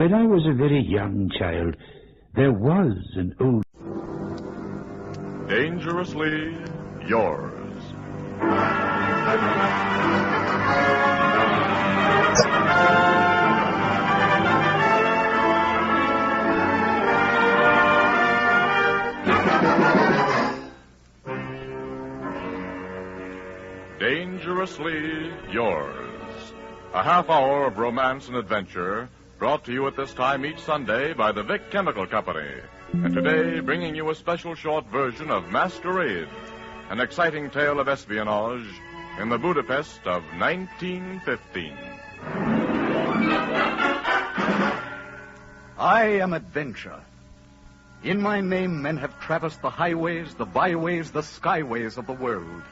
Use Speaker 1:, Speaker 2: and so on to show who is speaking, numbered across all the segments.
Speaker 1: When I was a very young child, there was an old...
Speaker 2: Dangerously yours. Dangerously yours. A half hour of romance and adventure brought to you at this time each Sunday by the Vic Chemical Company. And today, bringing you a special short version of Masquerade, an exciting tale of espionage in the Budapest of 1915.
Speaker 3: I am adventure. In my name, men have traversed the highways, the byways, the skyways of the world.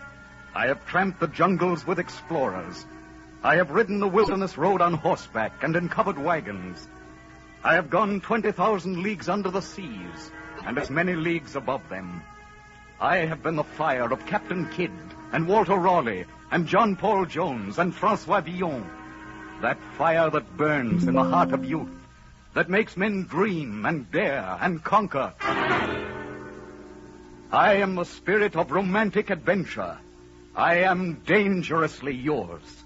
Speaker 3: I have tramped the jungles with explorers. I have ridden the wilderness road on horseback and in covered wagons. I have gone 20,000 leagues under the seas and as many leagues above them. I have been the fire of Captain Kidd and Walter Raleigh and John Paul Jones and Francois Villon. That fire that burns in the heart of youth, that makes men dream and dare and conquer. I am the spirit of romantic adventure. I am dangerously yours.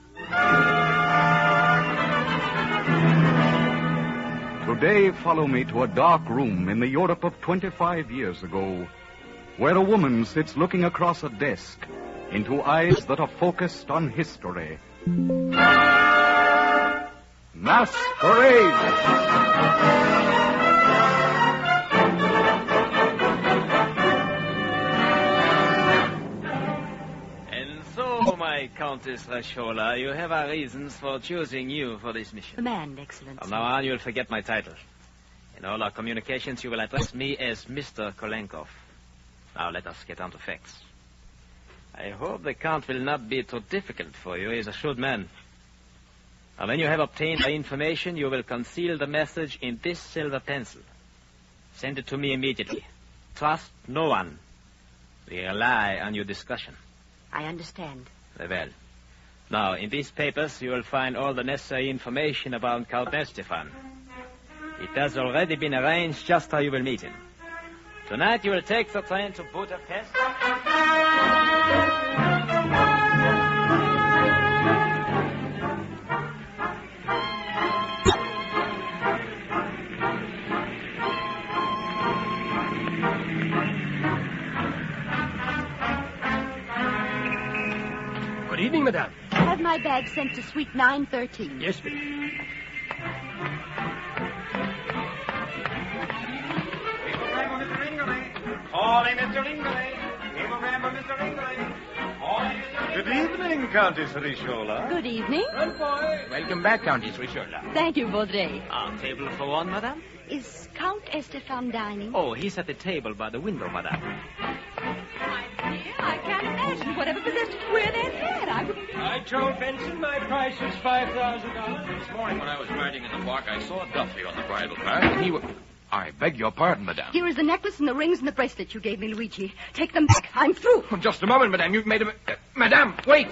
Speaker 3: Today, follow me to a dark room in the Europe of 25 years ago, where a woman sits looking across a desk into eyes that are focused on history. Masquerade!
Speaker 4: My Countess Rashola, you have our reasons for choosing you for this mission.
Speaker 5: Command, Excellency.
Speaker 4: From now on, you'll forget my title. In all our communications, you will address me as Mr. Kolenkov. Now, let us get on to facts. I hope the Count will not be too difficult for you. He's a shrewd man. Now, when you have obtained the information, you will conceal the message in this silver pencil. Send it to me immediately. Trust no one. We rely on your discretion.
Speaker 5: I understand.
Speaker 4: Very well. Now, in these papers, you will find all the necessary information about Count Estefan. It has already been arranged just how you will meet him. Tonight, you will take the train to Budapest.
Speaker 6: Good evening, madame.
Speaker 5: Have my bag sent to suite 913.
Speaker 6: Yes, madame.
Speaker 7: Calling Mr. Ringley. Remember Mr. Ringley. Good evening, Countess Rishola.
Speaker 5: Good evening.
Speaker 7: Good boy.
Speaker 6: Welcome back, Countess Rishola.
Speaker 5: Thank you, Baudry.
Speaker 4: Our table for one, madame?
Speaker 5: Is Count Estefan dining?
Speaker 4: Oh, he's at the table by the window, madame.
Speaker 5: My dear, I can't imagine whatever possessed you to wear that hat.
Speaker 6: I told Benson my price is $5,000.
Speaker 8: This morning when I was riding in the park, I saw Duffy on the bridle path, and he was... I beg your pardon, madame.
Speaker 5: Here is the necklace and the rings and the bracelet you gave me, Luigi. Take them back. I'm through.
Speaker 8: Oh, just a moment, madame. You've made a... madame, wait!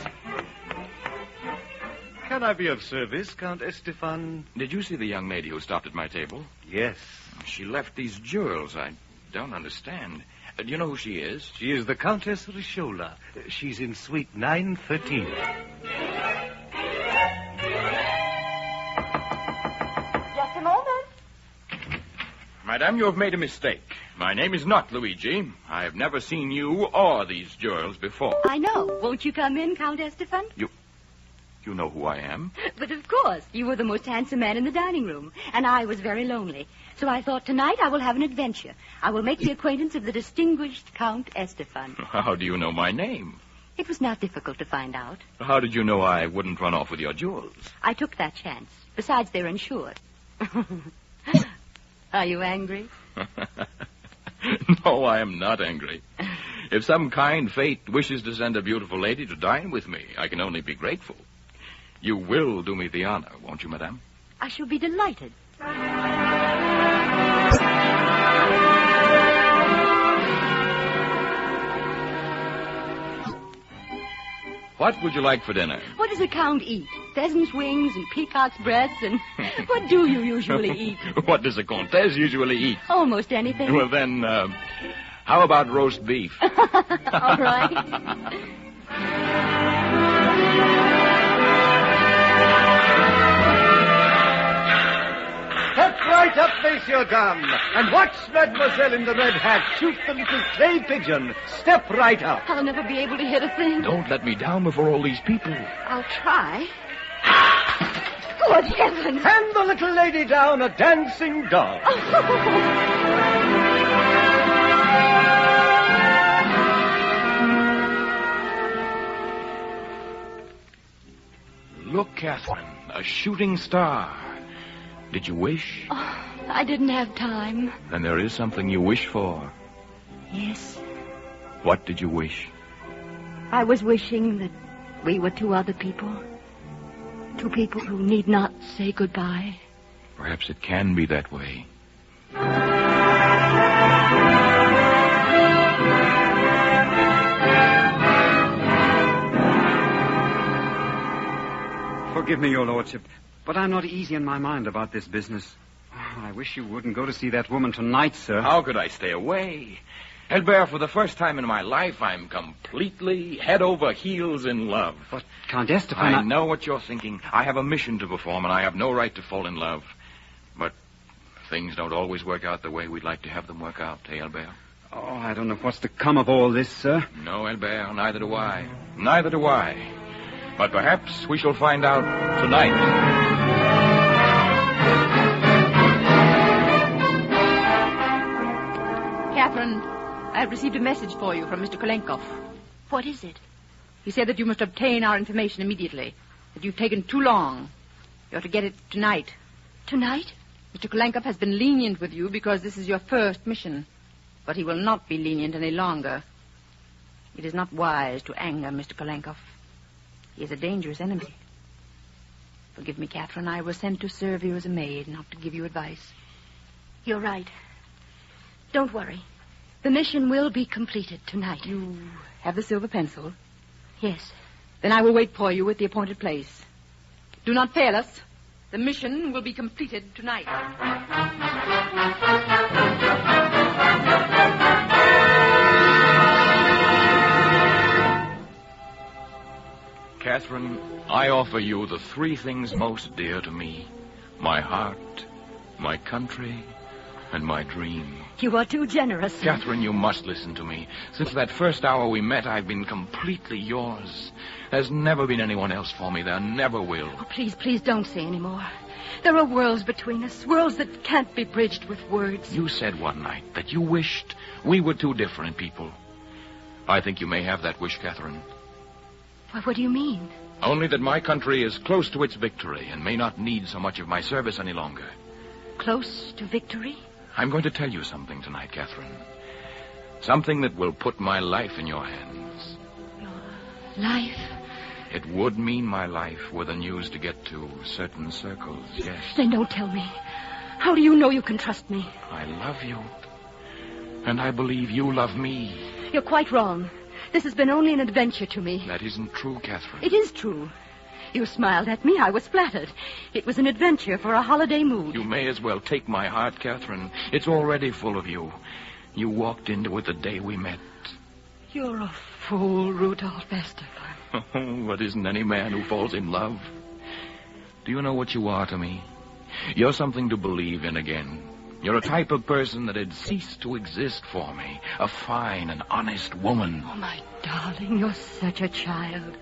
Speaker 7: Can I be of service, Count Estefan?
Speaker 8: Did you see the young lady who stopped at my table?
Speaker 7: Yes.
Speaker 8: She left these jewels. I don't understand. Do you know who she is?
Speaker 7: She is the Countess Rishola. She's in suite 913.
Speaker 5: Just a moment.
Speaker 8: Madame, you have made a mistake. My name is not Luigi. I have never seen you or these jewels before.
Speaker 5: I know. Won't you come in, Count Estefan?
Speaker 8: You know who I am?
Speaker 5: But of course, you were the most handsome man in the dining room, and I was very lonely. So I thought tonight I will have an adventure. I will make the acquaintance of the distinguished Count Estefan.
Speaker 8: How do you know my name?
Speaker 5: It was not difficult to find out.
Speaker 8: How did you know I wouldn't run off with your jewels?
Speaker 5: I took that chance. Besides, they're insured. Are you angry?
Speaker 8: No, I am not angry. If some kind fate wishes to send a beautiful lady to dine with me, I can only be grateful. You will do me the honor, won't you, madame?
Speaker 5: I shall be delighted.
Speaker 8: What would you like for dinner?
Speaker 5: What does the Count eat? Pheasant's wings and peacock's breasts and... What do you usually eat?
Speaker 8: What does a Comtesse usually eat?
Speaker 5: Almost anything.
Speaker 8: Well, then, how about roast beef?
Speaker 5: All right.
Speaker 7: Step right up, Monsieur Gun, and watch Mademoiselle in the red hat shoot the little clay pigeon. Step right up.
Speaker 5: I'll never be able to hit a thing.
Speaker 8: Don't let me down before all these people.
Speaker 5: I'll try. Good heavens!
Speaker 7: Hand the little lady down a dancing dog.
Speaker 8: Look, Catherine, a shooting star. Did you wish?
Speaker 5: Oh, I didn't have time.
Speaker 8: Then there is something you wish for.
Speaker 5: Yes.
Speaker 8: What did you wish?
Speaker 5: I was wishing that we were two other people. Two people who need not say goodbye.
Speaker 8: Perhaps it can be that way.
Speaker 9: Forgive me, your lordship, but I'm not easy in my mind about this business. Oh, I wish you wouldn't go to see that woman tonight, sir.
Speaker 8: How could I stay away? Albert, for the first time in my life, I'm completely head over heels in love.
Speaker 9: But, Count Esteban...
Speaker 8: I know what you're thinking. I have a mission to perform, and I have no right to fall in love. But things don't always work out the way we'd like to have them work out, eh, Albert?
Speaker 9: Oh, I don't know what's to come of all this, sir.
Speaker 8: No, Albert, neither do I. Neither do I. But perhaps we shall find out tonight.
Speaker 10: Catherine, I have received a message for you from Mr. Kolenkov.
Speaker 5: What is it?
Speaker 10: He said that you must obtain our information immediately. That you've taken too long. You ought to get it tonight.
Speaker 5: Tonight?
Speaker 10: Mr. Kolenkov has been lenient with you because this is your first mission. But he will not be lenient any longer. It is not wise to anger Mr. Kolenkov. He is a dangerous enemy. Forgive me, Catherine. I was sent to serve you as a maid, not to give you advice.
Speaker 5: You're right. Don't worry. The mission will be completed tonight.
Speaker 10: You have the silver pencil?
Speaker 5: Yes.
Speaker 10: Then I will wait for you at the appointed place. Do not fail us. The mission will be completed tonight.
Speaker 8: Catherine, I offer you the three things most dear to me. My heart, my country, and my dream.
Speaker 5: You are too generous.
Speaker 8: Catherine, you must listen to me. Since that first hour we met, I've been completely yours. There's never been anyone else for me. There never will.
Speaker 5: Oh, please don't say any more. There are worlds between us, worlds that can't be bridged with words.
Speaker 8: You said one night that you wished we were two different people. I think you may have that wish, Catherine.
Speaker 5: Well, what do you mean?
Speaker 8: Only that my country is close to its victory and may not need so much of my service any longer.
Speaker 5: Close to victory?
Speaker 8: I'm going to tell you something tonight, Catherine. Something that will put my life in your hands.
Speaker 5: Your life?
Speaker 8: It would mean my life were the news to get to certain circles, yes.
Speaker 5: Then don't tell me. How do you know you can trust me?
Speaker 8: I love you. And I believe you love me.
Speaker 5: You're quite wrong. This has been only an adventure to me.
Speaker 8: That isn't true, Catherine.
Speaker 5: It is true. You smiled at me. I was flattered. It was an adventure for a holiday mood.
Speaker 8: You may as well take my heart, Catherine. It's already full of you. You walked into it the day we met.
Speaker 5: You're a fool, Rudolph Esteban.
Speaker 8: But isn't any man who falls in love? Do you know what you are to me? You're something to believe in again. You're a type of person that had ceased to exist for me. A fine and honest woman.
Speaker 5: Oh, my darling, you're such a child.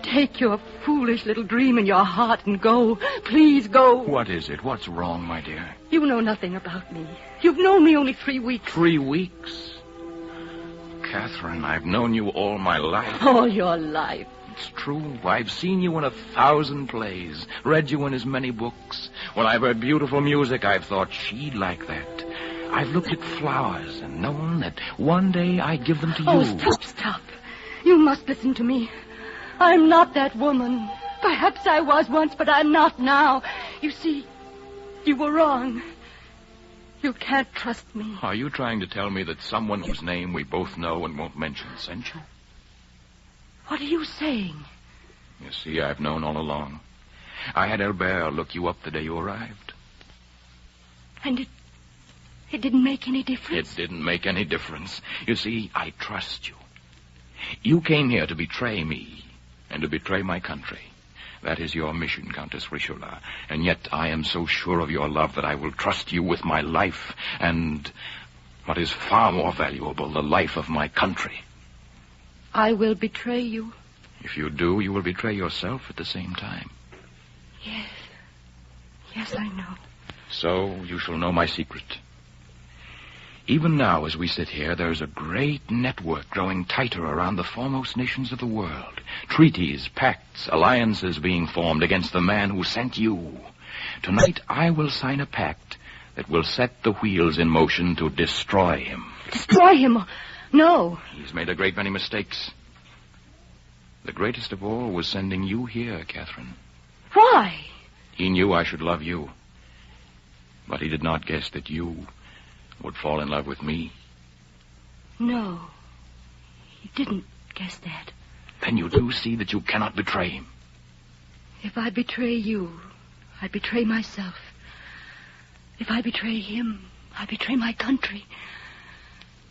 Speaker 5: Take your foolish little dream in your heart and go. Please go.
Speaker 8: What is it? What's wrong, my dear?
Speaker 5: You know nothing about me. You've known me only 3 weeks.
Speaker 8: 3 weeks? Catherine, I've known you all my life.
Speaker 5: All your life.
Speaker 8: It's true. I've seen you in 1,000 plays, read you in as many books. When I've heard beautiful music, I've thought she'd like that. I've looked at flowers and known that one day I'd give them to you.
Speaker 5: Oh, stop. You must listen to me. I'm not that woman. Perhaps I was once, but I'm not now. You see, you were wrong. You can't trust me.
Speaker 8: Are you trying to tell me that someone whose name we both know and won't mention sent you?
Speaker 5: What are you saying?
Speaker 8: You see, I've known all along. I had Albert look you up the day you arrived.
Speaker 5: And it didn't make any difference?
Speaker 8: It didn't make any difference. You see, I trust you. You came here to betray me and to betray my country. That is your mission, Countess Richelieu. And yet I am so sure of your love that I will trust you with my life and, what is far more valuable, the life of my country.
Speaker 5: I will betray you.
Speaker 8: If you do, you will betray yourself at the same time.
Speaker 5: Yes. Yes, I know.
Speaker 8: So you shall know my secret. Even now, as we sit here, there is a great network growing tighter around the foremost nations of the world. Treaties, pacts, alliances being formed against the man who sent you. Tonight, I will sign a pact that will set the wheels in motion to destroy him.
Speaker 5: Destroy him? No.
Speaker 8: He's made a great many mistakes. The greatest of all was sending you here, Catherine.
Speaker 5: Why?
Speaker 8: He knew I should love you. But he did not guess that you would fall in love with me.
Speaker 5: No. He didn't guess that.
Speaker 8: Then you do see that you cannot betray him.
Speaker 5: If I betray you, I betray myself. If I betray him, I betray my country.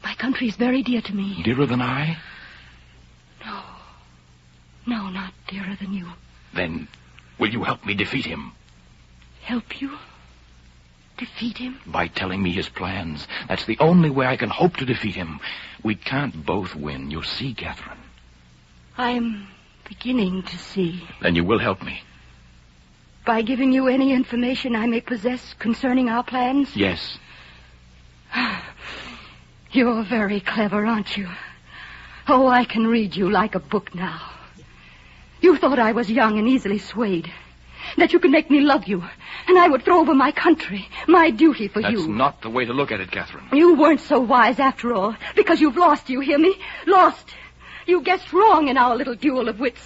Speaker 5: My country is very dear to me.
Speaker 8: Dearer than I?
Speaker 5: No. No, not dearer than you.
Speaker 8: Then will you help me defeat him?
Speaker 5: Help you? Defeat him?
Speaker 8: By telling me his plans. That's the only way I can hope to defeat him. We can't both win, you see, Catherine.
Speaker 5: I'm beginning to see.
Speaker 8: Then you will help me.
Speaker 5: By giving you any information I may possess concerning our plans?
Speaker 8: Yes.
Speaker 5: You're very clever, aren't you? Oh, I can read you like a book now. You thought I was young and easily swayed. That you could make me love you, and I would throw over my country, my duty for you.
Speaker 8: That's not the way to look at it, Catherine.
Speaker 5: You weren't so wise after all, because you've lost, you hear me? Lost. You guessed wrong in our little duel of wits.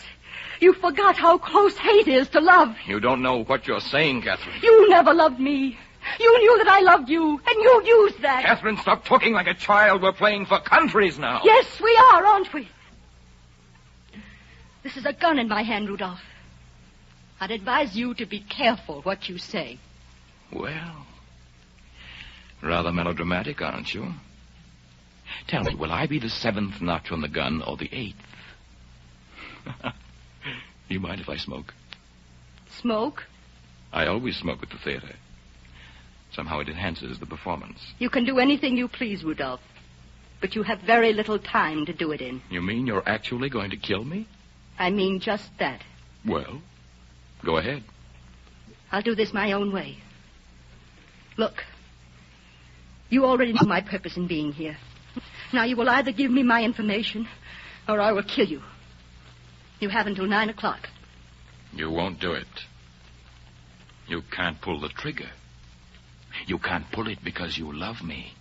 Speaker 5: You forgot how close hate is to love.
Speaker 8: You don't know what you're saying, Catherine.
Speaker 5: You never loved me. You knew that I loved you, and you used that.
Speaker 8: Catherine, stop talking like a child. We're playing for countries now.
Speaker 5: Yes, we are, aren't we? This is a gun in my hand, Rudolph. I'd advise you to be careful what you say.
Speaker 8: Well, rather melodramatic, aren't you? Tell me, will I be the 7th notch on the gun or the 8th? Do you mind if I smoke?
Speaker 5: Smoke?
Speaker 8: I always smoke at the theater. Somehow it enhances the performance.
Speaker 5: You can do anything you please, Rudolph. But you have very little time to do it in.
Speaker 8: You mean you're actually going to kill me?
Speaker 5: I mean just that.
Speaker 8: Well, go ahead.
Speaker 5: I'll do this my own way. Look, you already know my purpose in being here. Now you will either give me my information, or I will kill you. You have until 9 o'clock.
Speaker 8: You won't do it. You can't pull the trigger. You can't pull it because you love me.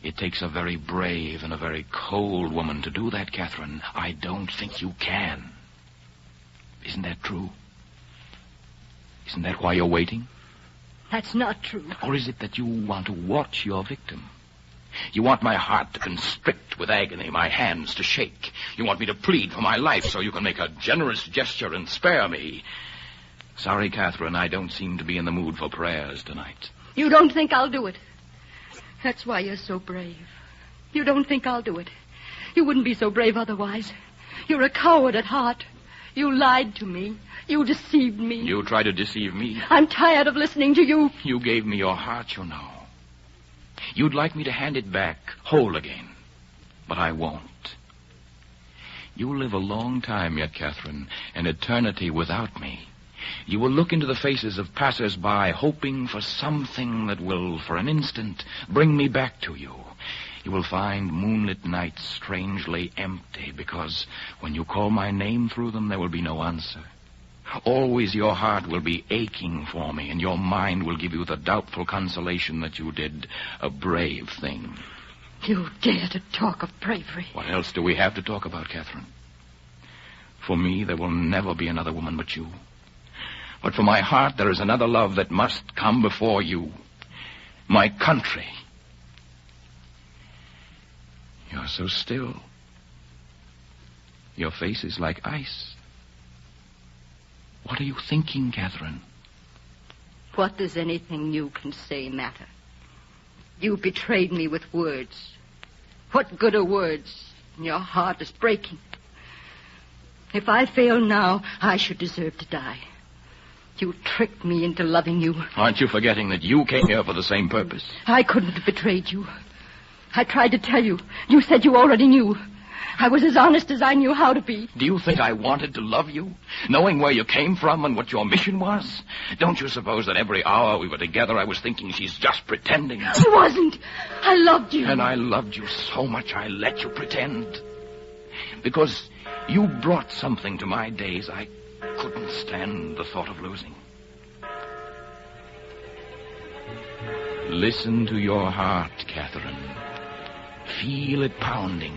Speaker 8: It takes a very brave and a very cold woman to do that, Catherine. I don't think you can. Isn't that true? Isn't that why you're waiting?
Speaker 5: That's not true.
Speaker 8: Or is it that you want to watch your victim? You want my heart to constrict with agony, my hands to shake. You want me to plead for my life so you can make a generous gesture and spare me. Sorry, Catherine, I don't seem to be in the mood for prayers tonight.
Speaker 5: You don't think I'll do it. That's why you're so brave. You don't think I'll do it. You wouldn't be so brave otherwise. You're a coward at heart. You lied to me. You deceived me.
Speaker 8: You tried to deceive me.
Speaker 5: I'm tired of listening to you.
Speaker 8: You gave me your heart, you know. You'd like me to hand it back, whole again. But I won't. You'll live a long time yet, Catherine, an eternity without me. You will look into the faces of passers-by, hoping for something that will, for an instant, bring me back to you. You will find moonlit nights strangely empty, because when you call my name through them, there will be no answer. Always your heart will be aching for me, and your mind will give you the doubtful consolation that you did a brave thing.
Speaker 5: You dare to talk of bravery.
Speaker 8: What else do we have to talk about, Catherine? For me, there will never be another woman but you. But for my heart, there is another love that must come before you. My country. You're so still. Your face is like ice. What are you thinking, Catherine?
Speaker 5: What does anything you can say matter? You betrayed me with words. What good are words? Your heart is breaking. If I fail now, I should deserve to die. You tricked me into loving you.
Speaker 8: Aren't you forgetting that you came here for the same purpose?
Speaker 5: I couldn't have betrayed you. I tried to tell you. You said you already knew. I was as honest as I knew how to be.
Speaker 8: Do you think I wanted to love you, knowing where you came from and what your mission was? Don't you suppose that every hour we were together I was thinking she's just pretending?
Speaker 5: I wasn't. I loved you.
Speaker 8: And I loved you so much I let you pretend. Because you brought something to my days I couldn't stand the thought of losing. Listen to your heart, Catherine. Feel it pounding.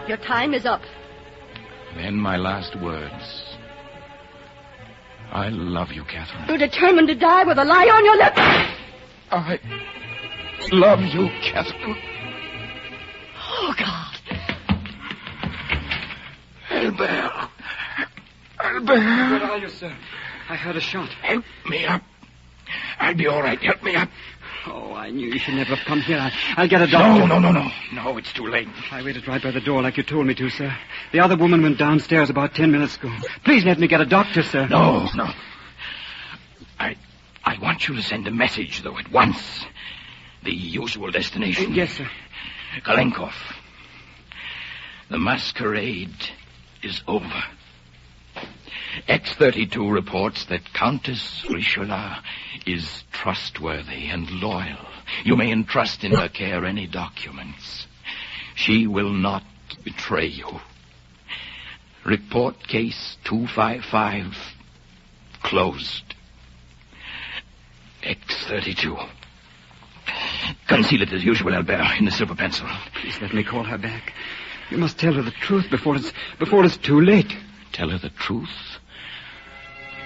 Speaker 5: Your time is up.
Speaker 8: Then my last words. I love you, Catherine.
Speaker 5: You're determined to die with a lie on your lips.
Speaker 8: I love you, Catherine.
Speaker 5: Oh, God.
Speaker 8: Albert.
Speaker 9: Where are you, sir? I heard a shot.
Speaker 8: Help me up. I'll be all right. Help me up.
Speaker 9: Oh, I knew you should never have come here. I'll get a doctor.
Speaker 8: No, it's too late.
Speaker 9: I waited right by the door like you told me to, sir. The other woman went downstairs about 10 minutes ago. Please let me get a doctor, sir.
Speaker 8: No. I want you to send a message, though, at once. The usual destination.
Speaker 9: Yes, sir.
Speaker 8: Kalenkov. The masquerade is over. X-32 reports that Countess Richelieu is trustworthy and loyal. You may entrust in her care any documents. She will not betray you. Report case 255 closed. X-32. Conceal it as usual, Albert, in the silver pencil.
Speaker 9: Please let me call her back. You must tell her the truth before it's too late.
Speaker 8: Tell her the truth?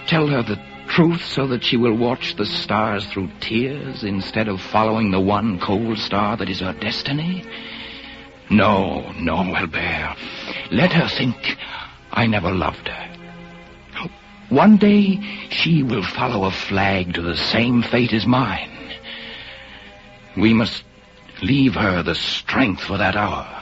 Speaker 8: Tell her the truth so that she will watch the stars through tears instead of following the one cold star that is her destiny? No, Albert. Let her think I never loved her. One day she will follow a flag to the same fate as mine. We must leave her the strength for that hour.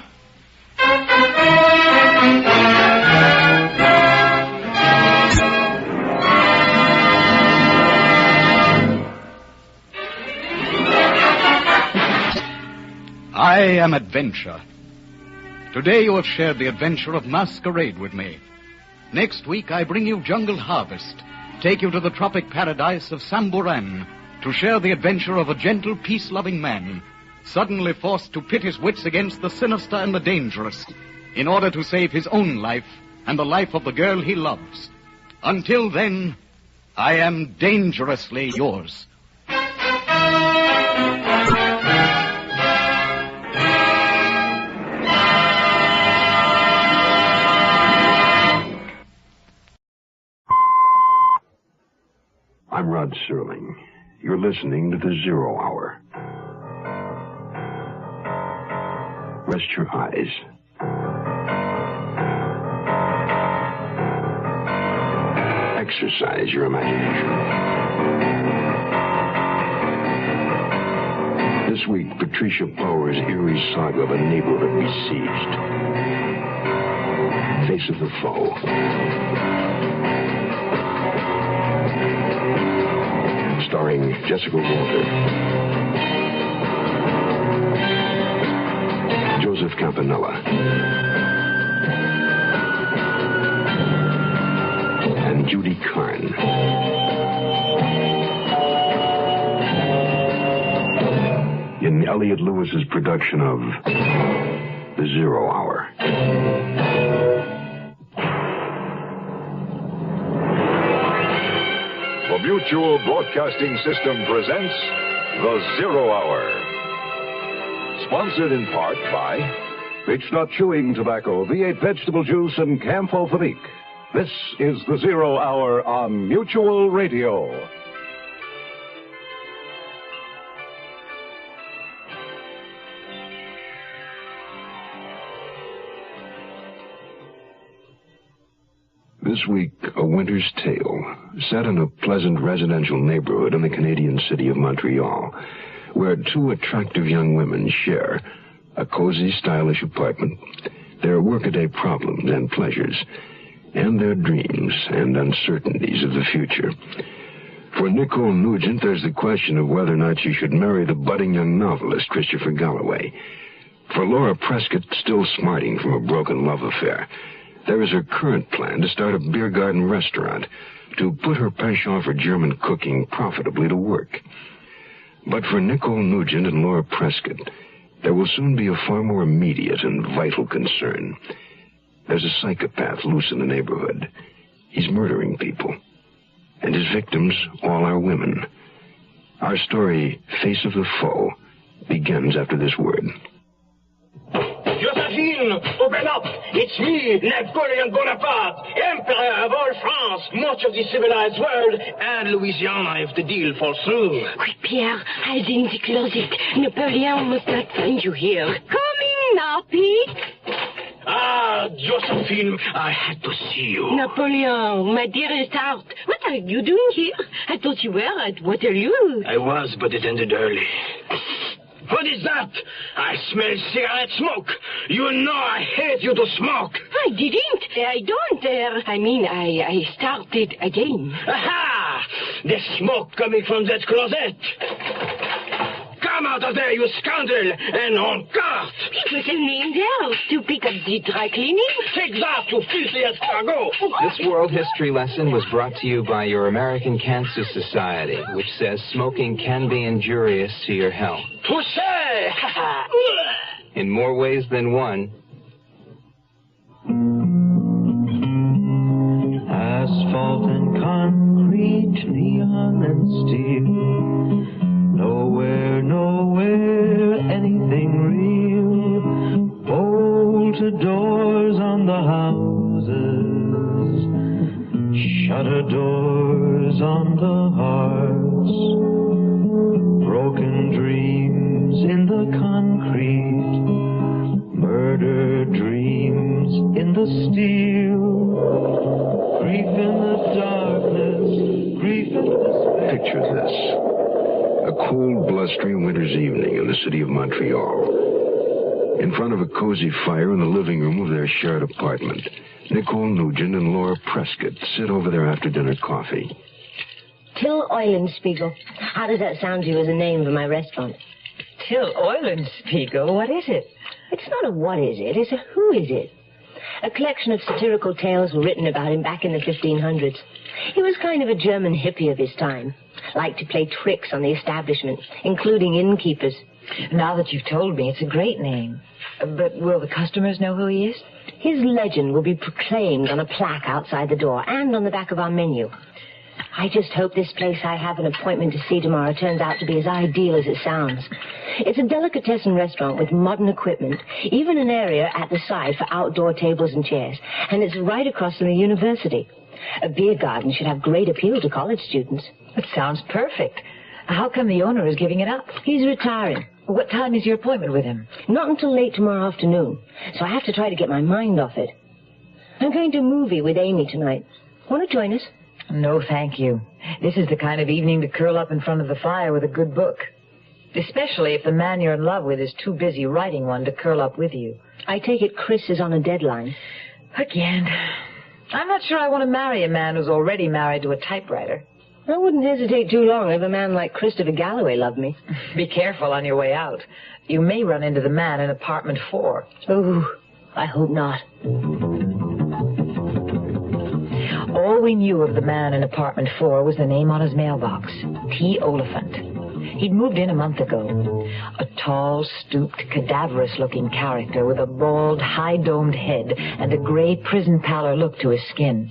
Speaker 3: I am Adventure. Today you have shared the adventure of Masquerade with me. Next week I bring you Jungle Harvest, take you to the tropic paradise of Samburan to share the adventure of a gentle, peace-loving man, suddenly forced to pit his wits against the sinister and the dangerous, in order to save his own life and the life of the girl he loves. Until then, I am dangerously yours.
Speaker 1: I'm Rod Serling. You're listening to The Zero Hour. Rest your eyes. Exercise your imagination. This week, Patricia Power's eerie saga of a neighborhood besieged. Face of the foe. Starring Jessica Walter, Joseph Campanella, and Judy Carn. In Elliot Lewis's production of The Zero Hour.
Speaker 11: The Mutual Broadcasting System presents The Zero Hour. Sponsored in part by Bitch Not Chewing Tobacco, V8 Vegetable Juice, and Camphophilique. This is The Zero Hour on Mutual Radio.
Speaker 1: This week, A Winter's Tale, set in a pleasant residential neighborhood in the Canadian city of Montreal, where two attractive young women share a cozy, stylish apartment, their workaday problems and pleasures, and their dreams and uncertainties of the future. For Nicole Nugent, there's the question of whether or not she should marry the budding young novelist, Christopher Galloway. For Laura Prescott, still smarting from a broken love affair, there is her current plan to start a beer garden restaurant, to put her penchant for German cooking profitably to work. But for Nicole Nugent and Laura Prescott, there will soon be a far more immediate and vital concern. There's a psychopath loose in the neighborhood. He's murdering people. And his victims all are women. Our story, Face of the Foe, begins after this word.
Speaker 12: Josephine, open up! It's me, Napoleon Bonaparte, Emperor of all France, much of the civilized world, and Louisiana if the deal falls through.
Speaker 13: Quick, Pierre, hide in the closet. Napoleon must not find you here. Coming now, Pete.
Speaker 12: Ah, Josephine, I had to see you.
Speaker 13: Napoleon, my dearest heart, what are you doing here? I thought you were at Waterloo.
Speaker 12: I was, but it ended early. What is that? I smell cigarette smoke. You know I hate you to smoke.
Speaker 13: I didn't. I don't. I started again.
Speaker 12: Aha! The smoke coming from that closet. Come out of there, you scoundrel, and on guard.
Speaker 13: It was only in there to pick up the dry cleaning.
Speaker 12: Take that, you filthy escargot.
Speaker 14: This world history lesson was brought to you by your American Cancer Society, which says smoking can be injurious to your health.
Speaker 12: Touché!
Speaker 14: In more ways than one.
Speaker 15: Asphalt and concrete, neon and steel. Nowhere, anything real. Bolted doors on the houses, shutter doors on the hearts, broken dreams in the concrete, murder dreams in the steel, grief in the darkness, grief in the space.
Speaker 1: Picture this. A cold, blustery winter's evening in the city of Montreal. In front of a cozy fire in the living room of their shared apartment, Nicole Nugent and Laura Prescott sit over their after-dinner coffee.
Speaker 16: Till Eulenspiegel. How does that sound to you as a name for my restaurant?
Speaker 17: Till Eulenspiegel? What is it?
Speaker 16: It's not a what is it, it's a who is it. A collection of satirical tales were written about him back in the 1500s. He was kind of a German hippie of his time. Liked to play tricks on the establishment, including innkeepers.
Speaker 17: Now that you've told me, it's a great name. But will the customers know who he is?
Speaker 16: His legend will be proclaimed on a plaque outside the door and on the back of our menu. I just hope this place I have an appointment to see tomorrow turns out to be as ideal as it sounds. It's a delicatessen restaurant with modern equipment, even an area at the side for outdoor tables and chairs, and it's right across from the university. A beer garden should have great appeal to college students.
Speaker 17: It sounds perfect. How come the owner is giving it up?
Speaker 16: He's retiring.
Speaker 17: What time is your appointment with him?
Speaker 16: Not until late tomorrow afternoon, so I have to try to get my mind off it. I'm going to a movie with Amy tonight. Want to join us?
Speaker 17: No, thank you. This is the kind of evening to curl up in front of the fire with a good book. Especially if the man you're in love with is too busy writing one to curl up with you.
Speaker 16: I take it Chris is on a deadline.
Speaker 17: Again. I'm not sure I want to marry a man who's already married to a typewriter.
Speaker 16: I wouldn't hesitate too long if a man like Christopher Galloway loved me.
Speaker 17: Be careful on your way out. You may run into the man in apartment 4.
Speaker 16: Oh, I hope not.
Speaker 17: All we knew of the man in apartment 4 was the name on his mailbox, T. Oliphant. He'd moved in a month ago. A tall, stooped, cadaverous-looking character with a bald, high-domed head and a gray prison pallor look to his skin.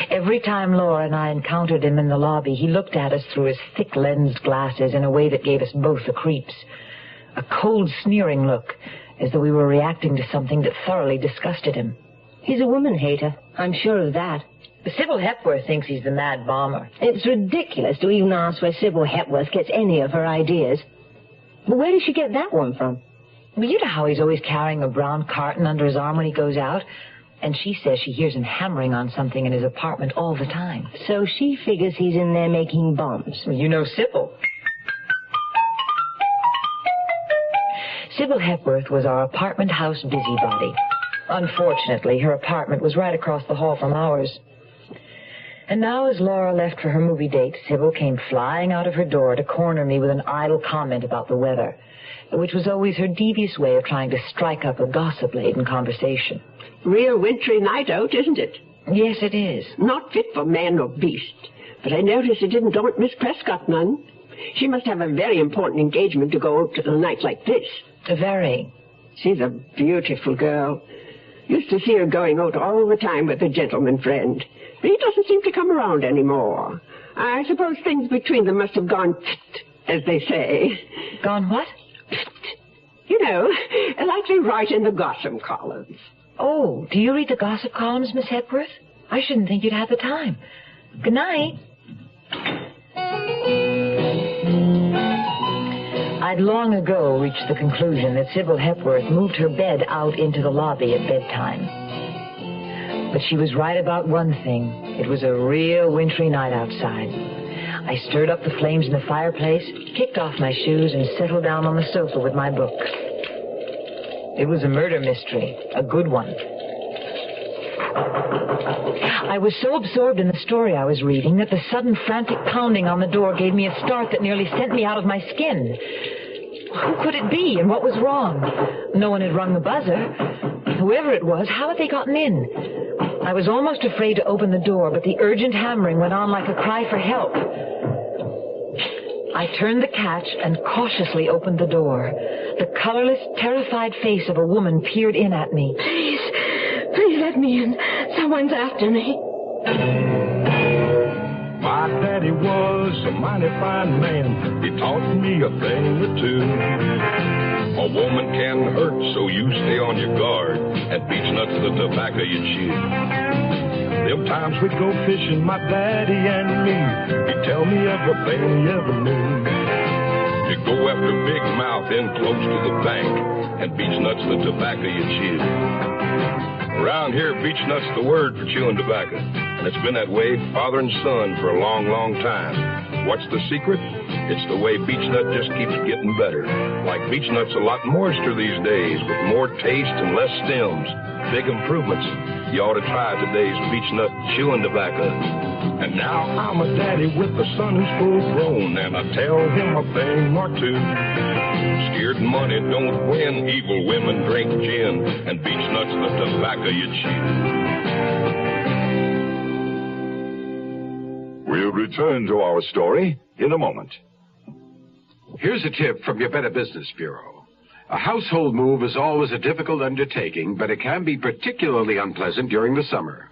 Speaker 17: Every time Laura and I encountered him in the lobby, he looked at us through his thick-lensed glasses in a way that gave us both the creeps. A cold, sneering look, as though we were reacting to something that thoroughly disgusted him.
Speaker 16: He's a woman hater. I'm sure of that.
Speaker 17: Sybil Hepworth thinks he's the mad bomber.
Speaker 16: It's ridiculous to even ask where Sybil Hepworth gets any of her ideas. But where did she get that one from?
Speaker 17: Well, you know how he's always carrying a brown carton under his arm when he goes out? And she says she hears him hammering on something in his apartment all the time.
Speaker 16: So she figures he's in there making bombs.
Speaker 17: Well, you know Sybil. Sybil Hepworth was our apartment house busybody. Unfortunately, her apartment was right across the hall from ours. And now, as Laura left for her movie date, Sybil came flying out of her door to corner me with an idle comment about the weather, which was always her devious way of trying to strike up a gossip-laden conversation.
Speaker 18: Real wintry night out, isn't it?
Speaker 17: Yes, it is.
Speaker 18: Not fit for man or beast. But I notice it didn't daunt Miss Prescott none. She must have a very important engagement to go out to a night like this.
Speaker 17: Very.
Speaker 18: She's a beautiful girl. Used to see her going out all the time with a gentleman friend. But he doesn't seem to come around anymore. I suppose things between them must have gone as they say.
Speaker 17: Gone what?
Speaker 18: You know, like they write in the gossip columns.
Speaker 17: Oh, do you read the gossip columns, Miss Hepworth? I shouldn't think you'd have the time. Good night. I'd long ago reached the conclusion that Sybil Hepworth moved her bed out into the lobby at bedtime. But she was right about one thing. It was a real wintry night outside. I stirred up the flames in the fireplace, kicked off my shoes, and settled down on the sofa with my books. It was a murder mystery, a good one. I was so absorbed in the story I was reading that the sudden frantic pounding on the door gave me a start that nearly sent me out of my skin. Who could it be, and what was wrong? No one had rung the buzzer. Whoever it was, how had they gotten in? I was almost afraid to open the door, but the urgent hammering went on like a cry for help. I turned the catch and cautiously opened the door. The colorless, terrified face of a woman peered in at me.
Speaker 13: Please let me in. Someone's after me.
Speaker 19: My daddy was a mighty fine man. He taught me a thing or two. A woman can hurt, so you stay on your guard. And beechnuts the tobacco you chew. Them times we'd go fishing, my daddy and me. He'd tell me everything he ever knew. You go after big mouth in close to the bank. And beechnuts the tobacco you chew. Around here, beechnut's the word for chewing tobacco. And it's been that way, father and son, for a long, long time. What's the secret? It's the way beechnut just keeps getting better. Like beechnut's a lot moister these days, with more taste and less stems. Big improvements. You ought to try today's beechnut chewing tobacco. And now I'm a daddy with a son who's full grown, and I tell him a thing or two. Scared money don't win, evil women drink gin, and beechnut's the tobacco you chew.
Speaker 11: We'll return to our story in a moment.
Speaker 1: Here's a tip from your Better Business Bureau. A household move is always a difficult undertaking, but it can be particularly unpleasant during the summer.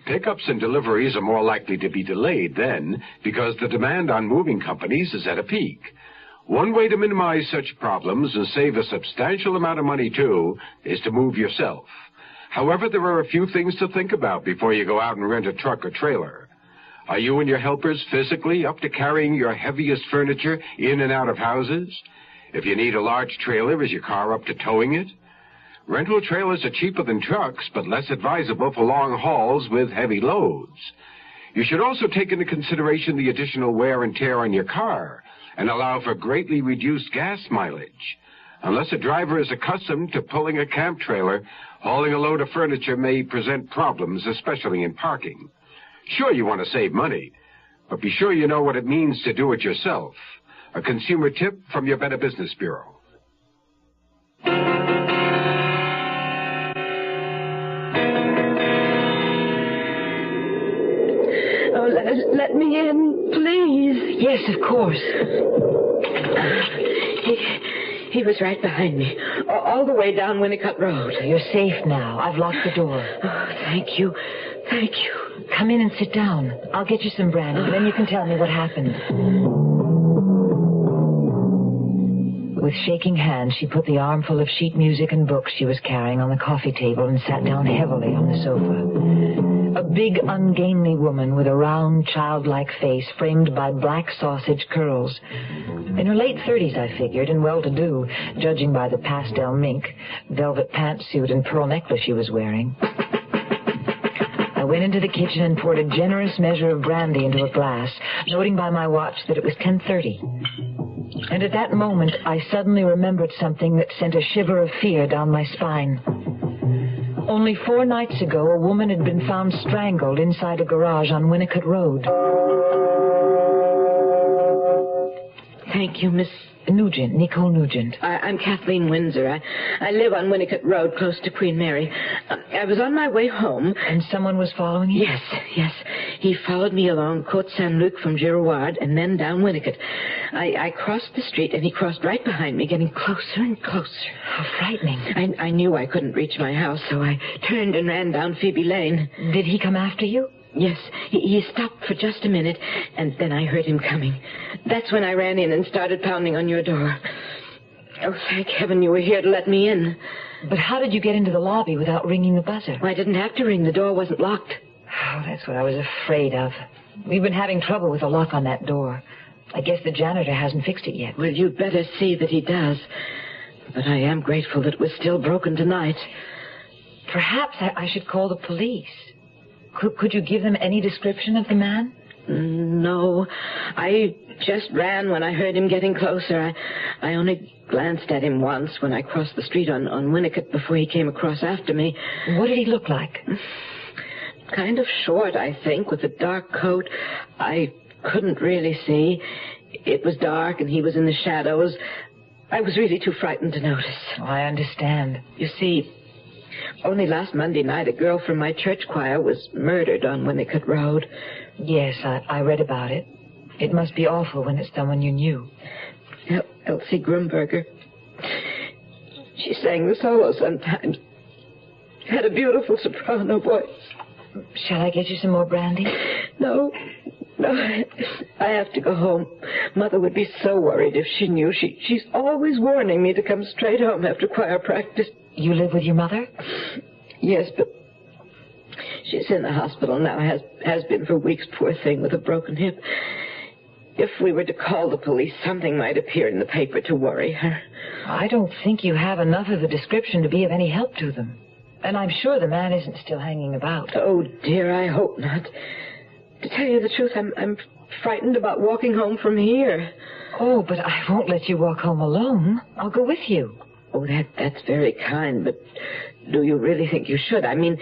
Speaker 1: Pickups and deliveries are more likely to be delayed then because the demand on moving companies is at a peak. One way to minimize such problems and save a substantial amount of money, too, is to move yourself. However, there are a few things to think about before you go out and rent a truck or trailer. Are you and your helpers physically up to carrying your heaviest furniture in and out of houses? If you need a large trailer, is your car up to towing it? Rental trailers are cheaper than trucks, but less advisable for long hauls with heavy loads. You should also take into consideration the additional wear and tear on your car and allow for greatly reduced gas mileage. Unless a driver is accustomed to pulling a camp trailer, hauling a load of furniture may present problems, especially in parking. Sure, you want to save money, but be sure you know what it means to do it yourself. A consumer tip from your Better Business Bureau.
Speaker 13: Oh, let me in, please.
Speaker 17: Yes, of course.
Speaker 13: He was right behind me, all the way down Winnicott Road.
Speaker 17: You're safe now. I've locked the door.
Speaker 13: Oh, thank you. Thank you.
Speaker 17: Come in and sit down. I'll get you some brandy, and then you can tell me what happened. With shaking hands, she put the armful of sheet music and books she was carrying on the coffee table and sat down heavily on the sofa. A big, ungainly woman with a round, childlike face framed by black sausage curls. In her late 30s, I figured, and well-to-do, judging by the pastel mink, velvet pantsuit, and pearl necklace she was wearing. went into the kitchen and poured a generous measure of brandy into a glass, noting by my watch that it was 10:30. And at that moment, I suddenly remembered something that sent a shiver of fear down my spine. Only 4 nights ago, a woman had been found strangled inside a garage on Winnicott Road.
Speaker 13: Thank you, Miss
Speaker 17: Nugent, Nicole Nugent.
Speaker 13: I'm Kathleen Windsor. I live on Winnicott Road, close to Queen Mary. I was on my way home.
Speaker 17: And someone was following you?
Speaker 13: Yes. He followed me along Côte Saint-Luc from Girouard and then down Winnicott. I crossed the street, and he crossed right behind me, getting closer and closer.
Speaker 17: How frightening.
Speaker 13: I knew I couldn't reach my house, so I turned and ran down Phoebe Lane.
Speaker 17: Did he come after you?
Speaker 13: Yes, he stopped for just a minute, and then I heard him coming. That's when I ran in and started pounding on your door. Oh, thank heaven you were here to let me in.
Speaker 17: But how did you get into the lobby without ringing the buzzer?
Speaker 13: I didn't have to ring. The door wasn't locked.
Speaker 17: Oh, that's what I was afraid of. We've been having trouble with the lock on that door. I guess the janitor hasn't fixed it yet.
Speaker 13: Well, you'd better see that he does. But I am grateful that it was still broken tonight.
Speaker 17: Perhaps I should call the police. Could you give them any description of the man?
Speaker 13: No. I just ran when I heard him getting closer. I only glanced at him once when I crossed the street on Winnicott before he came across after me.
Speaker 17: What did he look like?
Speaker 13: Kind of short, I think, with a dark coat. I couldn't really see. It was dark and he was in the shadows. I was really too frightened to notice.
Speaker 17: Oh, I understand.
Speaker 13: You see, only last Monday night, a girl from my church choir was murdered on Winnicott Road.
Speaker 17: Yes, I read about it. It must be awful when it's someone you knew.
Speaker 13: Elsie Grumberger. She sang the solo sometimes. Had a beautiful soprano voice.
Speaker 17: Shall I get you some more brandy?
Speaker 13: No, I have to go home. Mother would be so worried if she knew. She's always warning me to come straight home after choir practice.
Speaker 17: You live with your mother?
Speaker 13: Yes, but she's in the hospital now. Has been for weeks, poor thing, with a broken hip. If we were to call the police, something might appear in the paper to worry her.
Speaker 17: I don't think you have enough of a description to be of any help to them. And I'm sure the man isn't still hanging about.
Speaker 13: Oh, dear, I hope not. To tell you the truth, I'm frightened about walking home from here.
Speaker 17: Oh, but I won't let you walk home alone. I'll go with you.
Speaker 13: Oh, that's very kind, but do you really think you should? I mean,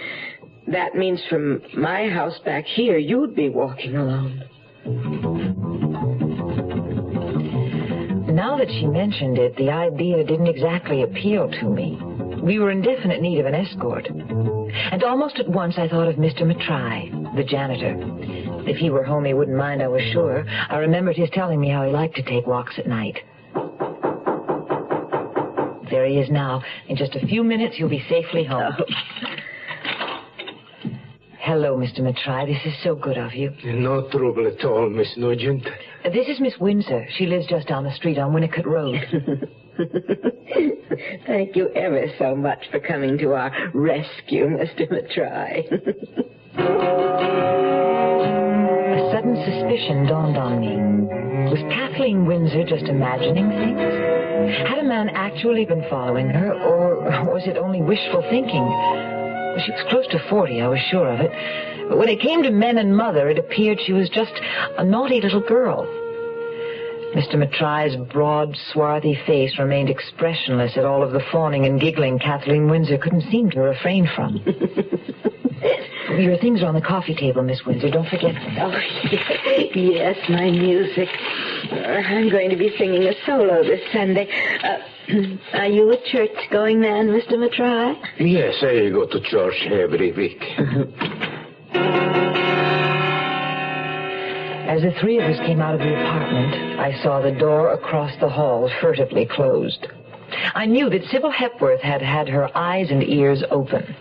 Speaker 13: that means from my house back here, you'd be walking alone.
Speaker 17: Now that she mentioned it, the idea didn't exactly appeal to me. We were in definite need of an escort. And almost at once I thought of Mr. Matrai, the janitor. If he were home, he wouldn't mind, I was sure. I remembered his telling me how he liked to take walks at night. There he is now. In just a few minutes, you'll be safely home. Oh. Hello, Mr. Matrai. This is so good of you.
Speaker 20: No trouble at all, Miss Nugent.
Speaker 17: This is Miss Windsor. She lives just down the street on Winnicott Road.
Speaker 13: Thank you ever so much for coming to our rescue, Mr. Matrai.
Speaker 17: A sudden suspicion dawned on me. Was Kathleen Windsor just imagining things? Had a man actually been following her, or was it only wishful thinking? She was close to 40, I was sure of it. But when it came to men and mother, it appeared she was just a naughty little girl. Mr. Matrai's broad, swarthy face remained expressionless at all of the fawning and giggling Kathleen Windsor couldn't seem to refrain from. Your things are on the coffee table, Miss Windsor. Don't forget them.
Speaker 13: Oh, yes, my music. I'm going to be singing a solo this Sunday. Are you a church-going man, Mr. Matrai?
Speaker 20: Yes, I go to church every week.
Speaker 17: As the three of us came out of the apartment, I saw the door across the hall furtively closed. I knew that Sybil Hepworth had had her eyes and ears open.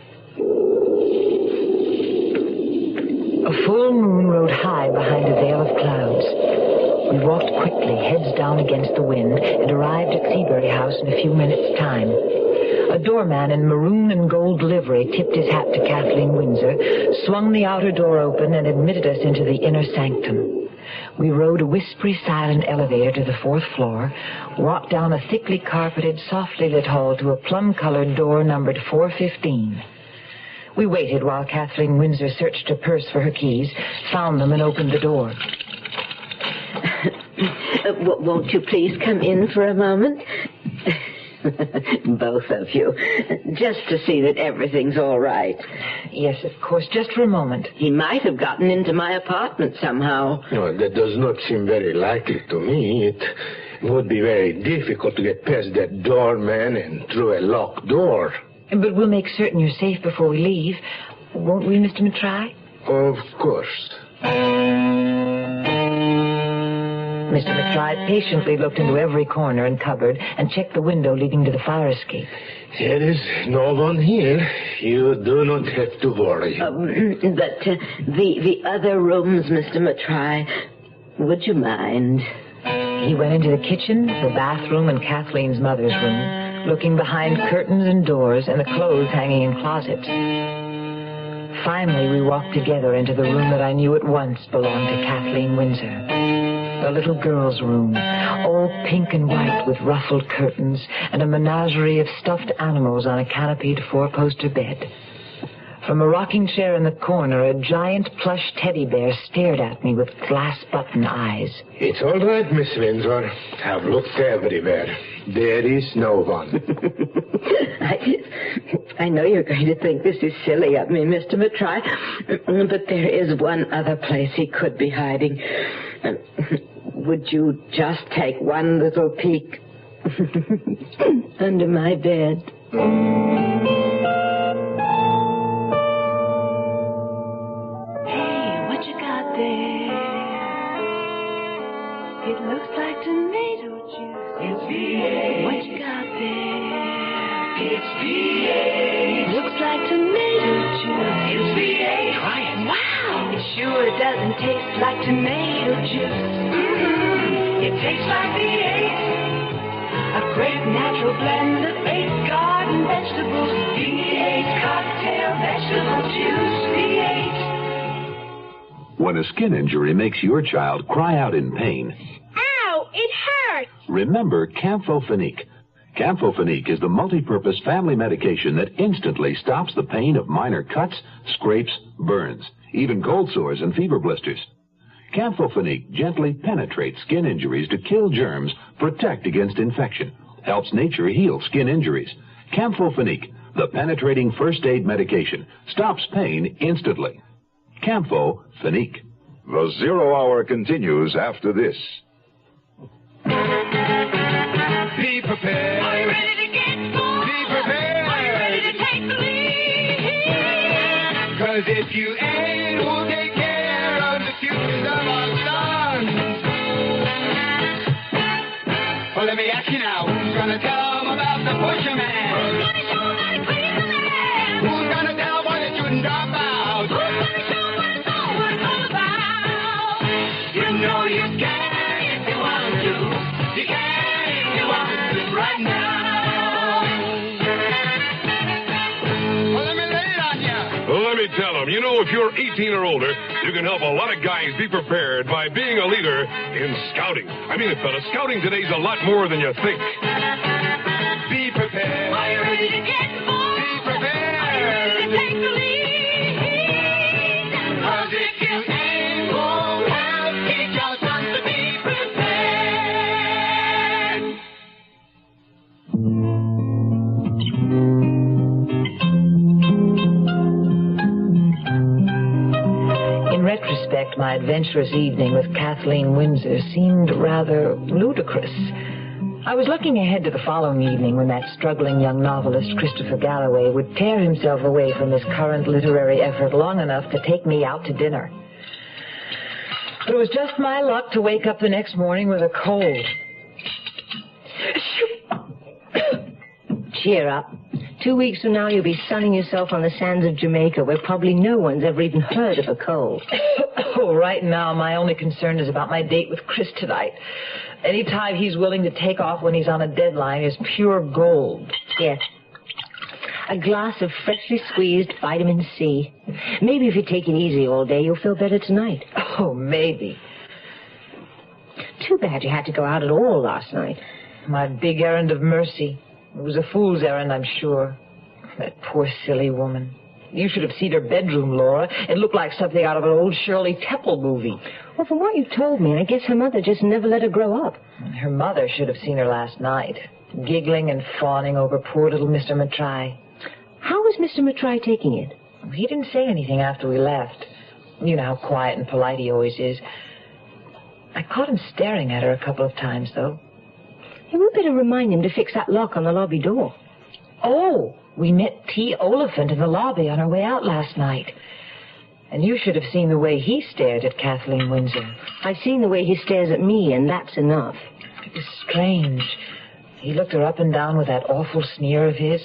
Speaker 17: A full moon rode high behind a veil of clouds. We walked quickly, heads down against the wind, and arrived at Seabury House in a few minutes' time. A doorman in maroon and gold livery tipped his hat to Kathleen Windsor, swung the outer door open, and admitted us into the inner sanctum. We rode a whispery, silent elevator to the 4th floor, walked down a thickly carpeted, softly lit hall to a plum-colored door numbered 415. We waited while Kathleen Windsor searched her purse for her keys, found them, and opened the door.
Speaker 13: Won't you please come in for a moment? Both of you. Just to see that everything's all right.
Speaker 17: Yes, of course. Just for a moment.
Speaker 13: He might have gotten into my apartment somehow.
Speaker 20: No, that does not seem very likely to me. It would be very difficult to get past that doorman and through a locked door.
Speaker 17: But we'll make certain you're safe before we leave. Won't we, Mr. Matrai?
Speaker 20: Of course.
Speaker 17: Mr. Matrai patiently looked into every corner and cupboard and checked the window leading to the fire escape.
Speaker 20: There is no one here. You do not have to worry.
Speaker 13: But the other rooms, Mr. Matrai, would you mind?
Speaker 17: He went into the kitchen, the bathroom, and Kathleen's mother's room, looking behind curtains and doors and the clothes hanging in closets. Finally, we walked together into the room that I knew at once belonged to Kathleen Windsor. The little girl's room, all pink and white with ruffled curtains and a menagerie of stuffed animals on a canopied four-poster bed. From a rocking chair in the corner, a giant plush teddy bear stared at me with glass-button eyes.
Speaker 20: It's all right, Miss Windsor. I've looked everywhere. There is no one.
Speaker 13: I know you're going to think this is silly of me, Mr. Matrai, but there is one other place he could be hiding. Would you just take one little peek under my bed?
Speaker 5: Hey, what you got there? It looks like tomato juice. It's V8. What you got there? It's V8. Looks like tomato juice. It's V8. Try it. Wow. It sure doesn't taste like tomato juice. It tastes like V8. A great natural blend of 8 garden vegetables. V8 cocktail vegetable juice. V8.
Speaker 11: When a skin injury makes your child cry out in pain,
Speaker 21: Ow! It hurts!
Speaker 11: remember Camphofenique. Camphofenique is the multi-purpose family medication that instantly stops the pain of minor cuts, scrapes, burns, even cold sores and fever blisters. Camphofenique gently penetrates skin injuries to kill germs, protect against infection, helps nature heal skin injuries. Camphofenique, the penetrating first aid medication, stops pain instantly. Camphofenique.
Speaker 22: The 0 Hour continues after this.
Speaker 23: Be prepared. Are you ready to get going? Be prepared. Are you ready to take the lead? 'Cause if you ain't, who'll take care of the futures of our sons? Well, let me ask you now, who's gonna tell them about the pusher man? Who's gonna show them how to clean the man? Who's gonna tell them why they shouldn't drop out? Who's gonna show them what it's all about? You know you can if you want to. You can if you want to right now. Well, let me lay it on you.
Speaker 19: Well, let me tell them, you know, if you're 18 or older, you can help a lot of guys be prepared by being a leader in scouting. I mean it, fella, scouting today's a lot more than you think.
Speaker 23: Be prepared. Are you ready to get more? Be prepared. Are you ready to take the lead? 'Cause if you ain't, who'll help teach your sons to be prepared?
Speaker 17: In retrospect, my adventurous evening with Kathleen Windsor seemed rather ludicrous. I was looking ahead to the following evening when that struggling young novelist, Christopher Galloway, would tear himself away from his current literary effort long enough to take me out to dinner. But it was just my luck to wake up the next morning with a cold.
Speaker 16: Cheer up. 2 weeks from now, you'll be sunning yourself on the sands of Jamaica, where probably no one's ever even heard of a cold.
Speaker 17: Oh, right now, my only concern is about my date with Chris tonight. Any time he's willing to take off when he's on a deadline is pure gold.
Speaker 16: Yes. A glass of freshly squeezed vitamin C. Maybe if you take it easy all day, you'll feel better tonight.
Speaker 17: Oh, maybe.
Speaker 16: Too bad you had to go out at all last night.
Speaker 17: My big errand of mercy. It was a fool's errand, I'm sure. That poor silly woman. You should have seen her bedroom, Laura. It looked like something out of an old Shirley Temple movie.
Speaker 16: Well, from what you told me, I guess her mother just never let her grow up.
Speaker 17: Her mother should have seen her last night, giggling and fawning over poor little Mr. Matry.
Speaker 16: How was Mr. Matry taking it?
Speaker 17: He didn't say anything after we left. You know how quiet and polite he always is. I caught him staring at her a couple of times, though.
Speaker 16: Hey, we better remind him to fix that lock on the lobby door.
Speaker 17: Oh, we met T. Oliphant in the lobby on our way out last night. And you should have seen the way he stared at Kathleen Windsor.
Speaker 16: I've seen the way he stares at me, and that's enough.
Speaker 17: It was strange. He looked her up and down with that awful sneer of his.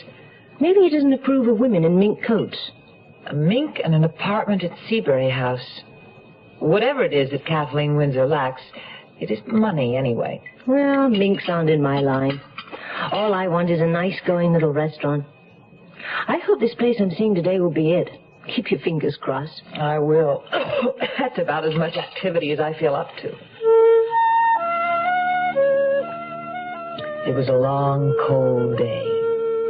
Speaker 16: Maybe he doesn't approve of women in mink coats.
Speaker 17: A mink and an apartment at Seabury House. Whatever it is that Kathleen Windsor lacks, it isn't money anyway.
Speaker 16: Well, minks aren't in my line. All I want is a nice going little restaurant. I hope this place I'm seeing today will be it. Keep your fingers crossed.
Speaker 17: I will. That's about as much activity as I feel up to. It was a long, cold day.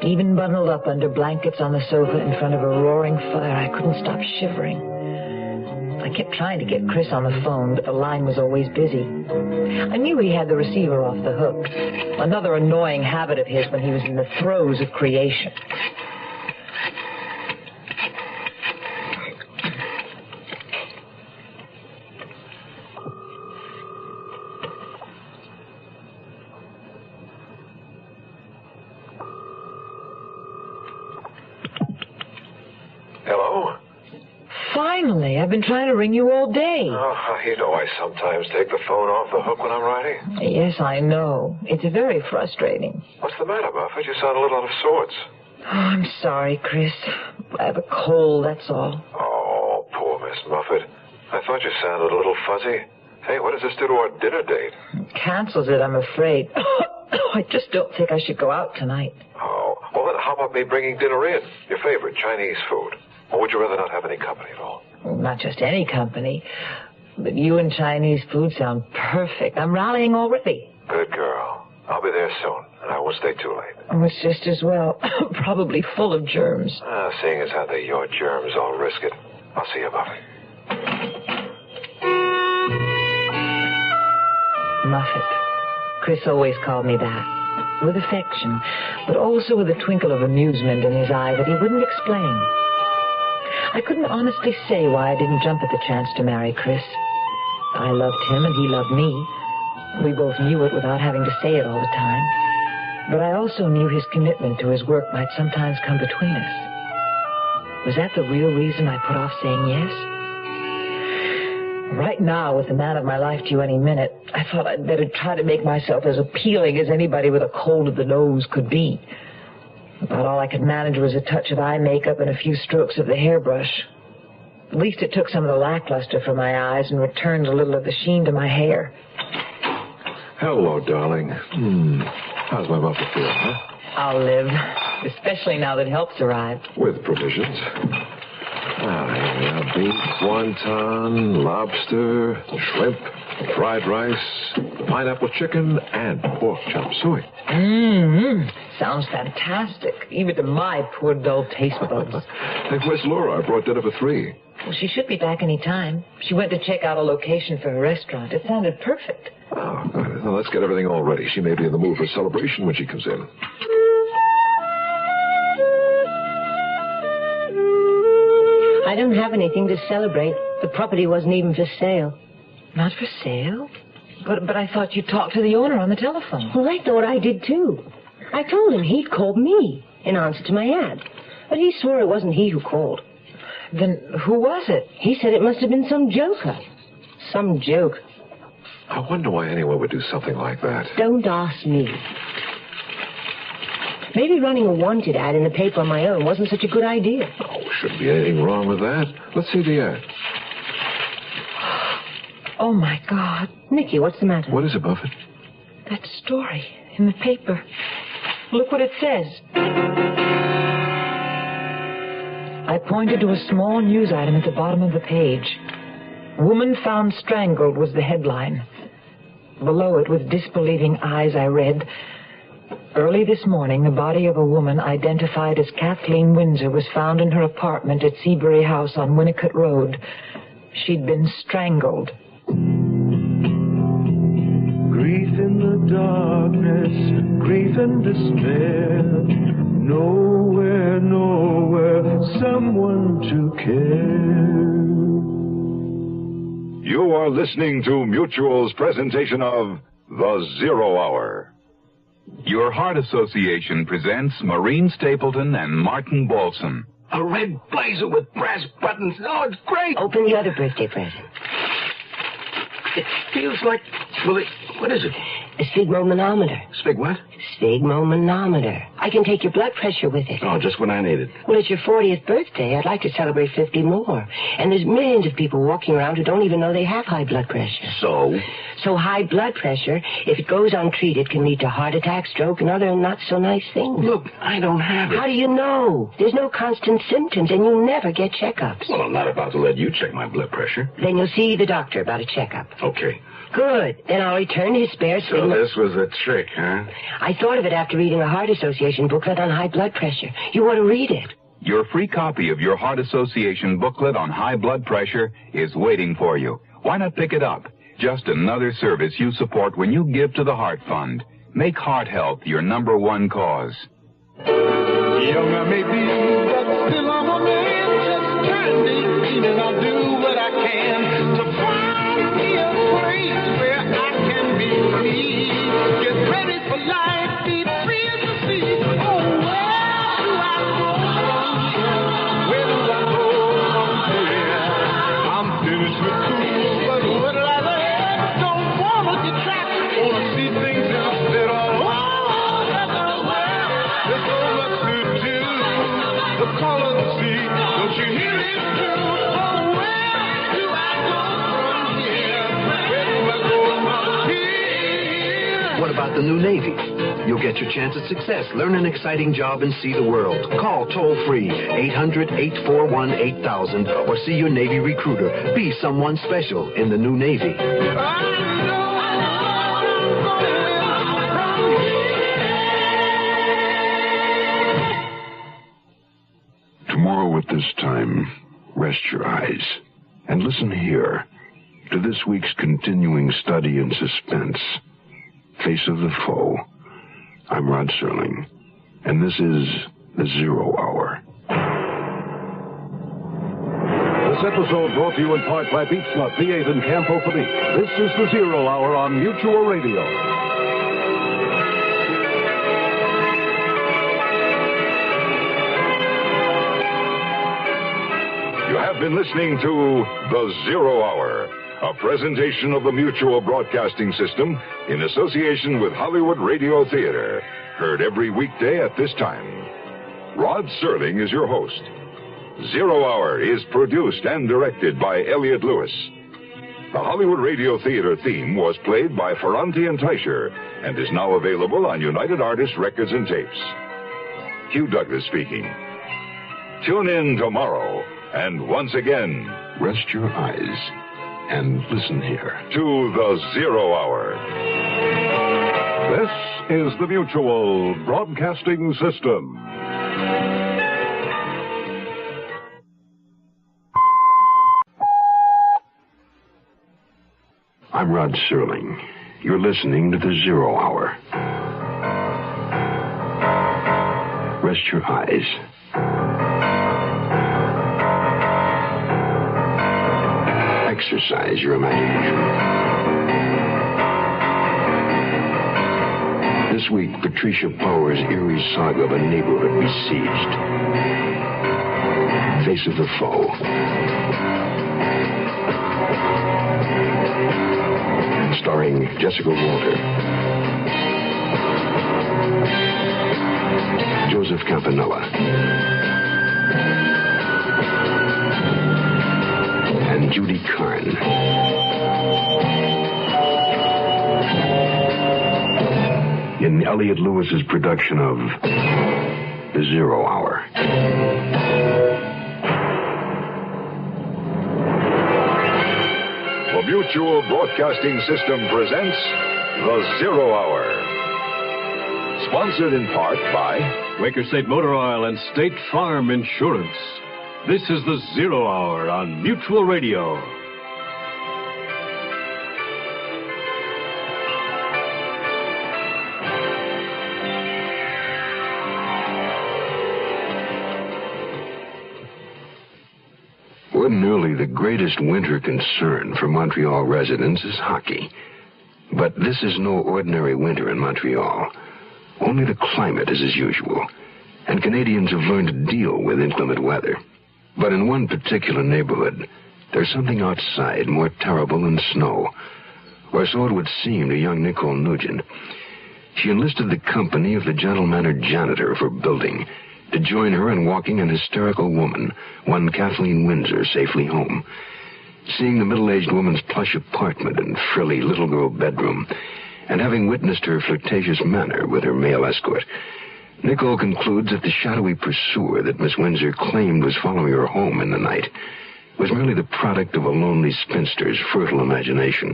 Speaker 17: Even bundled up under blankets on the sofa in front of a roaring fire, I couldn't stop shivering. I kept trying to get Chris on the phone, but the line was always busy. I knew he had the receiver off the hook. Another annoying habit of his when he was in the throes of creation. Finally, I've been trying to ring you all day.
Speaker 11: Oh, you know I sometimes take the phone off the hook when I'm writing.
Speaker 17: Yes, I know. It's very frustrating.
Speaker 11: What's the matter, Buffett? You sound a little out of sorts.
Speaker 17: Oh, I'm sorry, Chris. I have a cold, that's all.
Speaker 11: Oh, poor Miss Muffet. I thought you sounded a little fuzzy. Hey, what does this do to our dinner date?
Speaker 17: It cancels it, I'm afraid. I just don't think I should go out tonight.
Speaker 11: Oh, well then how about me bringing dinner in? Your favorite Chinese food. Or would you rather not have any company at all?
Speaker 17: Not just any company, but you and Chinese food sound perfect. I'm rallying already.
Speaker 11: Good girl. I'll be there soon, and I won't stay too late.
Speaker 17: Oh, it's just as well. Probably full of germs.
Speaker 11: Seeing as how they're your germs, I'll risk it. I'll see you, Muffet.
Speaker 17: Muffet. Chris always called me that. With affection, but also with a twinkle of amusement in his eye that he wouldn't explain. I couldn't honestly say why I didn't jump at the chance to marry Chris. I loved him and he loved me. We both knew it without having to say it all the time. But I also knew his commitment to his work might sometimes come between us. Was that the real reason I put off saying yes? Right now, with the man of my life due any minute, I thought I'd better try to make myself as appealing as anybody with a cold of the nose could be. About all I could manage was a touch of eye makeup and a few strokes of the hairbrush. At least it took some of the lackluster from my eyes and returned a little of the sheen to my hair.
Speaker 11: Hello, darling. How's my muffet feel, huh?
Speaker 17: I'll live, especially now that help's arrived.
Speaker 11: With provisions. Here we are. Beef, wonton, lobster, shrimp, fried rice, pineapple chicken, and pork chop suey.
Speaker 17: Sounds fantastic, even to my poor dull taste buds.
Speaker 11: Hey, where's Laura? I brought dinner for 3.
Speaker 17: Well, she should be back any time. She went to check out a location for her restaurant. It sounded perfect.
Speaker 11: Oh, good. Well, let's get everything all ready. She may be in the mood for celebration when she comes in.
Speaker 16: I don't have anything to celebrate. The property wasn't even for sale.
Speaker 17: Not for sale? But I thought you talked to the owner on the telephone.
Speaker 16: Well, I thought I did, too. I told him he'd called me in answer to my ad. But he swore it wasn't he who called.
Speaker 17: Then who was it?
Speaker 16: He said it must have been some joker. Some joke.
Speaker 11: I wonder why anyone would do something like that.
Speaker 16: Don't ask me. Maybe running a wanted ad in the paper on my own wasn't such a good idea.
Speaker 11: Oh, shouldn't be anything wrong with that. Let's see the ad.
Speaker 17: Oh, my God.
Speaker 16: Nicky, what's the matter?
Speaker 11: What is it, Buffett?
Speaker 17: That story in the paper. Look what it says. I pointed to a small news item at the bottom of the page. Woman found strangled was the headline. Below it, with disbelieving eyes, I read, Early this morning, the body of a woman identified as Kathleen Windsor was found in her apartment at Seabury House on Winnicott Road. She'd been strangled.
Speaker 15: Grief in the darkness, grief and despair. Nowhere, nowhere, someone to care.
Speaker 22: You are listening to Mutual's presentation of The Zero Hour.
Speaker 2: Your Heart Association presents Maureen Stapleton and Martin Balsam.
Speaker 20: A red blazer with brass buttons. Oh, it's great.
Speaker 16: Open the other birthday present.
Speaker 20: It feels like... Well, what is it?
Speaker 16: A sphygmomanometer.
Speaker 20: Sphig what?
Speaker 16: Sphygmomanometer. I can take your blood pressure with it.
Speaker 20: Oh, just when I need it.
Speaker 16: Well, it's your 40th birthday. I'd like to celebrate 50 more. And there's millions of people walking around who don't even know they have high blood pressure.
Speaker 20: So?
Speaker 16: So high blood pressure, if it goes untreated, can lead to heart attack, stroke, and other not-so-nice things.
Speaker 20: Look, I don't have it.
Speaker 16: How do you know? There's no constant symptoms, and you never get checkups.
Speaker 20: Well, I'm not about to let you check my blood pressure.
Speaker 16: Then you'll see the doctor about a checkup.
Speaker 20: Okay.
Speaker 16: Good. Then I'll return his spare
Speaker 20: So this was a trick, huh?
Speaker 16: I thought of it after reading a Heart Association booklet on high blood pressure. You ought to read it.
Speaker 2: Your free copy of your Heart Association booklet on high blood pressure is waiting for you. Why not pick it up? Just another service you support when you give to the Heart Fund. Make heart health your #1 cause.
Speaker 15: Young I may be, but still I'm a man, just turned 18, and I'll do what I can to find me a place where I can be free. Get ready for life, be free as the sea. Oh, where do I go from here? Where do I go from here? I'm finished with school, but what did I learn? Don't wanna get trapped, wanna see things instead of color the sea. Don't you hear it too? Oh, where do I go from here? Where do I go from here?
Speaker 4: What about the new Navy? You'll get your chance at success. Learn an exciting job and see the world. Call toll-free 800-841-8000 or see your Navy recruiter. Be someone special in the new Navy.
Speaker 1: Tomorrow at this time, rest your eyes and listen here to this week's continuing study in suspense, Face of the Foe. I'm Rod Serling, and this is The Zero Hour.
Speaker 6: This episode brought to you in part by Beechnut, V8 and Campo Felipe. This is The Zero Hour on Mutual Radio.
Speaker 22: You have been listening to The Zero Hour, a presentation of the Mutual Broadcasting System in association with Hollywood Radio Theater. Heard every weekday at this time. Rod Serling is your host. Zero Hour is produced and directed by Elliott Lewis. The Hollywood Radio Theater theme was played by Ferranti and Teicher and is now available on United Artists Records and Tapes. Hugh Douglas speaking. Tune in tomorrow. And once again,
Speaker 1: rest your eyes and listen here
Speaker 22: to The Zero Hour.
Speaker 6: This is the Mutual Broadcasting System.
Speaker 1: I'm Rod Serling. You're listening to The Zero Hour. Rest your eyes. Exercise your imagination. This week, Patricia Power's eerie saga of a neighborhood besieged. Face of the Foe. Starring Jessica Walter, Joseph Campanella, and Judy Carn. In Elliott Lewis's production of The Zero Hour.
Speaker 22: The Mutual Broadcasting System presents The Zero Hour. Sponsored in part by
Speaker 6: Quaker State Motor Oil and State Farm Insurance. This is the Zero Hour on Mutual Radio.
Speaker 1: Ordinarily, the greatest winter concern for Montreal residents is hockey. But this is no ordinary winter in Montreal. Only the climate is as usual, and Canadians have learned to deal with inclement weather. But in one particular neighborhood, there's something outside more terrible than snow, or so it would seem to young Nicole Nugent. She enlisted the company of the gentle-mannered janitor of her building to join her in walking an hysterical woman, one Kathleen Windsor, safely home. Seeing the middle-aged woman's plush apartment and frilly little girl bedroom, and having witnessed her flirtatious manner with her male escort, Nicole concludes that the shadowy pursuer that Miss Windsor claimed was following her home in the night was merely the product of a lonely spinster's fertile imagination.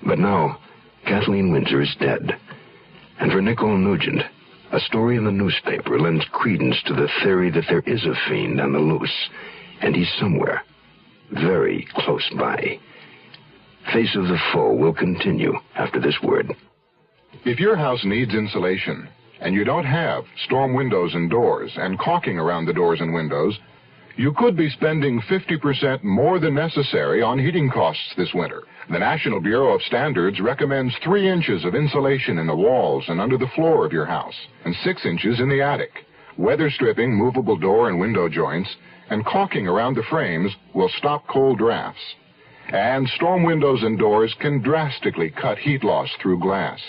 Speaker 1: But now, Kathleen Windsor is dead. And for Nicole Nugent, a story in the newspaper lends credence to the theory that there is a fiend on the loose, and he's somewhere, very close by. Face of the Foe will continue after this word.
Speaker 22: If your house needs insulation, and you don't have storm windows and doors and caulking around the doors and windows, you could be spending 50% more than necessary on heating costs this winter. The National Bureau of Standards recommends 3 inches of insulation in the walls and under the floor of your house, and 6 inches in the attic. Weather stripping movable door and window joints and caulking around the frames will stop cold drafts. And storm windows and doors can drastically cut heat loss through glass.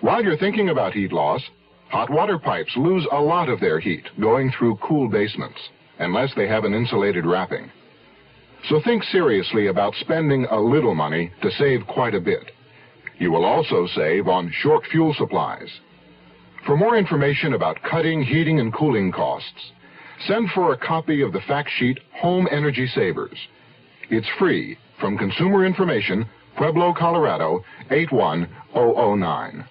Speaker 22: While you're thinking about heat loss, hot water pipes lose a lot of their heat going through cool basements, unless they have an insulated wrapping. So think seriously about spending a little money to save quite a bit. You will also save on short fuel supplies. For more information about cutting heating and cooling costs, send for a copy of the fact sheet Home Energy Savers. It's free from Consumer Information, Pueblo, Colorado, 81009.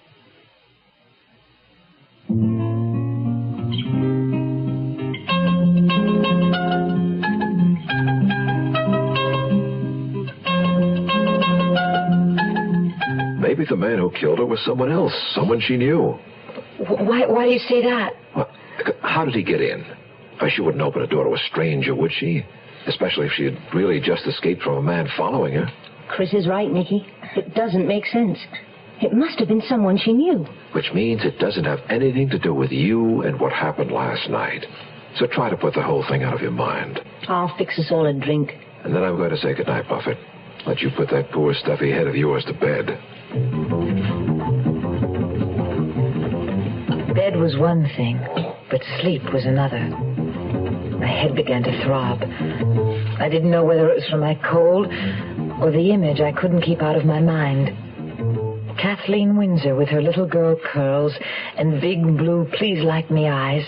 Speaker 11: Maybe the man who killed her was someone else, someone she knew.
Speaker 17: Why do you say that?
Speaker 11: Well, how did he get in? She wouldn't open a door to a stranger, would she? Especially if she had really just escaped from a man following her.
Speaker 16: Chris is right, Nicky. It doesn't make sense. It must have been someone she knew.
Speaker 11: Which means it doesn't have anything to do with you and what happened last night. So try to put the whole thing out of your mind.
Speaker 16: I'll fix us all a drink.
Speaker 11: And then I'm going to say goodnight, Buffett. Let you put that poor stuffy head of yours to bed.
Speaker 17: Bed was one thing, but sleep was another. My head began to throb. I didn't know whether it was from my cold or the image I couldn't keep out of my mind. Kathleen Windsor with her little girl curls and big blue please-like-me eyes,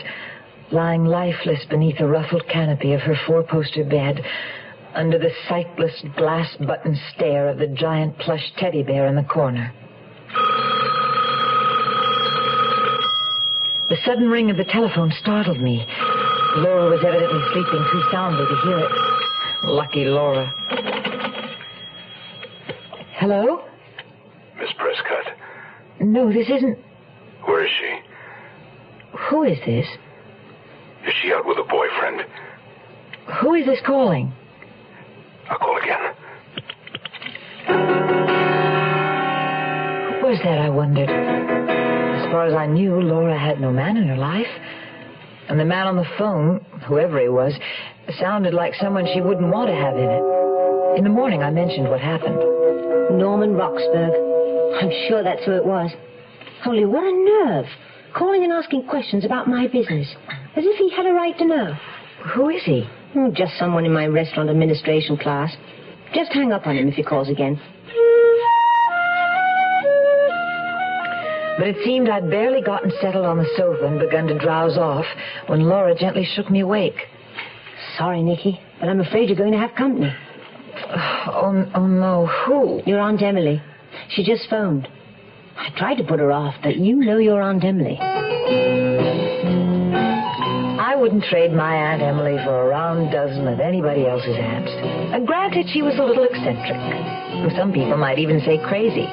Speaker 17: lying lifeless beneath the ruffled canopy of her 4-poster bed, under the sightless glass-button stare of the giant plush teddy bear in the corner. The sudden ring of the telephone startled me. Laura was evidently sleeping too soundly to hear it. Lucky Laura. Hello?
Speaker 22: Miss Prescott.
Speaker 17: No, this isn't...
Speaker 22: Where is she?
Speaker 17: Who is this?
Speaker 22: Is she out with a boyfriend?
Speaker 17: Who is this calling?
Speaker 22: I'll call again.
Speaker 17: Who was that, I wondered? As far as I knew, Laura had no man in her life. And the man on the phone, whoever he was, sounded like someone she wouldn't want to have in it. In the morning, I mentioned what happened.
Speaker 16: Norman Roxburgh. I'm sure that's who it was. Only what a nerve. Calling and asking questions about my business. As if he had a right to know.
Speaker 17: Who is he?
Speaker 16: Just someone in my restaurant administration class. Just hang up on him if he calls again.
Speaker 17: But it seemed I'd barely gotten settled on the sofa and begun to drowse off when Laura gently shook me awake.
Speaker 16: Sorry, Nicky, but I'm afraid you're going to have company.
Speaker 17: Oh no, who?
Speaker 16: Your Aunt Emily. She just phoned. I tried to put her off, but you know your Aunt Emily.
Speaker 17: I wouldn't trade my Aunt Emily for a round dozen of anybody else's aunts. And granted, she was a little eccentric. Some people might even say crazy.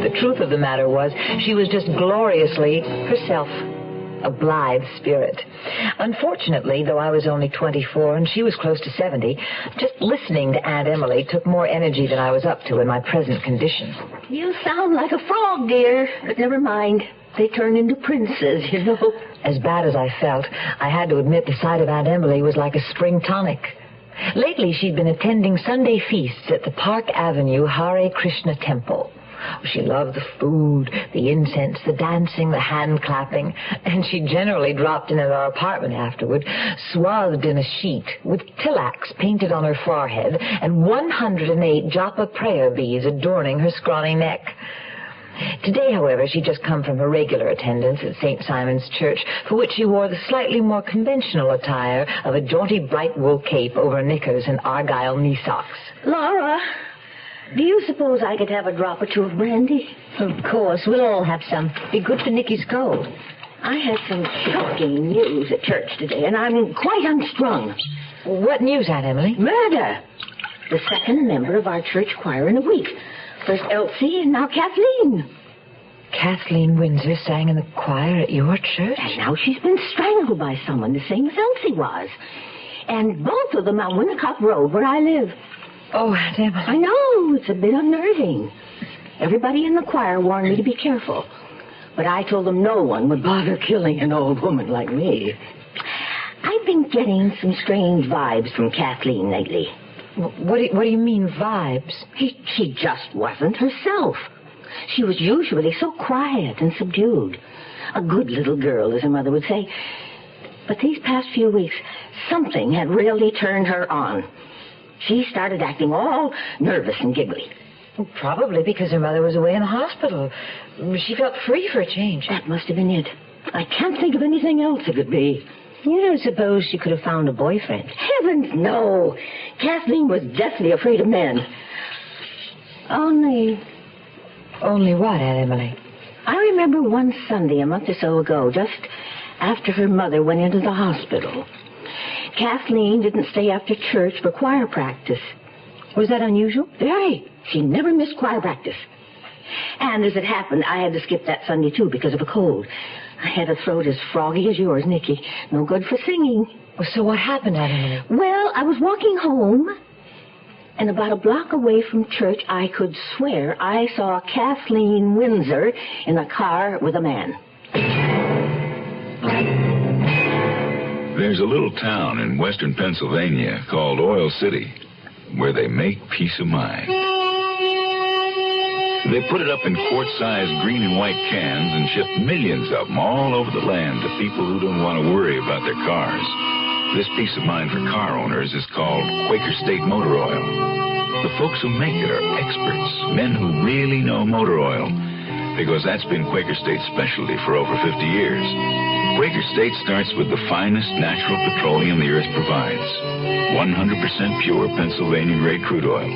Speaker 17: The truth of the matter was, she was just gloriously herself. A blithe spirit. Unfortunately, though I was only 24 and she was close to 70, just listening to Aunt Emily took more energy than I was up to in my present condition.
Speaker 16: You sound like a frog, dear. But never mind. They turn into princes, you know.
Speaker 17: As bad as I felt, I had to admit the sight of Aunt Emily was like a spring tonic. Lately, she'd been attending Sunday feasts at the Park Avenue Hare Krishna Temple. She loved the food, the incense, the dancing, the hand-clapping, and she generally dropped in at our apartment afterward, swathed in a sheet, with tilax painted on her forehead, and 108 japa prayer beads adorning her scrawny neck. Today, however, she'd just come from her regular attendance at St. Simon's Church, for which she wore the slightly more conventional attire of a jaunty bright wool cape over knickers and argyle knee socks.
Speaker 16: Laura, do you suppose I could have a drop or two of brandy? Of course. We'll all have some. Be good for Nicky's cold. I had some shocking news at church today, and I'm quite unstrung.
Speaker 17: What news, Aunt Emily?
Speaker 16: Murder. The second member of our church choir in a week. First Elsie and now Kathleen.
Speaker 17: Kathleen Windsor sang in the choir at your church?
Speaker 16: And now she's been strangled by someone, the same as Elsie was. And both of them on Winnicott Road, where I live.
Speaker 17: Oh, Aunt Emily.
Speaker 16: I know, it's a bit unnerving. Everybody in the choir warned me to be careful. But I told them no one would bother killing an old woman like me. I've been getting some strange vibes from Kathleen lately.
Speaker 17: What do you mean, vibes?
Speaker 16: She just wasn't herself. She was usually so quiet and subdued. A good little girl, as her mother would say. But these past few weeks, something had really turned her on. She started acting all nervous and giggly.
Speaker 17: Probably because her mother was away in the hospital. She felt free for a change.
Speaker 16: That must have been it. I can't think of anything else it could be.
Speaker 5: You don't suppose she could have found a boyfriend?
Speaker 16: Heavens, no. Kathleen was deathly afraid of men. Only
Speaker 17: what, Aunt Emily?
Speaker 16: I remember one Sunday a month or so ago, just after her mother went into the hospital. Kathleen didn't stay after church for choir practice.
Speaker 5: Was that unusual?
Speaker 16: Very. She never missed choir practice. And as it happened, I had to skip that Sunday, too, because of a cold. I had a throat as froggy as yours, Nicky. No good for singing.
Speaker 17: Well, so what happened, Aunt Emily?
Speaker 16: Well, I was walking home, and about a block away from church, I could swear I saw Kathleen Windsor in a car with a man.
Speaker 2: There's a little town in western Pennsylvania called Oil City where they make peace of mind. They put it up in quart-sized green and white cans and ship millions of them all over the land to people who don't want to worry about their cars. This peace of mind for car owners is called Quaker State Motor Oil. The folks who make it are experts, men who really know motor oil, because that's been Quaker State's specialty for over 50 years. Quaker State starts with the finest natural petroleum the earth provides, 100% pure Pennsylvania-grade crude oil.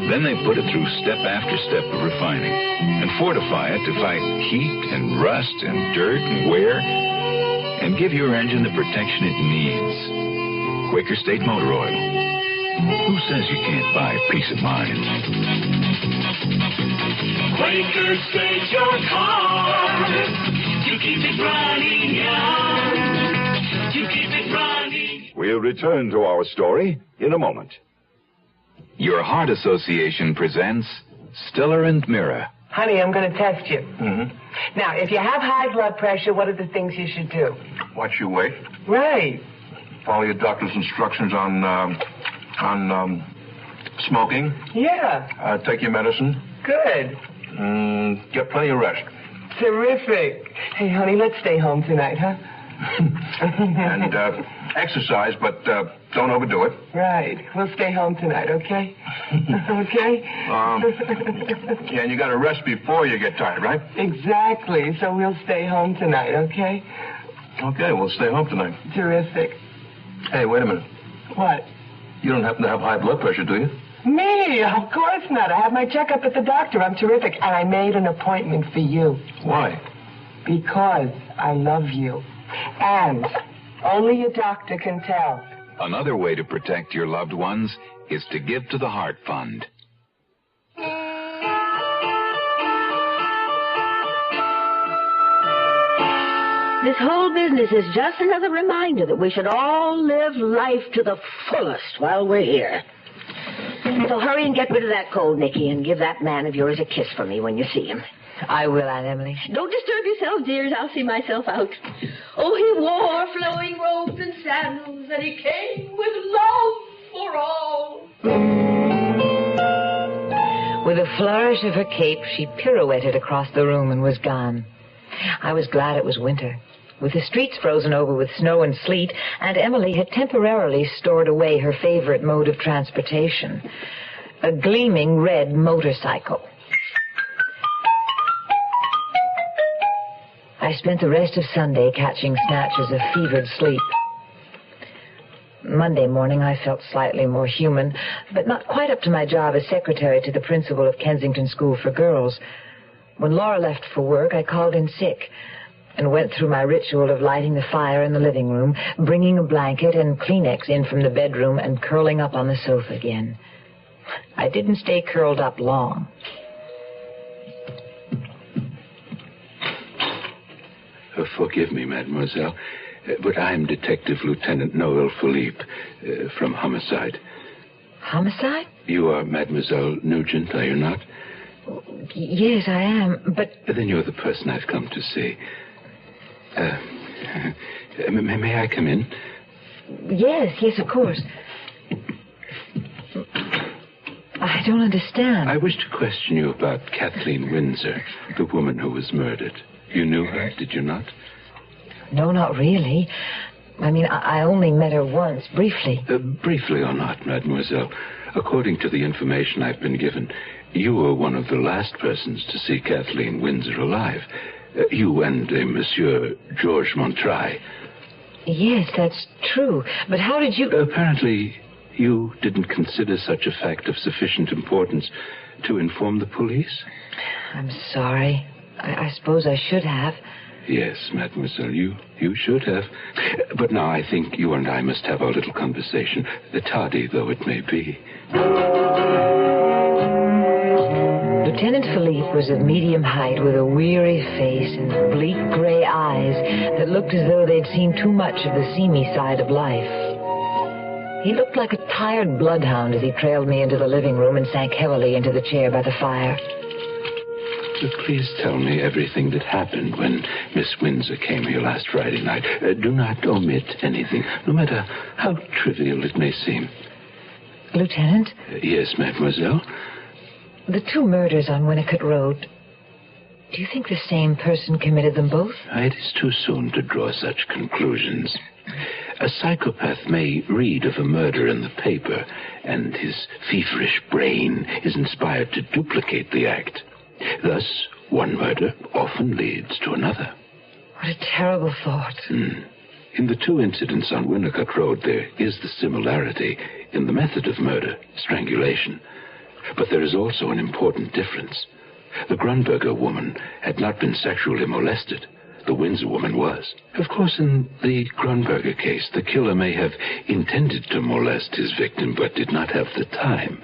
Speaker 2: Then they put it through step after step of refining and fortify it to fight heat and rust and dirt and wear and give your engine the protection it needs. Quaker State Motor Oil. Who says you can't buy peace of mind?
Speaker 15: Quaker State your car to keep it running, yeah, to keep it running.
Speaker 22: We'll return to our story in a moment.
Speaker 2: Your Heart Association presents Stiller and Mira.
Speaker 7: Honey, I'm going to test you.
Speaker 20: Mm-hmm.
Speaker 7: Now, if you have high blood pressure, what are the things you should do?
Speaker 20: Watch your weight.
Speaker 7: Right.
Speaker 20: Follow your doctor's instructions on smoking.
Speaker 7: Yeah.
Speaker 20: Take your medicine.
Speaker 7: Good.
Speaker 20: Get plenty of rest.
Speaker 7: Terrific. Hey, honey, let's stay home tonight, huh?
Speaker 20: And exercise, but don't overdo it.
Speaker 7: Right. We'll stay home tonight, okay? Okay?
Speaker 20: Yeah, and you got to rest before you get tired, right?
Speaker 7: Exactly. So we'll stay home tonight, okay?
Speaker 20: Okay, we'll stay home tonight.
Speaker 7: Terrific.
Speaker 20: Hey, wait a minute.
Speaker 7: What?
Speaker 20: You don't happen to have high blood pressure, do you?
Speaker 7: Me? Of course not. I had my checkup at the doctor. I'm terrific. And I made an appointment for you.
Speaker 22: Why?
Speaker 7: Because I love you. And only a doctor can tell.
Speaker 2: Another way to protect your loved ones is to give to the Heart Fund.
Speaker 16: This whole business is just another reminder that we should all live life to the fullest while we're here. So hurry and get rid of that cold, Nicky, and give that man of yours a kiss for me when you see him.
Speaker 17: I will, Aunt Emily.
Speaker 5: Don't disturb yourself, dears. I'll see myself out. Oh, he wore flowing robes and sandals, and he came with love for all.
Speaker 17: With a flourish of her cape, she pirouetted across the room and was gone. I was glad it was winter. With the streets frozen over with snow and sleet, Aunt Emily had temporarily stored away her favorite mode of transportation, a gleaming red motorcycle. I spent the rest of Sunday catching snatches of fevered sleep. Monday morning, I felt slightly more human, but not quite up to my job as secretary to the principal of Kensington School for Girls. When Laura left for work, I called in sick and went through my ritual of lighting the fire in the living room, bringing a blanket and Kleenex in from the bedroom, and curling up on the sofa again. I didn't stay curled up long.
Speaker 11: Forgive me, mademoiselle, but I'm Detective Lieutenant Noel Philippe from Homicide.
Speaker 17: Homicide?
Speaker 11: You are Mademoiselle Nugent, are you not?
Speaker 17: Yes, I am, but...
Speaker 11: Then you're the person I've come to see. May I come in?
Speaker 17: Yes, of course. I don't understand.
Speaker 11: I wish to question you about Kathleen Windsor, the woman who was murdered. You knew her, did you not?
Speaker 17: No, not really. I mean, I only met her once, briefly.
Speaker 11: Briefly or not, mademoiselle, according to the information I've been given, you were one of the last persons to see Kathleen Windsor alive. You and Monsieur Georges Montray.
Speaker 17: Yes, that's true. But how did you...
Speaker 11: Apparently, you didn't consider such a fact of sufficient importance to inform the police?
Speaker 17: I'm sorry. I suppose I should have.
Speaker 11: Yes, mademoiselle, you should have. But now I think you and I must have our little conversation, tardy though it may be.
Speaker 17: Lieutenant Philippe was of medium height with a weary face and bleak gray eyes that looked as though they'd seen too much of the seamy side of life. He looked like a tired bloodhound as he trailed me into the living room and sank heavily into the chair by the fire.
Speaker 11: Please tell me everything that happened when Miss Windsor came here last Friday night. Do not omit anything, no matter how trivial it may seem.
Speaker 17: Lieutenant?
Speaker 11: Yes, mademoiselle?
Speaker 17: The two murders on Winnicott Road, do you think the same person committed them both?
Speaker 11: It is too soon to draw such conclusions. A psychopath may read of a murder in the paper, and his feverish brain is inspired to duplicate the act. Thus, one murder often leads to another.
Speaker 17: What a terrible thought.
Speaker 11: In the two incidents on Winnicott Road, there is the similarity in the method of murder, strangulation. But there is also an important difference. The Grunberger woman had not been sexually molested. The Windsor woman was. Of course, in the Grunberger case, the killer may have intended to molest his victim, but did not have the time.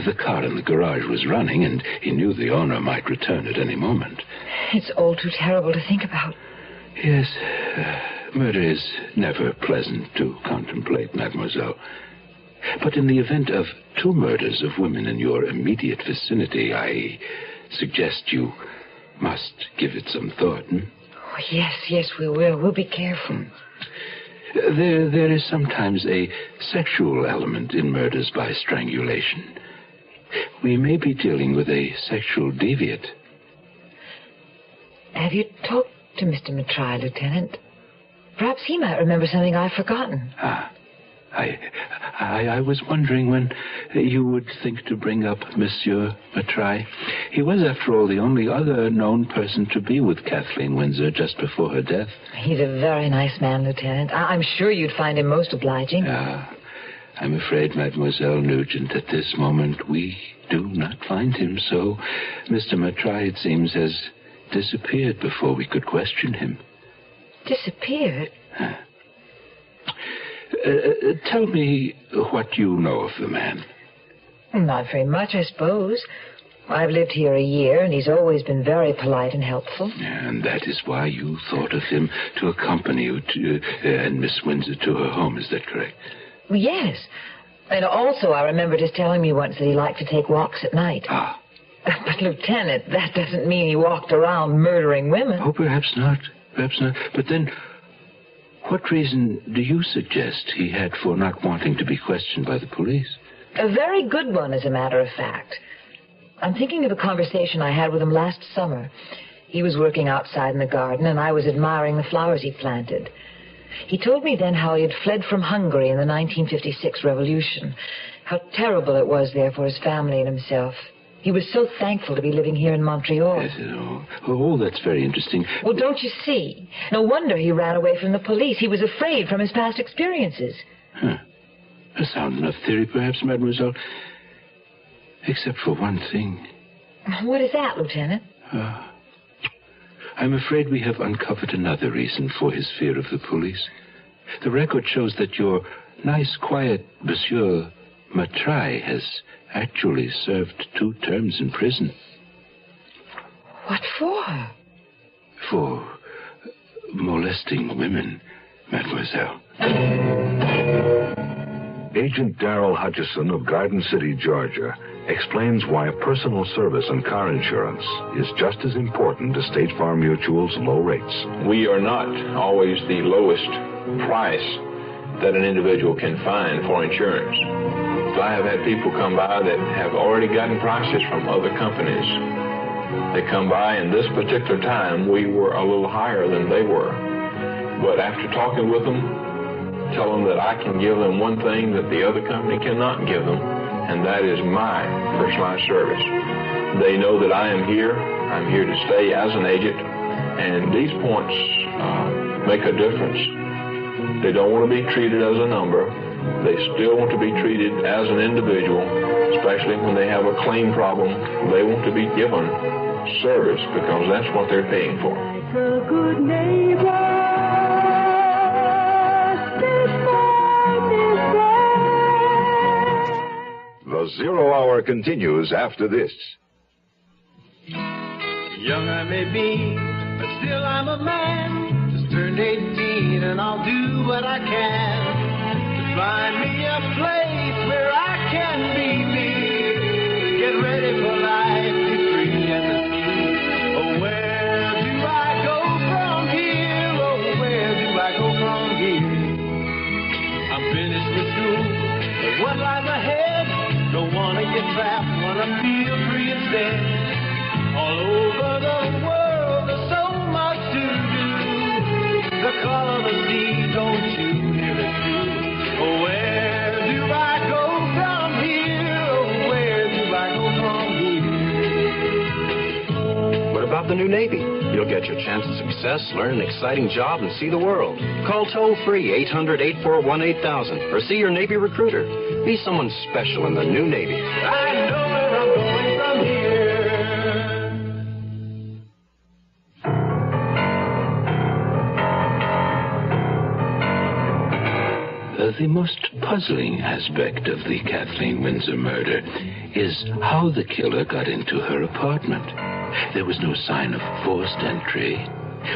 Speaker 11: The car in the garage was running, and he knew the owner might return at any moment.
Speaker 17: It's all too terrible to think about.
Speaker 11: Yes, murder is never pleasant to contemplate, mademoiselle. But in the event of two murders of women in your immediate vicinity, I suggest you must give it some thought.
Speaker 17: Oh, yes, we will. We'll be careful.
Speaker 11: There is sometimes a sexual element in murders by strangulation. We may be dealing with a sexual deviant.
Speaker 17: Have you talked to Mr. Montray, Lieutenant? Perhaps he might remember something I've forgotten.
Speaker 11: I was wondering when you would think to bring up Monsieur Montray. He was, after all, the only other known person to be with Kathleen Windsor just before her death.
Speaker 17: He's a very nice man, Lieutenant. I'm sure you'd find him most obliging.
Speaker 1: I'm afraid, Mademoiselle Nugent, at this moment we do not find him. So Mr. Matrai, it seems, has disappeared before we could question him.
Speaker 17: Disappeared?
Speaker 1: Tell me what you know of the man.
Speaker 17: Not very much, I suppose. I've lived here a year, and he's always been very polite and helpful.
Speaker 1: And that is why you thought of him to accompany you to, and Miss Windsor to her home. Is that correct?
Speaker 17: Yes. And also I remembered his telling me once that he liked to take walks at night.
Speaker 1: Ah.
Speaker 17: But, Lieutenant, that doesn't mean he walked around murdering women.
Speaker 1: Oh, perhaps not. Perhaps not. But then, what reason do you suggest he had for not wanting to be questioned by the police?
Speaker 17: A very good one, as a matter of fact. I'm thinking of a conversation I had with him last summer. He was working outside in the garden, and I was admiring the flowers he planted. He told me then how he had fled from Hungary in the 1956 revolution, how terrible it was there for his family and himself. He was so thankful to be living here in Montreal.
Speaker 1: Yes, oh, that's very interesting.
Speaker 17: Well, don't you see? No wonder he ran away from the police. He was afraid from his past experiences.
Speaker 1: Huh. A sound enough theory, perhaps, Mademoiselle. Except for one thing.
Speaker 17: What is that, Lieutenant?
Speaker 1: I'm afraid we have uncovered another reason for his fear of the police. The record shows that your nice, quiet Monsieur Matrai has actually served 2 terms in prison.
Speaker 17: What for?
Speaker 1: For molesting women, Mademoiselle.
Speaker 22: Agent Darrell Hutchison of Garden City, Georgia, explains why personal service and car insurance is just as important as State Farm Mutual's low rates.
Speaker 8: We are not always the lowest price that an individual can find for insurance. So I have had people come by that have already gotten prices from other companies. They come by, and this particular time we were a little higher than they were. But after talking with them, tell them that I can give them one thing that the other company cannot give them, and that is my personalized service. They know that I am here. I'm here to stay as an agent, and these points make a difference. They don't want to be treated as a number. They still want to be treated as an individual, especially when they have a claim problem. They want to be given service because that's what they're paying for.
Speaker 15: A good neighbor.
Speaker 22: The Zero Hour continues after this.
Speaker 15: Young I may be, but still I'm a man. Just turned 18 and I'll do what I can to find me a place where I can be me. Get ready for life, be free and the sea. Oh, where do I go from here? Oh, where do I go from here? I'm finished with school, but what lies ahead? Don't wanna get trapped, wanna feel free instead. All over the world, there's so much to do. The call of the sea, don't you hear it too? Oh, where do I go from here? Oh, where do I go from here?
Speaker 4: What about the new Navy? You'll get your chance at success, learn an exciting job, and see the world. Call toll-free 800-841-8000 or see your Navy recruiter. Be someone special in the new Navy.
Speaker 15: I know where I'm going from here.
Speaker 1: The most puzzling aspect of the Kathleen Windsor murder is how the killer got into her apartment. There was no sign of forced entry,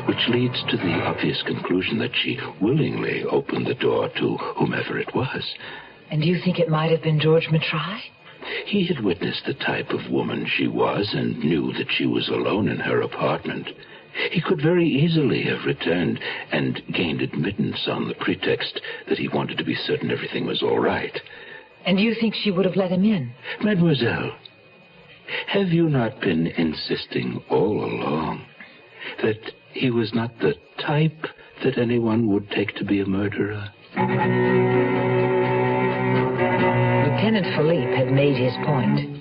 Speaker 1: which leads to the obvious conclusion that she willingly opened the door to whomever it was.
Speaker 17: And do you think it might have been George Matrai?
Speaker 1: He had witnessed the type of woman she was and knew that she was alone in her apartment. He could very easily have returned and gained admittance on the pretext that he wanted to be certain everything was all right.
Speaker 17: And do you think she would have let him in?
Speaker 1: Mademoiselle, have you not been insisting all along that he was not the type that anyone would take to be a murderer?
Speaker 17: Lieutenant Philippe had made his point.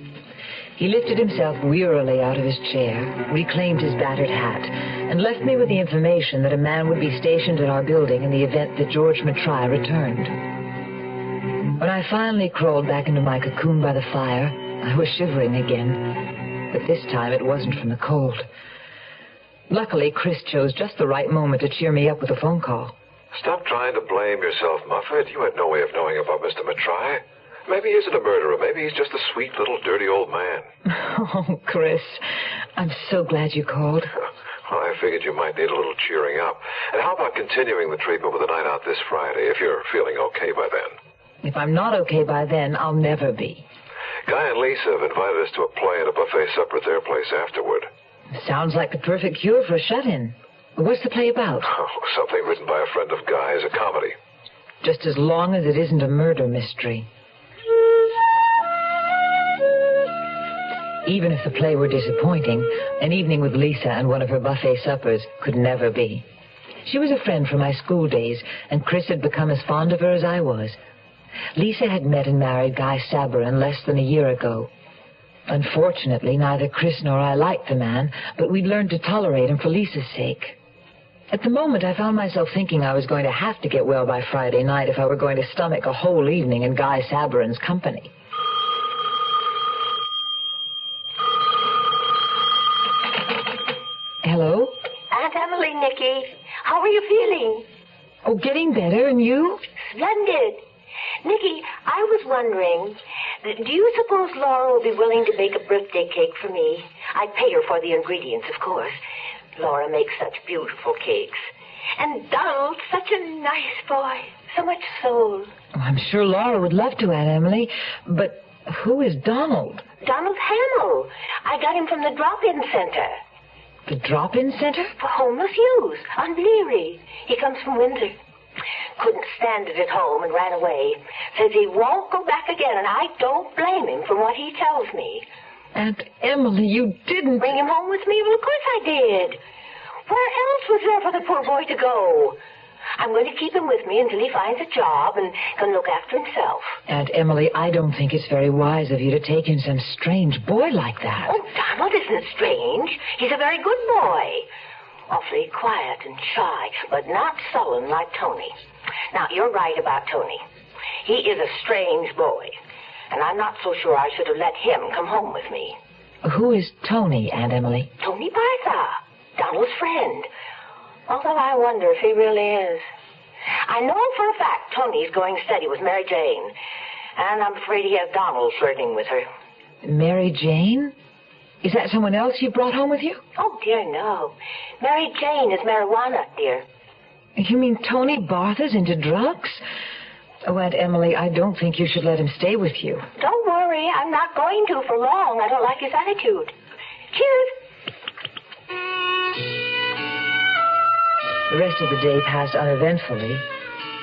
Speaker 17: He lifted himself wearily out of his chair, reclaimed his battered hat, and left me with the information that a man would be stationed at our building in the event that George Matrai returned. When I finally crawled back into my cocoon by the fire, I was shivering again. But this time it wasn't from the cold. Luckily, Chris chose just the right moment to cheer me up with a phone call.
Speaker 3: Stop trying to blame yourself, Muffet. You had no way of knowing about Mr. Matrai. Maybe he isn't a murderer. Maybe he's just a sweet little dirty old man.
Speaker 17: Oh, Chris, I'm so glad you called.
Speaker 3: Well, I figured you might need a little cheering up. And how about continuing the treatment with a night out this Friday, if you're feeling okay by then?
Speaker 17: If I'm not okay by then, I'll never be.
Speaker 3: Guy and Lisa have invited us to a play and a buffet supper at their place afterward.
Speaker 17: Sounds like the perfect cure for a shut-in. What's the play about?
Speaker 3: Oh, something written by a friend of Guy's, a comedy.
Speaker 17: Just as long as it isn't a murder mystery. Even if the play were disappointing, an evening with Lisa and one of her buffet suppers could never be. She was a friend from my school days, and Chris had become as fond of her as I was. Lisa had met and married Guy Sabarin less than a year ago. Unfortunately, neither Chris nor I liked the man, but we'd learned to tolerate him for Lisa's sake. At the moment, I found myself thinking I was going to have to get well by Friday night if I were going to stomach a whole evening in Guy Sabarin's company. Hello?
Speaker 9: Aunt Emily, Nicky. How are you feeling?
Speaker 17: Oh, getting better, and you?
Speaker 9: Splendid. Nicky, I was wondering, do you suppose Laura will be willing to bake a birthday cake for me? I'd pay her for the ingredients, of course. Laura makes such beautiful cakes. And Donald's such a nice boy. So much soul.
Speaker 17: Oh, I'm sure Laura would love to, Aunt Emily. But who is Donald?
Speaker 9: Donald Hamill. I got him from the drop-in center.
Speaker 17: The drop-in center?
Speaker 9: For homeless youth on Bleary. He comes from Windsor. Couldn't stand it at home and ran away. Says he won't go back again, and I don't blame him from what he tells me.
Speaker 17: Aunt Emily, you didn't...
Speaker 9: Bring him home with me? Well, of course I did. Where else was there for the poor boy to go? I'm going to keep him with me until he finds a job and can look after himself.
Speaker 17: Aunt Emily, I don't think it's very wise of you to take in some strange boy like that.
Speaker 9: Oh, Donald isn't strange. He's a very good boy. Awfully quiet and shy, but not sullen like Tony. Now, you're right about Tony. He is a strange boy, and I'm not so sure I should have let him come home with me.
Speaker 17: Who is Tony, Aunt Emily?
Speaker 9: Tony Bartha, Donald's friend. Although I wonder if he really is. I know for a fact Tony's going steady with Mary Jane, and I'm afraid he has Donald flirting with her.
Speaker 17: Mary Jane? Is that someone else you brought home with you?
Speaker 9: Oh, dear, no. Mary Jane is marijuana, dear.
Speaker 17: You mean Tony Bartha's into drugs? Oh, Aunt Emily, I don't think you should let him stay with you.
Speaker 9: Don't worry, I'm not going to for long. I don't like his attitude. Cheers.
Speaker 17: The rest of the day passed uneventfully,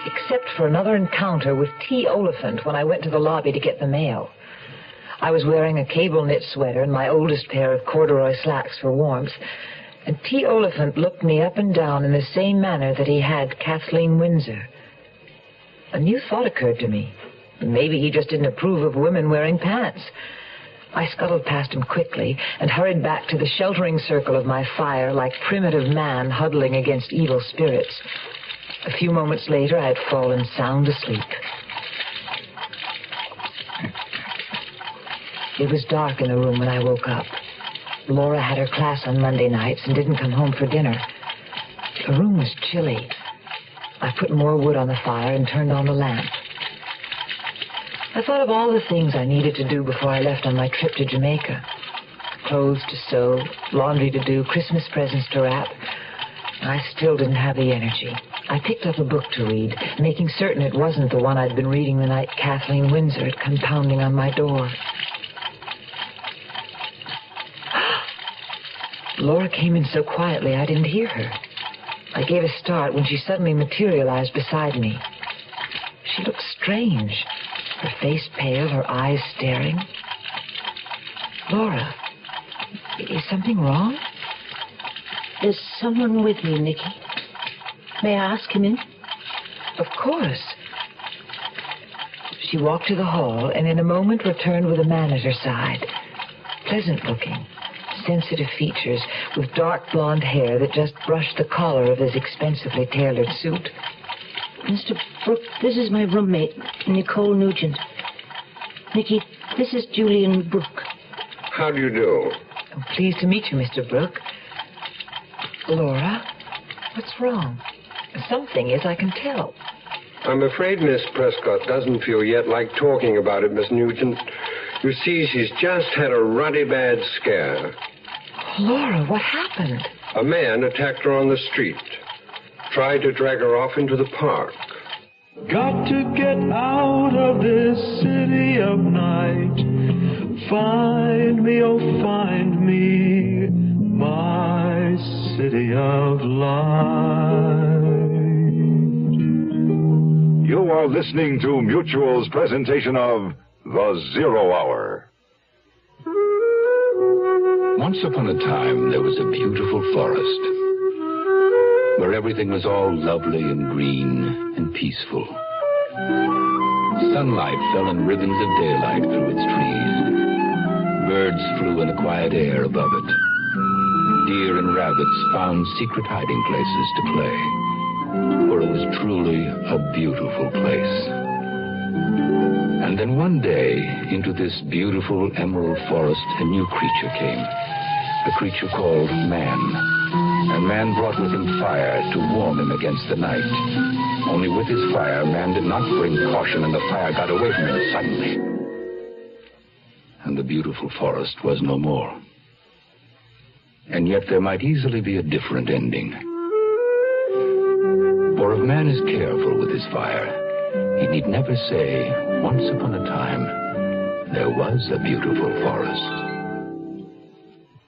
Speaker 17: except for another encounter with T. Oliphant when I went to the lobby to get the mail. I was wearing a cable knit sweater and my oldest pair of corduroy slacks for warmth, and T. Oliphant looked me up and down in the same manner that he had Kathleen Windsor. A new thought occurred to me. Maybe he just didn't approve of women wearing pants. I scuttled past him quickly and hurried back to the sheltering circle of my fire like primitive man huddling against evil spirits. A few moments later, I had fallen sound asleep. It was dark in the room when I woke up. Laura had her class on Monday nights and didn't come home for dinner. The room was chilly. I put more wood on the fire and turned on the lamp. I thought of all the things I needed to do before I left on my trip to Jamaica. Clothes to sew, laundry to do, Christmas presents to wrap. I still didn't have the energy. I picked up a book to read, making certain it wasn't the one I'd been reading the night Kathleen Windsor had come pounding on my door. Laura came in so quietly I didn't hear her. I gave a start when she suddenly materialized beside me. She looked strange. Her face pale, her eyes staring. Laura, is something wrong?
Speaker 16: There's someone with me, Nicky. May I ask him in?
Speaker 17: Of course. She walked to the hall and in a moment returned with a man at her side. Pleasant looking, sensitive features with dark blonde hair that just brushed the collar of his expensively tailored suit.
Speaker 16: Mr. Brooke, this is my roommate, Nicole Nugent. Nicky, this is Julian Brooke.
Speaker 10: How do you do?
Speaker 17: Oh, pleased to meet you, Mr. Brooke. Laura, what's wrong? Something is, I can tell.
Speaker 10: I'm afraid Miss Prescott doesn't feel yet like talking about it, Miss Nugent. You see, she's just had a ruddy bad scare.
Speaker 17: Laura, what happened?
Speaker 10: A man attacked her on the street. Tried to drag her off into the park.
Speaker 15: Got to get out of this city of night. Find me, oh find me, my city of light.
Speaker 22: You are listening to Mutual's presentation of The Zero Hour.
Speaker 11: Once upon a time, there was a beautiful forest where everything was all lovely and green and peaceful. Sunlight fell in ribbons of daylight through its trees. Birds flew in the quiet air above it. Deer and rabbits found secret hiding places to play, for it was truly a beautiful place. And then one day, into this beautiful emerald forest, a new creature came. A creature called man. And man brought with him fire to warm him against the night. Only with his fire, man did not bring caution, and the fire got away from him suddenly. And the beautiful forest was no more. And yet there might easily be a different ending. For if man is careful with his fire, he need never say, once upon a time, there was a beautiful forest.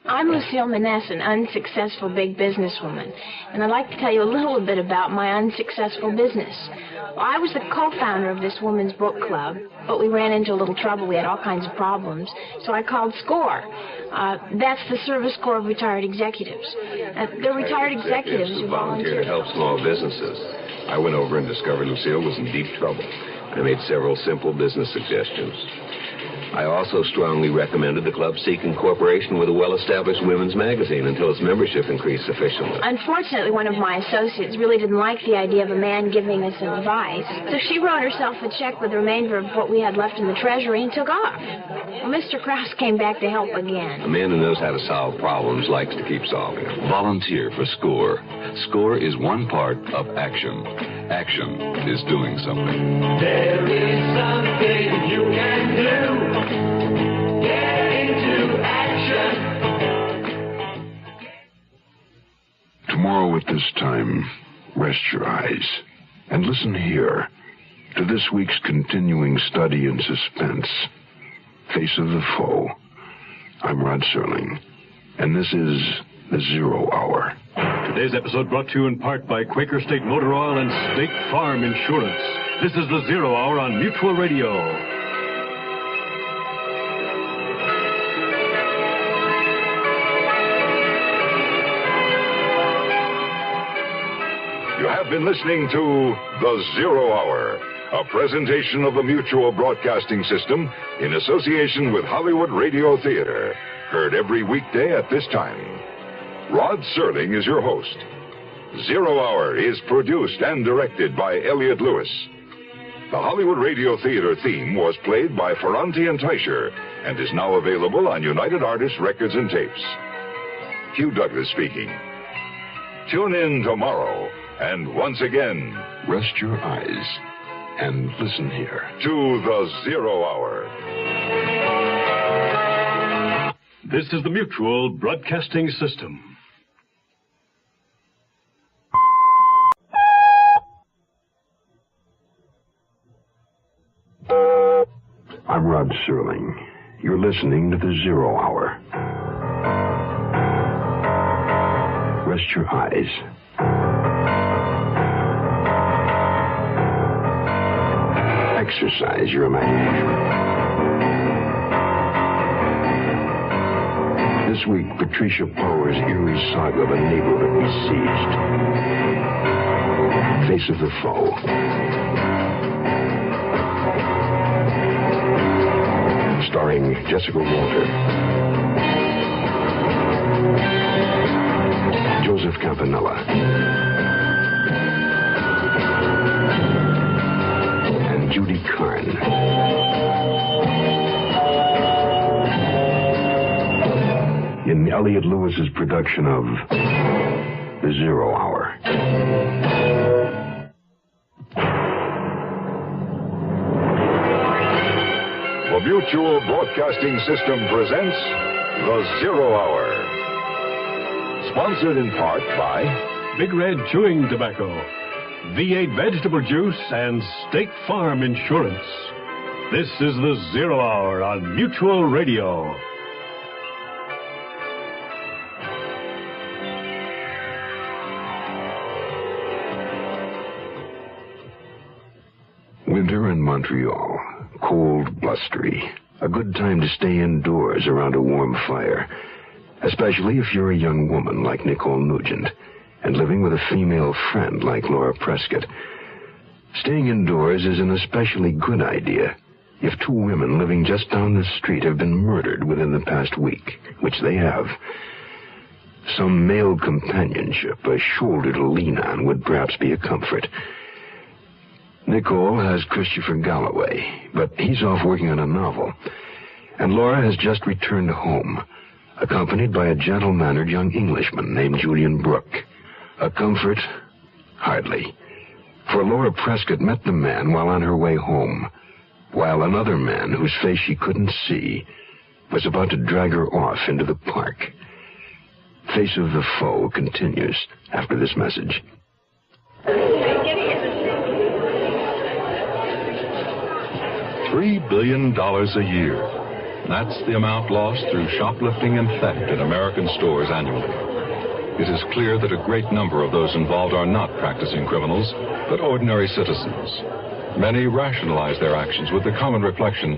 Speaker 21: I'm Lucille Maness, an unsuccessful big businesswoman, and I'd like to tell you a little bit about my unsuccessful business. Well, I was the co-founder of this women's book club, but we ran into a little trouble. We had all kinds of problems, so I called SCORE. That's the Service Corps of Retired Executives. They're retired executives who
Speaker 3: volunteer to help small businesses. I went over and discovered Lucille was in deep trouble. I made several simple business suggestions. I also strongly recommended the club seek incorporation with a well-established women's magazine until its membership increased sufficiently.
Speaker 21: Unfortunately, one of my associates really didn't like the idea of a man giving us advice, so she wrote herself a check with the remainder of what we had left in the treasury and took off. Well, Mr. Krause came back to help again.
Speaker 3: A man who knows how to solve problems likes to keep solving them.
Speaker 2: Volunteer for SCORE. SCORE is one part of action. Action is doing something.
Speaker 15: There is something you can do. Get into action.
Speaker 1: Tomorrow at this time, rest your eyes and listen here to this week's continuing study in suspense, Face of the Foe. I'm Rod Serling, and this is The Zero Hour.
Speaker 6: Today's episode brought to you in part by Quaker State Motor Oil and State Farm Insurance. This is The Zero Hour on Mutual Radio.
Speaker 22: You have been listening to The Zero Hour, a presentation of the Mutual Broadcasting System in association with Hollywood Radio Theater. Heard every weekday at this time. Rod Serling is your host. Zero Hour is produced and directed by Elliott Lewis. The Hollywood Radio Theater theme was played by Ferranti and Teicher and is now available on United Artists Records and Tapes. Hugh Douglas speaking. Tune in tomorrow, and once again,
Speaker 1: rest your eyes and listen here
Speaker 22: to The Zero Hour.
Speaker 6: This is the Mutual Broadcasting System.
Speaker 1: I'm Rod Serling. You're listening to The Zero Hour. Rest your eyes. Exercise your imagination. This week, Patricia Power's eerie saga of a neighborhood besieged. Face of the Foe. Starring Jessica Walter, Joseph Campanella, in Elliot Lewis's production of The Zero Hour.
Speaker 22: The Mutual Broadcasting System presents The Zero Hour. Sponsored in part by
Speaker 6: Big Red Chewing Tobacco, V8 Vegetable Juice, and State Farm Insurance. This is The Zero Hour on Mutual Radio.
Speaker 1: Winter in Montreal. Cold, blustery. A good time to stay indoors around a warm fire. Especially if you're a young woman like Nicole Nugent and living with a female friend like Laura Prescott. Staying indoors is an especially good idea if two women living just down the street have been murdered within the past week, which they have. Some male companionship, a shoulder to lean on, would perhaps be a comfort. Nicole has Christopher Galloway, but he's off working on a novel. And Laura has just returned home, accompanied by a gentle-mannered young Englishman named Julian Brooke. A comfort? Hardly. For Laura Prescott met the man while on her way home, while another man, whose face she couldn't see, was about to drag her off into the park. Face of the Foe continues after this message.
Speaker 12: $3 billion a year. That's the amount lost through shoplifting and theft in American stores annually. It is clear that a great number of those involved are not practicing criminals, but ordinary citizens. Many rationalize their actions with the common reflection,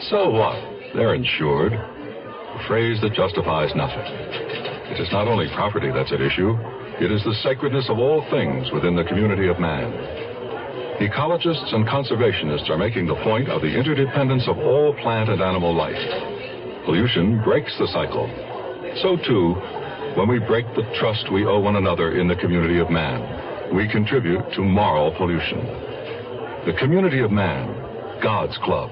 Speaker 12: so what? They're insured. A phrase that justifies nothing. It is not only property that's at issue, it is the sacredness of all things within the community of man. Ecologists and conservationists are making the point of the interdependence of all plant and animal life. Pollution breaks the cycle. So, too, when we break the trust we owe one another in the community of man, we contribute to moral pollution. The community of man, God's club.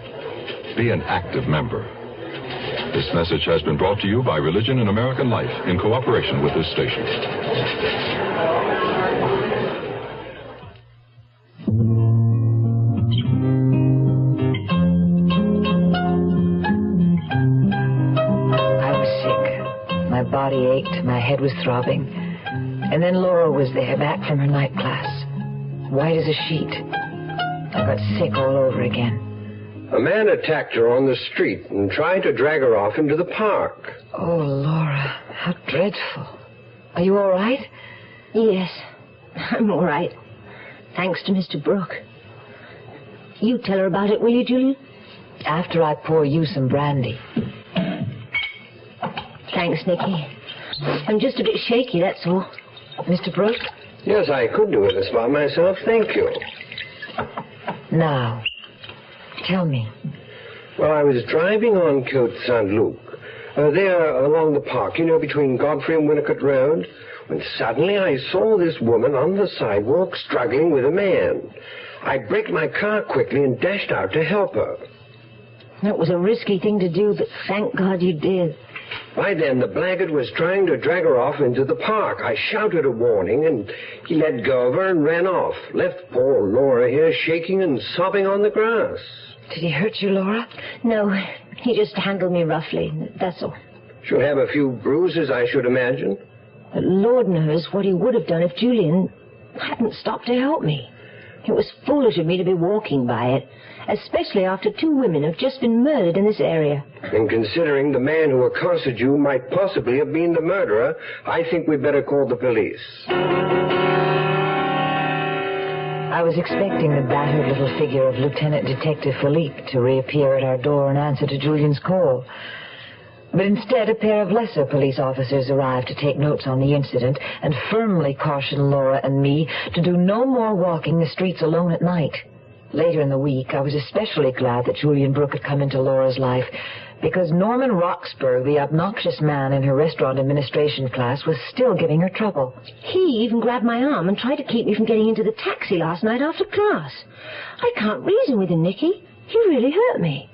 Speaker 12: Be an active member. This message has been brought to you by Religion and American Life in cooperation with this station.
Speaker 17: Body ached, my head was throbbing. And then Laura was there, back from her night class. White as a sheet. I got sick all over again.
Speaker 10: A man attacked her on the street and tried to drag her off into the park.
Speaker 17: Oh, Laura, how dreadful. Are you all right?
Speaker 16: Yes, I'm all right. Thanks to Mr. Brooke. You tell her about it, will you, Julian?
Speaker 17: After I pour you some brandy.
Speaker 16: Thanks, Nicky. I'm just a bit shaky, that's all.
Speaker 17: Mr. Brooke?
Speaker 10: Yes, I could do it by myself, thank you.
Speaker 17: Now, tell me.
Speaker 10: Well, I was driving on Côte Saint-Luc, there along the park, between Godfrey and Winnicott Road, when suddenly I saw this woman on the sidewalk struggling with a man. I braked my car quickly and dashed out to help her.
Speaker 16: That was a risky thing to do, but thank God you did.
Speaker 10: By then, the blackguard was trying to drag her off into the park. I shouted a warning, and he let go of her and ran off. Left poor Laura here shaking and sobbing on the grass.
Speaker 17: Did he hurt you, Laura?
Speaker 16: No, he just handled me roughly, that's all.
Speaker 10: She'll have a few bruises, I should imagine.
Speaker 16: But Lord knows what he would have done if Julian hadn't stopped to help me. It was foolish of me to be walking by it, especially after two women have just been murdered in this area.
Speaker 10: And considering the man who accosted you might possibly have been the murderer, I think we'd better call the police.
Speaker 17: I was expecting the battered little figure of Lieutenant Detective Philippe to reappear at our door in answer to Julian's call. But instead, a pair of lesser police officers arrived to take notes on the incident and firmly caution Laura and me to do no more walking the streets alone at night. Later in the week, I was especially glad that Julian Brooke had come into Laura's life, because Norman Roxburgh, the obnoxious man in her restaurant administration class, was still giving her trouble.
Speaker 16: He even grabbed my arm and tried to keep me from getting into the taxi last night after class. I can't reason with him, Nicky. He really hurt me.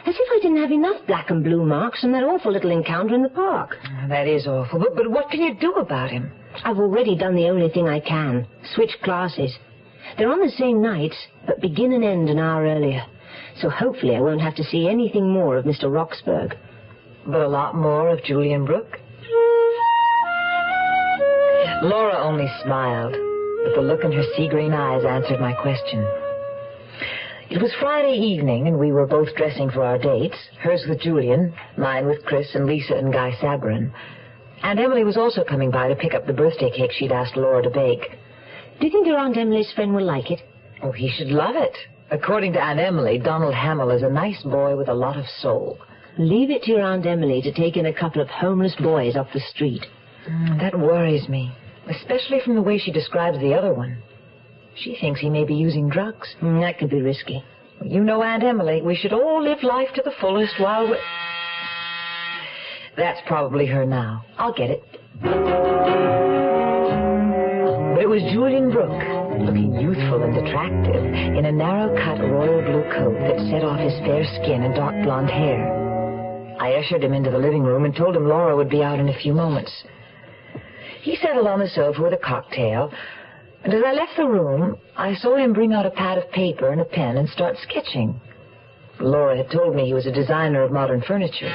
Speaker 16: As if I didn't have enough black and blue marks from that awful little encounter in the park.
Speaker 17: That is awful, but what can you do about him?
Speaker 16: I've already done the only thing I can. Switch classes. They're on the same nights, but begin and end an hour earlier. So hopefully I won't have to see anything more of Mr. Roxburgh.
Speaker 17: But a lot more of Julian Brooke? Laura only smiled, but the look in her sea-green eyes answered my question. It was Friday evening, and we were both dressing for our dates, hers with Julian, mine with Chris and Lisa and Guy Sabrin. Aunt Emily was also coming by to pick up the birthday cake she'd asked Laura to bake.
Speaker 16: Do you think your Aunt Emily's friend will like it?
Speaker 17: Oh, he should love it. According to Aunt Emily, Donald Hamill is a nice boy with a lot of soul.
Speaker 16: Leave it to your Aunt Emily to take in a couple of homeless boys off the street.
Speaker 17: That worries me, especially from the way she describes the other one. She thinks he may be using drugs.
Speaker 16: That could be risky.
Speaker 17: You know, Aunt Emily, we should all live life to the fullest while we... That's probably her now. I'll get it. But it was Julian Brooke, looking youthful and attractive, in a narrow-cut royal blue coat that set off his fair skin and dark blonde hair. I ushered him into the living room and told him Laura would be out in a few moments. He settled on the sofa with a cocktail, and as I left the room, I saw him bring out a pad of paper and a pen and start sketching. Laura had told me he was a designer of modern furniture.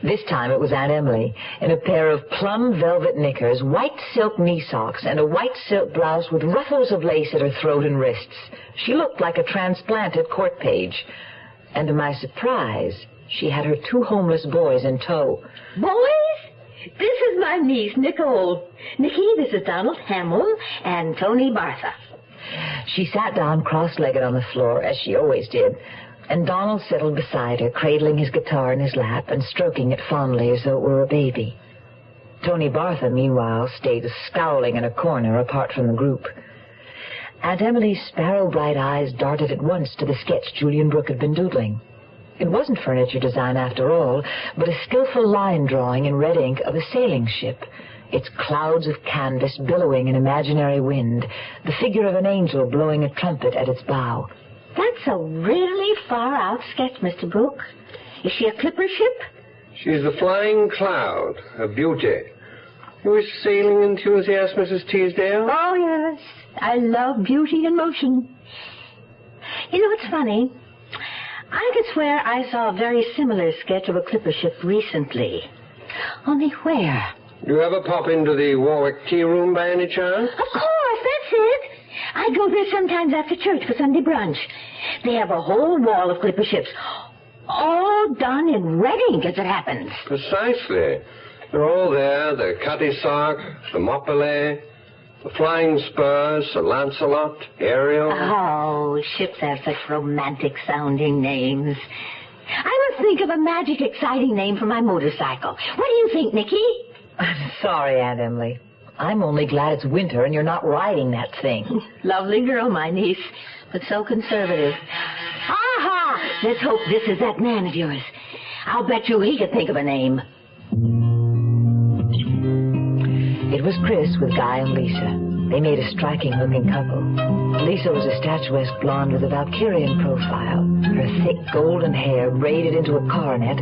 Speaker 17: This time it was Aunt Emily, in a pair of plum velvet knickers, white silk knee socks, and a white silk blouse with ruffles of lace at her throat and wrists. She looked like a transplanted court page. And to my surprise, she had her 2 homeless boys in tow.
Speaker 13: Boys, this is my niece, Nicole. Nicky, this is Donald Hamill and Tony Bartha.
Speaker 17: She sat down cross-legged on the floor, as she always did, and Donald settled beside her, cradling his guitar in his lap and stroking it fondly as though it were a baby. Tony Bartha, meanwhile, stayed scowling in a corner apart from the group. Aunt Emily's sparrow-bright eyes darted at once to the sketch Julian Brooke had been doodling. It wasn't furniture design after all, but a skillful line drawing in red ink of a sailing ship, its clouds of canvas billowing in imaginary wind, the figure of an angel blowing a trumpet at its bow.
Speaker 13: That's a really far-out sketch, Mr. Brooke. Is she a clipper ship?
Speaker 10: She's the Flying Cloud, a beauty. You a sailing enthusiast, Mrs. Teasdale?
Speaker 13: Oh, yes. I love beauty in motion. You know, it's funny. I could swear I saw a very similar sketch of a clipper ship recently. Only where?
Speaker 10: Do you ever pop into the Warwick Tea Room by any chance?
Speaker 13: Of course, that's it. I go there sometimes after church for Sunday brunch. They have a whole wall of clipper ships, all done in red ink, as it happens.
Speaker 10: Precisely. They're all there. The Cutty Sark, the Moppele, the Flying Spur, Sir Lancelot, Ariel.
Speaker 13: Oh, ships have such romantic-sounding names. I must think of a magic, exciting name for my motorcycle. What do you think, Nicky?
Speaker 17: I'm sorry, Aunt Emily. I'm only glad it's winter and you're not riding that thing.
Speaker 13: Lovely girl, my niece, but so conservative. Aha! Let's hope this is that man of yours. I'll bet you he could think of a name.
Speaker 17: It was Chris with Guy and Lisa. They made a striking-looking couple. Lisa was a statuesque blonde with a Valkyrian profile, her thick golden hair braided into a coronet,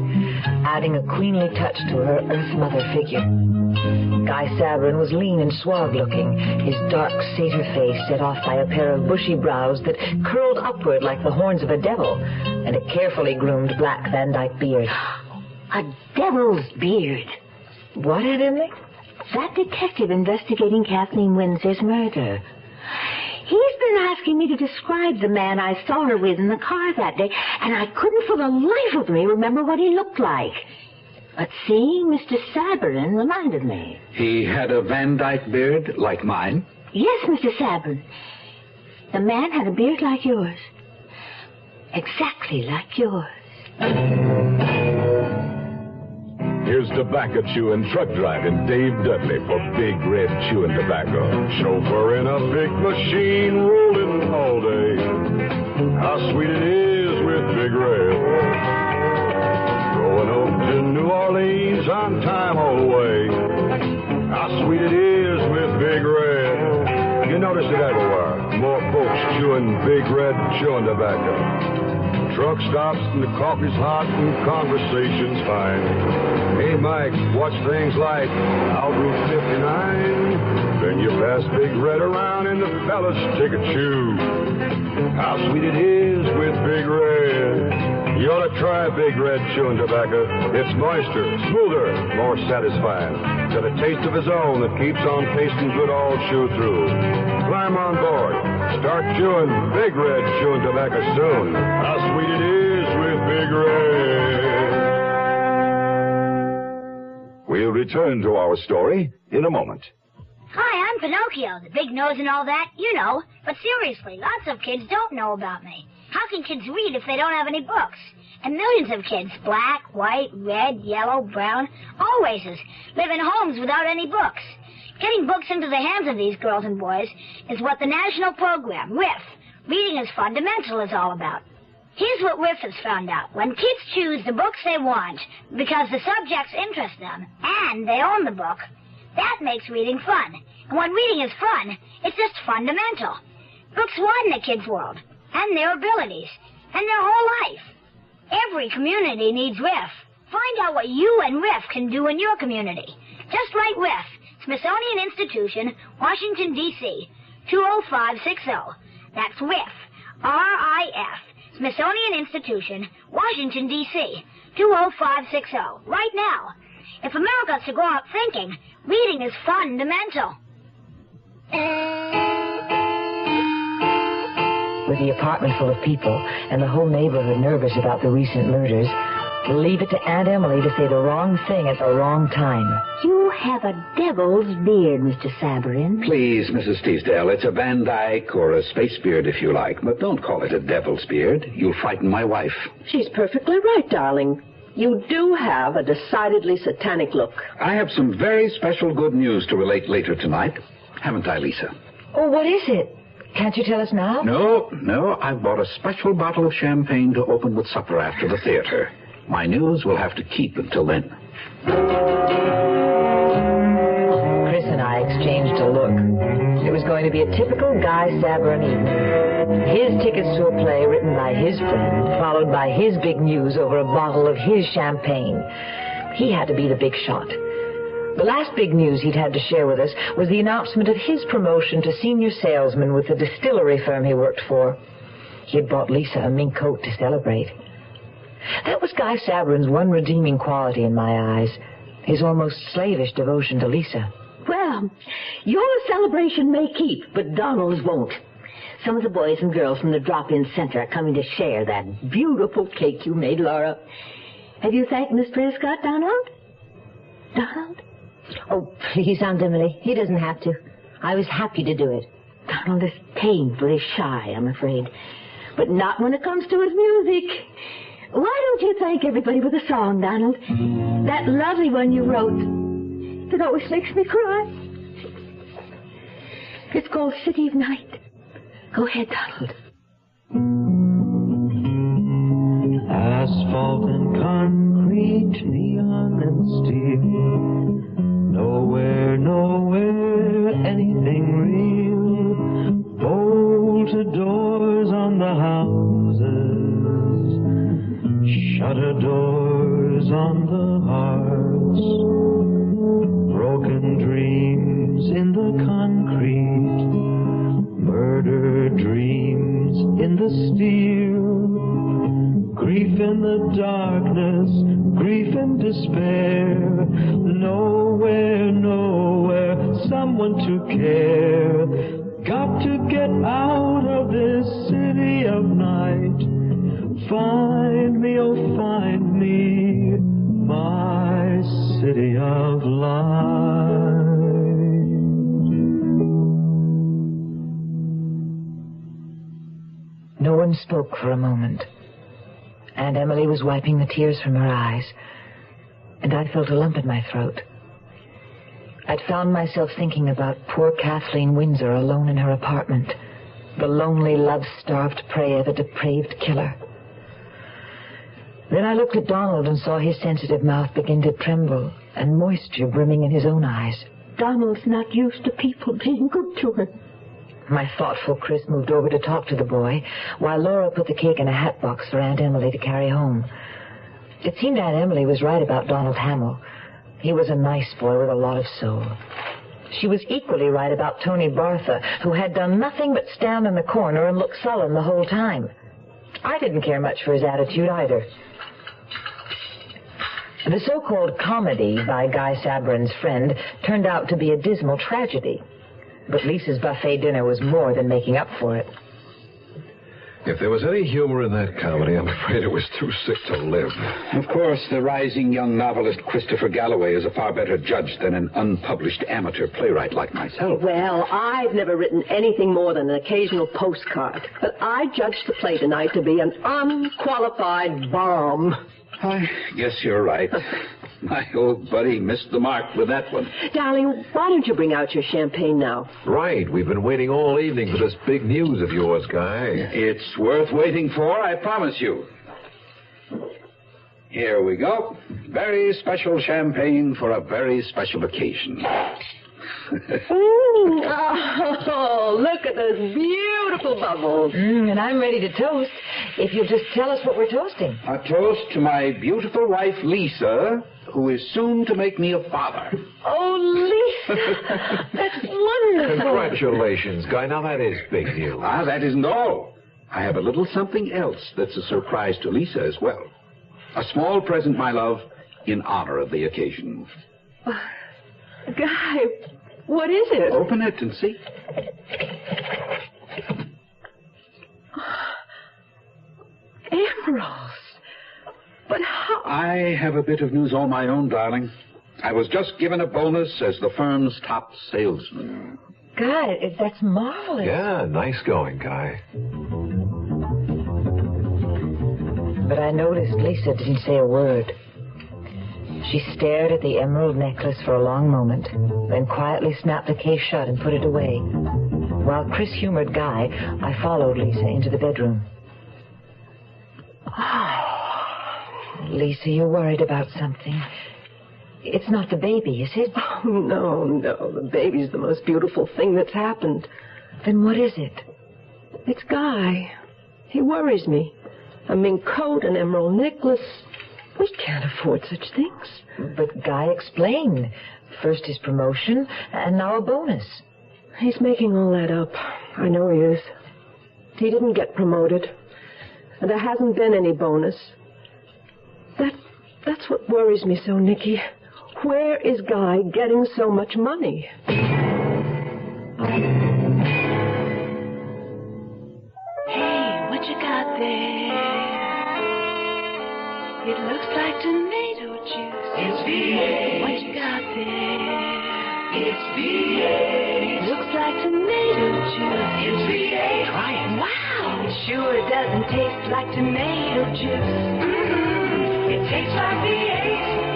Speaker 17: adding a queenly touch to her Earth Mother figure. Guy Sabrin was lean and suave-looking, his dark satyr face set off by a pair of bushy brows that curled upward like the horns of a devil, and a carefully groomed black Van Dyke beard.
Speaker 13: A devil's beard.
Speaker 17: What, Aunt Emily?
Speaker 13: That detective investigating Kathleen Windsor's murder. He's been asking me to describe the man I saw her with in the car that day, and I couldn't for the life of me remember what he looked like. But seeing Mr. Sabrin reminded me.
Speaker 14: He had a Van Dyke beard like mine?
Speaker 13: Yes, Mr. Sabrin. The man had a beard like yours. Exactly like yours.
Speaker 22: Here's tobacco chewing, truck driving Dave Dudley for Big Red Chewing Tobacco. Chauffeur in a big machine rolling all day. How sweet it is with Big Red. Going up to New Orleans on time all the way. How sweet it is with Big Red. You notice it everywhere. More folks chewing Big Red Chewing Tobacco.
Speaker 18: truck stops and the coffee's hot and conversation's fine. Hey, Mike, what's things like out Route 59? Then you pass Big Red around and the fellas take a chew. How sweet it is with Big Red. You ought to try Big Red chewing tobacco. It's moister, smoother, more satisfying. Got a taste of his own that keeps on tasting good all chew through. Climb on board. Start chewing Big Red chewing tobacco soon. How sweet it is with Big Red.
Speaker 22: We'll return to our story in a moment.
Speaker 19: Hi, I'm Pinocchio, the big nose and all that, you know. But seriously, lots of kids don't know about me. How can kids read if they don't have any books? And millions of kids, black, white, red, yellow, brown, all races, live in homes without any books. Getting books into the hands of these girls and boys is what the national program, RIF, Reading is Fundamental, is all about. Here's what RIF has found out. When kids choose the books they want because the subjects interest them and they own the book, that makes reading fun. And when reading is fun, it's just fundamental. Books widen the kids' world and their abilities and their whole life. Every community needs RIF. Find out what you and RIF can do in your community. Just write RIF, Smithsonian Institution, Washington, D.C., 20560. That's RIF, R-I-F, Smithsonian Institution, Washington, D.C., 20560. Right now. If America's to grow up thinking, reading is fundamental.
Speaker 17: With the apartment full of people and the whole neighborhood nervous about the recent murders, leave it to Aunt Emily to say the wrong thing at the wrong time.
Speaker 13: You have a devil's beard, Mr. Sabarin.
Speaker 14: Please, Mrs. Teasdale, it's a Van Dyke or a space beard if you like, but don't call it a devil's beard. You'll frighten my wife.
Speaker 23: She's perfectly right, darling. You do have a decidedly satanic look.
Speaker 14: I have some very special good news to relate later tonight. Haven't I, Lisa?
Speaker 17: Oh, what is it? Can't you tell us now?
Speaker 14: No. I've bought a special bottle of champagne to open with supper after the theater. My news will have to keep until then.
Speaker 17: Chris and I exchanged a look. It was going to be a typical Guy Sabarin evening. His tickets to a play written by his friend, followed by his big news over a bottle of his champagne. He had to be the big shot. The last big news he'd had to share with us was the announcement of his promotion to senior salesman with the distillery firm he worked for. He had bought Lisa a mink coat to celebrate. That was Guy Sabarin's one redeeming quality in my eyes, his almost slavish devotion to Lisa.
Speaker 23: Well, your celebration may keep, but Donald's won't. Some of the boys and girls from the drop-in center are coming to share that beautiful cake you made, Laura. Have you thanked Miss Prescott, Donald? Donald?
Speaker 13: Oh, please, Aunt Emily. He doesn't have to. I was happy to do it.
Speaker 23: Donald is painfully shy, I'm afraid. But not when it comes to his music. Why don't you thank everybody with a song, Donald? That lovely one you wrote. It always makes me cry. It's called City of Night. Go ahead, Donald.
Speaker 24: Asphalt and concrete, neon and steel. Nowhere, anything real. Bolted doors on the houses, shutter doors on the hearts. Broken dreams in the concrete, murder dreams in the steel. Grief in the darkness, grief and despair. Nowhere, someone to care. Got to get out of this city of night. Find me, oh find me, my city of light.
Speaker 17: No one spoke for a moment. Aunt Emily was wiping the tears from her eyes, and I felt a lump in my throat. I'd found myself thinking about poor Kathleen Windsor alone in her apartment, the lonely, love-starved prey of a depraved killer. Then I looked at Donald and saw his sensitive mouth begin to tremble and moisture brimming in his own eyes.
Speaker 23: Donald's not used to people being good to him.
Speaker 17: My thoughtful Chris moved over to talk to the boy, while Laura put the cake in a hat box for Aunt Emily to carry home. It seemed Aunt Emily was right about Donald Hamill. He was a nice boy with a lot of soul. She was equally right about Tony Bartha, who had done nothing but stand in the corner and look sullen the whole time. I didn't care much for his attitude either. The so-called comedy by Guy Sabrin's friend turned out to be a dismal tragedy. But Lisa's buffet dinner was more than making up for it.
Speaker 5: If there was any humor in that comedy, I'm afraid it was too sick to live.
Speaker 14: Of course, the rising young novelist Christopher Galloway is a far better judge than an unpublished amateur playwright like myself.
Speaker 7: Well, I've never written anything more than an occasional postcard. But I judged the play tonight to be an unqualified bomb.
Speaker 14: I guess you're right. My old buddy missed the mark with that one.
Speaker 7: Darling, why don't you bring out your champagne now?
Speaker 5: Right. We've been waiting all evening for this big news of yours, Guy.
Speaker 14: It's worth waiting for, I promise you. Here we go. Very special champagne for a very special occasion.
Speaker 7: Oh, look at those beautiful bubbles.
Speaker 17: And I'm ready to toast. If you'll just tell us what we're toasting.
Speaker 14: A toast to my beautiful wife, Lisa, who is soon to make me a father.
Speaker 7: Oh, Lisa, that's wonderful.
Speaker 5: Congratulations, Guy. Now, that is big news.
Speaker 14: Ah, that isn't all. I have a little something else that's a surprise to Lisa as well. A small present, my love, in honor of the occasion.
Speaker 7: Guy, what is it?
Speaker 14: Open it and see.
Speaker 7: Emeralds. But how?
Speaker 14: I have a bit of news all my own, darling. I was just given a bonus as the firm's top salesman.
Speaker 17: Guy, that's marvelous.
Speaker 5: Yeah, nice going, Guy.
Speaker 17: But I noticed Lisa didn't say a word. She stared at the emerald necklace for a long moment, then quietly snapped the case shut and put it away. While Chris humored Guy, I followed Lisa into the bedroom. Oh, Lisa, you're worried about something. It's not the baby, is it?
Speaker 7: Oh, no. The baby's the most beautiful thing that's happened.
Speaker 17: Then what is it?
Speaker 7: It's Guy. He worries me. A mink coat, an emerald necklace. We can't afford such things.
Speaker 17: But Guy explained. First his promotion, and now a bonus.
Speaker 7: He's making all that up. I know he is. He didn't get promoted. And there hasn't been any bonus. That's what worries me so, Nicky. Where is Guy getting so much money?
Speaker 8: Hey, what you got there? It looks like tomato juice. It's V8. What you got there? It's V8. Looks like tomato juice. It's V8. Try it. Wow. It sure doesn't taste like tomato juice. It tastes like V8.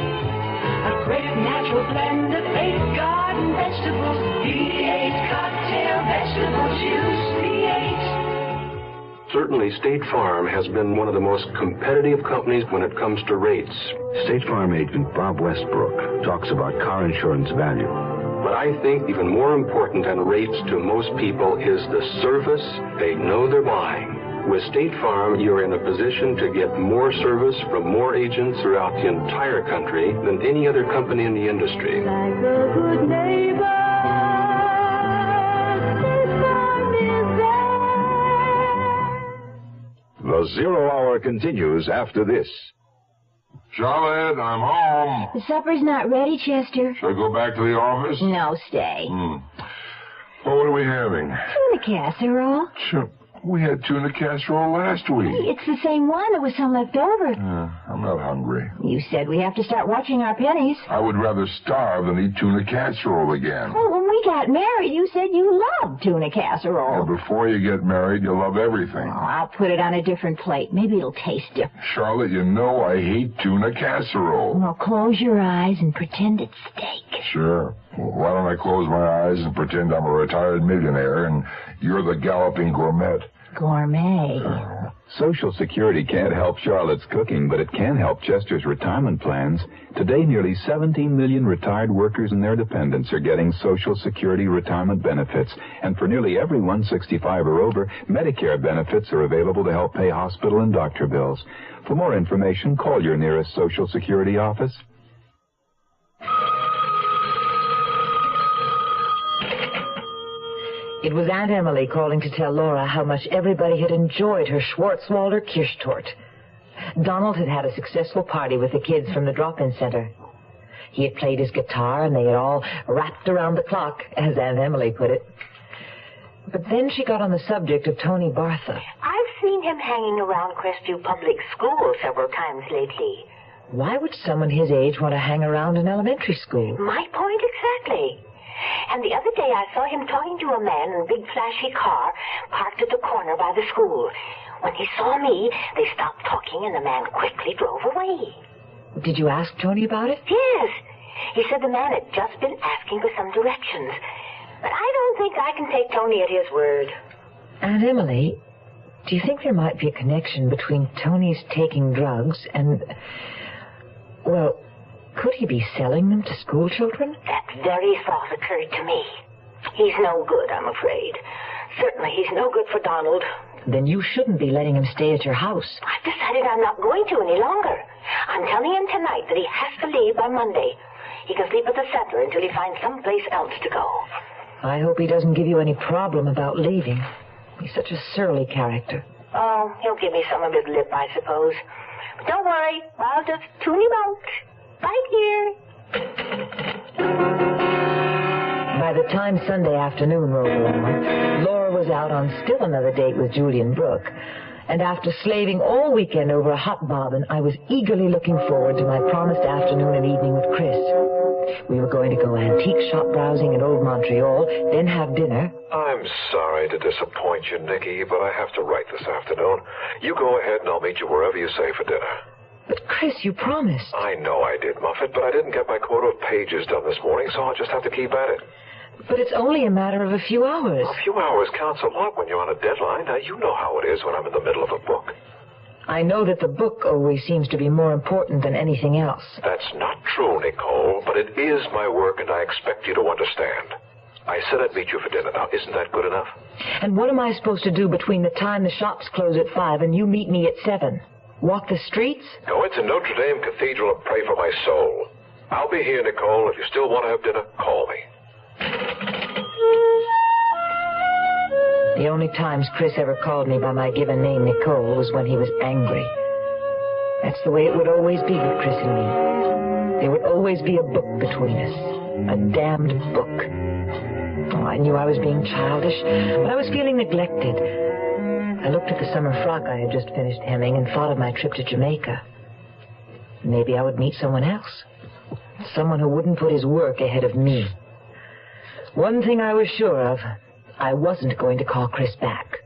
Speaker 8: A great natural blend of 8 garden vegetables. V8 cocktail vegetable juice. V8.
Speaker 20: Certainly, State Farm has been one of the most competitive companies when it comes to rates.
Speaker 1: State Farm agent Bob Westbrook talks about car insurance value.
Speaker 20: But I think even more important than rates to most people is the service they know they're buying. With State Farm, you're in a position to get more service from more agents throughout the entire country than any other company in the industry.
Speaker 8: Like a good neighbor.
Speaker 22: The Zero Hour continues after this.
Speaker 25: Charlotte, I'm home.
Speaker 13: The supper's not ready, Chester.
Speaker 25: Should I go back to the office?
Speaker 13: No, stay.
Speaker 25: Well, what are we having?
Speaker 13: Tuna casserole.
Speaker 25: Sure. We had tuna casserole last week.
Speaker 13: It's the same one. There was some left over.
Speaker 25: I'm not hungry.
Speaker 13: You said we have to start watching our pennies.
Speaker 25: I would rather starve than eat tuna casserole again.
Speaker 13: Well, when we got married, you said you loved tuna casserole.
Speaker 25: Yeah, before you get married, you love everything.
Speaker 13: Oh, I'll put it on a different plate. Maybe it'll taste different.
Speaker 25: Charlotte, you know I hate tuna casserole.
Speaker 13: Well, close your eyes and pretend it's steak.
Speaker 25: Sure. Well, why don't I close my eyes and pretend I'm a retired millionaire and you're the galloping gourmet?
Speaker 13: Gourmet.
Speaker 2: Social Security can't help Charlotte's cooking, but it can help Chester's retirement plans. Today, nearly 17 million retired workers and their dependents are getting Social Security retirement benefits. And for nearly everyone 65 or over, Medicare benefits are available to help pay hospital and doctor bills. For more information, call your nearest Social Security office.
Speaker 17: It was Aunt Emily calling to tell Laura how much everybody had enjoyed her Schwarzwälder Kirschtorte. Donald had had a successful party with the kids from the drop-in center. He had played his guitar, and they had all rapped around the clock, as Aunt Emily put it. But then she got on the subject of Tony Bartha.
Speaker 13: I've seen him hanging around Crestview Public School several times lately.
Speaker 17: Why would someone his age want to hang around an elementary school?
Speaker 13: My point exactly. And the other day I saw him talking to a man in a big flashy car parked at the corner by the school. When he saw me, they stopped talking and the man quickly drove away.
Speaker 17: Did you ask Tony about it?
Speaker 13: Yes. He said the man had just been asking for some directions. But I don't think I can take Tony at his word.
Speaker 17: Aunt Emily, do you think there might be a connection between Tony's taking drugs and... well, could he be selling them to school children?
Speaker 13: That very thought occurred to me. He's no good, I'm afraid. Certainly he's no good for Donald.
Speaker 17: Then you shouldn't be letting him stay at your house.
Speaker 13: I've decided I'm not going to any longer. I'm telling him tonight that he has to leave by Monday. He can sleep at the center until he finds someplace else to go.
Speaker 17: I hope he doesn't give you any problem about leaving. He's such a surly character.
Speaker 13: Oh, he'll give me some of his lip, I suppose. But don't worry, I'll just tune him out. Right here.
Speaker 17: By the time Sunday afternoon rolled around, Laura was out on still another date with Julian Brooke. And after slaving all weekend over a hot bobbin, I was eagerly looking forward to my promised afternoon and evening with Chris. We were going to go antique shop browsing in Old Montreal, then have dinner.
Speaker 5: I'm sorry to disappoint you, Nicky, but I have to write this afternoon. You go ahead and I'll meet you wherever you say for dinner.
Speaker 17: But, Chris, you promised.
Speaker 5: I know I did, Muffet, but I didn't get my quota of pages done this morning, so I'll just have to keep at it.
Speaker 17: But it's only a matter of a few hours.
Speaker 5: A few hours counts a lot when you're on a deadline. Now, you know how it is when I'm in the middle of a book.
Speaker 17: I know that the book always seems to be more important than anything else.
Speaker 5: That's not true, Nicole, but it is my work, and I expect you to understand. I said I'd meet you for dinner. Now, isn't that good enough?
Speaker 17: And what am I supposed to do between the time the shops close at 5 and you meet me at 7? Walk the streets?
Speaker 5: Go into Notre Dame Cathedral and pray for my soul. I'll be here, Nicole. If you still want to have dinner, call me.
Speaker 17: The only times Chris ever called me by my given name, Nicole, was when he was angry. That's the way it would always be with Chris and me. There would always be a book between us. A damned book. Oh, I knew I was being childish, but I was feeling neglected. I looked at the summer frock I had just finished hemming and thought of my trip to Jamaica. Maybe I would meet someone else. Someone who wouldn't put his work ahead of me. One thing I was sure of, I wasn't going to call Chris back.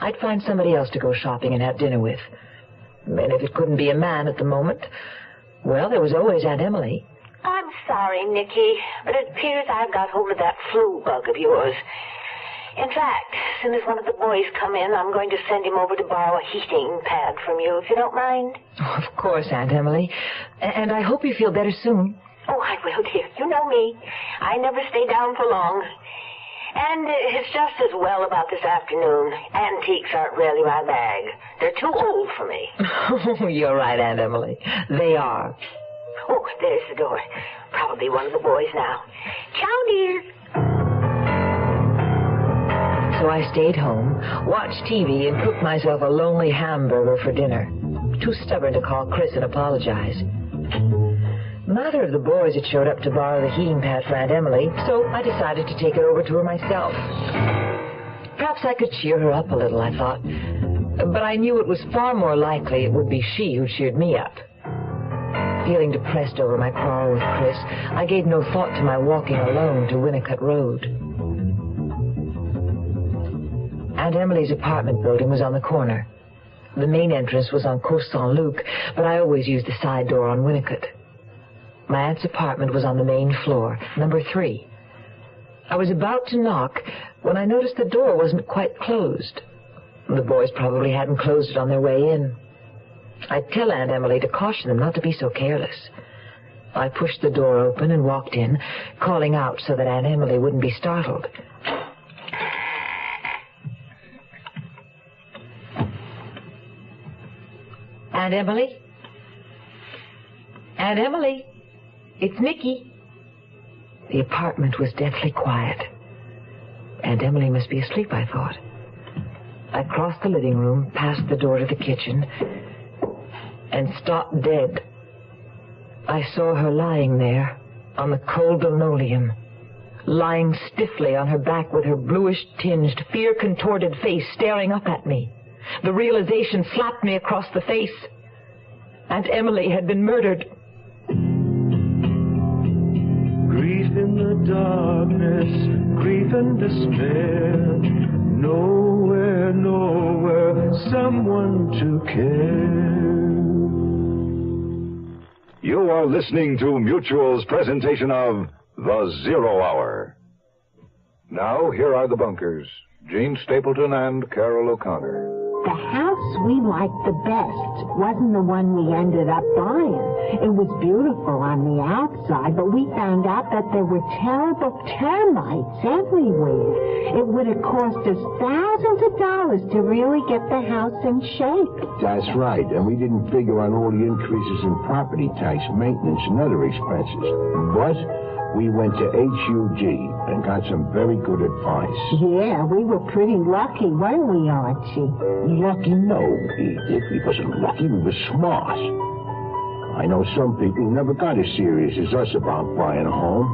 Speaker 17: I'd find somebody else to go shopping and have dinner with. And if it couldn't be a man at the moment, well, there was always Aunt Emily.
Speaker 13: I'm sorry, Nicky, but it appears I've got hold of that flu bug of yours. In fact, as soon as one of the boys come in, I'm going to send him over to borrow a heating pad from you, if you don't mind.
Speaker 17: Oh, of course, Aunt Emily. And I hope you feel better soon.
Speaker 13: Oh, I will, dear. You know me. I never stay down for long. And it's just as well about this afternoon. Antiques aren't really my bag. They're too old for me.
Speaker 17: Oh, you're right, Aunt Emily. They are.
Speaker 13: Oh, there's the door. Probably one of the boys now. Ciao, dear.
Speaker 17: So I stayed home, watched TV, and cooked myself a lonely hamburger for dinner. Too stubborn to call Chris and apologize. Neither of the boys had showed up to borrow the heating pad for Aunt Emily, so I decided to take it over to her myself. Perhaps I could cheer her up a little, I thought. But I knew it was far more likely it would be she who cheered me up. Feeling depressed over my quarrel with Chris, I gave no thought to my walking alone to Winnicott Road. Aunt Emily's apartment building was on the corner. The main entrance was on Côte Saint-Luc, but I always used the side door on Winnicott. My aunt's apartment was on the main floor, number 3. I was about to knock when I noticed the door wasn't quite closed. The boys probably hadn't closed it on their way in. I'd tell Aunt Emily to caution them not to be so careless. I pushed the door open and walked in, calling out so that Aunt Emily wouldn't be startled. Aunt Emily? Aunt Emily? It's Mickey. The apartment was deathly quiet. Aunt Emily must be asleep, I thought. I crossed the living room, passed the door to the kitchen, and stopped dead. I saw her lying there on the cold linoleum, lying stiffly on her back with her bluish-tinged, fear-contorted face staring up at me. The realization slapped me across the face. Aunt Emily had been murdered.
Speaker 24: Grief in the darkness, grief and despair. Nowhere, nowhere, someone to care.
Speaker 22: You are listening to Mutual's presentation of The Zero Hour. Now, here are the bunkers, Gene Stapleton and Carol O'Connor.
Speaker 3: The house we liked the best wasn't the one we ended up buying. It was beautiful on the outside, but we found out that there were terrible termites everywhere. It would have cost us thousands of dollars to really get the house in shape.
Speaker 4: That's right, and we didn't figure on all the increases in property tax, maintenance, and other expenses. But we went to HUG and got some very good advice.
Speaker 3: Yeah, we were pretty lucky, weren't we, Archie?
Speaker 4: Lucky? No, Edith. We wasn't lucky. We were smart. I know some people who never got as serious as us about buying a home.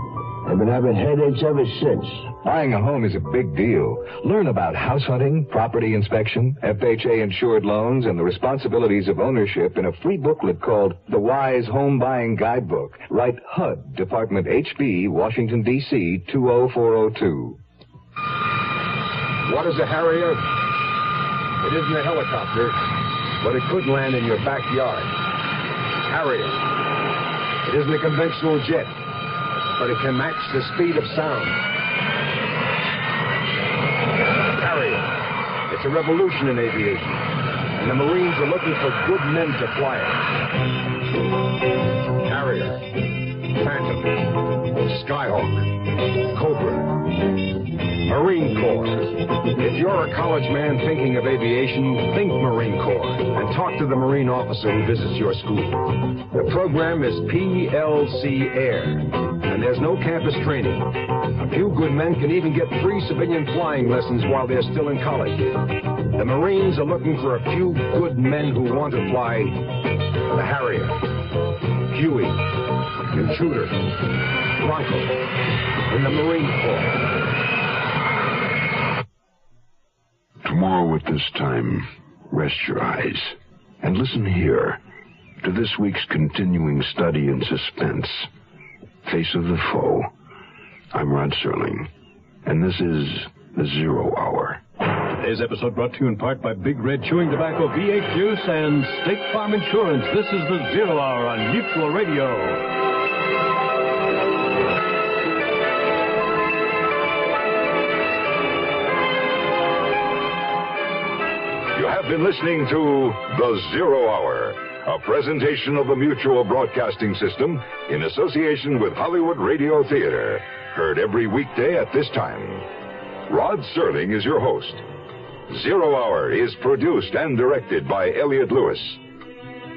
Speaker 4: They've been having headaches ever since.
Speaker 9: Buying a home is a big deal. Learn about house hunting, property inspection, FHA-insured loans, and the responsibilities of ownership in a free booklet called The Wise Home Buying Guidebook. Write HUD, Department HB, Washington, D.C., 20402.
Speaker 18: What is a Harrier? It isn't a helicopter, but it could land in your backyard. Harrier. It isn't a conventional jet, but it can match the speed of sound. Harrier. It's a revolution in aviation, and the Marines are looking for good men to fly it. Harrier, Phantom, Skyhawk, Cobra, Marine Corps. If you're a college man thinking of aviation, think Marine Corps and talk to the Marine officer who visits your school. The program is PLC Air, and there's no campus training. A few good men can even get free civilian flying lessons while they're still in college. The Marines are looking for a few good men who want to fly the Harrier, Huey, Intruder, Bronco, in the Marine Corps.
Speaker 1: Tomorrow at this time, rest your eyes and listen here to this week's continuing study in suspense, Face of the Foe. I'm Rod Serling, and this is The Zero Hour.
Speaker 6: Today's episode brought to you in part by Big Red Chewing Tobacco, V8 Juice, and State Farm Insurance. This is The Zero Hour on Mutual Radio.
Speaker 22: You have been listening to The Zero Hour, a presentation of the Mutual Broadcasting System in association with Hollywood Radio Theater. Heard every weekday at this time. Rod Serling is your host. Zero Hour is produced and directed by Elliott Lewis.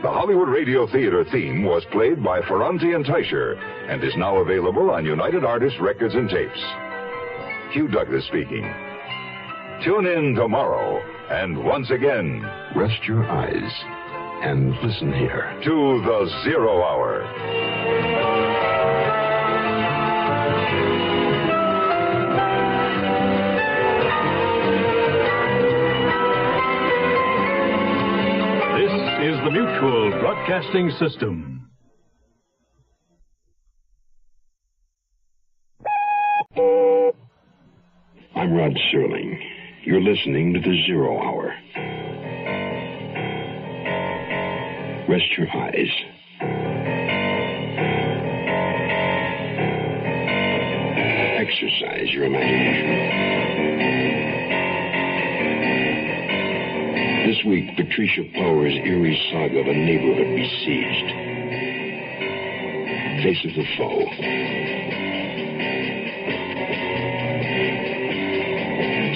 Speaker 22: The Hollywood Radio Theater theme was played by Ferranti and Teicher and is now available on United Artists Records and Tapes. Hugh Douglas speaking. Tune in tomorrow, and once again,
Speaker 1: rest your eyes and listen here
Speaker 22: to The Zero Hour.
Speaker 6: This is the Mutual Broadcasting System.
Speaker 1: I'm Rod Serling. You're listening to The Zero Hour. Rest your eyes. Exercise your imagination. This week, Patricia Power's eerie saga of a neighborhood besieged. Face of the Foe.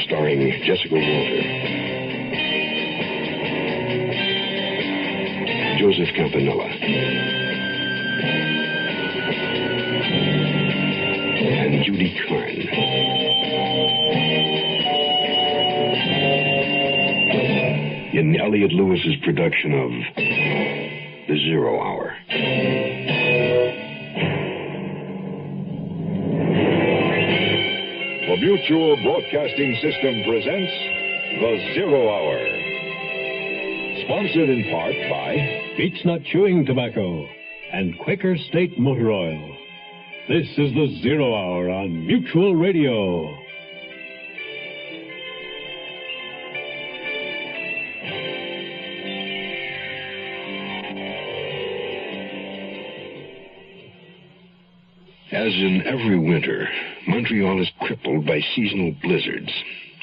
Speaker 1: Starring Jessica Walter, Joseph Campanella, and Judy Carn. In Elliot Lewis's production of The Zero Hour.
Speaker 22: The Mutual Broadcasting System presents The Zero Hour. Sponsored in part by
Speaker 6: Beech Nut Chewing Tobacco and Quaker State Motor Oil. This is The Zero Hour on Mutual Radio.
Speaker 1: As in every winter, Montreal is crippled by seasonal blizzards.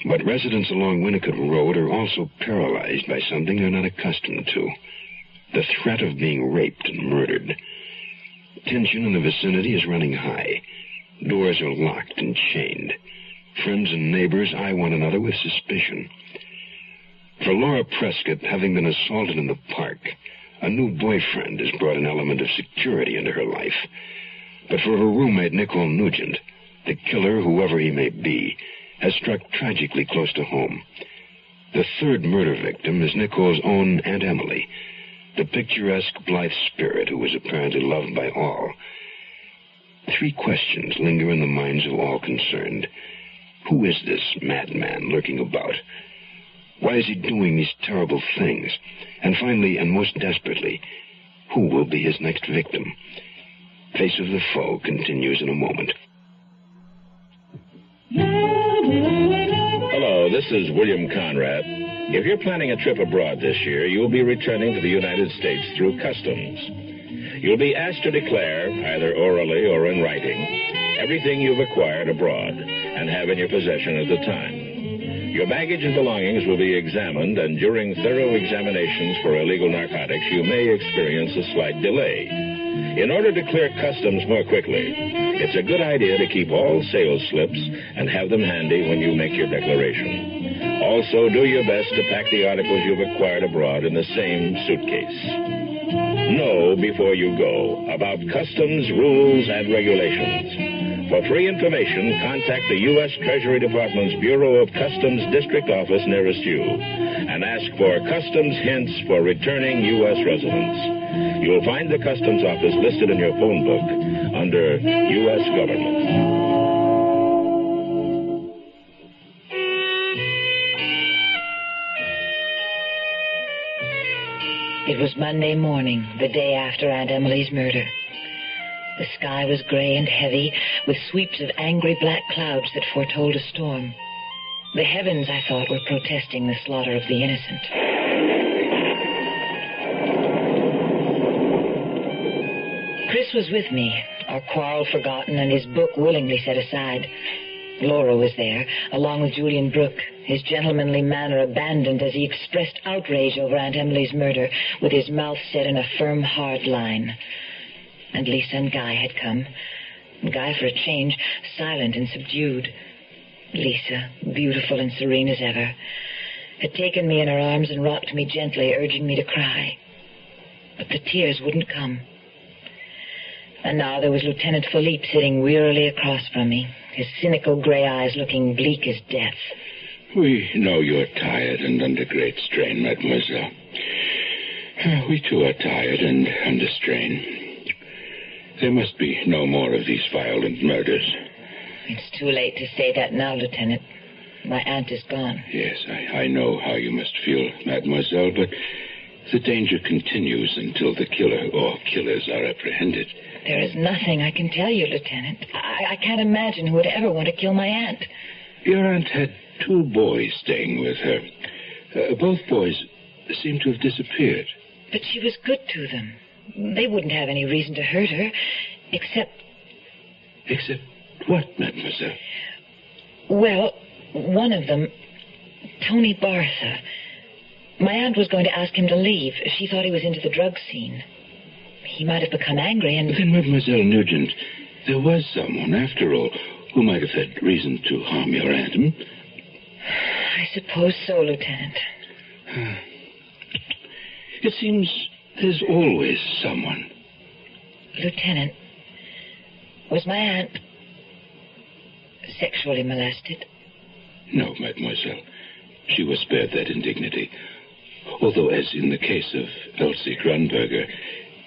Speaker 1: But residents along Winnicott Road are also paralyzed by something they're not accustomed to. The threat of being raped and murdered. Tension in the vicinity is running high. Doors are locked and chained. Friends and neighbors eye one another with suspicion. For Laura Prescott, having been assaulted in the park, a new boyfriend has brought an element of security into her life. But for her roommate, Nicole Nugent, the killer, whoever he may be, has struck tragically close to home. The third murder victim is Nicole's own Aunt Emily, the picturesque, blithe spirit who was apparently loved by all. 3 questions linger in the minds of all concerned. Who is this madman lurking about? Why is he doing these terrible things? And finally, and most desperately, who will be his next victim? Face of the Foe continues in a moment.
Speaker 11: Hello, this is William Conrad. If you're planning a trip abroad this year, you'll be returning to the United States through customs. You'll be asked to declare, either orally or in writing, everything you've acquired abroad and have in your possession at the time. Your baggage and belongings will be examined, and during thorough examinations for illegal narcotics, you may experience a slight delay. In order to clear customs more quickly, it's a good idea to keep all sales slips and have them handy when you make your declaration. Also, do your best to pack the articles you've acquired abroad in the same suitcase. Know before you go about customs rules and regulations. For free information, contact the U.S. Treasury Department's Bureau of Customs District Office nearest you and ask for customs hints for returning U.S. residents. You'll find the Customs Office listed in your phone book under U.S. Government.
Speaker 17: It was Monday morning, the day after Aunt Emily's murder. The sky was gray and heavy, with sweeps of angry black clouds that foretold a storm. The heavens, I thought, were protesting the slaughter of the innocent. Chris was with me, our quarrel forgotten and his book willingly set aside. Laura was there, along with Julian Brooke, his gentlemanly manner abandoned as he expressed outrage over Aunt Emily's murder, with his mouth set in a firm, hard line. And Lisa and Guy had come. Guy, for a change, silent and subdued. Lisa, beautiful and serene as ever, had taken me in her arms and rocked me gently, urging me to cry. But the tears wouldn't come. And now there was Lieutenant Philippe sitting wearily across from me, his cynical gray eyes looking bleak as death.
Speaker 12: We know you're tired and under great strain, mademoiselle. We too are tired and under strain. There must be no more of these violent murders.
Speaker 17: It's too late to say that now, Lieutenant. My aunt is gone.
Speaker 12: Yes, I know how you must feel, mademoiselle, but the danger continues until the killer or killers are apprehended.
Speaker 17: There is nothing I can tell you, Lieutenant. I can't imagine who would ever want to kill my aunt.
Speaker 12: Your aunt had 2 boys staying with her. Both boys seem to have disappeared.
Speaker 17: But she was good to them. They wouldn't have any reason to hurt her, except...
Speaker 12: Except what, mademoiselle?
Speaker 17: Well, one of them, Tony Bartha, My aunt was going to ask him to leave. She thought he was into the drug scene. He might have become angry and...
Speaker 12: Then, Mademoiselle Nugent, there was someone, after all, who might have had reason to harm your aunt.
Speaker 17: I suppose so, Lieutenant.
Speaker 12: It seems there's always someone.
Speaker 17: Lieutenant, was my aunt sexually molested?
Speaker 12: No, mademoiselle. She was spared that indignity. Although, as in the case of Elsie Grunberger,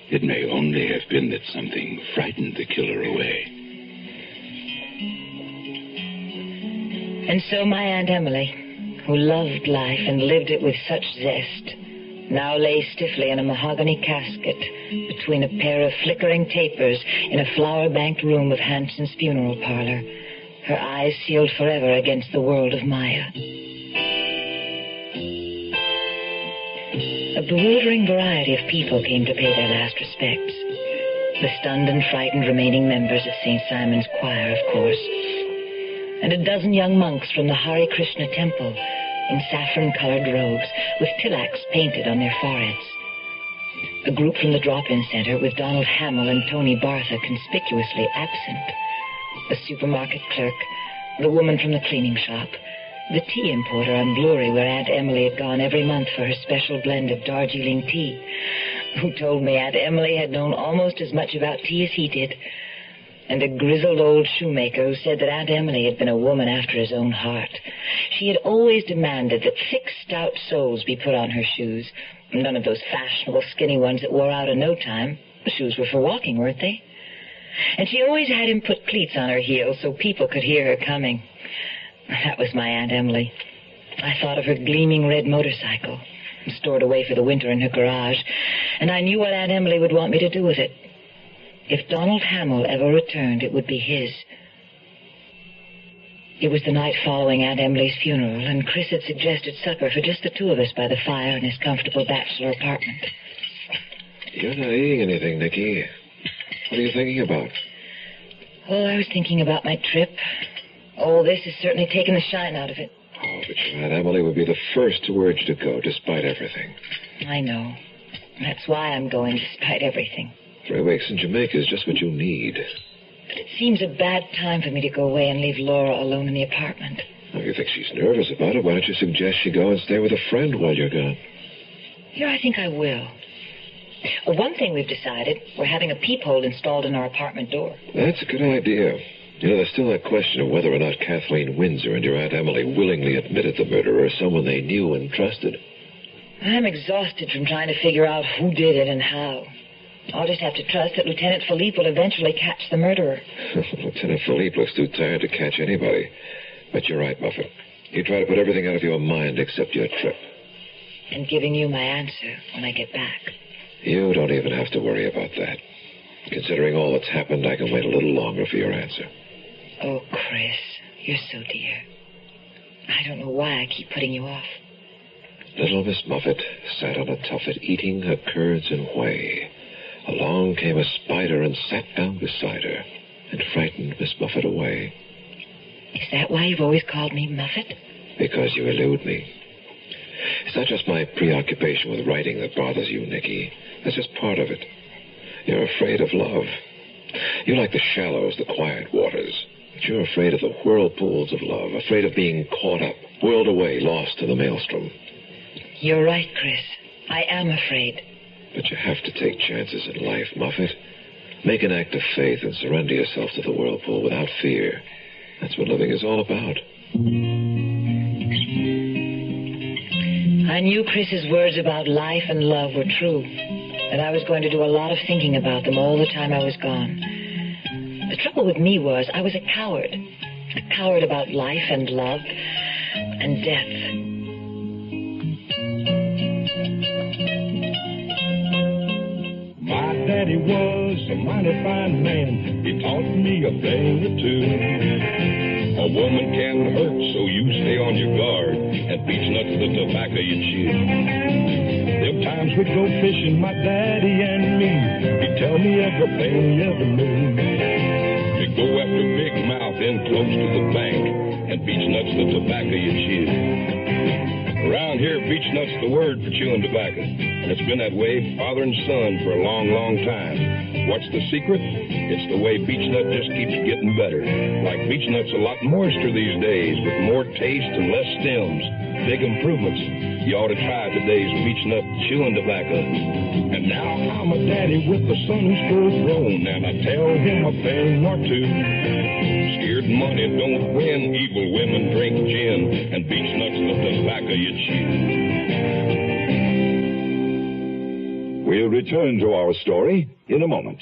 Speaker 12: it may only have been that something frightened the killer away.
Speaker 17: And so my Aunt Emily, who loved life and lived it with such zest, now lay stiffly in a mahogany casket between a pair of flickering tapers in a flower-banked room of Hanson's funeral parlor, her eyes sealed forever against the world of Maya. A bewildering variety of people came to pay their last respects. The stunned and frightened remaining members of St. Simon's Choir, of course, and a dozen young monks from the Hare Krishna temple in saffron-colored robes with tilaks painted on their foreheads. A group from the drop-in center with Donald Hamill and Tony Bartha conspicuously absent. A supermarket clerk, the woman from the cleaning shop, the tea importer on Blurry where Aunt Emily had gone every month for her special blend of Darjeeling tea, who told me Aunt Emily had known almost as much about tea as he did, and a grizzled old shoemaker who said that Aunt Emily had been a woman after his own heart. She had always demanded that thick, stout soles be put on her shoes, none of those fashionable, skinny ones that wore out in no time. The shoes were for walking, weren't they? And she always had him put cleats on her heels so people could hear her coming. That was my Aunt Emily. I thought of her gleaming red motorcycle, stored away for the winter in her garage, and I knew what Aunt Emily would want me to do with it. If Donald Hamill ever returned, it would be his. It was the night following Aunt Emily's funeral, and Chris had suggested supper for just the two of us by the fire in his comfortable bachelor apartment.
Speaker 10: You're not eating anything, Nicky. What are you thinking about?
Speaker 17: Oh, I was thinking about my trip. All this has certainly taken the shine out of it.
Speaker 10: Oh, but your Aunt Emily would be the first to urge you to go, despite everything.
Speaker 17: I know. That's why I'm going, despite everything.
Speaker 10: 3 weeks in Jamaica is just what you need.
Speaker 17: But it seems a bad time for me to go away and leave Laura alone in the apartment.
Speaker 10: Well, if you think she's nervous about it, why don't you suggest she go and stay with a friend while you're gone?
Speaker 17: Here, I think I will. Well, one thing we've decided, we're having a peephole installed in our apartment door.
Speaker 10: That's a good idea. You know, there's still that question of whether or not Kathleen Windsor and your Aunt Emily willingly admitted the murder or someone they knew and trusted.
Speaker 17: I'm exhausted from trying to figure out who did it and how. I'll just have to trust that Lieutenant Philippe will eventually catch the murderer.
Speaker 10: Lieutenant Philippe looks too tired to catch anybody. But you're right, Muffet. You try to put everything out of your mind except your trip.
Speaker 17: And giving you my answer when I get back.
Speaker 10: You don't even have to worry about that. Considering all that's happened, I can wait a little longer for your answer.
Speaker 17: Oh, Chris, you're so dear. I don't know why I keep putting you off.
Speaker 10: Little Miss Muffet sat on a tuffet eating her curds and whey. Along came a spider and sat down beside her and frightened Miss Muffet away.
Speaker 17: Is that why you've always called me Muffet?
Speaker 10: Because you elude me. It's not just my preoccupation with writing that bothers you, Nicky. That's just part of it. You're afraid of love. You like the shallows, the quiet waters. But you're afraid of the whirlpools of love, afraid of being caught up, whirled away, lost to the maelstrom.
Speaker 17: You're right, Chris. I am afraid.
Speaker 10: But you have to take chances in life, Muffet. Make an act of faith and surrender yourself to the whirlpool without fear. That's what living is all about.
Speaker 17: I knew Chris's words about life and love were true, and I was going to do a lot of thinking about them all the time I was gone. The trouble with me was I was a coward about life and love and death.
Speaker 24: My daddy was a mighty fine man. He taught me a thing or two. A woman can hurt, so you stay on your guard and beach nut to the tobacco you chew. Them times we'd go fishing, my daddy and me. He'd tell me everything he ever knew. We'd go after big mouth in close to the bank and beach nuts the tobacco you chew. Around here, beechnut's the word for chewing tobacco, and it's been that way, father and son, for a long, long time. What's the secret? It's the way beechnut just keeps getting better. Like beechnut's a lot moister these days, with more taste and less stems. Big improvements. You ought to try today's beechnut chewing tobacco. And now I'm a daddy with a son who's full grown, and I tell him a thing or two. Scared money don't win, evil women drink gin, and beechnut's the tobacco you chew.
Speaker 22: We'll return to our story in a moment.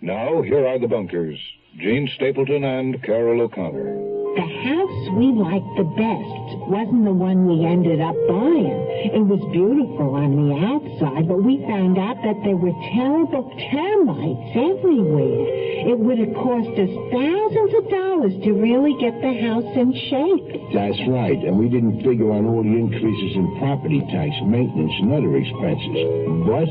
Speaker 22: Now, here are the bunkers, Jane Stapleton and Carol O'Connor.
Speaker 3: The house we liked the best wasn't the one we ended up buying. It was beautiful on the outside, but we found out that there were terrible termites everywhere. It would have cost us thousands of dollars to really get the house in shape.
Speaker 4: That's right, and we didn't figure on all the increases in property tax, maintenance, and other expenses. But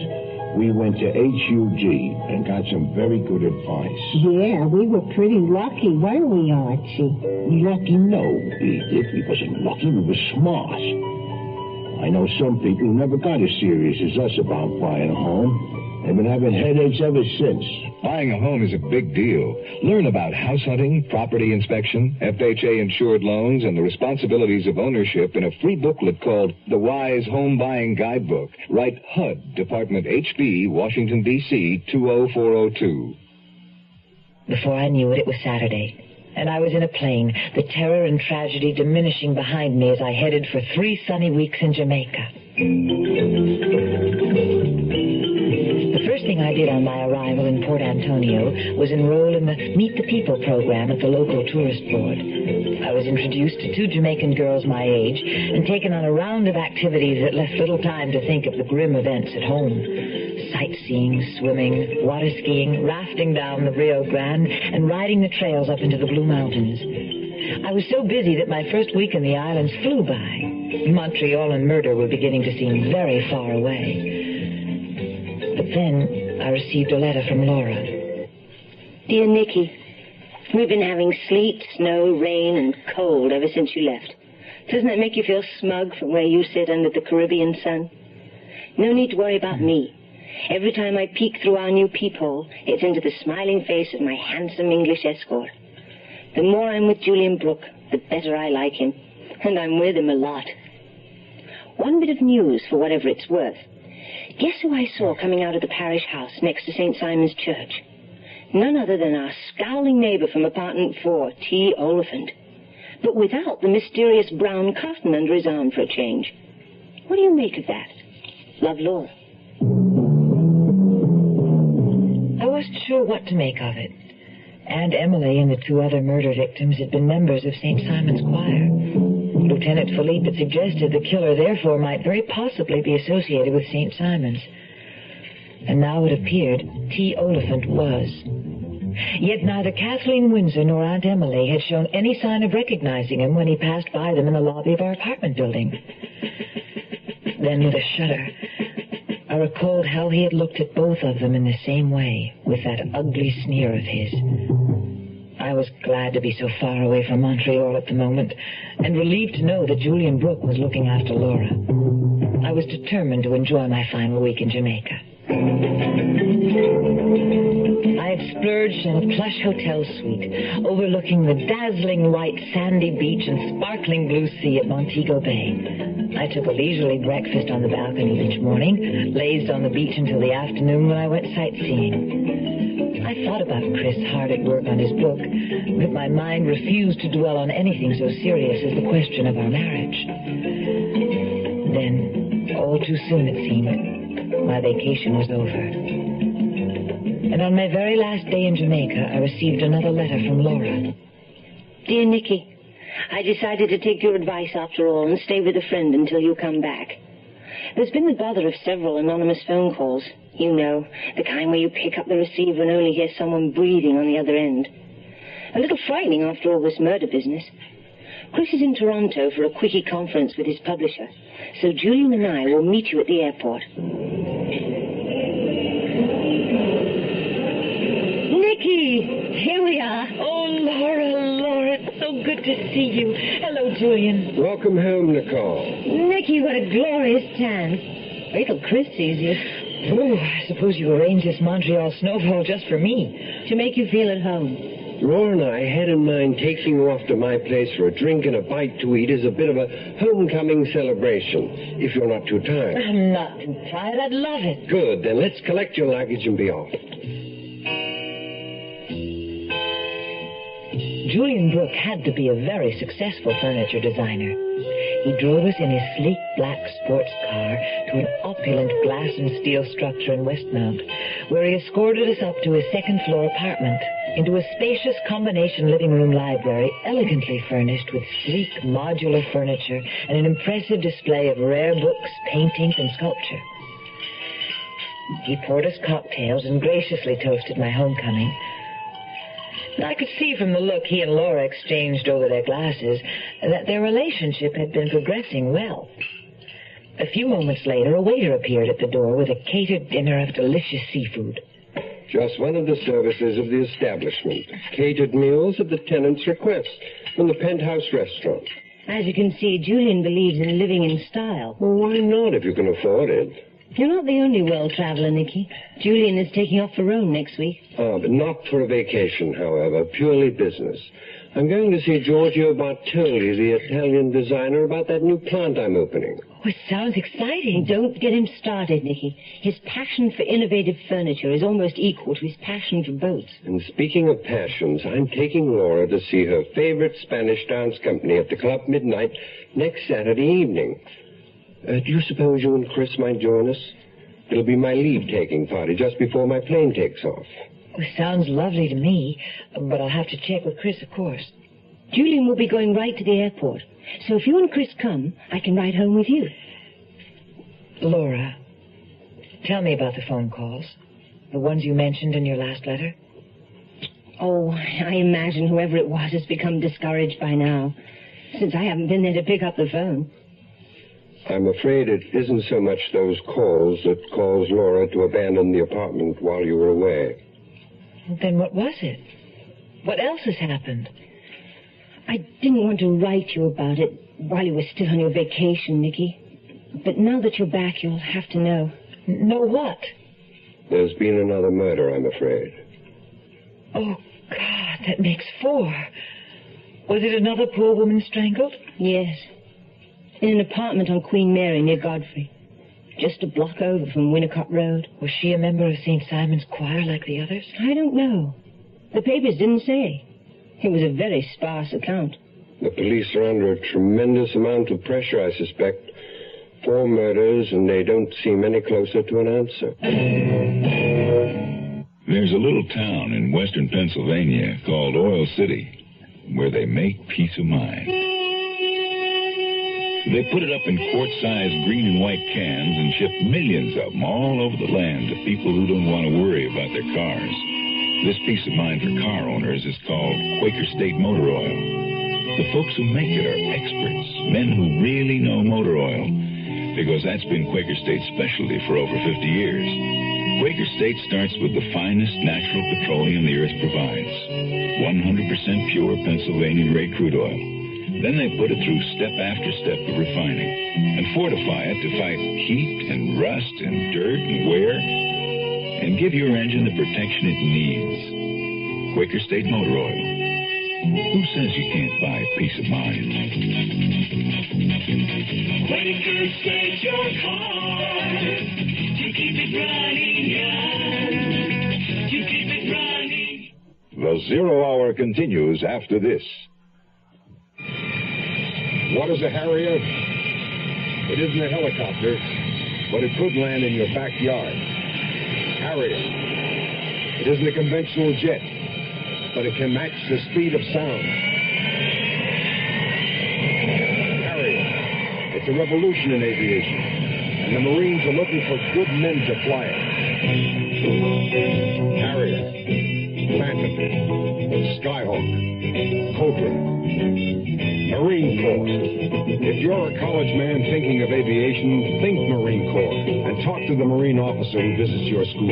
Speaker 4: we went to HUG and got some very good advice.
Speaker 3: Yeah, we were pretty lucky, weren't we, Archie?
Speaker 4: Lucky? No, Edith. We wasn't lucky. We were smart. I know some people who never got as serious as us about buying a home. They've been having headaches ever since.
Speaker 9: Buying a home is a big deal. Learn about house hunting, property inspection, FHA-insured loans, and the responsibilities of ownership in a free booklet called The Wise Home Buying Guidebook. Write HUD, Department HB, Washington, D.C., 20402.
Speaker 17: Before I knew it, it was Saturday, and I was in a plane, the terror and tragedy diminishing behind me as I headed for 3 sunny weeks in Jamaica. The first thing I did on my arrival in Port Antonio was enroll in the Meet the People program at the local tourist board. I was introduced to 2 Jamaican girls my age and taken on a round of activities that left little time to think of the grim events at home. Sightseeing, swimming, water skiing, rafting down the Rio Grande, and riding the trails up into the Blue Mountains. I was so busy that my first week in the islands flew by. Montreal and murder were beginning to seem very far away. But then I received a letter from Laura.
Speaker 15: Dear Nicky, we've been having sleet, snow, rain, and cold ever since you left. Doesn't that make you feel smug from where you sit under the Caribbean sun? No need to worry about me. Every time I peek through our new peephole, it's into the smiling face of my handsome English escort. The more I'm with Julian Brooke, the better I like him. And I'm with him a lot. One bit of news, for whatever it's worth. Guess who I saw coming out of the parish house next to St. Simon's Church? None other than our scowling neighbor from apartment 4, T. Oliphant. But without the mysterious brown cotton under his arm for a change. What do you make of that? Love, Laura.
Speaker 17: I wasn't sure what to make of it. Aunt Emily and the 2 other murder victims had been members of St. Simon's Choir. Lieutenant Philippe had suggested the killer therefore might very possibly be associated with St. Simon's. And now it appeared T. Oliphant was. Yet neither Kathleen Windsor nor Aunt Emily had shown any sign of recognizing him when he passed by them in the lobby of our apartment building. Then with a shudder, I recalled how he had looked at both of them in the same way, with that ugly sneer of his. I was glad to be so far away from Montreal at the moment, and relieved to know that Julian Brooke was looking after Laura. I was determined to enjoy my final week in Jamaica. I had splurged on a plush hotel suite overlooking the dazzling white sandy beach and sparkling blue sea at Montego Bay. I took a leisurely breakfast on the balcony each morning, lazed on the beach until the afternoon when I went sightseeing. I thought about Chris hard at work on his book, but my mind refused to dwell on anything so serious as the question of our marriage. Then, all too soon it seemed, my vacation was over. And on my very last day in Jamaica, I received another letter from Laura.
Speaker 15: Dear Nicky, I decided to take your advice after all and stay with a friend until you come back. There's been the bother of several anonymous phone calls. You know, the kind where you pick up the receiver and only hear someone breathing on the other end. A little frightening after all this murder business. Chris is in Toronto for a quickie conference with his publisher, so Julian and I will meet you at the airport. Nicky, here we are.
Speaker 17: Oh, Laura, it's so so good to see you. Hello, Julian.
Speaker 14: Welcome home, Nicole.
Speaker 15: Nicky, what a glorious tan. Wait till Chris sees you.
Speaker 17: Oh, I suppose you arranged this Montreal snowfall just for me.
Speaker 15: To make you feel at home.
Speaker 14: Laura and I had in mind taking you off to my place for a drink and a bite to eat as a bit of a homecoming celebration, if you're not too tired.
Speaker 17: I'm not too tired. I'd love it.
Speaker 14: Good, then let's collect your luggage and be off.
Speaker 17: Julian Brooke had to be a very successful furniture designer. He drove us in his sleek black sports car to an opulent glass and steel structure in Westmount, where he escorted us up to his second-floor apartment, into a spacious combination living room library, elegantly furnished with sleek modular furniture and an impressive display of rare books, paintings, and sculpture. He poured us cocktails and graciously toasted my homecoming. I could see from the look he and Laura exchanged over their glasses that their relationship had been progressing well. A few moments later, a waiter appeared at the door with a catered dinner of delicious seafood.
Speaker 14: Just one of the services of the establishment. Catered meals at the tenant's request from the Penthouse restaurant.
Speaker 15: As you can see, Julian believes in living in style.
Speaker 14: Well, why not if you can afford it?
Speaker 15: You're not the only world traveler, Nicky. Julian is taking off for Rome next week.
Speaker 14: But not for a vacation, however. Purely business. I'm going to see Giorgio Bartoli, the Italian designer, about that new plant I'm opening.
Speaker 15: Oh, it sounds exciting. Don't get him started, Nicky. His passion for innovative furniture is almost equal to his passion for boats.
Speaker 14: And speaking of passions, I'm taking Laura to see her favorite Spanish dance company at the Club Midnight next Saturday evening. Do you suppose you and Chris might join us? It'll be my leave-taking party just before my plane takes off.
Speaker 17: Oh, sounds lovely to me, but I'll have to check with Chris, of course.
Speaker 15: Julian will be going right to the airport. So if you and Chris come, I can ride home with you.
Speaker 17: Laura, tell me about the phone calls. The ones you mentioned in your last letter.
Speaker 15: Oh, I imagine whoever it was has become discouraged by now, since I haven't been there to pick up the phone.
Speaker 14: I'm afraid it isn't so much those calls that caused Laura to abandon the apartment while you were away.
Speaker 17: Then what was it? What else has happened?
Speaker 15: I didn't want to write you about it while you were still on your vacation, Nicky. But now that you're back, you'll have to know.
Speaker 17: Know what?
Speaker 14: There's been another murder, I'm afraid.
Speaker 17: Oh, God, that makes 4. Was it another poor woman strangled?
Speaker 15: Yes. In an apartment on Queen Mary near Godfrey. Just a block over from Winnicott Road.
Speaker 17: Was she a member of St. Simon's Choir like the others?
Speaker 15: I don't know. The papers didn't say. It was a very sparse account.
Speaker 14: The police are under a tremendous amount of pressure, I suspect. 4 murders, and they don't seem any closer to an answer.
Speaker 11: There's a little town in western Pennsylvania called Oil City where they make peace of mind. They put it up in quart-sized green and white cans and ship millions of them all over the land to people who don't want to worry about their cars. This peace of mind for car owners is called Quaker State Motor Oil. The folks who make it are experts, men who really know motor oil, because that's been Quaker State's specialty for over 50 years. Quaker State starts with the finest natural petroleum the earth provides, 100% pure Pennsylvania-grade crude oil. Then they put it through step after step of refining and fortify it to fight heat and rust and dirt and wear and give your engine the protection it needs. Quaker State Motor Oil. Who says you can't buy peace of mind?
Speaker 8: Quaker State your car to keep it running, yeah, to keep it running.
Speaker 22: The Zero Hour continues after this.
Speaker 18: What is a Harrier? It isn't a helicopter, but it could land in your backyard. Harrier. It isn't a conventional jet, but it can match the speed of sound. Harrier. It's a revolution in aviation, and the Marines are looking for good men to fly it. Harrier. Phantom. Skyhawk. Cobra. Marine Corps. If you're a college man thinking of aviation, think Marine Corps and talk to the Marine officer who visits your school.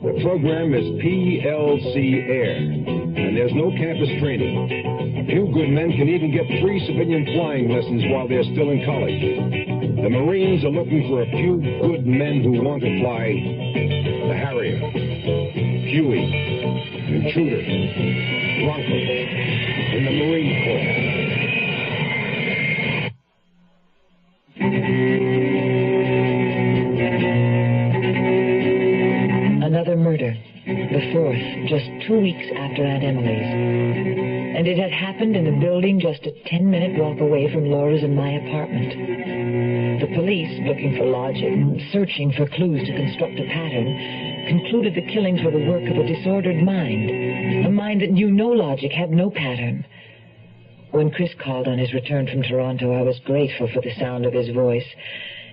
Speaker 18: The program is PLC Air, and there's no campus training.
Speaker 7: Few good men can even get free civilian flying lessons while they're still in college. The Marines are looking for a few good men who want to fly the Harrier, Huey, Intruder, Bronco in the Marine Corps.
Speaker 17: Another murder, the fourth, just 2 weeks after Aunt Emily's. And it had happened in a building just a 10-minute walk away from Laura's and my apartment. The police, looking for logic, searching for clues to construct a pattern, concluded the killings were the work of a disordered mind, a mind that knew no logic, had no pattern. When Chris called on his return from Toronto, I was grateful for the sound of his voice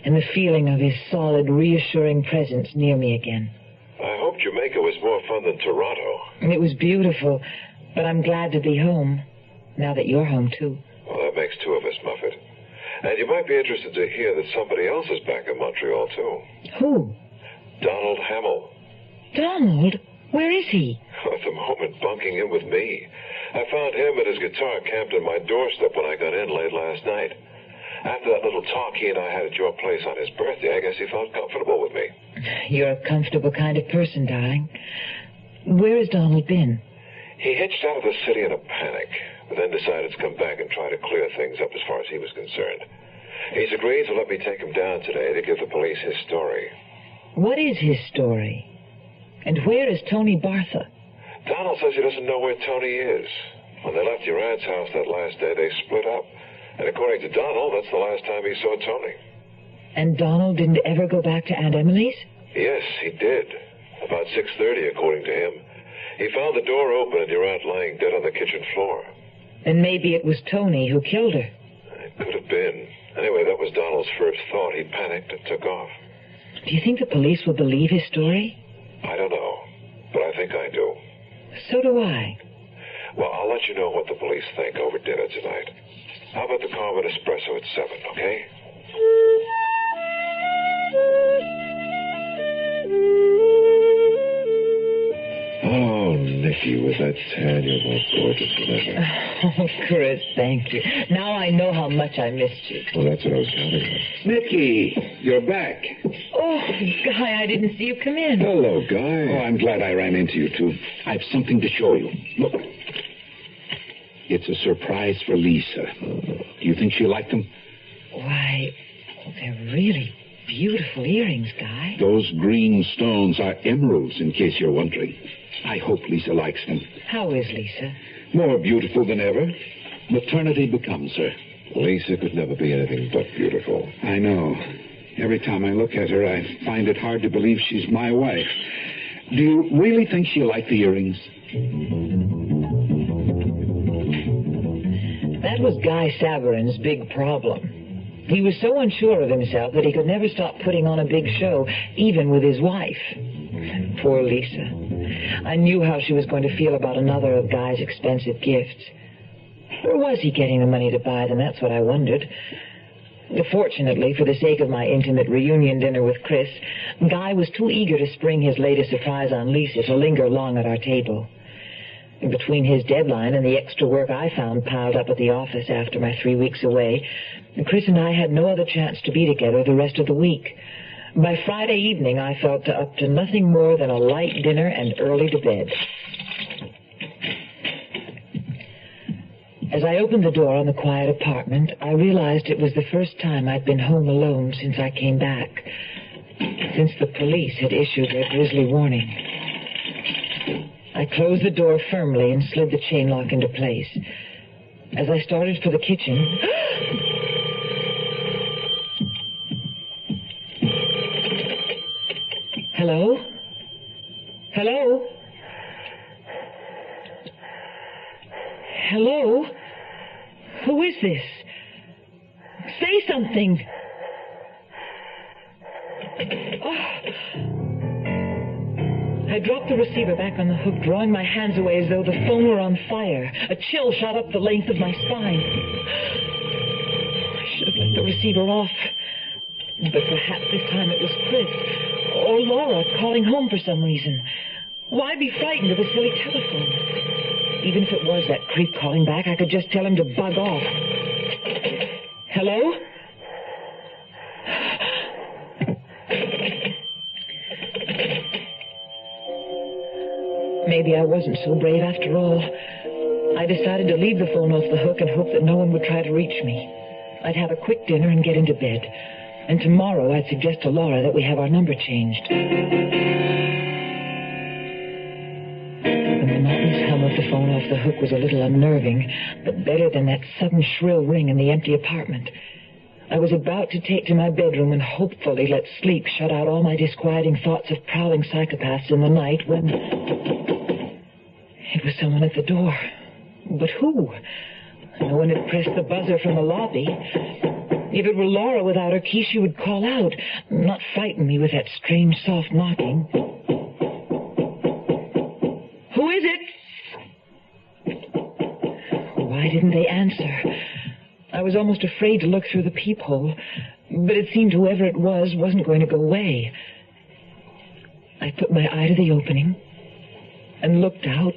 Speaker 17: and the feeling of his solid, reassuring presence near me again.
Speaker 5: I hoped Jamaica was more fun than Toronto.
Speaker 17: It was beautiful, but I'm glad to be home, now that you're home, too.
Speaker 5: Well, that makes two of us, Muffet. And you might be interested to hear that somebody else is back in Montreal, too.
Speaker 17: Who?
Speaker 5: Donald Hamill.
Speaker 17: Donald? Where is he?
Speaker 5: At the moment, bunking in with me. I found him and his guitar camped on my doorstep when I got in late last night. After that little talk he and I had at your place on his birthday, I guess he felt comfortable with me.
Speaker 17: You're a comfortable kind of person, darling. Where has Donald been?
Speaker 5: He hitched out of the city in a panic, but then decided to come back and try to clear things up as far as he was concerned. He's agreed to let me take him down today to give the police his story.
Speaker 17: What is his story? And where is Tony Bartha?
Speaker 5: Donald says he doesn't know where Tony is. When they left your aunt's house that last day, they split up. And according to Donald, that's the last time he saw Tony.
Speaker 17: And Donald didn't ever go back to Aunt Emily's?
Speaker 5: Yes, he did. About 6:30, according to him. He found the door open and your aunt lying dead on the kitchen floor.
Speaker 17: And maybe it was Tony who killed her.
Speaker 5: It could have been. Anyway, that was Donald's first thought. He panicked and took off.
Speaker 17: Do you think the police will believe his story?
Speaker 5: I don't know, but I think I do.
Speaker 17: So do I.
Speaker 5: Well, I'll let you know what the police think over dinner tonight. How about the Carmen Espresso at 7, okay?
Speaker 10: Oh, Nicky, with that tan, you're more gorgeous than ever.
Speaker 17: Oh, Chris, thank you. Now I know how much I missed you.
Speaker 10: Well, that's what I was counting on.
Speaker 12: Nicky, you're back.
Speaker 17: Oh, Guy, I didn't see you come in.
Speaker 12: Hello, Guy. Oh, I'm glad I ran into you, too. I have something to show you. Look. It's a surprise for Lisa. Do you think she'll like them?
Speaker 17: Why, they're really beautiful earrings, Guy.
Speaker 12: Those green stones are emeralds, in case you're wondering. I hope Lisa likes them.
Speaker 17: How is Lisa?
Speaker 12: More beautiful than ever. Maternity becomes her.
Speaker 10: Lisa could never be anything but beautiful.
Speaker 12: I know. Every time I look at her, I find it hard to believe she's my wife. Do you really think she'll like the earrings?
Speaker 17: That was Guy Saverin's big problem. He was so unsure of himself that he could never stop putting on a big show, even with his wife. Poor Lisa. I knew how she was going to feel about another of Guy's expensive gifts. Where was he getting the money to buy them? That's what I wondered. Fortunately, for the sake of my intimate reunion dinner with Chris, Guy was too eager to spring his latest surprise on Lisa to linger long at our table. Between his deadline and the extra work I found piled up at the office after my 3 weeks away, Chris and I had no other chance to be together the rest of the week. By Friday evening, I felt up to nothing more than a light dinner and early to bed. As I opened the door on the quiet apartment, I realized it was the first time I'd been home alone since I came back, since the police had issued their grisly warning. I closed the door firmly and slid the chain lock into place. As I started for the kitchen... Hello? Hello? Hello? Who is this? Say something. I dropped the receiver back on the hook, drawing my hands away as though the phone were on fire. A chill shot up the length of my spine. I should have left the receiver off. But perhaps this time it was Chris or Laura calling home for some reason. Why be frightened of a silly telephone? Even if it was that creep calling back, I could just tell him to bug off. Hello? Maybe I wasn't so brave after all. I decided to leave the phone off the hook and hope that no one would try to reach me. I'd have a quick dinner and get into bed. And tomorrow I'd suggest to Laura that we have our number changed. The monotonous hum of the phone off the hook was a little unnerving, but better than that sudden shrill ring in the empty apartment. I was about to take to my bedroom and hopefully let sleep shut out all my disquieting thoughts of prowling psychopaths in the night when... It was someone at the door. But who? No one had pressed the buzzer from the lobby. If it were Laura without her key, she would call out, not frighten me with that strange, soft knocking. Who is it? Why didn't they answer? I was almost afraid to look through the peephole, but it seemed whoever it was wasn't going to go away. I put my eye to the opening and looked out,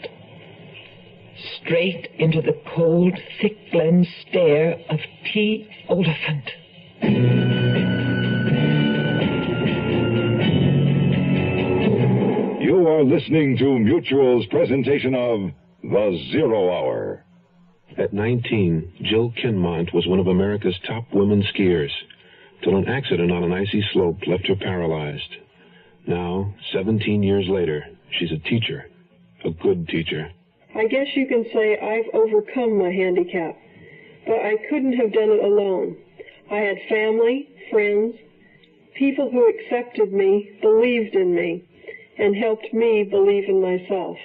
Speaker 17: straight into the cold, thick Glen stare of T. Oliphant.
Speaker 22: You are listening to Mutual's presentation of The Zero Hour.
Speaker 5: At 19, Jill Kinmont was one of America's top women skiers, till an accident on an icy slope left her paralyzed. Now, 17 years later, she's a teacher, a good teacher.
Speaker 16: I guess you can say I've overcome my handicap, but I couldn't have done it alone. I had family, friends, people who accepted me, believed in me, and helped me believe in myself.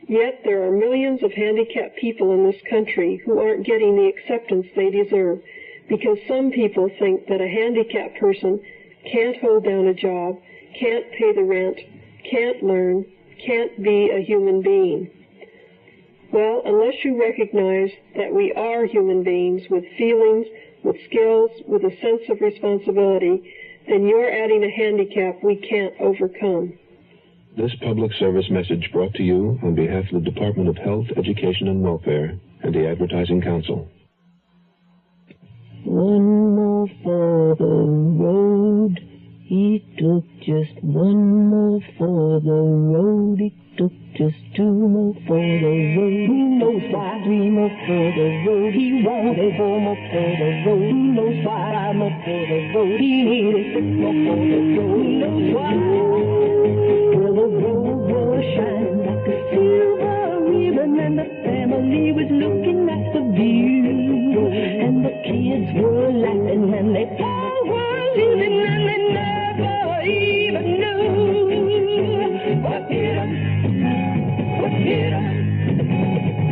Speaker 16: Yet there are millions of handicapped people in this country who aren't getting the acceptance they deserve because some people think that a handicapped person can't hold down a job, can't pay the rent, can't learn, can't be a human being. Well, unless you recognize that we are human beings with feelings, with skills, with a sense of responsibility, then you're adding a handicap we can't overcome.
Speaker 5: This public service message brought to you on behalf of the Department of Health, Education, and Welfare and the Advertising Council.
Speaker 19: One more for the road. He took just one more for the road. He took just two more for the road. Who knows why? Three more for the road. He wanted four more for the road. Who knows why? Five more for the road. He needed six more for the road. Who knows why? Well, the road was shining like a silver ribbon, and the family was looking at the view, and the kids were laughing, and they all were living, and they never even knew what hit 'em. What hit 'em?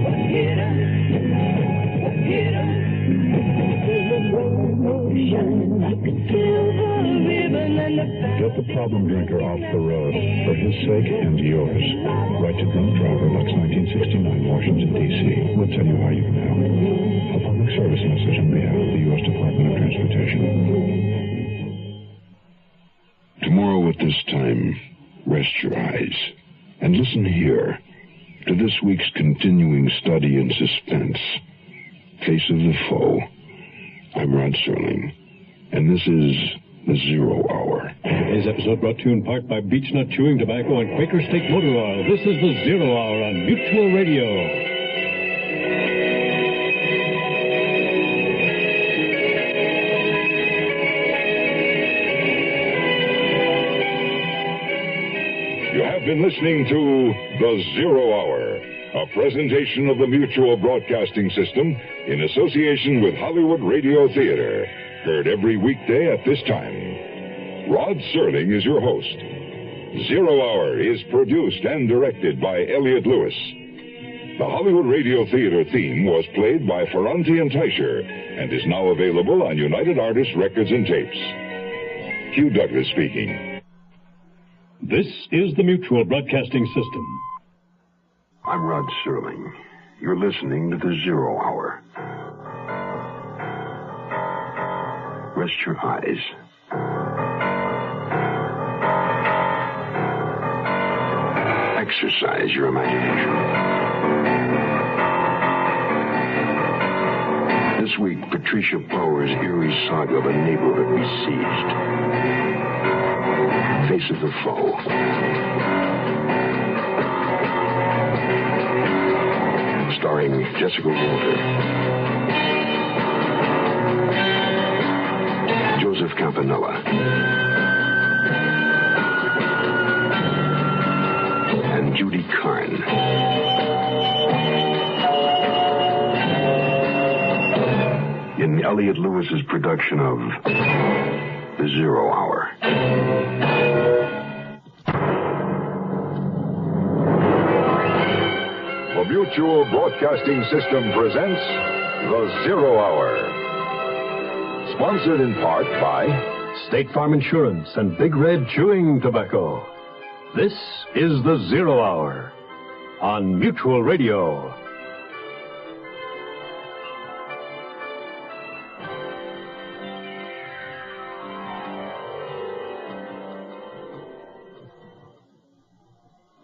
Speaker 19: What hit 'em? What hit 'em? The road was shining like a silver ribbon, and the
Speaker 20: Get the problem drinker off the road, for his sake and yours. Write to Drunk Driver, Lux 1969, Washington, D.C. We'll tell you how you can help. A public service message on behalf of the U.S. Department of Transportation.
Speaker 1: Tomorrow at this time, rest your eyes and listen here to this week's continuing study in suspense, Face of the Foe. I'm Rod Serling, and this is The Zero Hour.
Speaker 6: Today's episode brought to you in part by Beechnut Chewing Tobacco and Quaker State Motor Oil. This is The Zero Hour on Mutual Radio.
Speaker 22: You have been listening to The Zero Hour, a presentation of the Mutual Broadcasting System in association with Hollywood Radio Theater. Heard every weekday at this time. Rod Serling is your host. Zero Hour is produced and directed by Elliott Lewis. The Hollywood Radio Theater theme was played by Ferranti and Teicher and is now available on United Artists Records and Tapes. Hugh Douglas speaking.
Speaker 6: This is the Mutual Broadcasting System.
Speaker 1: I'm Rod Serling. You're listening to The Zero Hour. Rest your eyes. Exercise your imagination. This week, Patricia Power's eerie saga of a neighborhood besieged. Face of the Foe. Starring Jessica Walter, Joseph Campanella, and Judy Carn. In Elliot Lewis's production of The Zero Hour.
Speaker 22: The Mutual Broadcasting System presents The Zero Hour. Sponsored in part by
Speaker 6: State Farm Insurance and Big Red Chewing Tobacco. This is The Zero Hour on Mutual Radio.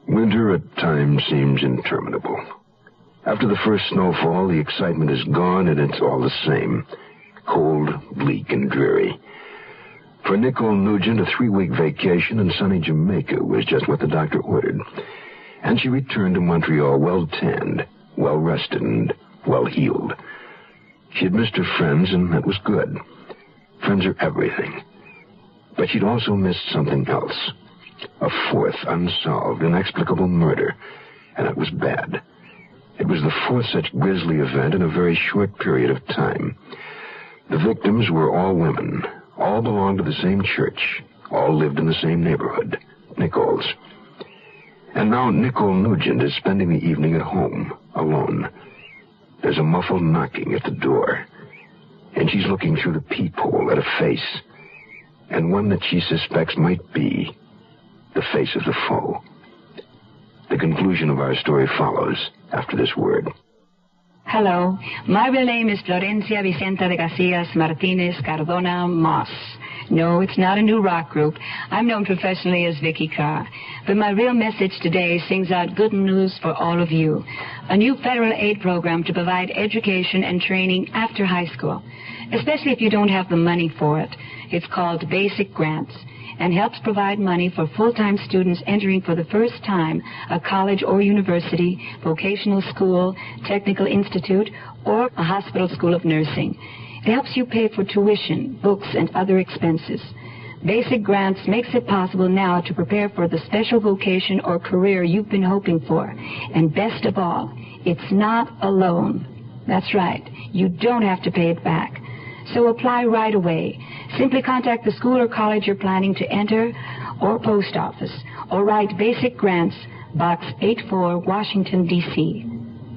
Speaker 1: Winter at times seems interminable. After the first snowfall, the excitement is gone and it's all the same. Cold, bleak, and dreary. For Nicole Nugent, a 3-week vacation in sunny Jamaica was just what the doctor ordered. And she returned to Montreal well-tanned, well-rested, and well-healed. She had missed her friends, and that was good. Friends are everything. But she'd also missed something else. A fourth unsolved, inexplicable murder. And it was bad. It was the fourth such grisly event in a very short period of time. The victims were all women. All belonged to the same church. All lived in the same neighborhood. Nicole's. And now Nicole Nugent is spending the evening at home, alone. There's a muffled knocking at the door. And she's looking through the peephole at a face. And one that she suspects might be the face of the foe. The conclusion of our story follows after this word.
Speaker 2: Hello. My real name is Florencia Vicenta de Garcias Martinez Cardona Moss. No, it's not a new rock group. I'm known professionally as Vicky Carr. But my real message today sings out good news for all of you. A new federal aid program to provide education and training after high school, especially if you don't have the money for it. It's called Basic Grants, and helps provide money for full-time students entering for the first time a college or university, vocational school, technical institute, or a hospital school of nursing. It helps you pay for tuition, books, and other expenses. Basic Grants makes it possible now to prepare for the special vocation or career you've been hoping for. And best of all, it's not a loan. That's right. You don't have to pay it back. So apply right away. Simply contact the school or college you're planning to enter, or post office, or write Basic Grants, Box 84, Washington, D.C.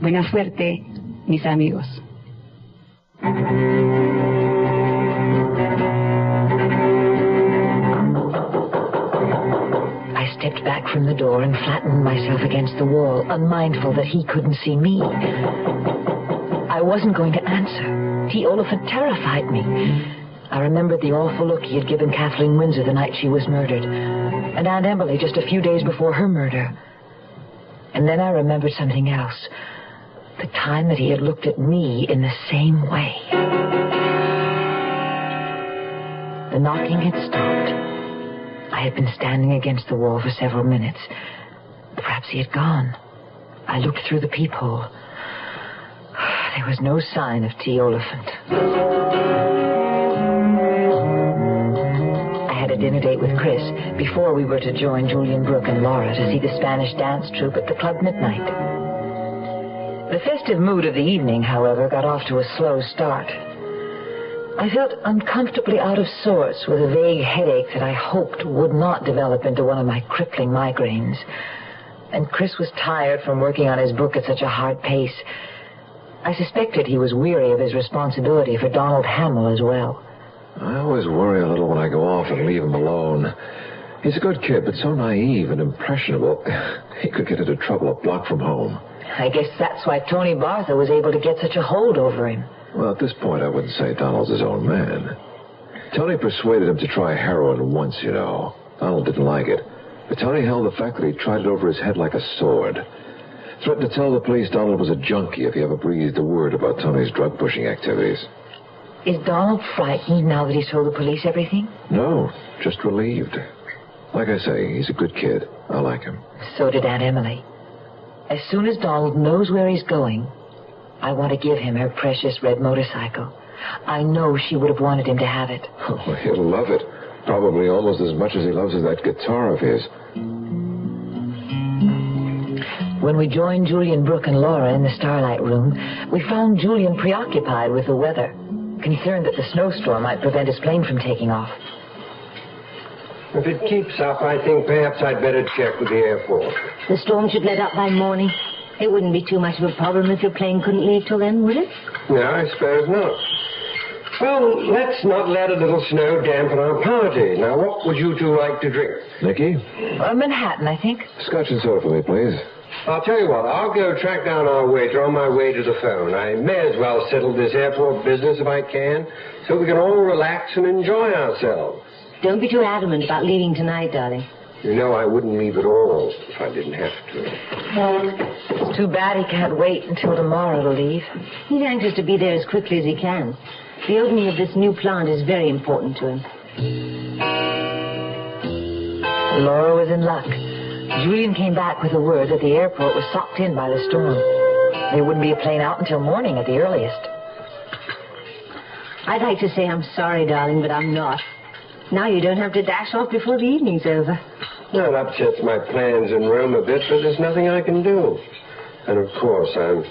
Speaker 2: Buena suerte, mis amigos.
Speaker 17: I stepped back from the door and flattened myself against the wall, unmindful that he couldn't see me. I wasn't going to answer. T. Oliphant terrified me. I remembered the awful look he had given Kathleen Windsor the night she was murdered, and Aunt Emily just a few days before her murder. And then I remembered something else. The time that he had looked at me in the same way. The knocking had stopped. I had been standing against the wall for several minutes. Perhaps he had gone. I looked through the peephole. There was no sign of T. Oliphant. I had a dinner date with Chris before we were to join Julian Brooke and Laura to see the Spanish dance troupe at the club midnight. The festive mood of the evening, however, got off to a slow start. I felt uncomfortably out of sorts with a vague headache that I hoped would not develop into one of my crippling migraines. And Chris was tired from working on his book at such a hard pace. I suspected he was weary of his responsibility for Donald Hamill as well.
Speaker 10: I always worry a little when I go off and leave him alone. He's a good kid, but so naive and impressionable. He could get into trouble a block from home.
Speaker 17: I guess that's why Tony Bartha was able to get such a hold over him.
Speaker 10: Well, at this point, I wouldn't say Donald's his own man. Tony persuaded him to try heroin once, you know. Donald didn't like it. But Tony held the fact that he tried it over his head like a sword. Threatened to tell the police Donald was a junkie if he ever breathed a word about Tony's drug-pushing activities.
Speaker 17: Is Donald frightened now that he's told the police everything?
Speaker 10: No, just relieved. Like I say, he's a good kid. I like him.
Speaker 17: So did Aunt Emily. As soon as Donald knows where he's going, I want to give him her precious red motorcycle. I know she would have wanted him to have it.
Speaker 10: Oh, he'll love it. Probably almost as much as he loves that guitar of his.
Speaker 17: When we joined Julian Brooke and Laura in the Starlight Room, we found Julian preoccupied with the weather, concerned that the snowstorm might prevent his plane from taking off.
Speaker 14: If it keeps up, I think perhaps I'd better check with the airport.
Speaker 15: The storm should let up by morning. It wouldn't be too much of a problem if your plane couldn't leave till then, would it?
Speaker 14: No, I suppose not. Well, let's not let a little snow dampen our party. Now, what would you two like to drink?
Speaker 10: Nicky?
Speaker 17: Manhattan, I think.
Speaker 10: Scotch and soda for me, please.
Speaker 14: I'll tell you what, I'll go track down our waiter on my way to the phone. I may as well settle this airport business if I can, so we can all relax and enjoy ourselves.
Speaker 15: Don't be too adamant about leaving tonight, darling.
Speaker 14: You know I wouldn't leave at all if I didn't have to.
Speaker 17: It's too bad he can't wait until tomorrow to leave.
Speaker 15: He's anxious to be there as quickly as he can. The opening of this new plant is very important to him.
Speaker 17: Laura was in luck. Julian came back with the word that the airport was socked in by the storm. There wouldn't be a plane out until morning at the earliest.
Speaker 15: I'd like to say I'm sorry, darling, but I'm not. Now you don't have to dash off before the evening's over.
Speaker 14: That upsets my plans in Rome a bit, but there's nothing I can do. And of course, I'm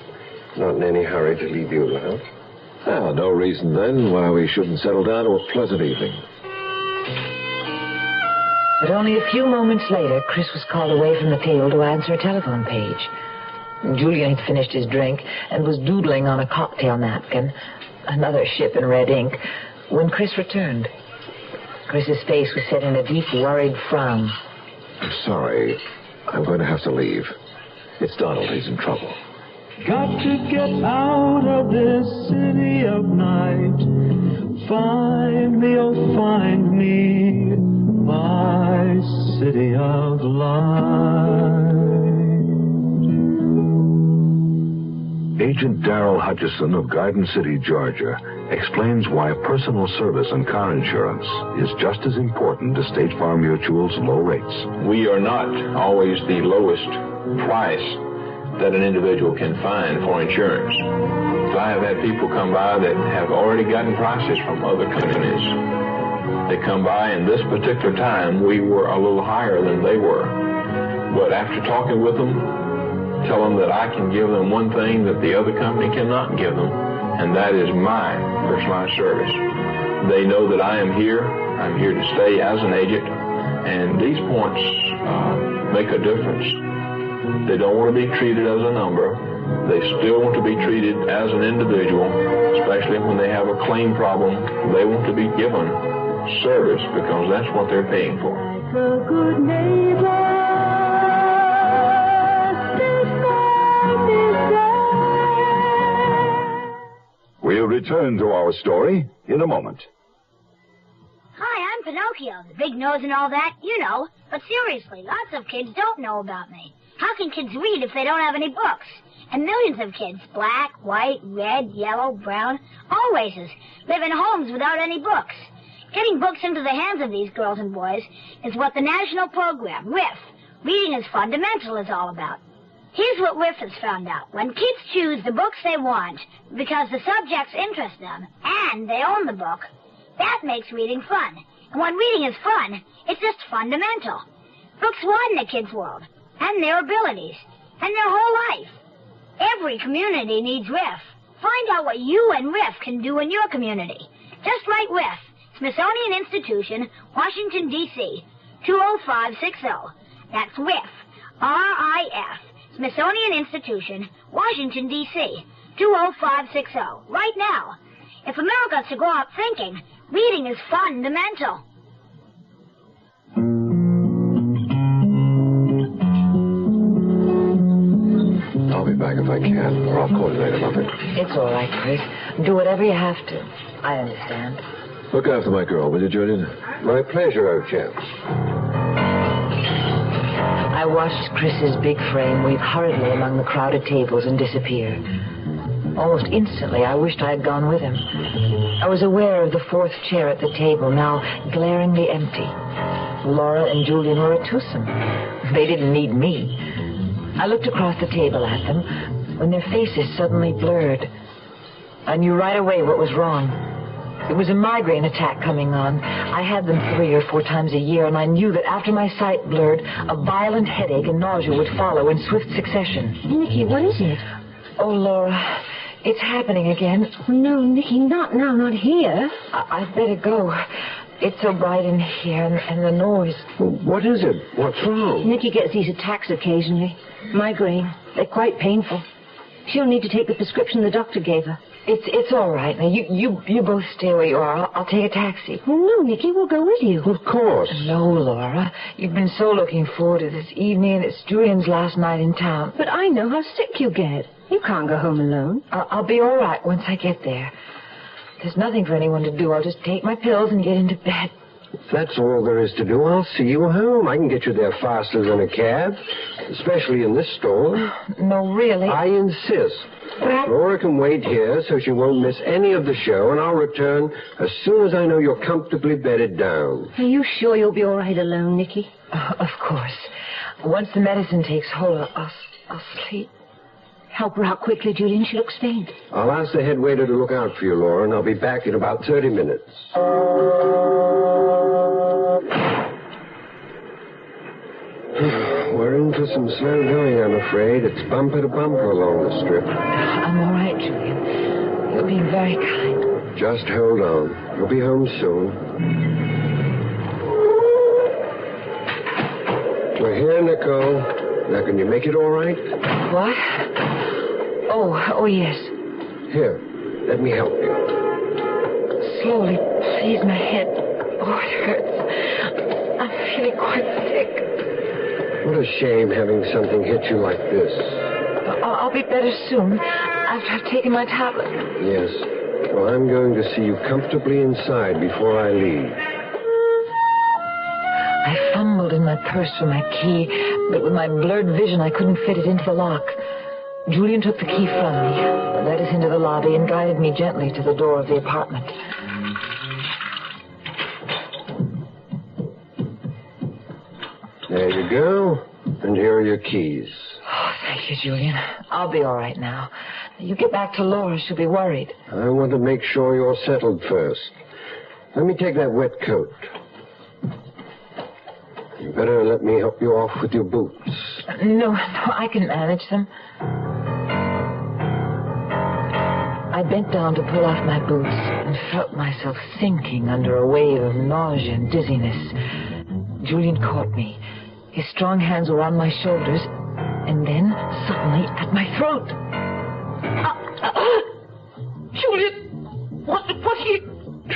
Speaker 14: not in any hurry to leave you alone.
Speaker 10: Well, no reason then why we shouldn't settle down to a pleasant evening.
Speaker 17: But only a few moments later, Chris was called away from the table to answer a telephone page. Julian had finished his drink and was doodling on a cocktail napkin, another ship in red ink, when Chris returned. Chris's face was set in a deep, worried frown.
Speaker 10: I'm sorry. I'm going to have to leave. It's Donald. He's in trouble.
Speaker 13: Got to get out of this city of night. Find me, oh, find me, my city of light.
Speaker 22: Agent Darrell Hutchison of Garden City, Georgia, explains why personal service and car insurance is just as important as State Farm Mutual's low rates.
Speaker 21: We are not always the lowest price that an individual can find for insurance. So I have had people come by that have already gotten prices from other companies. They come by, and this particular time, we were a little higher than they were. But after talking with them, tell them that I can give them one thing that the other company cannot give them, and that is my personalized service. They know that I am here. I'm here to stay as an agent, and these points make a difference. They don't want to be treated as a number. They still want to be treated as an individual, especially when they have a claim problem. They want to be given service because that's what they're paying for.
Speaker 13: A good neighbor.
Speaker 22: We'll return to our story in a moment.
Speaker 23: Hi, I'm Pinocchio, the big nose and all that, you know. But seriously, lots of kids don't know about me. How can kids read if they don't have any books? And millions of kids, black, white, red, yellow, brown, all races, live in homes without any books. Getting books into the hands of these girls and boys is what the national program, RIF, Reading is Fundamental, is all about. Here's what RIF has found out. When kids choose the books they want because the subjects interest them and they own the book, that makes reading fun. And when reading is fun, it's just fundamental. Books widen a kid's world and their abilities and their whole life. Every community needs RIF. Find out what you and RIF can do in your community. Just write RIF, Smithsonian Institution, Washington, D.C., 20560. That's RIF, R-I-F. Smithsonian Institution, Washington, D.C., 20560, right now. If America's to grow up thinking, reading is fundamental.
Speaker 10: I'll be back if I can, or I'll call you later, Muffet.
Speaker 17: It's all right, Chris. Do whatever you have to. I understand.
Speaker 10: Look after my girl, will you, Julian?
Speaker 14: My pleasure, old chap.
Speaker 17: I watched Chris's big frame weave hurriedly among the crowded tables and disappear. Almost instantly, I wished I had gone with him. I was aware of the fourth chair at the table, now glaringly empty. Laura and Julian were a twosome. They didn't need me. I looked across the table at them when their faces suddenly blurred. I knew right away what was wrong. It was a migraine attack coming on. I had them 3 or 4 times a year, and I knew that after my sight blurred, a violent headache and nausea would follow in swift succession.
Speaker 15: Nicky, what is it?
Speaker 17: Oh, Laura, it's happening again.
Speaker 15: No, Nicky, not now, not here.
Speaker 17: I'd better go. It's so bright in here, and the noise.
Speaker 14: What is it? What's wrong?
Speaker 15: Nicky gets these attacks occasionally. Migraine. They're quite painful. She'll need to take the prescription the doctor gave her.
Speaker 17: It's all right. Now, you both stay where you are. I'll take a taxi.
Speaker 15: Oh, no, Nicky, we'll go with you.
Speaker 14: Of course.
Speaker 17: No, Laura. You've been so looking forward to this evening, and it's Julian's last night in town.
Speaker 15: But I know how sick you get. You can't go home alone.
Speaker 17: I'll be all right once I get there. There's nothing for anyone to do. I'll just take my pills and get into bed.
Speaker 14: If that's all there is to do, I'll see you home. I can get you there faster than a cab, especially in this storm.
Speaker 17: No, really.
Speaker 14: I insist. Laura can wait here so she won't miss any of the show, and I'll return as soon as I know you're comfortably bedded down.
Speaker 15: Are you sure you'll be all right alone, Nicky?
Speaker 17: Of course. Once the medicine takes hold, I'll sleep.
Speaker 15: Help her out quickly, Julian. She looks faint.
Speaker 14: I'll ask the head waiter to look out for you, Laura, and I'll be back in about 30 minutes. We're in for some slow going, I'm afraid. It's bumper to bumper along the strip.
Speaker 17: I'm all right, Julian. You're being very kind.
Speaker 14: Just hold on. You'll be home soon. We're here, Nicole. Now, can you make it all right?
Speaker 17: What? Oh, yes.
Speaker 14: Here, let me help you.
Speaker 17: Slowly, please, my head. Oh, it hurts. I'm feeling quite sick.
Speaker 14: What a shame having something hit you like this.
Speaker 17: I'll be better soon, after I've taken my tablet.
Speaker 14: Yes. Well, I'm going to see you comfortably inside before I leave.
Speaker 17: I fumbled in my purse for my key, but with my blurred vision, I couldn't fit it into the lock. Julian took the key from me, led us into the lobby, and guided me gently to the door of the apartment.
Speaker 14: There you go. And here are your keys.
Speaker 17: Oh, thank you, Julian. I'll be all right now. You get back to Laura. She'll be worried.
Speaker 14: I want to make sure you're settled first. Let me take that wet coat. You better let me help you off with your boots.
Speaker 17: No, I can manage them. I bent down to pull off my boots and felt myself sinking under a wave of nausea and dizziness. Julian caught me. His strong hands were on my shoulders, and then, suddenly, at my throat. Julian! What are you...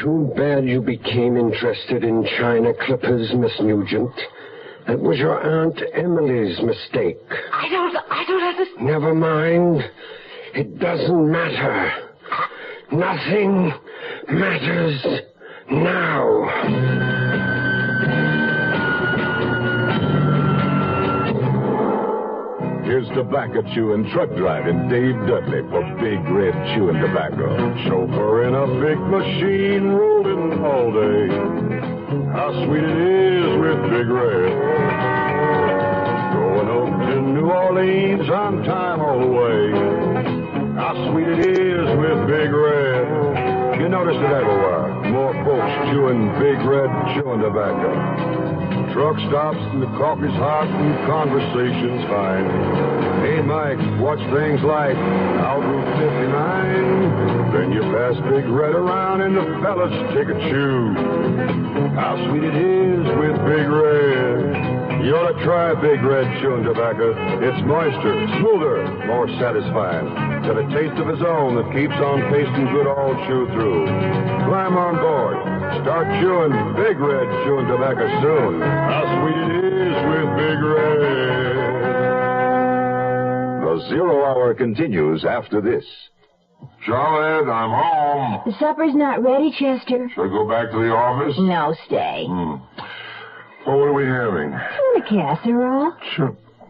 Speaker 14: Too bad you became interested in China clippers, Miss Nugent. That was your Aunt Emily's mistake.
Speaker 17: I don't understand.
Speaker 14: Never mind. It doesn't matter. Nothing matters now.
Speaker 22: Here's tobacco chewing, truck driving Dave Dudley for Big Red Chewing Tobacco. Chauffeur in a big machine rolling all day. How sweet it is with Big Red. Going up to New Orleans on time all the way. How sweet it is with Big Red. You notice it everywhere. More folks chewing Big Red Chewing Tobacco. Truck stops and the coffee's hot and conversation's fine. Hey, Mike, what's things like out Route 59? Then you pass Big Red around and the fellas take a chew. How sweet it is with Big Red. You ought to try Big Red Chewing Tobacco. It's moister, smoother, more satisfying. Got a taste of its own that keeps on tasting good all chew through. Climb on board. Start chewing Big Red Chewing Tobacco soon. How sweet it is with Big Red. The Zero Hour continues after this.
Speaker 3: Charlotte, I'm home.
Speaker 15: The supper's not ready, Chester.
Speaker 3: Should I go back to the office?
Speaker 15: No, stay.
Speaker 3: Well, what are we having?
Speaker 15: Tuna casserole.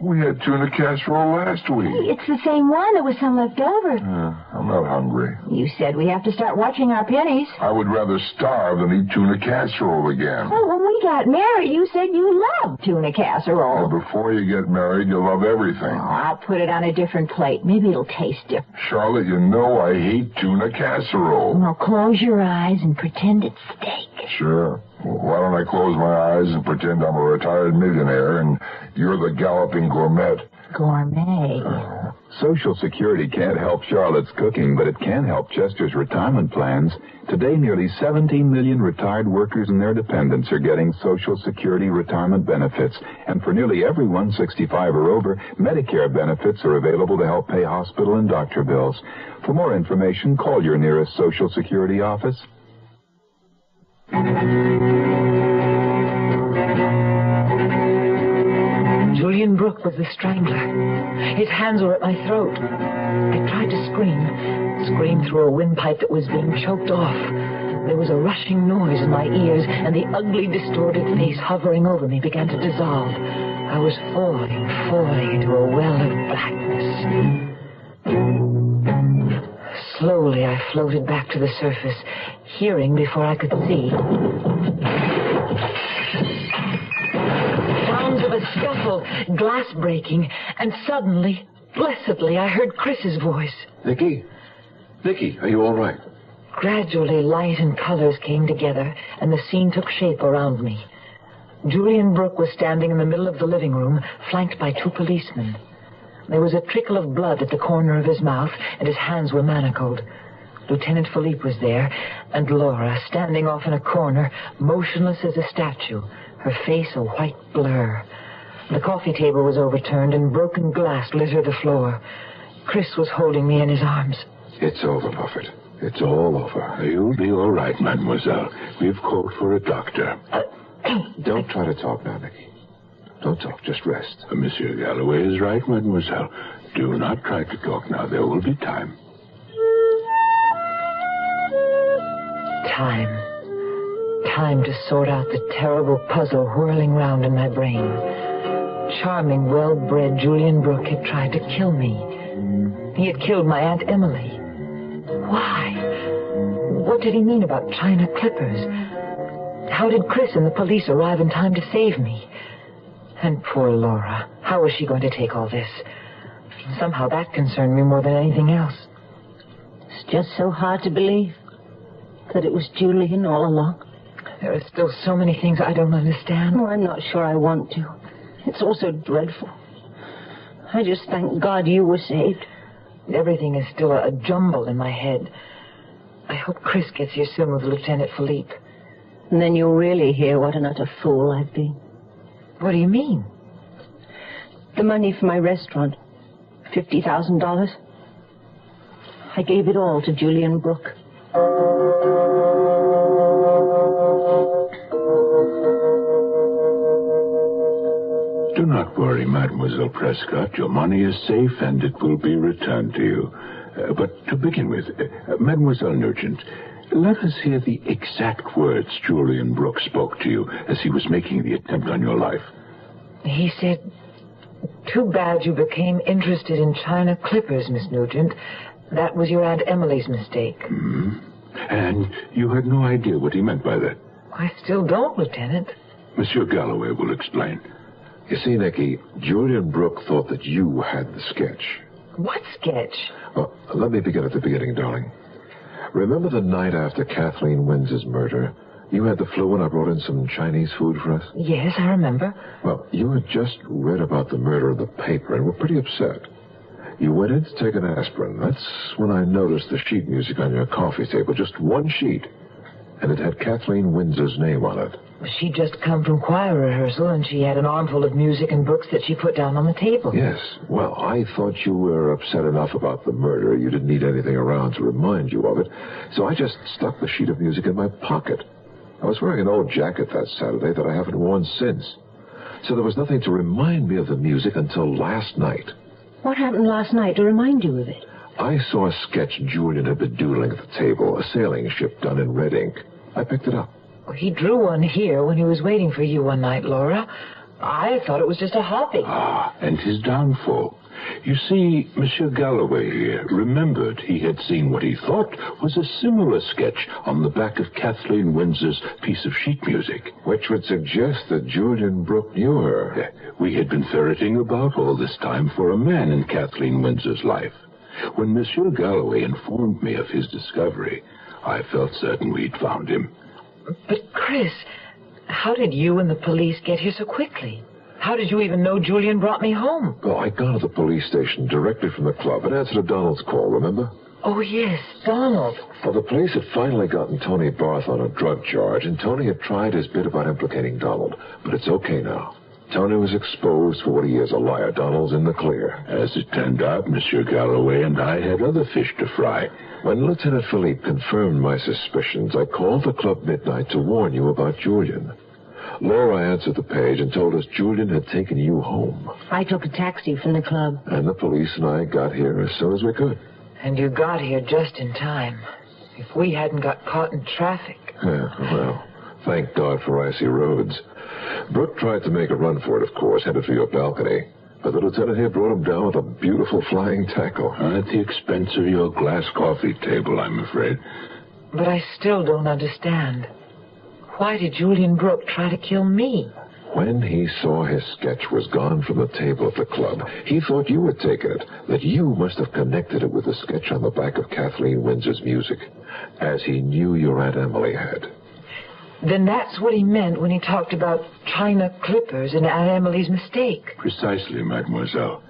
Speaker 3: We had tuna casserole last week.
Speaker 4: Hey, it's the same one. There was some left over.
Speaker 3: I'm not hungry.
Speaker 4: You said we have to start watching our pennies.
Speaker 3: I would rather starve than eat tuna casserole again.
Speaker 4: Well, when we got married, you said you loved tuna casserole.
Speaker 3: Well, before you get married, you love everything.
Speaker 4: Oh, I'll put it on a different plate. Maybe it'll taste different.
Speaker 3: Charlotte, you know I hate tuna casserole.
Speaker 4: Well, close your eyes and pretend it's steak.
Speaker 3: Sure. Well, why don't I close my eyes and pretend I'm a retired millionaire and you're the galloping gourmet?
Speaker 4: Gourmet.
Speaker 9: Social Security can't help Charlotte's cooking, but it can help Chester's retirement plans. Today, nearly 17 million retired workers and their dependents are getting Social Security retirement benefits. And for nearly everyone 65 or over, Medicare benefits are available to help pay hospital and doctor bills. For more information, call your nearest Social Security office.
Speaker 17: Julian Brooke was the strangler. His hands were at my throat. I tried to scream through a windpipe that was being choked off. There was a rushing noise in my ears, and the ugly, distorted face hovering over me began to dissolve. I was falling into a well of blackness. Slowly, I floated back to the surface, hearing before I could see. Sounds of a scuffle, glass breaking, and suddenly, blessedly, I heard Chris's voice.
Speaker 10: Nicky? Nicky, are you all right?
Speaker 17: Gradually, light and colors came together, and the scene took shape around me. Julian Brooke was standing in the middle of the living room, flanked by two policemen. There was a trickle of blood at the corner of his mouth, and his hands were manacled. Lieutenant Philippe was there, and Laura, standing off in a corner, motionless as a statue, her face a white blur. The coffee table was overturned, and broken glass littered the floor. Chris was holding me in his arms.
Speaker 10: It's over, Buffett. It's all over.
Speaker 12: You'll be all right, mademoiselle. We've called for a doctor.
Speaker 10: Don't try to talk now, Nicky. Don't talk, just rest.
Speaker 12: Monsieur Galloway is right, mademoiselle. Do not try to talk now. There will be time.
Speaker 17: Time to sort out the terrible puzzle whirling round in my brain. Charming, well-bred Julian Brooke had tried to kill me. He had killed my Aunt Emily. Why? What did he mean about China clippers? How did Chris and the police arrive in time to save me? And poor Laura, how was she going to take all this? Somehow that concerned me more than anything else.
Speaker 19: It's just so hard to believe that it was Julian all along.
Speaker 17: There are still so many things I don't understand.
Speaker 19: Oh, I'm not sure I want to. It's all so dreadful. I just thank God you were saved.
Speaker 17: Everything is still a jumble in my head. I hope Chris gets here soon with Lieutenant Philippe.
Speaker 19: And then you'll really hear what an utter fool I've been.
Speaker 17: What do you mean?
Speaker 19: The money for my restaurant. $50,000. I gave it all to Julian Brooke.
Speaker 12: Do not worry, Mademoiselle Prescott. Your money is safe and it will be returned to you. But to begin with, Mademoiselle Nugent, let us hear the exact words Julian Brooke spoke to you as he was making the attempt on your life.
Speaker 17: He said, "Too bad you became interested in China clippers, Miss Nugent. That was your Aunt Emily's mistake."
Speaker 12: Mm-hmm. And you had no idea what he meant by that?
Speaker 17: I still don't, Lieutenant.
Speaker 12: Monsieur Galloway will explain.
Speaker 10: You see, Nicky, Julian Brooke thought that you had the sketch.
Speaker 17: What sketch?
Speaker 10: Well, let me begin at the beginning, darling. Remember the night after Kathleen Wins's murder? You had the flu and I brought in some Chinese food for us?
Speaker 17: Yes, I remember.
Speaker 10: Well, you had just read about the murder in the paper and were pretty upset. You went in to take an aspirin. That's when I noticed the sheet music on your coffee table. Just one sheet. And it had Kathleen Wins's name on it.
Speaker 17: She'd just come from choir rehearsal, and she had an armful of music and books that she put down on the table.
Speaker 10: Yes. Well, I thought you were upset enough about the murder. You didn't need anything around to remind you of it. So I just stuck the sheet of music in my pocket. I was wearing an old jacket that Saturday that I haven't worn since. So there was nothing to remind me of the music until last night.
Speaker 19: What happened last night to remind you of it?
Speaker 10: I saw a sketch Julian had been doodling at the table, a sailing ship done in red ink. I picked it up.
Speaker 17: He drew one here when he was waiting for you one night, Laura. I thought it was just a hobby.
Speaker 8: Ah, and his downfall. You see, Monsieur Galloway here remembered he had seen what he thought was a similar sketch on the back of Kathleen Windsor's piece of sheet music.
Speaker 21: Which would suggest that Julian Brooke knew her.
Speaker 8: We had been ferreting about all this time for a man in Kathleen Windsor's life. When Monsieur Galloway informed me of his discovery, I felt certain we'd found him.
Speaker 17: But, Chris, how did you and the police get here so quickly? How did you even know Julian brought me home?
Speaker 21: Well, I'd gone to the police station directly from the club and answered a Donald's call, remember?
Speaker 17: Oh, yes, Donald.
Speaker 21: Well, the police had finally gotten Tony Barth on a drug charge, and Tony had tried his bit about implicating Donald. But it's okay now. Tony was exposed for what he is, a liar. Donald's in the clear.
Speaker 8: As it turned out, Monsieur Galloway and I had other fish to fry.
Speaker 21: When Lieutenant Philippe confirmed my suspicions, I called the club midnight to warn you about Julian. Laura answered the page and told us Julian had taken you home.
Speaker 11: I took a taxi from the club.
Speaker 21: And the police and I got here as soon as we could.
Speaker 17: And you got here just in time. If we hadn't got caught in traffic.
Speaker 21: Yeah, well, thank God for icy roads. Brooke tried to make a run for it, of course, headed for your balcony. But the lieutenant here brought him down with a beautiful flying tackle.
Speaker 8: At the expense of your glass coffee table, I'm afraid.
Speaker 17: But I still don't understand. Why did Julian Brooke try to kill me?
Speaker 21: When he saw his sketch was gone from the table at the club, he thought you had taken it, that you must have connected it with the sketch on the back of Kathleen Windsor's music, as he knew your Aunt Emily had.
Speaker 17: Then that's what he meant when he talked about China clippers and Aunt Emily's mistake.
Speaker 8: Precisely, mademoiselle.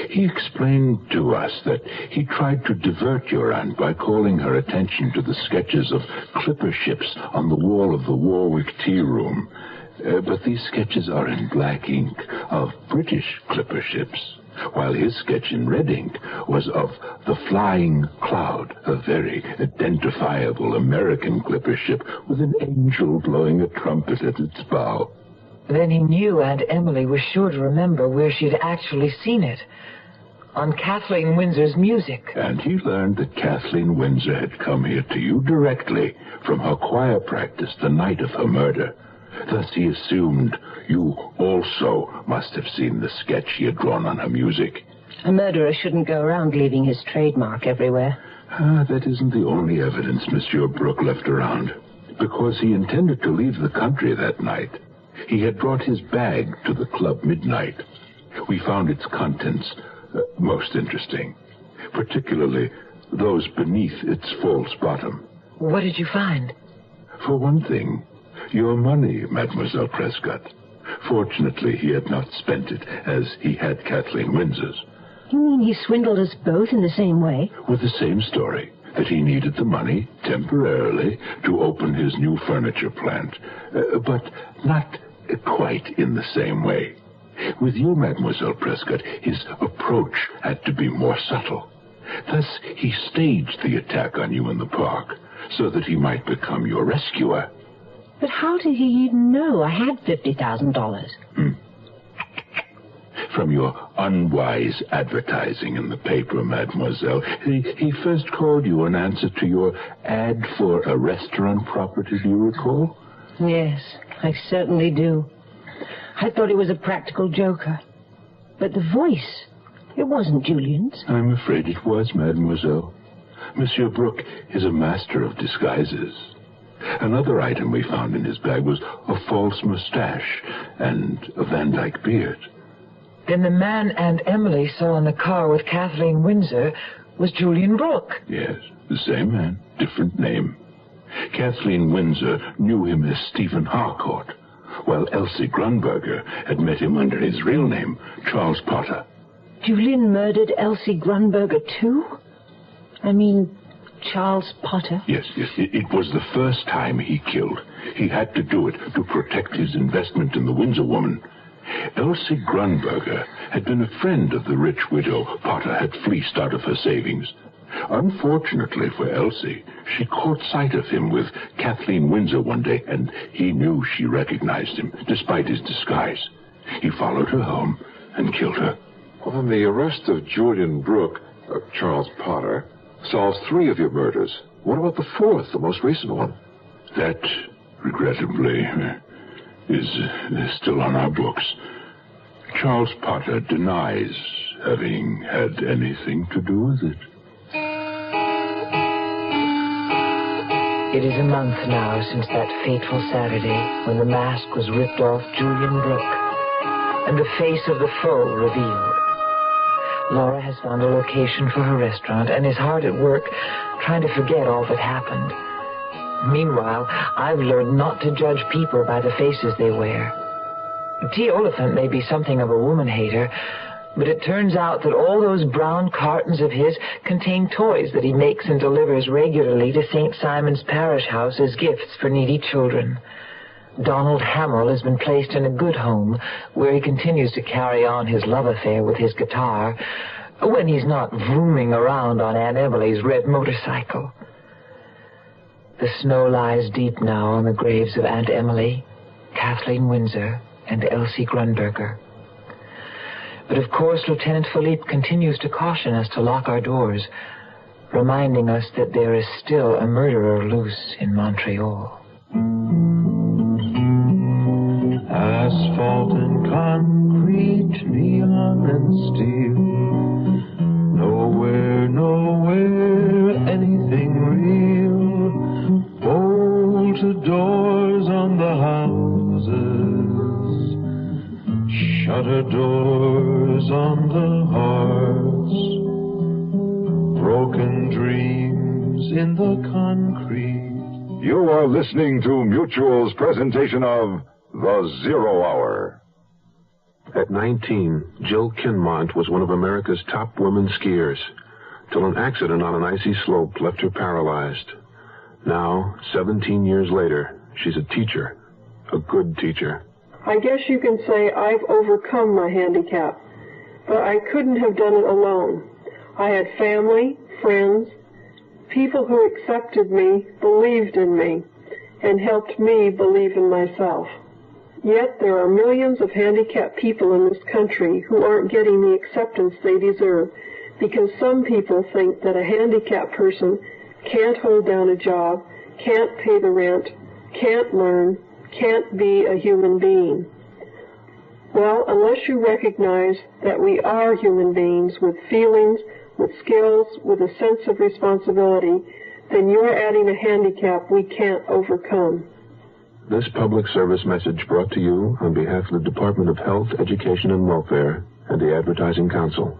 Speaker 8: He explained to us that he tried to divert your aunt by calling her attention to the sketches of clipper ships on the wall of the Warwick Tea Room. But these sketches are in black ink of British clipper ships, while his sketch in red ink was of the Flying Cloud, a very identifiable American clipper ship with an angel blowing a trumpet at its bow.
Speaker 17: Then he knew Aunt Emily was sure to remember where she'd actually seen it. On Kathleen Windsor's music.
Speaker 8: And he learned that Kathleen Windsor had come here to you directly from her choir practice the night of her murder. Thus he assumed you also must have seen the sketch he had drawn on her music.
Speaker 11: A murderer shouldn't go around leaving his trademark everywhere.
Speaker 8: That isn't the only evidence Monsieur Brooke left around. Because he intended to leave the country that night, he had brought his bag to the club midnight. We found its contents most interesting, particularly those beneath its false bottom.
Speaker 17: What did you find?
Speaker 8: For one thing, your money, Mademoiselle Prescott. Fortunately, he had not spent it as he had Kathleen Windsor's.
Speaker 11: You mean he swindled us both in the same way?
Speaker 8: With the same story, that he needed the money temporarily to open his new furniture plant, but not quite in the same way. With you, Mademoiselle Prescott, his approach had to be more subtle. Thus, he staged the attack on you in the park so that he might become your rescuer.
Speaker 11: But how did he even know I had $50,000?
Speaker 8: From your unwise advertising in the paper, mademoiselle. He first called you in answer to your ad for a restaurant property, do you recall?
Speaker 11: Yes, I certainly do. I thought he was a practical joker. But the voice, it wasn't Julian's.
Speaker 8: I'm afraid it was, mademoiselle. Monsieur Brooke is a master of disguises. Another item we found in his bag was a false mustache and a Van Dyke beard.
Speaker 17: Then the man Aunt Emily saw in the car with Kathleen Windsor was Julian Brooke.
Speaker 8: Yes, the same man, different name. Kathleen Windsor knew him as Stephen Harcourt, while Elsie Grunberger had met him under his real name, Charles Potter.
Speaker 11: Julian murdered Elsie Grunberger too? I mean, Charles Potter?
Speaker 8: Yes. It was the first time he killed. He had to do it to protect his investment in the Windsor woman. Elsie Grunberger had been a friend of the rich widow Potter had fleeced out of her savings. Unfortunately for Elsie, she caught sight of him with Kathleen Windsor one day, and he knew she recognized him, despite his disguise. He followed her home and killed her.
Speaker 21: Well, then the arrest of Julian Brooke, Charles Potter, solves 3 of your murders. What about the 4th, the most recent one?
Speaker 8: That, regrettably, is still on our books. Charles Potter denies having had anything to do with it.
Speaker 17: It is a month now since that fateful Saturday when the mask was ripped off Julian Brooke and the face of the foe revealed. Laura has found a location for her restaurant and is hard at work trying to forget all that happened. Meanwhile, I've learned not to judge people by the faces they wear. T. Oliphant may be something of a woman-hater, but it turns out that all those brown cartons of his contain toys that he makes and delivers regularly to St. Simon's Parish House as gifts for needy children. Donald Hamill has been placed in a good home where he continues to carry on his love affair with his guitar when he's not vrooming around on Aunt Emily's red motorcycle. The snow lies deep now on the graves of Aunt Emily, Kathleen Windsor, and Elsie Grunberger. But of course, Lieutenant Philippe continues to caution us to lock our doors, reminding us that there is still a murderer loose in Montreal.
Speaker 13: Asphalt and concrete, neon and steel. Nowhere, anything real. Bolted doors on the houses. Shutter doors on the hearts. Broken dreams in the concrete.
Speaker 22: You are listening to Mutual's presentation of The Zero Hour.
Speaker 7: At 19, Jill Kinmont was one of America's top women skiers, till an accident on an icy slope left her paralyzed. Now, 17 years later, she's a teacher, a good teacher.
Speaker 16: I guess you can say I've overcome my handicap, but I couldn't have done it alone. I had family, friends, people who accepted me, believed in me, and helped me believe in myself. Yet there are millions of handicapped people in this country who aren't getting the acceptance they deserve because some people think that a handicapped person can't hold down a job, can't pay the rent, can't learn, can't be a human being. Well, unless you recognize that we are human beings with feelings, with skills, with a sense of responsibility, then you're adding a handicap we can't overcome.
Speaker 7: This public service message brought to you on behalf of the Department of Health, Education, and Welfare and the Advertising Council.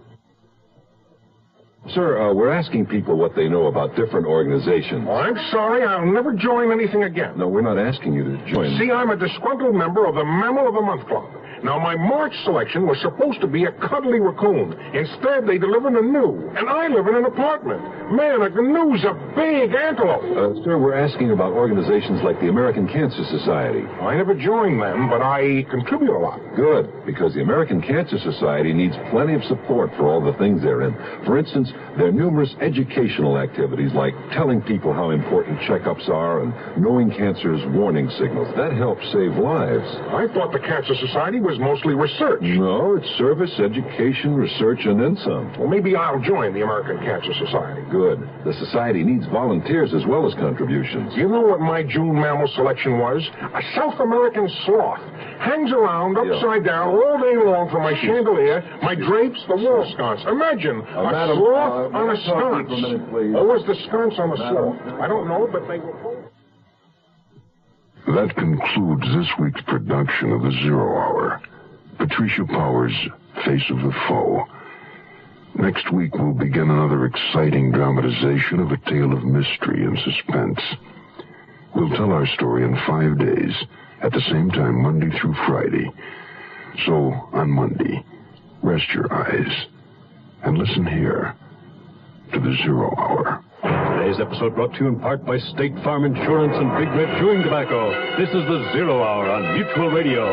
Speaker 18: Sir, we're asking people what they know about different organizations.
Speaker 24: Oh, I'm sorry, I'll never join anything again.
Speaker 18: No, we're not asking you to join.
Speaker 24: See, I'm a disgruntled member of the Mammal of the Month Club. Now, my March selection was supposed to be a cuddly raccoon. Instead, they delivered a gnu, and I live in an apartment. Man, a gnu's a big antelope.
Speaker 18: Sir, we're asking about organizations like the American Cancer Society.
Speaker 24: I never joined them, but I contribute a lot.
Speaker 18: Good, because the American Cancer Society needs plenty of support for all the things they're in. For instance, there are numerous educational activities like telling people how important checkups are and knowing cancer's warning signals. That helps save lives.
Speaker 24: I thought the Cancer Society was mostly research.
Speaker 18: No, it's service, education, research, and then some.
Speaker 24: Well, maybe I'll join the American Cancer Society.
Speaker 18: Good. The society needs volunteers as well as contributions.
Speaker 24: You know what my June mammal selection was? A South American sloth. Hangs around upside down all day long from my chandelier, my drapes, the wall sconce. Imagine a sloth on a sconce. Or was the sconce on a sloth? I don't know, but they were both.
Speaker 1: That concludes this week's production of The Zero Hour. Patricia Powers' Face of the Foe. Next week we'll begin another exciting dramatization of a tale of mystery and suspense. We'll tell our story in 5 days, at the same time, Monday through Friday. So, on Monday, rest your eyes and listen here to The Zero Hour.
Speaker 6: Today's episode brought to you in part by State Farm Insurance and Big Red Chewing Tobacco. This is The Zero Hour on Mutual Radio.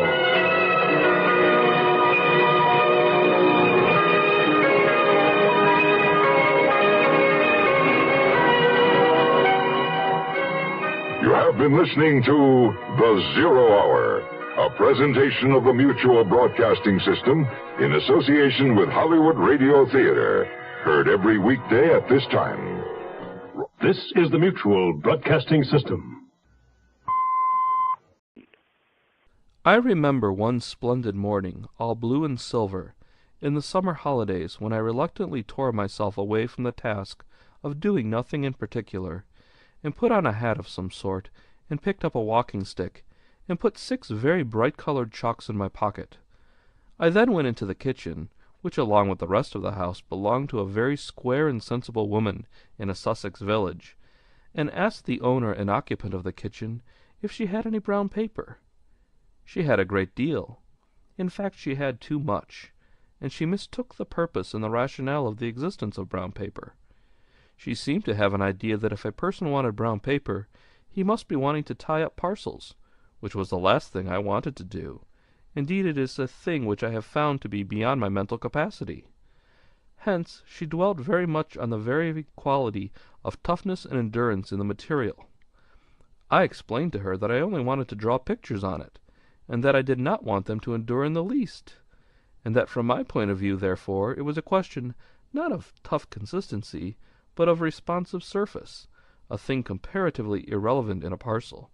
Speaker 22: You have been listening to The Zero Hour, a presentation of the Mutual Broadcasting System in association with Hollywood Radio Theater. Heard every weekday at this time.
Speaker 6: This is the Mutual Broadcasting System.
Speaker 2: I remember one splendid morning, all blue and silver, in the summer holidays, when I reluctantly tore myself away from the task of doing nothing in particular, and put on a hat of some sort, and picked up a walking stick, and put 6 very bright-colored chalks in my pocket. I then went into the kitchen, which along with the rest of the house belonged to a very square and sensible woman in a Sussex village, and asked the owner and occupant of the kitchen if she had any brown paper. She had a great deal. In fact, she had too much, and she mistook the purpose and the rationale of the existence of brown paper. She seemed to have an idea that if a person wanted brown paper, he must be wanting to tie up parcels, which was the last thing I wanted to do. Indeed, it is a thing which I have found to be beyond my mental capacity. Hence, she dwelt very much on the very quality of toughness and endurance in the material. I explained to her that I only wanted to draw pictures on it, and that I did not want them to endure in the least, and that from my point of view, therefore, it was a question not of tough consistency, but of responsive surface, a thing comparatively irrelevant in a parcel.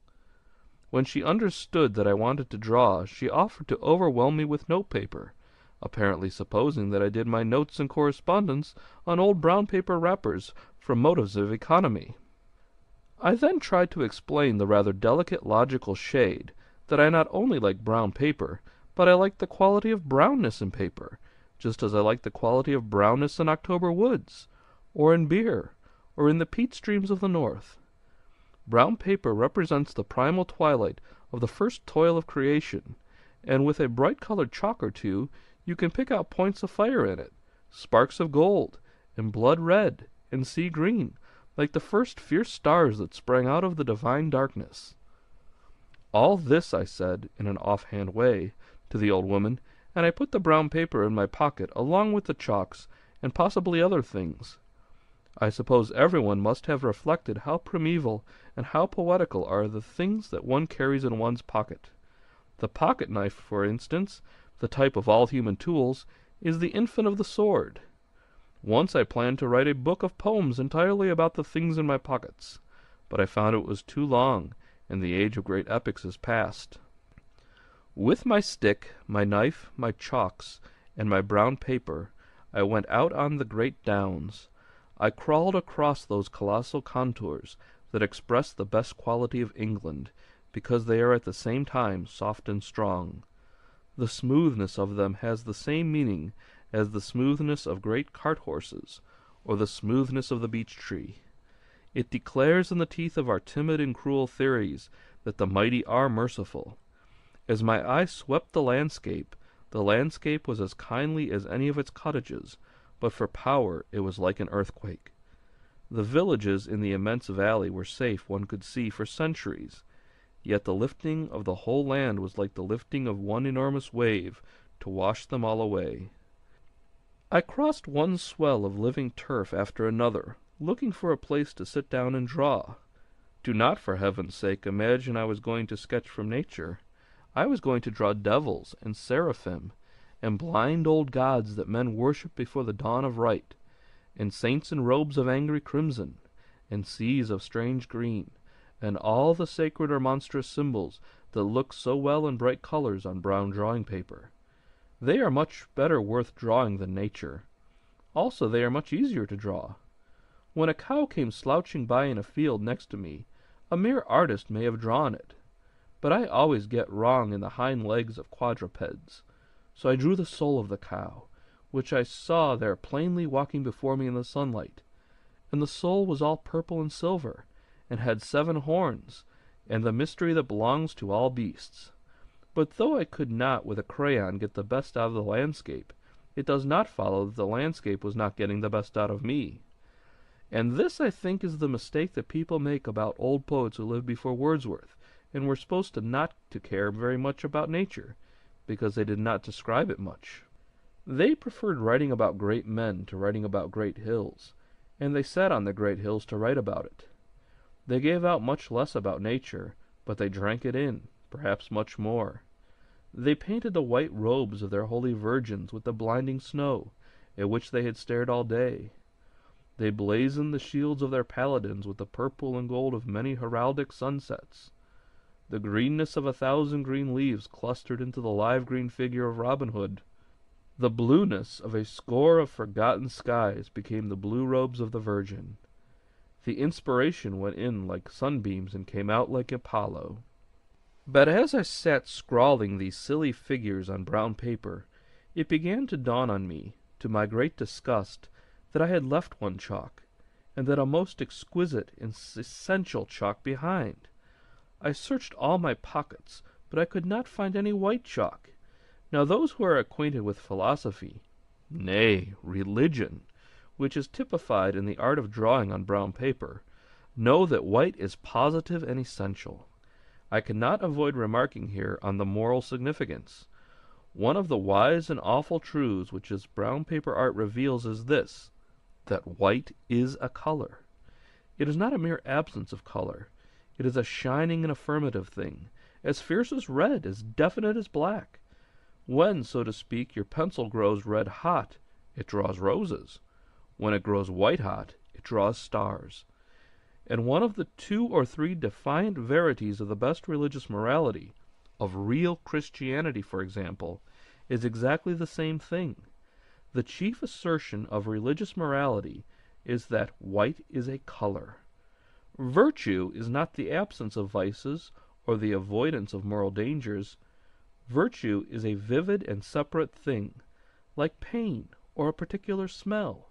Speaker 2: When she understood that I wanted to draw, she offered to overwhelm me with notepaper, apparently supposing that I did my notes and correspondence on old brown paper wrappers from motives of economy. I then tried to explain the rather delicate logical shade that I not only like brown paper, but I like the quality of brownness in paper, just as I like the quality of brownness in October woods, or in beer, or in the peat streams of the north. Brown paper represents the primal twilight of the first toil of creation, and with a bright-colored chalk or two you can pick out points of fire in it, sparks of gold, and blood red, and sea green, like the first fierce stars that sprang out of the divine darkness. All this I said, in an off-hand way, to the old woman, and I put the brown paper in my pocket along with the chalks, and possibly other things. I suppose everyone must have reflected how primeval and how poetical are the things that one carries in one's pocket. The pocket-knife, for instance, the type of all human tools, is the infant of the sword. Once I planned to write a book of poems entirely about the things in my pockets, but I found it was too long, and the age of great epics is past. With my stick, my knife, my chalks, and my brown paper, I went out on the great downs. I crawled across those colossal contours that express the best quality of England, because they are at the same time soft and strong. The smoothness of them has the same meaning as the smoothness of great cart-horses, or the smoothness of the beech-tree. It declares in the teeth of our timid and cruel theories that the mighty are merciful. As my eye swept the landscape was as kindly as any of its cottages, but for power it was like an earthquake. The villages in the immense valley were safe, one could see, for centuries, yet the lifting of the whole land was like the lifting of one enormous wave to wash them all away. I crossed one swell of living turf after another, looking for a place to sit down and draw. Do not, for heaven's sake, imagine I was going to sketch from nature. I was going to draw devils and seraphim, and blind old gods that men worship before the dawn of right, and saints in robes of angry crimson, and seas of strange green, and all the sacred or monstrous symbols that look so well in bright colors on brown drawing paper. They are much better worth drawing than nature. Also, they are much easier to draw. When a cow came slouching by in a field next to me, a mere artist may have drawn it. But I always get wrong in the hind legs of quadrupeds, so I drew the soul of the cow, which I saw there plainly walking before me in the sunlight, and the soul was all purple and silver, and had 7 horns, and the mystery that belongs to all beasts. But though I could not with a crayon get the best out of the landscape, it does not follow that the landscape was not getting the best out of me. And this, I think, is the mistake that people make about old poets who lived before Wordsworth, and were supposed to not to care very much about nature, because they did not describe it much. They preferred writing about great men to writing about great hills, and they sat on the great hills to write about it. They gave out much less about nature, but they drank it in, perhaps much more. They painted the white robes of their holy virgins with the blinding snow, at which they had stared all day. They blazoned the shields of their paladins with the purple and gold of many heraldic sunsets. The greenness of 1,000 green leaves clustered into the live green figure of Robin Hood. The blueness of a score of forgotten skies became the blue robes of the Virgin. The inspiration went in like sunbeams and came out like Apollo. But as I sat scrawling these silly figures on brown paper, it began to dawn on me, to my great disgust, that I had left one chalk, and that a most exquisite and essential chalk behind. I searched all my pockets, but I could not find any white chalk. Now those who are acquainted with philosophy, nay, religion, which is typified in the art of drawing on brown paper, know that white is positive and essential. I cannot avoid remarking here on the moral significance. One of the wise and awful truths which this brown paper art reveals is this, that white is a color. It is not a mere absence of color. It is a shining and affirmative thing, as fierce as red, as definite as black. When, so to speak, your pencil grows red hot, it draws roses. When it grows white hot, it draws stars. And one of the 2 or 3 defiant verities of the best religious morality, of real Christianity, for example, is exactly the same thing. The chief assertion of religious morality is that white is a color. Virtue is not the absence of vices or the avoidance of moral dangers. Virtue is a vivid and separate thing, like pain or a particular smell.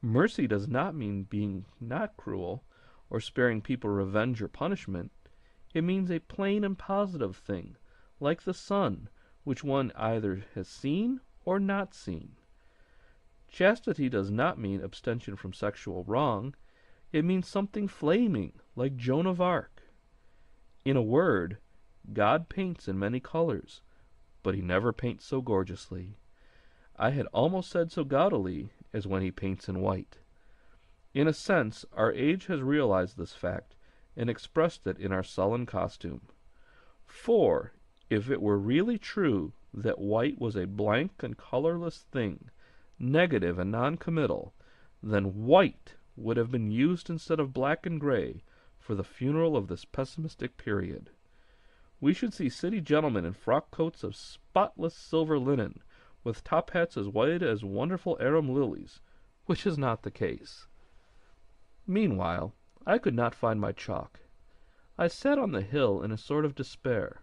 Speaker 2: Mercy does not mean being not cruel or sparing people revenge or punishment. It means a plain and positive thing, like the sun, which one either has seen or not seen. Chastity does not mean abstention from sexual wrong. It means something flaming, like Joan of Arc. In a word, God paints in many colors, but he never paints so gorgeously. I had almost said so gaudily as when he paints in white. In a sense, our age has realized this fact and expressed it in our sullen costume. For, if it were really true that white was a blank and colorless thing, negative and non-committal, then white would have been used instead of black and gray for the funeral of this pessimistic period. We should see city gentlemen in frock coats of spotless silver linen, with top hats as white as wonderful arum lilies, which is not the case. Meanwhile, I could not find my chalk. I sat on the hill in a sort of despair.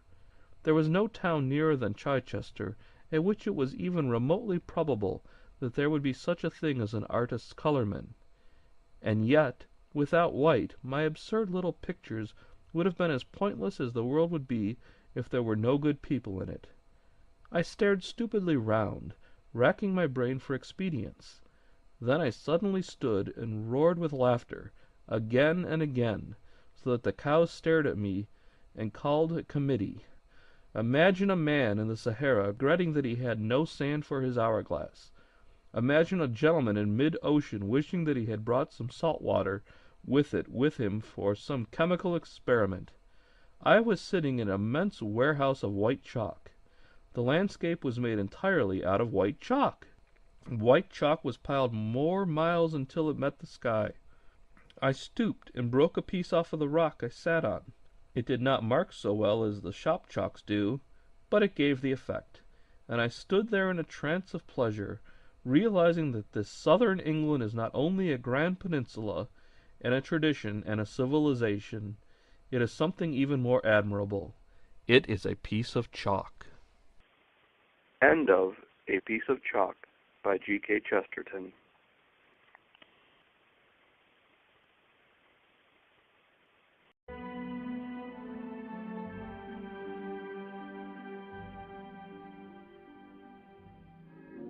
Speaker 2: There was no town nearer than Chichester at which it was even remotely probable that there would be such a thing as an artist's colorman. And yet, without white, my absurd little pictures would have been as pointless as the world would be if there were no good people in it. I stared stupidly round, racking my brain for expedients. Then I suddenly stood and roared with laughter, again and again, so that the cows stared at me and called a committee. Imagine a man in the Sahara regretting that he had no sand for his hourglass. Imagine a gentleman in mid-ocean wishing that he had brought some salt water with him for some chemical experiment. I was sitting in an immense warehouse of white chalk. The landscape was made entirely out of white chalk. White chalk was piled more miles until it met the sky. I stooped and broke a piece off of the rock I sat on. It did not mark so well as the shop chalks do, but it gave the effect, and I stood there in a trance of pleasure, realizing that this southern England is not only a grand peninsula, and a tradition, and a civilization, it is something even more admirable. It is a piece of chalk.
Speaker 5: End of A Piece of Chalk by G.K. Chesterton.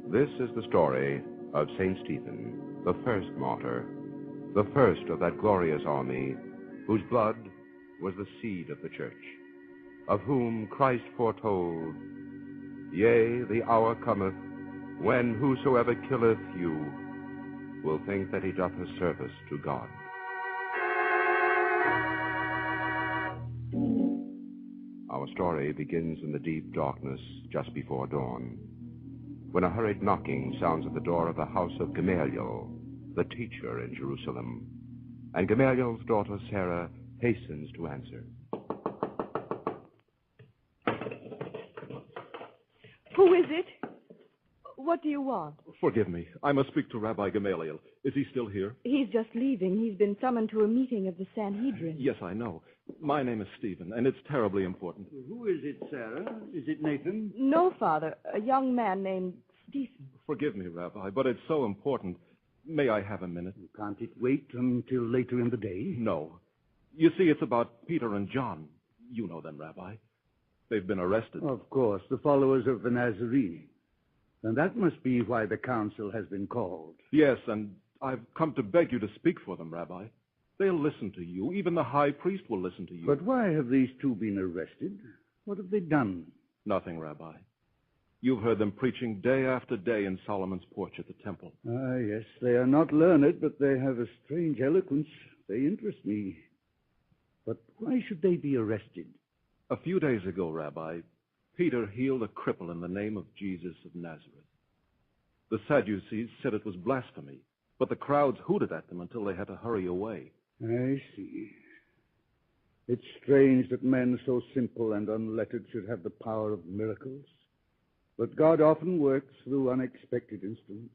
Speaker 1: This is the story of St. Stephen, the first martyr, the first of that glorious army whose blood was the seed of the church, of whom Christ foretold, Yea, the hour cometh, when whosoever killeth you will think that he doth a service to God. Our story begins in the deep darkness just before dawn, when a hurried knocking sounds at the door of the house of Gamaliel, the teacher in Jerusalem, and Gamaliel's daughter Sarah hastens to answer.
Speaker 14: Who is it? What do you want?
Speaker 18: Forgive me. I must speak to Rabbi Gamaliel. Is he still here?
Speaker 14: He's just leaving. He's been summoned to a meeting of the Sanhedrin.
Speaker 18: Yes, I know. My name is Stephen, and it's terribly important.
Speaker 15: Who is it, Sarah? Is it Nathan?
Speaker 14: No, Father. A young man named Stephen.
Speaker 18: Forgive me, Rabbi, but it's so important. May I have a minute?
Speaker 15: Can't it wait until later in the day?
Speaker 18: No. You see, it's about Peter and John. You know them, Rabbi. They've been arrested.
Speaker 15: Of course, the followers of the Nazarene. And that must be why the council has been called.
Speaker 18: Yes, and I've come to beg you to speak for them, Rabbi. They'll listen to you. Even the high priest will listen to you.
Speaker 15: But why have these two been arrested? What have they done?
Speaker 18: Nothing, Rabbi. You've heard them preaching day after day in Solomon's porch at the temple.
Speaker 15: Ah, yes, they are not learned, but they have a strange eloquence. They interest me. But why should they be arrested?
Speaker 18: A few days ago, Rabbi, Peter healed a cripple in the name of Jesus of Nazareth. The Sadducees said it was blasphemy, but the crowds hooted at them until they had to hurry away.
Speaker 15: I see. It's strange that men so simple and unlettered should have the power of miracles. But God often works through unexpected instruments.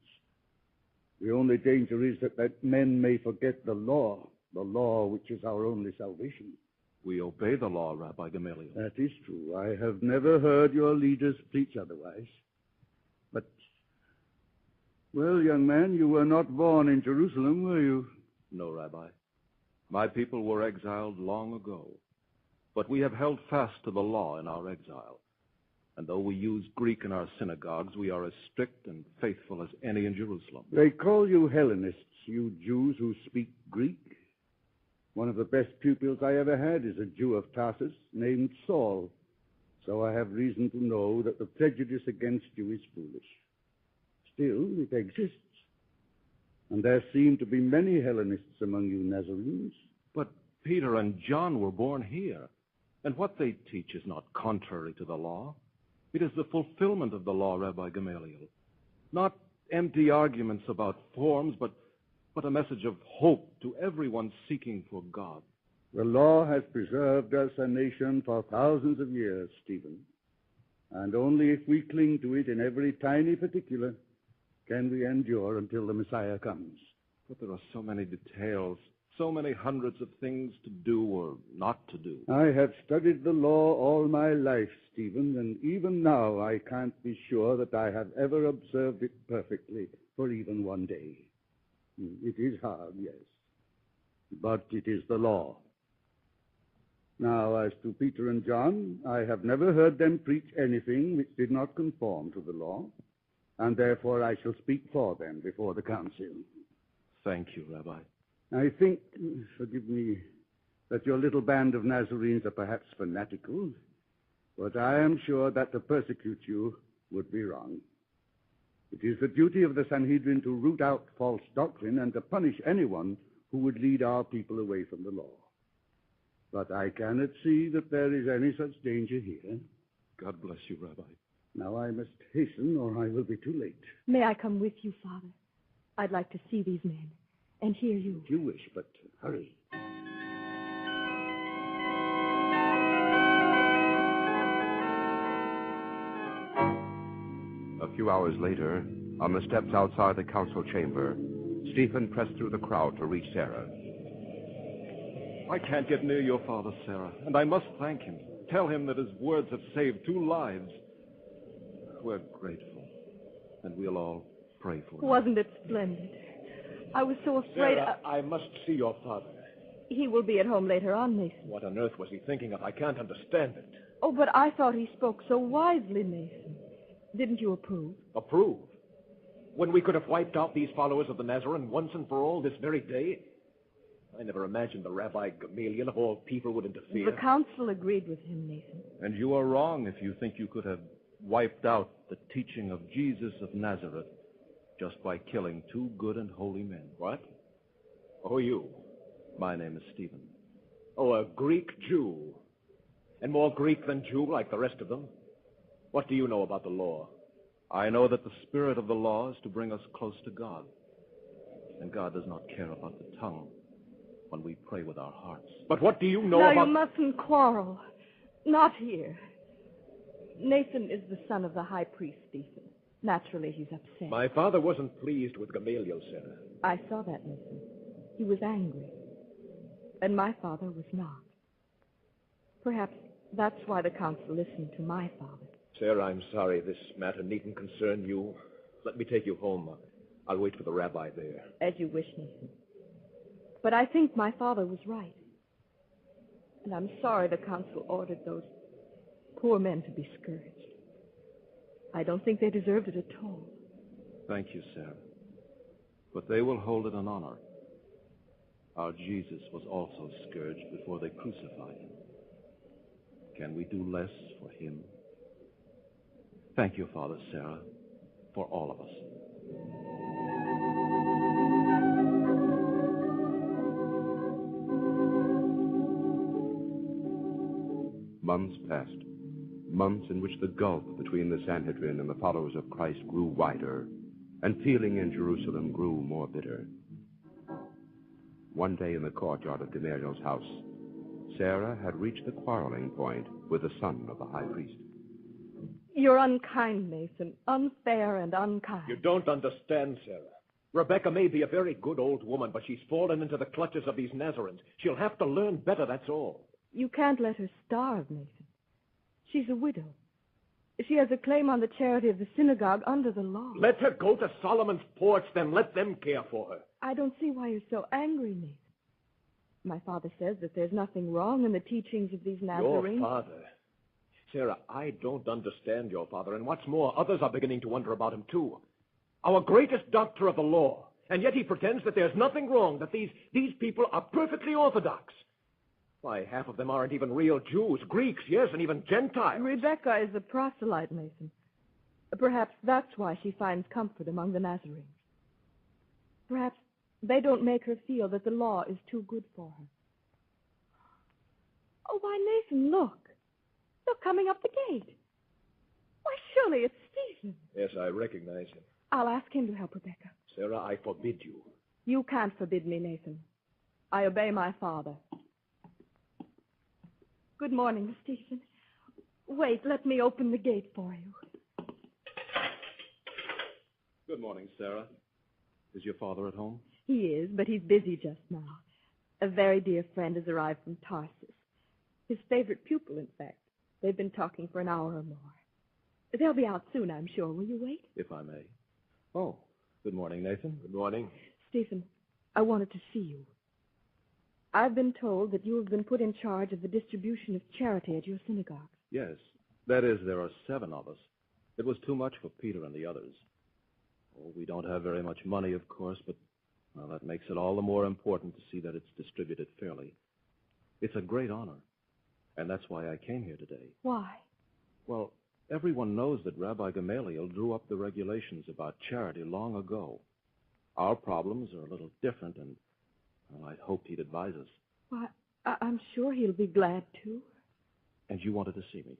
Speaker 15: The only danger is that men may forget the law which is our only salvation.
Speaker 18: We obey the law, Rabbi Gamaliel.
Speaker 15: That is true. I have never heard your leaders preach otherwise. But, well, young man, you were not born in Jerusalem, were you?
Speaker 18: No, Rabbi. My people were exiled long ago. But we have held fast to the law in our exile. And though we use Greek in our synagogues, we are as strict and faithful as any in Jerusalem.
Speaker 15: They call you Hellenists, you Jews who speak Greek. One of the best pupils I ever had is a Jew of Tarsus named Saul. So I have reason to know that the prejudice against you is foolish. Still, it exists. And there seem to be many Hellenists among you Nazarenes.
Speaker 18: But Peter and John were born here, and what they teach is not contrary to the law. It is the fulfillment of the law, Rabbi Gamaliel. Not empty arguments about forms, but a message of hope to everyone seeking for God.
Speaker 15: The law has preserved us a nation for thousands of years, Stephen. And only if we cling to it in every tiny particular can we endure until the Messiah comes.
Speaker 18: But there are so many details, so many hundreds of things to do or not to do.
Speaker 15: I have studied the law all my life, Stephen, and even now I can't be sure that I have ever observed it perfectly for even one day. It is hard, yes, but it is the law. Now, as to Peter and John, I have never heard them preach anything which did not conform to the law, and therefore I shall speak for them before the council.
Speaker 18: Thank you, Rabbi.
Speaker 15: I think, forgive me, that your little band of Nazarenes are perhaps fanatical, but I am sure that to persecute you would be wrong. It is the duty of the Sanhedrin to root out false doctrine and to punish anyone who would lead our people away from the law. But I cannot see that there is any such danger here.
Speaker 18: God bless you, Rabbi.
Speaker 15: Now I must hasten, or I will be too late.
Speaker 14: May I come with you, Father? I'd like to see these men and hear you.
Speaker 15: If you wish, but hurry.
Speaker 20: A few hours later, on the steps outside the council chamber, Stephen pressed through the crowd to reach Sarah.
Speaker 18: I can't get near your father, Sarah, and I must thank him. Tell him that his words have saved 2 lives. We're grateful, and we'll all pray for him.
Speaker 14: Wasn't it splendid? I was so afraid...
Speaker 23: Sarah, I must see your father.
Speaker 14: He will be at home later on, Mason.
Speaker 23: What on earth was he thinking of? I can't understand it.
Speaker 14: Oh, but I thought he spoke so wisely, Mason. Didn't you approve?
Speaker 23: Approve? When we could have wiped out these followers of the Nazarene once and for all this very day? I never imagined the Rabbi Gamaliel of all people would interfere.
Speaker 14: The council agreed with him, Mason.
Speaker 18: And you are wrong if you think you could have wiped out the teaching of Jesus of Nazareth just by killing 2 good and holy men.
Speaker 23: What? Who are you?
Speaker 18: My name is Stephen.
Speaker 23: Oh, a Greek Jew. And more Greek than Jew, like the rest of them. What do you know about the law?
Speaker 18: I know that the spirit of the law is to bring us close to God. And God does not care about the tongue when we pray with our hearts.
Speaker 23: But what do you know
Speaker 14: now
Speaker 23: about...
Speaker 14: Now you mustn't quarrel. Not here. Nathan is the son of the high priest, Stephen. Naturally, he's upset.
Speaker 23: My father wasn't pleased with Gamaliel, Sarah.
Speaker 14: I saw that, Nathan. He was angry. And my father was not. Perhaps that's why the council listened to my father.
Speaker 23: Sarah, I'm sorry this matter needn't concern you. Let me take you home. I'll wait for the rabbi there.
Speaker 14: As you wish, Nathan. But I think my father was right. And I'm sorry the council ordered those poor men to be scourged. I don't think they deserved it at all.
Speaker 3: Thank you, Sarah. But they will hold it in honor. Our Jesus was also scourged before they crucified him. Can we do less for him? Thank you, Father Sarah, for all of us.
Speaker 20: Months passed. Months in which the gulf between the Sanhedrin and the followers of Christ grew wider, and feeling in Jerusalem grew more bitter. One day in the courtyard of Gamaliel's house, Sarah had reached the quarreling point with the son of the high priest.
Speaker 14: You're unkind, Nathan. Unfair and unkind.
Speaker 23: You don't understand, Sarah. Rebecca may be a very good old woman, but she's fallen into the clutches of these Nazarenes. She'll have to learn better, that's all.
Speaker 14: You can't let her starve, Nathan. She's a widow. She has a claim on the charity of the synagogue under the law.
Speaker 23: Let her go to Solomon's porch, then let them care for her.
Speaker 14: I don't see why you're so angry, Nathan. My father says that there's nothing wrong in the teachings of these Nazarenes.
Speaker 23: Your father? Sarah, I don't understand your father, and what's more, others are beginning to wonder about him, too. Our greatest doctor of the law, and yet he pretends that there's nothing wrong, that these people are perfectly orthodox. Why, half of them aren't even real Jews. Greeks, yes, and even Gentiles.
Speaker 14: Rebecca is a proselyte, Nathan. Perhaps that's why she finds comfort among the Nazarenes. Perhaps they don't make her feel that the law is too good for her. Oh, why, Nathan, look. Look, coming up the gate. Why, surely it's Stephen.
Speaker 23: Yes, I recognize him.
Speaker 14: I'll ask him to help Rebecca.
Speaker 23: Sarah, I forbid you.
Speaker 14: You can't forbid me, Nathan. I obey my father. Good morning, Stephen. Wait, let me open the gate for you.
Speaker 3: Good morning, Sarah. Is your father at home?
Speaker 14: He is, but he's busy just now. A very dear friend has arrived from Tarsus. His favorite pupil, in fact. They've been talking for an hour or more. They'll be out soon, I'm sure. Will you wait?
Speaker 3: If I may. Oh, good morning, Nathan.
Speaker 23: Good morning.
Speaker 14: Stephen, I wanted to see you. I've been told that you have been put in charge of the distribution of charity at your synagogue.
Speaker 3: Yes. That is, there are 7 of us. It was too much for Peter and the others. Oh, we don't have very much money, of course, but well, that makes it all the more important to see that it's distributed fairly. It's a great honor, and that's why I came here today.
Speaker 14: Why?
Speaker 3: Well, everyone knows that Rabbi Gamaliel drew up the regulations about charity long ago. Our problems are a little different, and well, I'd hoped he'd advise us.
Speaker 14: Why, I'm sure he'll be glad to.
Speaker 3: And you wanted to see me.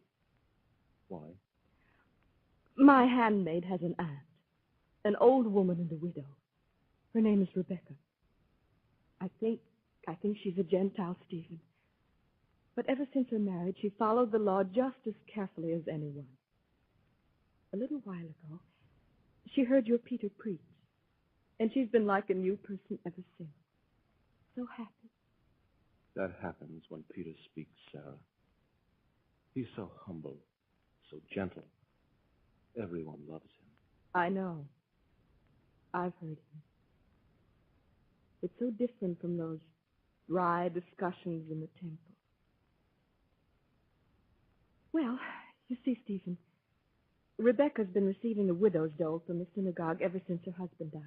Speaker 3: Why?
Speaker 14: My handmaid has an aunt, an old woman and a widow. Her name is Rebecca. I think she's a Gentile, Stephen. But ever since her marriage, she followed the law just as carefully as anyone. A little while ago, she heard your Peter preach, and she's been like a new person ever since. So happy.
Speaker 3: That happens when Peter speaks, Sarah. He's so humble, so gentle. Everyone loves him.
Speaker 14: I know. I've heard him. It's so different from those dry discussions in the temple. Well, you see, Stephen, Rebecca's been receiving a widow's dole from the synagogue ever since her husband died.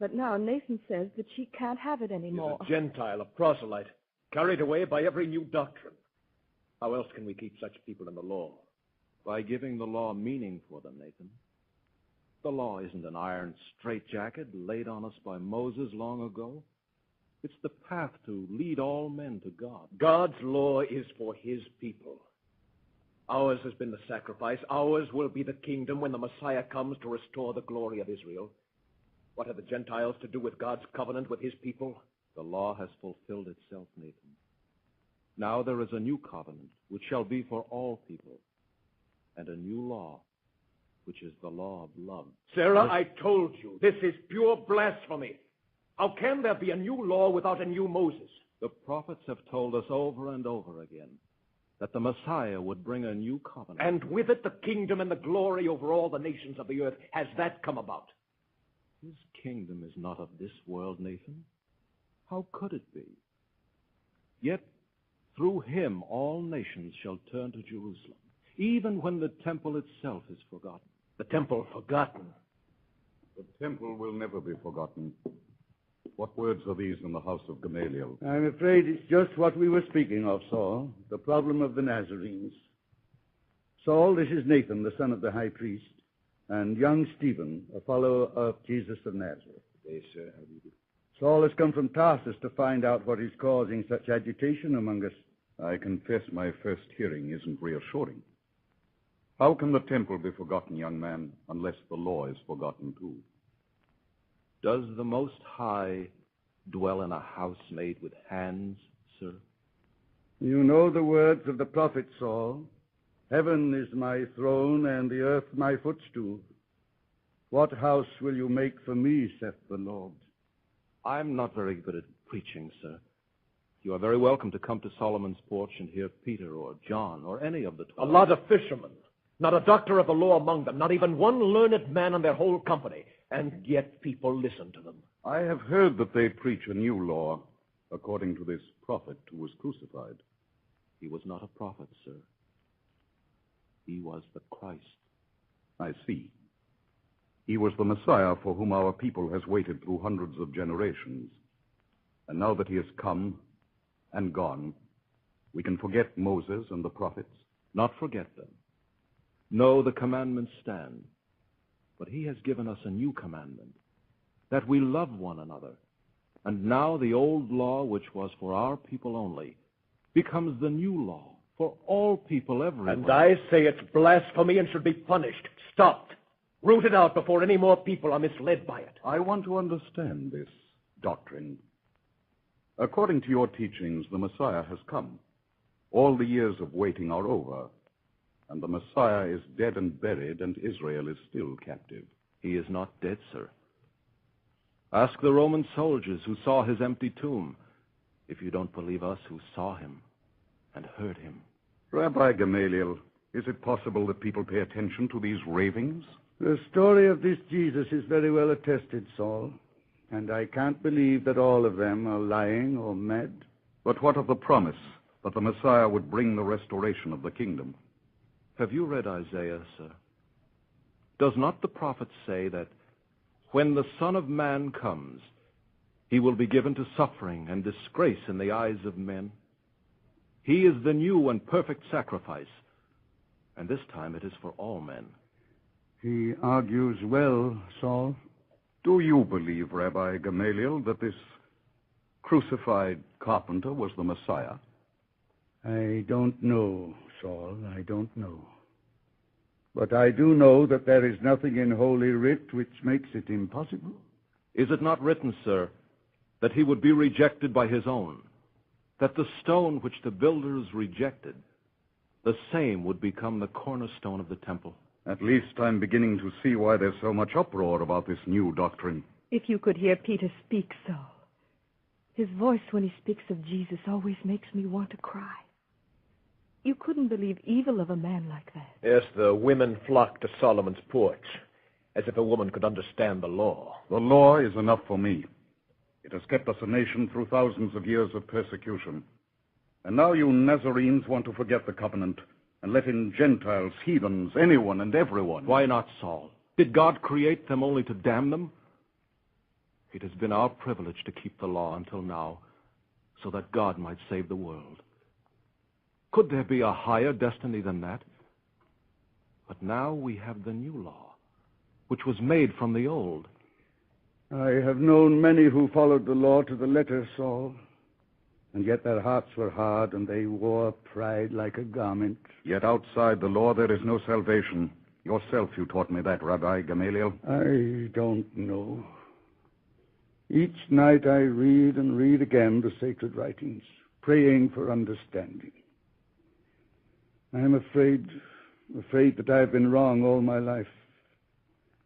Speaker 14: But now Nathan says that she can't have it anymore.
Speaker 23: He's a Gentile, a proselyte, carried away by every new doctrine. How else can we keep such people in the law?
Speaker 3: By giving the law meaning for them, Nathan. The law isn't an iron straitjacket laid on us by Moses long ago. It's the path to lead all men to God.
Speaker 23: God's law is for his people. Ours has been the sacrifice. Ours will be the kingdom when the Messiah comes to restore the glory of Israel. What have the Gentiles to do with God's covenant with his people?
Speaker 3: The law has fulfilled itself, Nathan. Now there is a new covenant, which shall be for all people, and a new law, which is the law of love.
Speaker 23: Sarah, I told you, this is pure blasphemy. How can there be a new law without a new Moses?
Speaker 3: The prophets have told us over and over again that the Messiah would bring a new covenant.
Speaker 23: And with it the kingdom and the glory over all the nations of the earth. Has that come about?
Speaker 3: His kingdom is not of this world, Nathan. How could it be? Yet through him all nations shall turn to Jerusalem, even when the temple itself is forgotten.
Speaker 23: The temple forgotten?
Speaker 4: The temple will never be forgotten. What words are these in the house of Gamaliel?
Speaker 15: I'm afraid it's just what we were speaking of, Saul, the problem of the Nazarenes. Saul, this is Nathan, the son of the high priest, and young Stephen, a follower of Jesus of Nazareth.
Speaker 4: Yes, sir. How do you do?
Speaker 15: Saul has come from Tarsus to find out what is causing such agitation among us.
Speaker 4: I confess my first hearing isn't reassuring. How can the temple be forgotten, young man, unless the law is forgotten too?
Speaker 3: Does the Most High dwell in a house made with hands, sir?
Speaker 15: You know the words of the prophet, Saul. Heaven is my throne and the earth my footstool. What house will you make for me, saith the Lord?
Speaker 3: I'm not very good at preaching, sir. You are very welcome to come to Solomon's porch and hear Peter or John or any of the 12.
Speaker 23: A lot of fishermen. Not a doctor of the law among them. Not even one learned man in their whole company. And yet people listen to them.
Speaker 4: I have heard that they preach a new law, according to this prophet who was crucified.
Speaker 3: He was not a prophet, sir. He was the Christ.
Speaker 4: I see. He was the Messiah for whom our people has waited through hundreds of generations. And now that he has come and gone, we can forget Moses and the prophets.
Speaker 3: Not forget them. No, the commandments stand. But he has given us a new commandment, that we love one another. And now the old law, which was for our people only, becomes the new law for all people everywhere.
Speaker 23: And I say it's blasphemy and should be punished, stopped, rooted out before any more people are misled by it.
Speaker 4: I want to understand this doctrine. According to your teachings, the Messiah has come. All the years of waiting are over. And the Messiah is dead and buried, and Israel is still captive.
Speaker 3: He is not dead, sir. Ask the Roman soldiers who saw his empty tomb, if you don't believe us who saw him and heard him.
Speaker 4: Rabbi Gamaliel, is it possible that people pay attention to these ravings?
Speaker 15: The story of this Jesus is very well attested, Saul, and I can't believe that all of them are lying or mad.
Speaker 4: But what of the promise that the Messiah would bring the restoration of the kingdom?
Speaker 3: Have you read Isaiah, sir? Does not the prophet say that when the Son of Man comes, he will be given to suffering and disgrace in the eyes of men? He is the new and perfect sacrifice, and this time it is for all men.
Speaker 15: He argues well, Saul.
Speaker 4: Do you believe, Rabbi Gamaliel, that this crucified carpenter was the Messiah?
Speaker 15: I don't know, Saul, I don't know. But I do know that there is nothing in Holy Writ which makes it impossible.
Speaker 3: Is it not written, sir, that he would be rejected by his own, that the stone which the builders rejected, the same would become the cornerstone of the temple?
Speaker 4: At least I'm beginning to see why there's so much uproar about this new doctrine.
Speaker 14: If you could hear Peter speak, Saul. His voice when he speaks of Jesus always makes me want to cry. You couldn't believe evil of a man like that.
Speaker 23: Yes, the women flocked to Solomon's porch, as if a woman could understand the law.
Speaker 4: The law is enough for me. It has kept us a nation through thousands of years of persecution. And now you Nazarenes want to forget the covenant and let in Gentiles, heathens, anyone and everyone.
Speaker 3: Why not, Saul? Did God create them only to damn them? It has been our privilege to keep the law until now, so that God might save the world. Could there be a higher destiny than that? But now we have the new law, which was made from the old.
Speaker 15: I have known many who followed the law to the letter, Saul. And yet their hearts were hard, and they wore pride like a garment.
Speaker 4: Yet outside the law there is no salvation. Yourself you taught me that, Rabbi Gamaliel.
Speaker 15: I don't know. Each night I read and read again the sacred writings, praying for understanding. I am afraid afraid that I've been wrong all my life.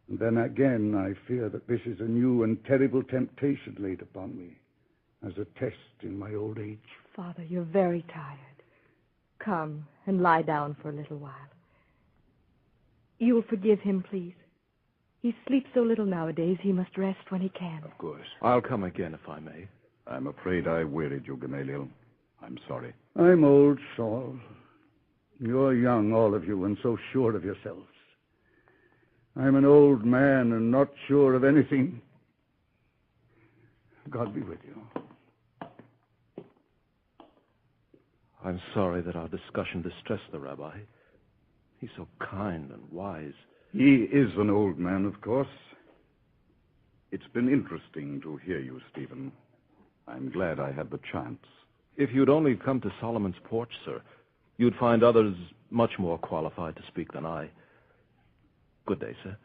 Speaker 15: And then again, I fear that this is a new and terrible temptation laid upon me as a test in my old age.
Speaker 14: Father, you're very tired. Come and lie down for a little while. You'll forgive him, please. He sleeps so little nowadays, he must rest when he can.
Speaker 3: Of course. I'll come again if I may.
Speaker 4: I'm afraid I wearied you, Gamaliel. I'm sorry.
Speaker 15: I'm old, Saul. You're young, all of you, and so sure of yourselves. I'm an old man and not sure of anything. God be with you.
Speaker 3: I'm sorry that our discussion distressed the rabbi. He's so kind and wise.
Speaker 4: He is an old man, of course. It's been interesting to hear you, Stephen. I'm glad I had the chance.
Speaker 3: If you'd only come to Solomon's porch, sir, you'd find others much more qualified to speak than I. Good day, sir.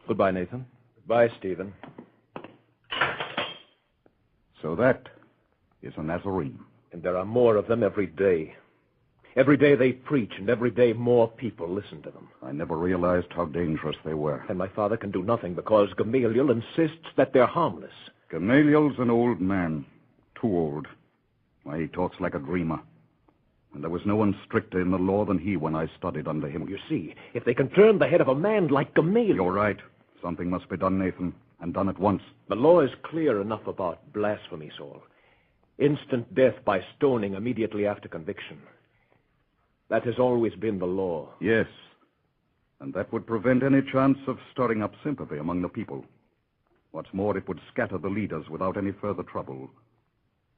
Speaker 3: Goodbye, Nathan.
Speaker 23: Goodbye, Stephen.
Speaker 4: So that is a Nazarene.
Speaker 23: And there are more of them every day. Every day they preach, and every day more people listen to them.
Speaker 4: I never realized how dangerous they were.
Speaker 23: And my father can do nothing because Gamaliel insists that they're harmless.
Speaker 4: Gamaliel's an old man. Too old. Why, he talks like a dreamer. And there was no one stricter in the law than he when I studied under him.
Speaker 23: You see, if they can turn the head of a man like Gamaliel...
Speaker 4: You're right. Something must be done, Nathan, and done at once.
Speaker 23: The law is clear enough about blasphemy, Saul. Instant death by stoning immediately after conviction. That has always been the law.
Speaker 4: Yes. And that would prevent any chance of stirring up sympathy among the people. What's more, it would scatter the leaders without any further trouble.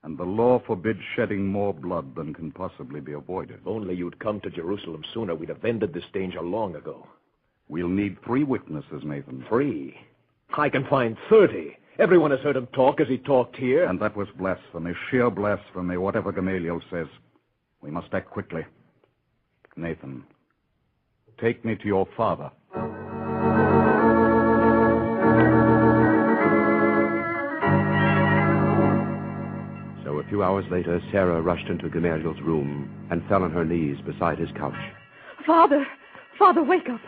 Speaker 4: And the law forbids shedding more blood than can possibly be avoided.
Speaker 23: If only you'd come to Jerusalem sooner, we'd have ended this danger long ago.
Speaker 4: We'll need 3 witnesses, Nathan.
Speaker 23: 3? I can find 30. Everyone has heard him talk as he talked here.
Speaker 4: And that was blasphemy, sheer blasphemy, whatever Gamaliel says. We must act quickly. Nathan, take me to your father.
Speaker 20: So a few hours later, Sarah rushed into Gamaliel's room and fell on her knees beside his couch.
Speaker 14: Father, wake up.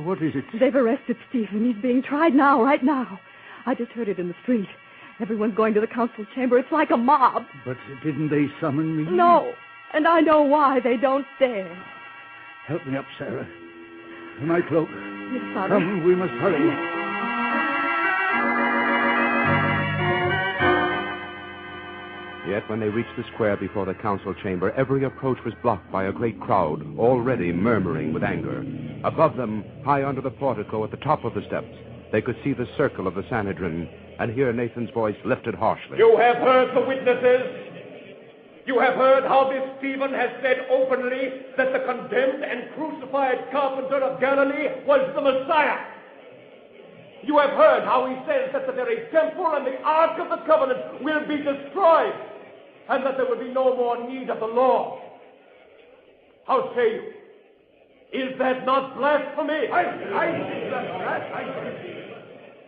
Speaker 15: What is it?
Speaker 14: They've arrested Stephen. He's being tried now, right now. I just heard it in the street. Everyone's going to the council chamber. It's like a mob.
Speaker 15: But didn't they summon me?
Speaker 14: No, and I know why they don't dare.
Speaker 15: Help me up, Sarah. My cloak.
Speaker 14: Yes, Father.
Speaker 15: Come, we must hurry.
Speaker 20: Yet when they reached the square before the council chamber, every approach was blocked by a great crowd, already murmuring with anger. Above them, high under the portico at the top of the steps, they could see the circle of the Sanhedrin and hear Nathan's voice lifted harshly.
Speaker 23: You have heard the witnesses. You have heard how this Stephen has said openly that the condemned and crucified carpenter of Galilee was the Messiah. You have heard how he says that the very temple and the Ark of the Covenant will be destroyed, and that there will be no more need of the law. How say you? Is that not blasphemy?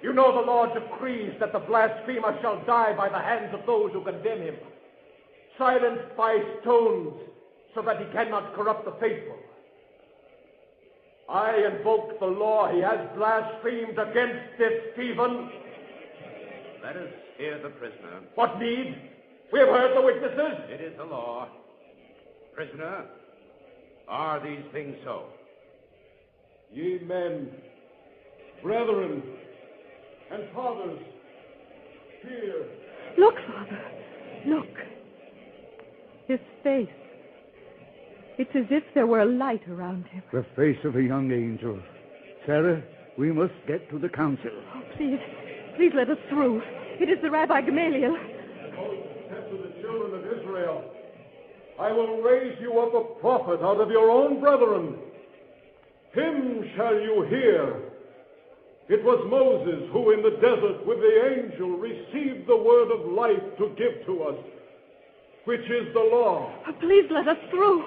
Speaker 23: You know the law decrees that the blasphemer shall die by the hands of those who condemn him, silenced by stones so that he cannot corrupt the faithful. I invoke the law he has blasphemed against this Stephen.
Speaker 20: Let us hear the prisoner.
Speaker 23: What need? We have heard the witnesses.
Speaker 20: It is the law. Prisoner, are these things so?
Speaker 23: Ye men, brethren, and fathers, hear.
Speaker 14: Look, Father, look. His face. It's as if there were a light around him.
Speaker 15: The face of a young angel. Sarah, we must get to the council.
Speaker 14: Oh, please let us through. It is the Rabbi Gamaliel.
Speaker 23: Moses said to the children of Israel, I will raise you up a prophet out of your own brethren. Him shall you hear. It was Moses who in the desert with the angel received the word of life to give to us, which is the law.
Speaker 14: Oh, please let us through.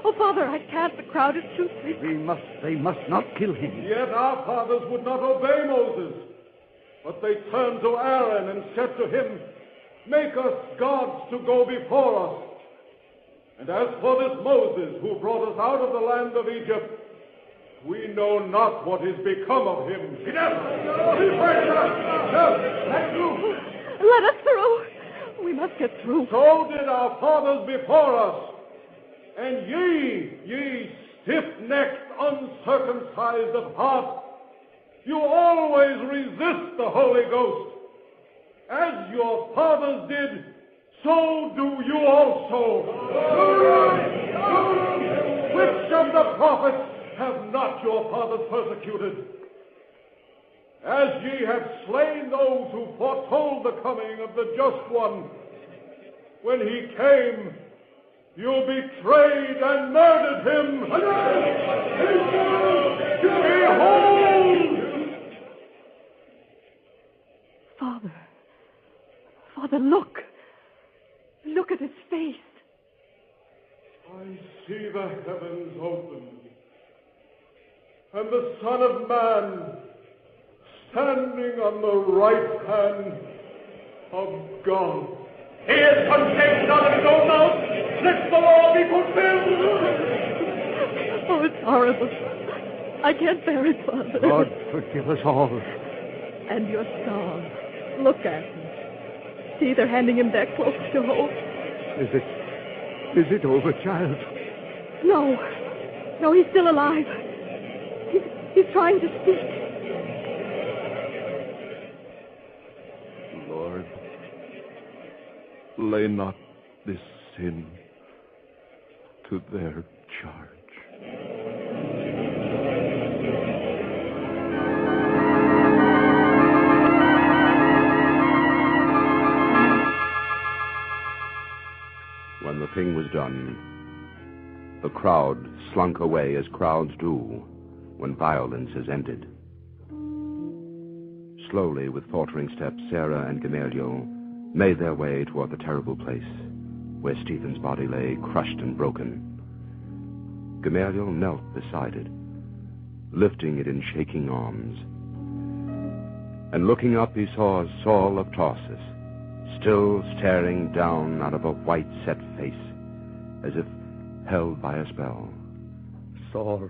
Speaker 14: Oh, Father, I can't. The crowd is too thick.
Speaker 15: They must not kill him.
Speaker 23: Yet our fathers would not obey Moses, but they turned to Aaron and said to him, Make us gods to go before us.
Speaker 9: And as for this Moses who brought us out of the land of Egypt, we know not what is become of him.
Speaker 14: Let us through. We must get through.
Speaker 9: So did our fathers before us. And ye stiff-necked, uncircumcised of heart, you always resist the Holy Ghost. As your fathers did, so do you also. Which of the prophets have not your fathers persecuted? As ye have slain those who foretold the coming of the Just One, when he came, you betrayed and murdered him. Behold!
Speaker 14: Father, look. Look at his face.
Speaker 9: I see the heavens open, and the Son of Man standing on the right hand of God.
Speaker 10: He is contained out of his own mouth. Let the law be fulfilled.
Speaker 14: Oh, it's horrible. I can't bear it, Father.
Speaker 15: God forgive us all.
Speaker 14: And your scars. Look at them. See, they're handing him their cloaks to hold.
Speaker 15: Is it over, child?
Speaker 14: No, he's still alive. He's trying to speak.
Speaker 3: Lord, lay not this sin to their charge.
Speaker 20: When the thing was done, the crowd slunk away as crowds do when violence is ended. Slowly, with faltering steps, Sarah and Gamaliel made their way toward the terrible place where Stephen's body lay crushed and broken. Gamaliel knelt beside it, lifting it in shaking arms. And looking up, he saw Saul of Tarsus, still staring down out of a white set face, as if held by a spell.
Speaker 15: Saul,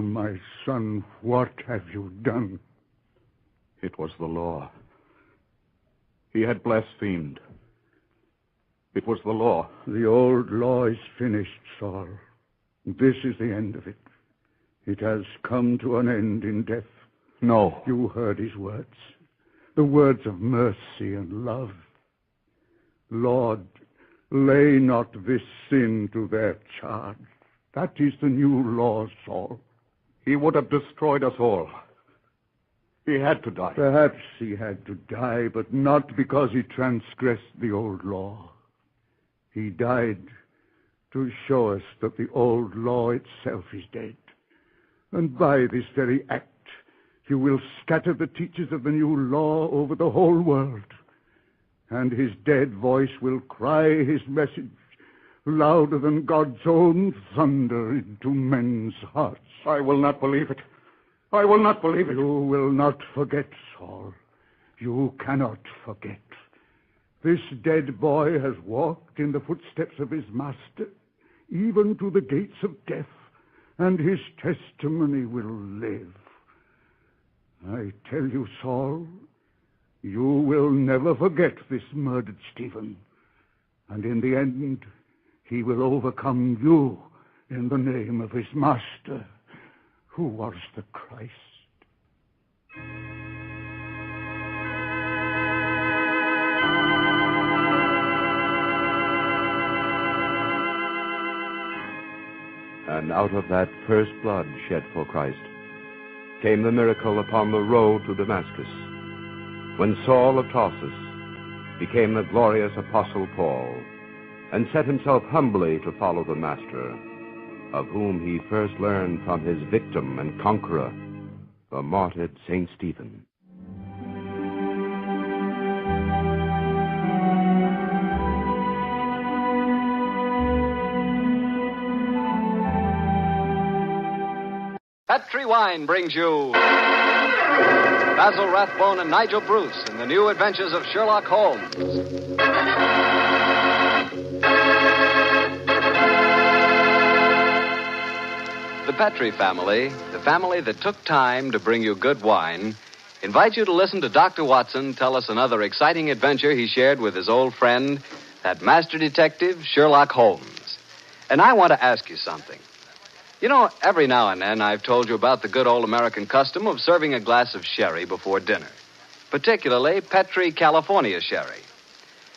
Speaker 15: my son, what have you done?
Speaker 4: It was the law. He had blasphemed. It was the law.
Speaker 15: The old law is finished, Saul. This is the end of it. It has come to an end in death.
Speaker 4: No.
Speaker 15: You heard his words. The words of mercy and love. Lord, lay not this sin to their charge. That is the new law, Saul.
Speaker 4: He would have destroyed us all. He had to die.
Speaker 15: Perhaps he had to die, but not because he transgressed the old law. He died to show us that the old law itself is dead. And by this very act, you will scatter the teachers of the new law over the whole world. And his dead voice will cry his message louder than God's own thunder into men's hearts.
Speaker 4: I will not believe it. I will not believe it.
Speaker 15: You will not forget, Saul. You cannot forget. This dead boy has walked in the footsteps of his master, even to the gates of death, and his testimony will live. I tell you, Saul, you will never forget this murdered Stephen. And in the end, he will overcome you in the name of his master, who was the Christ.
Speaker 20: And out of that first blood shed for Christ came the miracle upon the road to Damascus, when Saul of Tarsus became the glorious Apostle Paul, and set himself humbly to follow the Master, of whom he first learned from his victim and conqueror, the martyred St. Stephen.
Speaker 12: Petri Wine brings you Basil Rathbone and Nigel Bruce in the new adventures of Sherlock Holmes. The Petrie family, the family that took time to bring you good wine, invites you to listen to Dr. Watson tell us another exciting adventure he shared with his old friend, that master detective, Sherlock Holmes. And I want to ask you something. You know, every now and then I've told you about the good old American custom of serving a glass of sherry before dinner, particularly Petrie California sherry.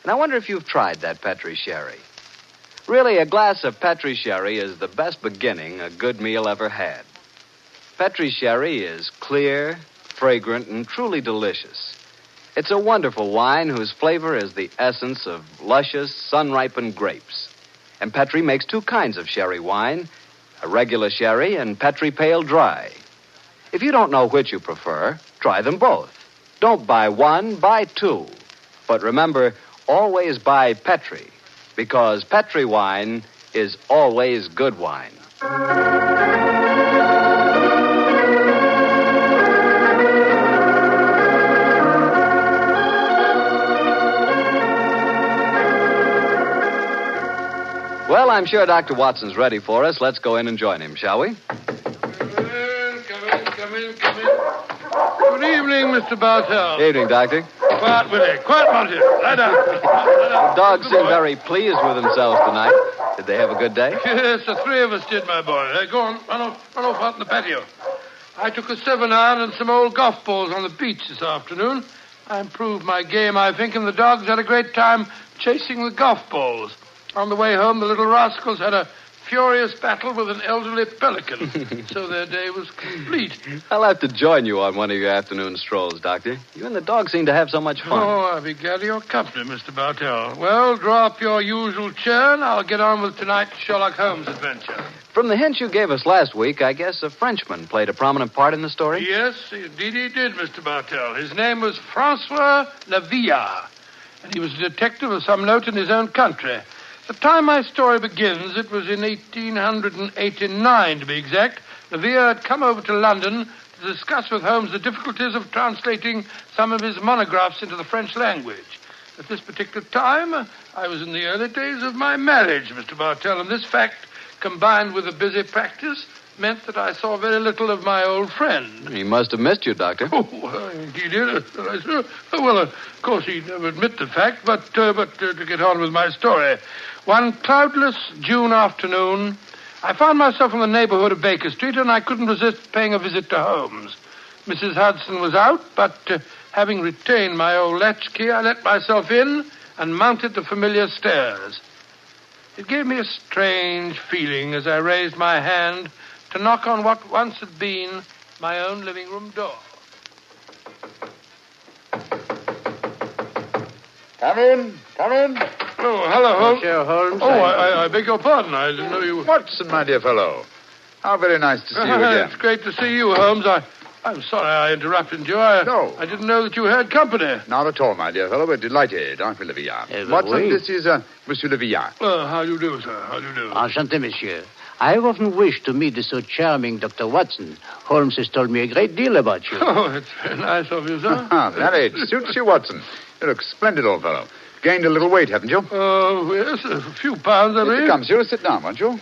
Speaker 12: And I wonder if you've tried that Petrie sherry. Really, a glass of Petrie sherry is the best beginning a good meal ever had. Petrie sherry is clear, fragrant, and truly delicious. It's a wonderful wine whose flavor is the essence of luscious, sun-ripened grapes. And Petrie makes two kinds of sherry wine, a regular sherry and Petrie Pale Dry. If you don't know which you prefer, try them both. Don't buy one, buy two. But remember, always buy Petrie, because Petrie wine is always good wine. Well, I'm sure Dr. Watson's ready for us. Let's go in and join him, shall we?
Speaker 8: Come in. Good evening, Mr. Bartell.
Speaker 12: Evening, Doctor.
Speaker 8: Quiet, Willie. Quiet, Monty. Lie down.
Speaker 12: The dogs seem very pleased with themselves tonight. Did they have a good day?
Speaker 8: Yes, the three of us did, my boy. Go on. Run off out in the patio. I took a 7-iron and some old golf balls on the beach this afternoon. I improved my game, I think, and the dogs had a great time chasing the golf balls. On the way home, the little rascals had a furious battle with an elderly pelican, so their day was complete.
Speaker 12: I'll have to join you on one of your afternoon strolls, Doctor. You and the dog seem to have so much fun.
Speaker 8: Oh, I'll be glad of your company, Mr. Bartell. Well, draw up your usual chair, and I'll get on with tonight's Sherlock Holmes adventure.
Speaker 12: From the hint you gave us last week, I guess a Frenchman played a prominent part in the story?
Speaker 8: Yes, indeed he did, Mr. Bartell. His name was Francois Lavillard, and he was a detective of some note in his own country. The time my story begins, it was in 1889, to be exact. Lavillard had come over to London to discuss with Holmes the difficulties of translating some of his monographs into the French language. At this particular time, I was in the early days of my marriage, Mr. Bartell, and this fact, combined with a busy practice, meant that I saw very little of my old friend.
Speaker 12: He must have missed you, Doctor.
Speaker 8: Oh, he did. Well, of course, he'd never admit the fact, but to get on with my story. One cloudless June afternoon, I found myself in the neighborhood of Baker Street, and I couldn't resist paying a visit to Holmes. Mrs. Hudson was out, but having retained my old latchkey, I let myself in and mounted the familiar stairs. It gave me a strange feeling as I raised my hand to knock on what once had been my own living room door.
Speaker 11: Come in.
Speaker 8: Oh, hello, Holmes.
Speaker 11: Monsieur Holmes.
Speaker 8: Oh, I beg your pardon. I didn't know you...
Speaker 11: Watson, my dear fellow. How very nice to see you again.
Speaker 8: It's great to see you, Holmes. I'm sorry I interrupted you.
Speaker 11: No.
Speaker 8: I didn't know that you had company.
Speaker 11: Not at all, my dear fellow. We're delighted, aren't we, Lavillard? Watson, this is Monsieur Lavillard.
Speaker 8: How do you do, sir? How do you do?
Speaker 19: Enchanté, monsieur. I have often wished to meet the so charming Dr. Watson. Holmes has told me a great deal about you.
Speaker 8: Oh, it's very nice of you, sir.
Speaker 11: That it suits you, Watson. You look splendid, old fellow. Gained a little weight, haven't you?
Speaker 8: Oh, yes, a few pounds, I mean.
Speaker 11: Come, sir, sit down, won't you?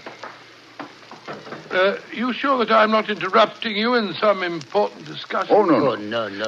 Speaker 8: You sure that I'm not interrupting you in some important discussion?
Speaker 11: Oh, no.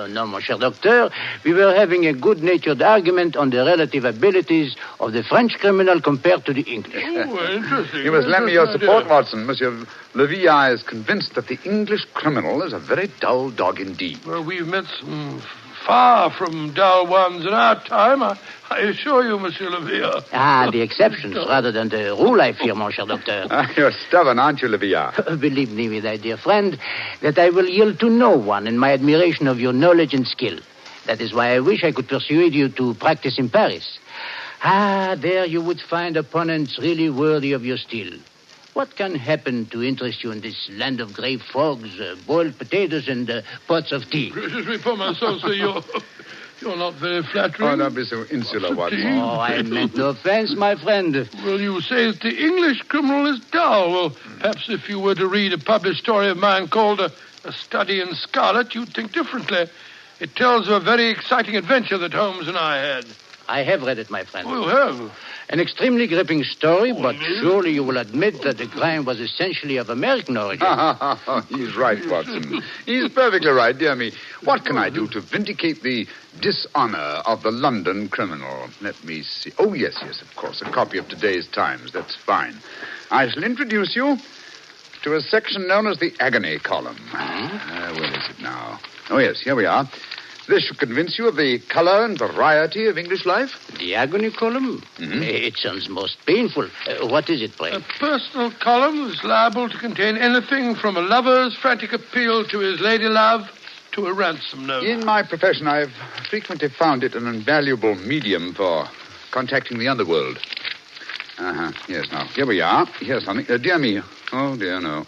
Speaker 19: No, mon cher docteur. We were having a good-natured argument on the relative abilities of the French criminal compared to the English.
Speaker 8: Oh, interesting.
Speaker 11: You must lend me your support, Watson. Monsieur Lavillard is convinced that the English criminal is a very dull dog indeed.
Speaker 8: Well, we've met some far from dull ones in our time, I assure you, Monsieur Lavillard.
Speaker 19: The exceptions rather than the rule, I fear, mon cher docteur.
Speaker 11: You're stubborn, aren't you, Lavillard?
Speaker 19: Believe me, my dear friend, that I will yield to no one in my admiration of your knowledge and skill. That is why I wish I could persuade you to practice in Paris. There you would find opponents really worthy of your steel. What can happen to interest you in this land of grey frogs, boiled potatoes, and pots of tea?
Speaker 8: Gracious me for myself, sir, you're not very flattering.
Speaker 11: Oh, don't be so insular, Watson.
Speaker 19: Oh, I meant no offense, my friend.
Speaker 8: Well, you say that the English criminal is dull. Well, perhaps if you were to read a published story of mine called A Study in Scarlet, you'd think differently. It tells of a very exciting adventure that Holmes and I had.
Speaker 19: I have read it, my friend.
Speaker 8: Oh, you have?
Speaker 19: An extremely gripping story, but surely you will admit that the crime was essentially of American origin.
Speaker 11: He's right, Watson. He's perfectly right, dear me. What can I do to vindicate the dishonor of the London criminal? Let me see. Oh, yes, of course. A copy of today's Times. That's fine. I shall introduce you to a section known as the agony column. Where is it now? Oh, yes, here we are. This should convince you of the color and variety of English life.
Speaker 19: The agony column? Mm-hmm. It sounds most painful. What is it, pray?
Speaker 8: A personal column is liable to contain anything from a lover's frantic appeal to his lady love to a ransom note.
Speaker 11: In my profession, I've frequently found it an invaluable medium for contacting the underworld. Yes, now, here we are. Here's something. Dear me. Oh, dear, no.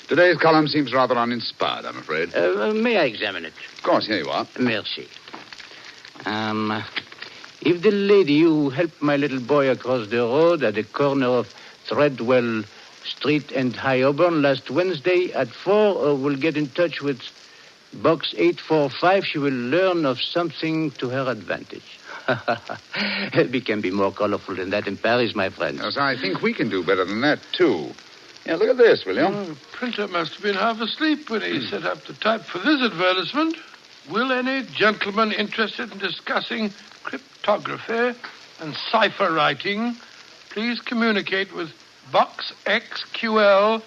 Speaker 11: Today's column seems rather uninspired, I'm afraid.
Speaker 19: May I examine it?
Speaker 11: Of course, here you are.
Speaker 19: Merci. If the lady who helped my little boy across the road at the corner of Threadwell Street and High Auburn last Wednesday at 4 will get in touch with Box 845, she will learn of something to her advantage. We can be more colorful than that in Paris, my friends.
Speaker 11: Yes, I think we can do better than that, too. Yeah, look at this, will you?
Speaker 8: The printer must have been half asleep when he set up the type for this advertisement. Will any gentleman interested in discussing cryptography and cipher writing please communicate with Box XQL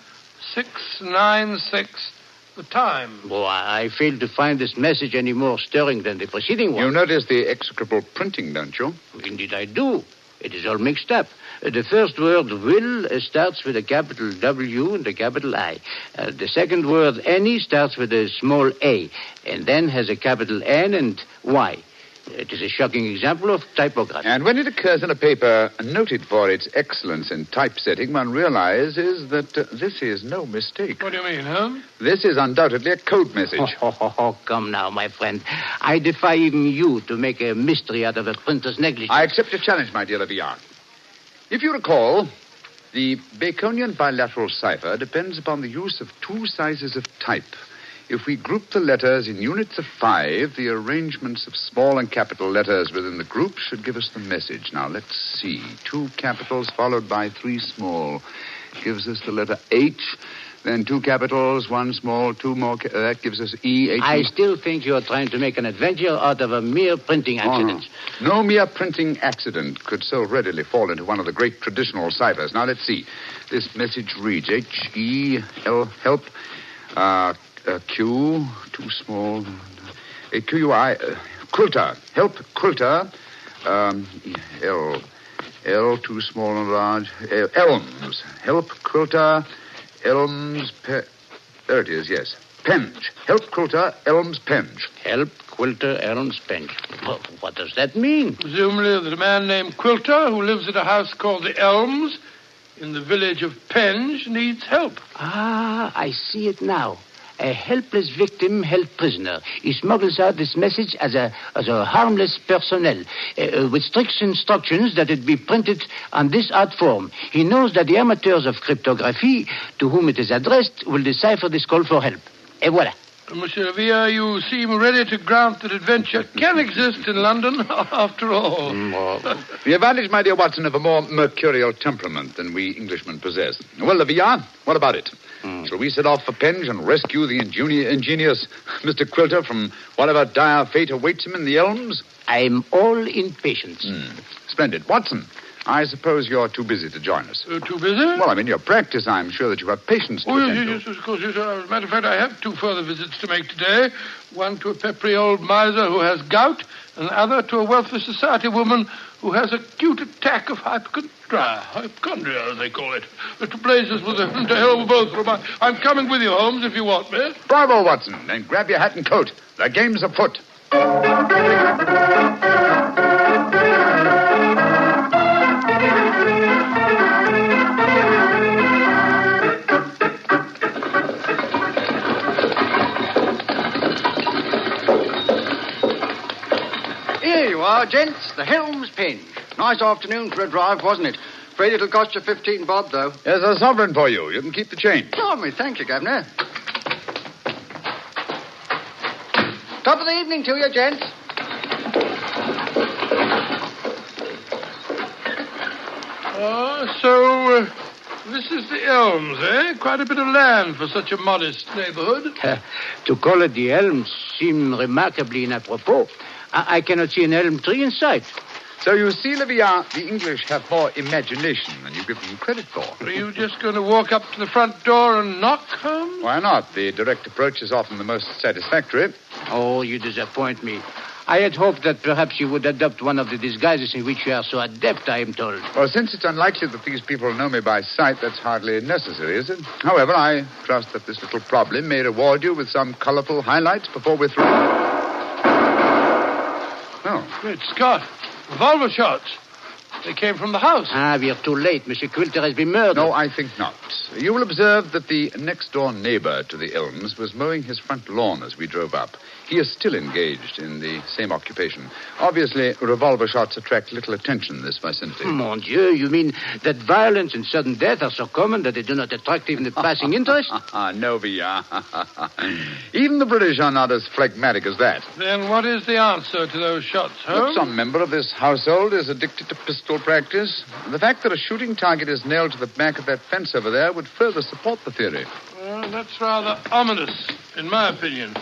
Speaker 8: 696, the time?
Speaker 19: Oh, I fail to find this message any more stirring than the preceding one.
Speaker 11: You notice the execrable printing, don't you?
Speaker 19: Indeed I do. It is all mixed up. The first word, will, starts with a capital W and a capital I. The second word, any, starts with a small a, and then has a capital N and Y. It is a shocking example of typography.
Speaker 11: And when it occurs in a paper noted for its excellence in typesetting, one realizes that this is no mistake.
Speaker 8: What do you mean, Holmes?
Speaker 11: This is undoubtedly a code message.
Speaker 19: Come now, my friend. I defy even you to make a mystery out of a printer's negligence.
Speaker 11: I accept your challenge, my dear Leviard. If you recall, the Baconian bilateral cipher depends upon the use of two sizes of type. If we group the letters in units of 5, the arrangements of small and capital letters within the group should give us the message. Now, let's see. 2 capitals followed by 3 small gives us the letter H. Then 2 capitals, 1 small, 2 more. That gives us E. H.
Speaker 19: I still think you're trying to make an adventure out of a mere printing accident.
Speaker 11: No mere printing accident could so readily fall into one of the great traditional ciphers. Now, let's see. This message reads H-E-L, help, Q, too small, Q-U-I, quilter, help, quilter, L, too small and large, elms, help, quilter, elms, there it is, yes, penge, help, quilter, elms, penge.
Speaker 19: Help, quilter, elms, penge. Well, what does that mean?
Speaker 8: Presumably that a man named Quilter, who lives at a house called the Elms, in the village of Penge, needs help.
Speaker 19: I see it now. A helpless victim held prisoner. He smuggles out this message as a harmless personnel, with strict instructions that it be printed on this art form. He knows that the amateurs of cryptography, to whom it is addressed, will decipher this call for help. Et voilà.
Speaker 8: Monsieur Villa, you seem ready to grant that adventure can exist in London, after all.
Speaker 11: The advantage, my dear Watson, of a more mercurial temperament than we Englishmen possess. Well, Villa, what about it? Shall we set off for Penge and rescue the ingenious Mr. Quilter from whatever dire fate awaits him in the elms?
Speaker 19: I'm all impatience.
Speaker 11: Splendid. Watson, I suppose you're too busy to join us.
Speaker 8: Too busy?
Speaker 11: Well, I'm in your practice. I'm sure that you have patience to attend to.
Speaker 8: Yes, of course. Yes, as a matter of fact, I have 2 further visits to make today. One to a peppery old miser who has gout, and the other to a wealthy society woman who has acute attack of hypochondria, as they call it. To blazes with to hell with both of them. I'm coming with you, Holmes, if you want me.
Speaker 11: Bravo, Watson. Then grab your hat and coat. The game's afoot.
Speaker 13: Here you are, gents. The Helms Penge. Nice afternoon for a drive, wasn't it? Afraid it'll cost you 15 bob, though.
Speaker 11: There's a sovereign for you. You can keep the change.
Speaker 13: Oh, me, thank you, Governor. Top of the evening to you, gents.
Speaker 8: So this is the Elms, eh? Quite a bit of land for such a modest neighborhood.
Speaker 19: To call it the Elms seems remarkably inappropriate. I cannot see an elm tree in sight.
Speaker 11: So you see, Olivia, the English have more imagination than you give them credit for.
Speaker 8: Are you just going to walk up to the front door and knock, Holmes?
Speaker 11: Why not? The direct approach is often the most satisfactory.
Speaker 19: Oh, you disappoint me. I had hoped that perhaps you would adopt one of the disguises in which you are so adept, I am told.
Speaker 11: Well, since it's unlikely that these people know me by sight, that's hardly necessary, is it? However, I trust that this little problem may reward you with some colorful highlights before we're through. Oh.
Speaker 8: Great Scott. Revolver shots. They came from the house.
Speaker 19: We are too late. Monsieur Quilter has been murdered.
Speaker 11: No, I think not. You will observe that the next-door neighbor to the Elms was mowing his front lawn as we drove up. He is still engaged in the same occupation. Obviously, revolver shots attract little attention in this vicinity.
Speaker 19: Mon Dieu, you mean that violence and sudden death are so common that they do not attract even the passing interest?
Speaker 11: No, Villa. Even the British are not as phlegmatic as that.
Speaker 8: Then what is the answer to those shots, Holmes?
Speaker 11: Look, some member of this household is addicted to pistol practice. The fact that a shooting target is nailed to the back of that fence over there would further support the theory.
Speaker 8: Well, that's rather ominous, in my opinion.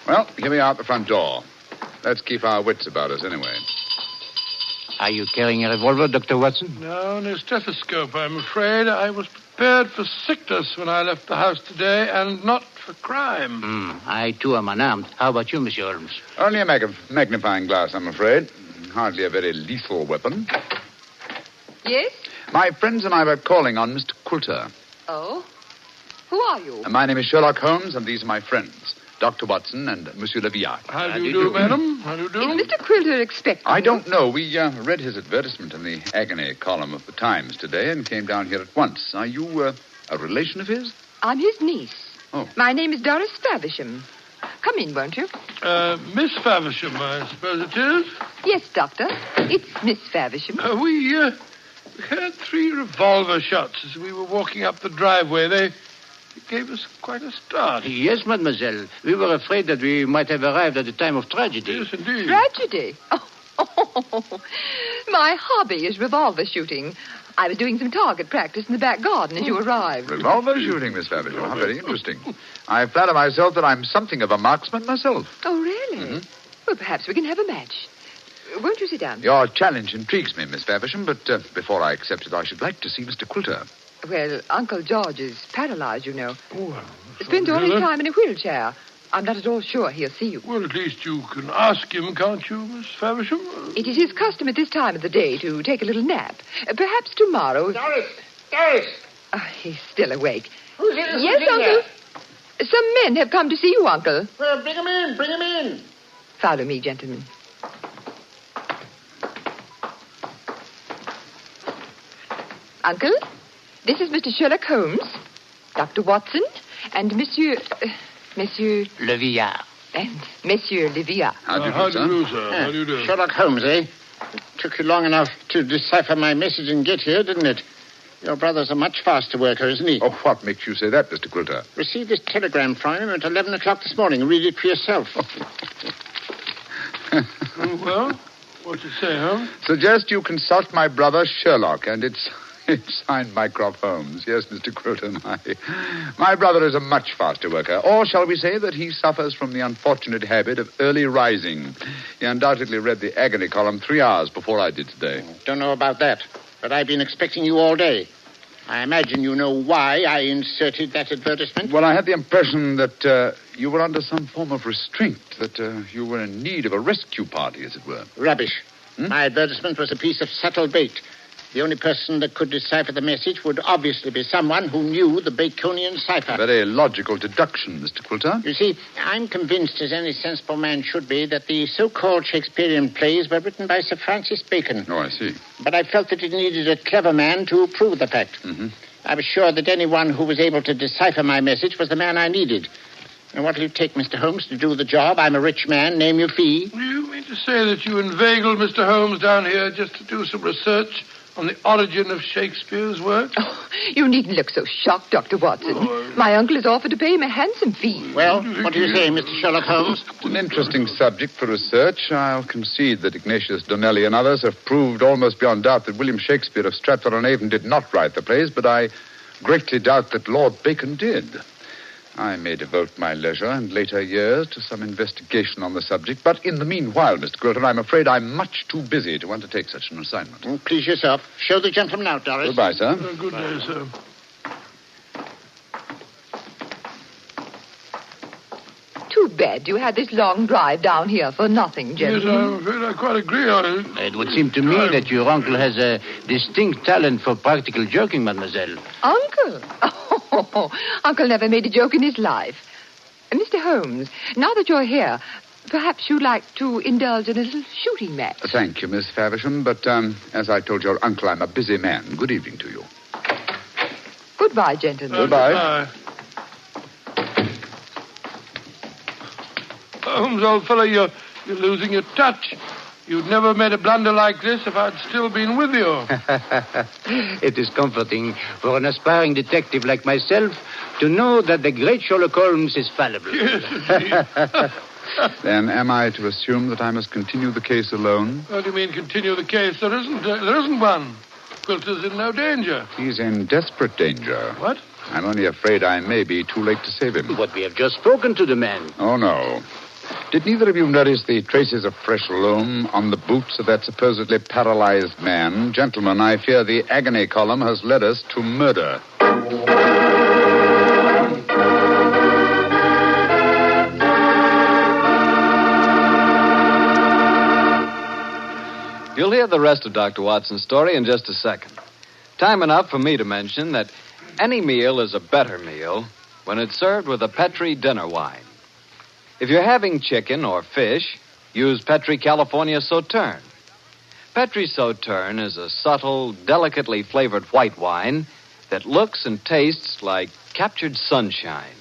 Speaker 11: Well, here we are at the front door. Let's keep our wits about us anyway.
Speaker 19: Are you carrying a revolver, Dr. Watson?
Speaker 8: No stethoscope, I'm afraid. I was prepared for sickness when I left the house today, and not for crime.
Speaker 19: I, too, am unarmed. How about you, Monsieur Holmes?
Speaker 11: Only a magnifying glass, I'm afraid. Hardly a very lethal weapon.
Speaker 7: Yes?
Speaker 11: My friends and I were calling on Mr. Quilter.
Speaker 7: Oh? Who are you?
Speaker 11: My name is Sherlock Holmes, and these are my friends, Dr. Watson and Monsieur Levillac.
Speaker 8: How do you do, madam? How do you do?
Speaker 7: Is Mr. Quilter expecting
Speaker 11: I don't know. We read his advertisement in the agony column of the Times today and came down here at once. Are you a relation of his?
Speaker 7: I'm his niece.
Speaker 11: Oh.
Speaker 7: My name is Doris Faversham. Come in, won't you?
Speaker 8: Miss Faversham, I suppose it is?
Speaker 7: Yes, Doctor. It's Miss Faversham.
Speaker 8: We heard 3 revolver shots as we were walking up the driveway. They gave us quite a start.
Speaker 19: Yes, mademoiselle. We were afraid that we might have arrived at the time of tragedy.
Speaker 8: Yes, indeed.
Speaker 7: Tragedy? Oh. My hobby is revolver shooting. I was doing some target practice in the back garden as you arrived.
Speaker 11: Revolver shooting, Miss Faversham. How very interesting. I flatter myself that I'm something of a marksman myself.
Speaker 7: Oh, really? Mm-hmm. Well, perhaps we can have a match. Won't you sit down?
Speaker 11: Your challenge intrigues me, Miss Faversham, but before I accept it, I should like to see Mr. Quilter.
Speaker 7: Well, Uncle George is paralyzed, you know. Spent all his time in a wheelchair. I'm not at all sure he'll see you.
Speaker 8: Well, at least you can ask him, can't you, Miss Faversham?
Speaker 7: It is his custom at this time of the day to take a little nap. Perhaps tomorrow...
Speaker 10: Doris!
Speaker 7: He's still awake.
Speaker 10: Who's here?
Speaker 7: Yes, Uncle. Some men have come to see you, Uncle.
Speaker 10: Well, bring him in.
Speaker 7: Follow me, gentlemen. Uncle, this is Mr. Sherlock Holmes, Dr. Watson, and Monsieur
Speaker 19: Levillac.
Speaker 7: And Monsieur Levillac.
Speaker 8: How do you do, sir? How do you do?
Speaker 10: Sherlock Holmes, eh? It took you long enough to decipher my message and get here, didn't it? Your brother's a much faster worker, isn't he?
Speaker 11: Oh, what makes you say that, Mr. Quilter?
Speaker 10: Received this telegram from him at 11 o'clock this morning. Read it for yourself.
Speaker 8: Well, what's it say, Holmes?
Speaker 11: Suggest you consult my brother Sherlock, and it's signed Mycroft Holmes. Yes, Mr. Quilter, my brother is a much faster worker. Or shall we say that he suffers from the unfortunate habit of early rising. He undoubtedly read the agony column 3 hours before I did today.
Speaker 10: Don't know about that, but I've been expecting you all day. I imagine you know why I inserted that advertisement.
Speaker 11: Well, I had the impression that you were under some form of restraint, that you were in need of a rescue party, as it were.
Speaker 10: Rubbish. My advertisement was a piece of subtle bait. The only person that could decipher the message would obviously be someone who knew the Baconian cipher.
Speaker 11: Very logical deduction, Mr. Quilter.
Speaker 10: You see, I'm convinced, as any sensible man should be, that the so-called Shakespearean plays were written by Sir Francis Bacon.
Speaker 11: Oh, I see.
Speaker 10: But I felt that it needed a clever man to prove the fact.
Speaker 11: Mm-hmm.
Speaker 10: I was sure that anyone who was able to decipher my message was the man I needed. And what'll it take, Mr. Holmes, to do the job? I'm a rich man. Name your fee.
Speaker 8: You mean to say that you inveigled Mr. Holmes down here just to do some research on the origin of Shakespeare's work?
Speaker 7: Oh, you needn't look so shocked, Dr. Watson. My uncle has offered to pay him a handsome fee.
Speaker 10: Well, what do you say, Mr. Sherlock Holmes?
Speaker 11: It's an interesting subject for research. I'll concede that Ignatius Donnelly and others have proved almost beyond doubt that William Shakespeare of Stratford-on-Avon did not write the plays, but I greatly doubt that Lord Bacon did. I may devote my leisure and later years to some investigation on the subject, but in the meanwhile, Mr. Quilter, I'm afraid I'm much too busy to undertake such an assignment.
Speaker 10: Please yourself. Show the gentleman out, Doris.
Speaker 11: Goodbye, sir.
Speaker 8: Good day, sir.
Speaker 7: Too bad you had this long drive down here for nothing,
Speaker 8: Yes,
Speaker 7: gentlemen.
Speaker 8: I'm afraid I quite agree on it.
Speaker 19: It would seem to me that your uncle has a distinct talent for practical joking, mademoiselle.
Speaker 7: Uncle? Oh, Uncle never made a joke in his life. Mr. Holmes, now that you're here, perhaps you'd like to indulge in a little shooting match.
Speaker 11: Thank you, Miss Faversham, but as I told your uncle, I'm a busy man. Good evening to you.
Speaker 7: Goodbye, gentlemen.
Speaker 11: Goodbye.
Speaker 8: Holmes, old fellow, you're losing your touch. You'd never made a blunder like this if I'd still been with you.
Speaker 19: It is comforting for an aspiring detective like myself to know that the great Sherlock Holmes is fallible.
Speaker 8: Yes, indeed.
Speaker 11: Then am I to assume that I must continue the case alone?
Speaker 8: What do you mean, continue the case? There isn't one. Quilter's in no danger.
Speaker 11: He's in desperate danger.
Speaker 8: What?
Speaker 11: I'm only afraid I may be too late to save him.
Speaker 19: But we have just spoken to the man.
Speaker 11: Oh, no. Did neither of you notice the traces of fresh loam on the boots of that supposedly paralyzed man? Gentlemen, I fear the agony column has led us to murder.
Speaker 12: You'll hear the rest of Dr. Watson's story in just a second. Time enough for me to mention that any meal is a better meal when it's served with a Petri dinner wine. If you're having chicken or fish, use Petri California Sauterne. Petri Sauterne is a subtle, delicately flavored white wine that looks and tastes like captured sunshine.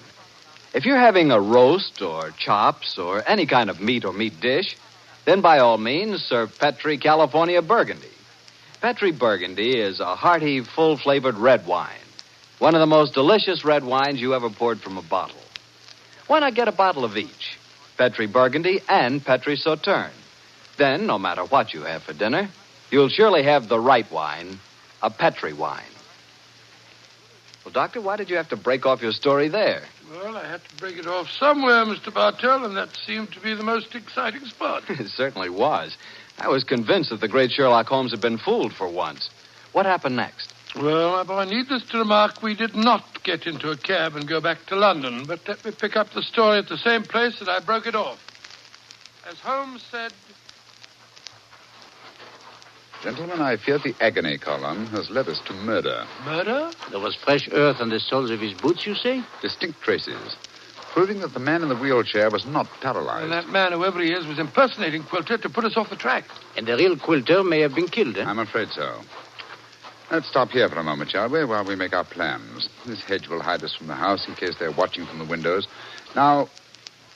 Speaker 12: If you're having a roast or chops or any kind of meat or meat dish, then by all means serve Petri California Burgundy. Petri Burgundy is a hearty, full-flavored red wine. One of the most delicious red wines you ever poured from a bottle. Why not get a bottle of each? Petri Burgundy and Petri Sauterne. Then, no matter what you have for dinner, you'll surely have the right wine, a Petri wine. Well, Doctor, why did you have to break off your story there?
Speaker 8: Well, I had to break it off somewhere, Mr. Bartell, and that seemed to be the most exciting spot.
Speaker 12: It certainly was. I was convinced that the great Sherlock Holmes had been fooled for once. What happened next?
Speaker 8: Well, my boy, needless to remark, we did not get into a cab and go back to London, but let me pick up the story at the same place that I broke it off. As Holmes said...
Speaker 11: Gentlemen, I fear the agony column has led us to murder.
Speaker 8: Murder?
Speaker 19: There was fresh earth on the soles of his boots, you say?
Speaker 11: Distinct traces, proving that the man in the wheelchair was not paralyzed.
Speaker 8: And that man, whoever he is, was impersonating Quilter to put us off the track.
Speaker 19: And the real Quilter may have been killed, eh?
Speaker 11: I'm afraid so. Let's stop here for a moment, shall we, while we make our plans. This hedge will hide us from the house in case they're watching from the windows. Now,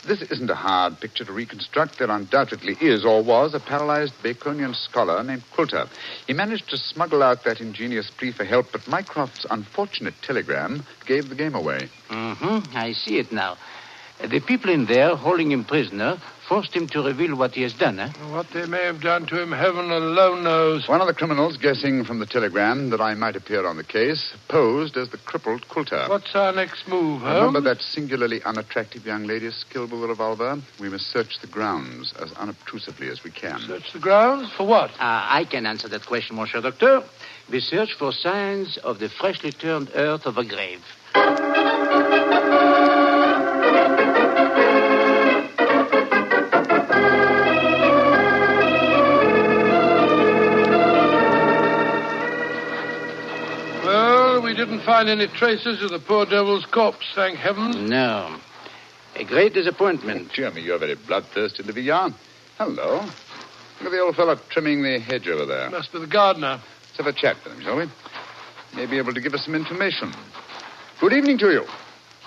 Speaker 11: this isn't a hard picture to reconstruct. There undoubtedly is, or was, a paralyzed Baconian scholar named Quilter. He managed to smuggle out that ingenious plea for help, but Mycroft's unfortunate telegram gave the game away.
Speaker 19: I see it now. The people in there, holding him prisoner, forced him to reveal what he has done, eh?
Speaker 8: What they may have done to him, heaven alone knows.
Speaker 11: One of the criminals, guessing from the telegram that I might appear on the case, posed as the crippled Quilter.
Speaker 8: What's our next move, Holmes?
Speaker 11: Remember that singularly unattractive young lady skilled with a revolver? We must search the grounds as unobtrusively as we can.
Speaker 8: Search the grounds? For what?
Speaker 19: I can answer that question, Monsieur Doctor. We search for signs of the freshly turned earth of a grave.
Speaker 8: We didn't find any traces of the poor devil's corpse, thank heaven.
Speaker 19: No. A great disappointment.
Speaker 11: Dear me, you're very bloodthirsty, Livia. Hello. Look at the old fellow trimming the hedge over there.
Speaker 8: Must be the gardener.
Speaker 11: Let's have a chat with him, shall we? May be able to give us some information. Good evening to you.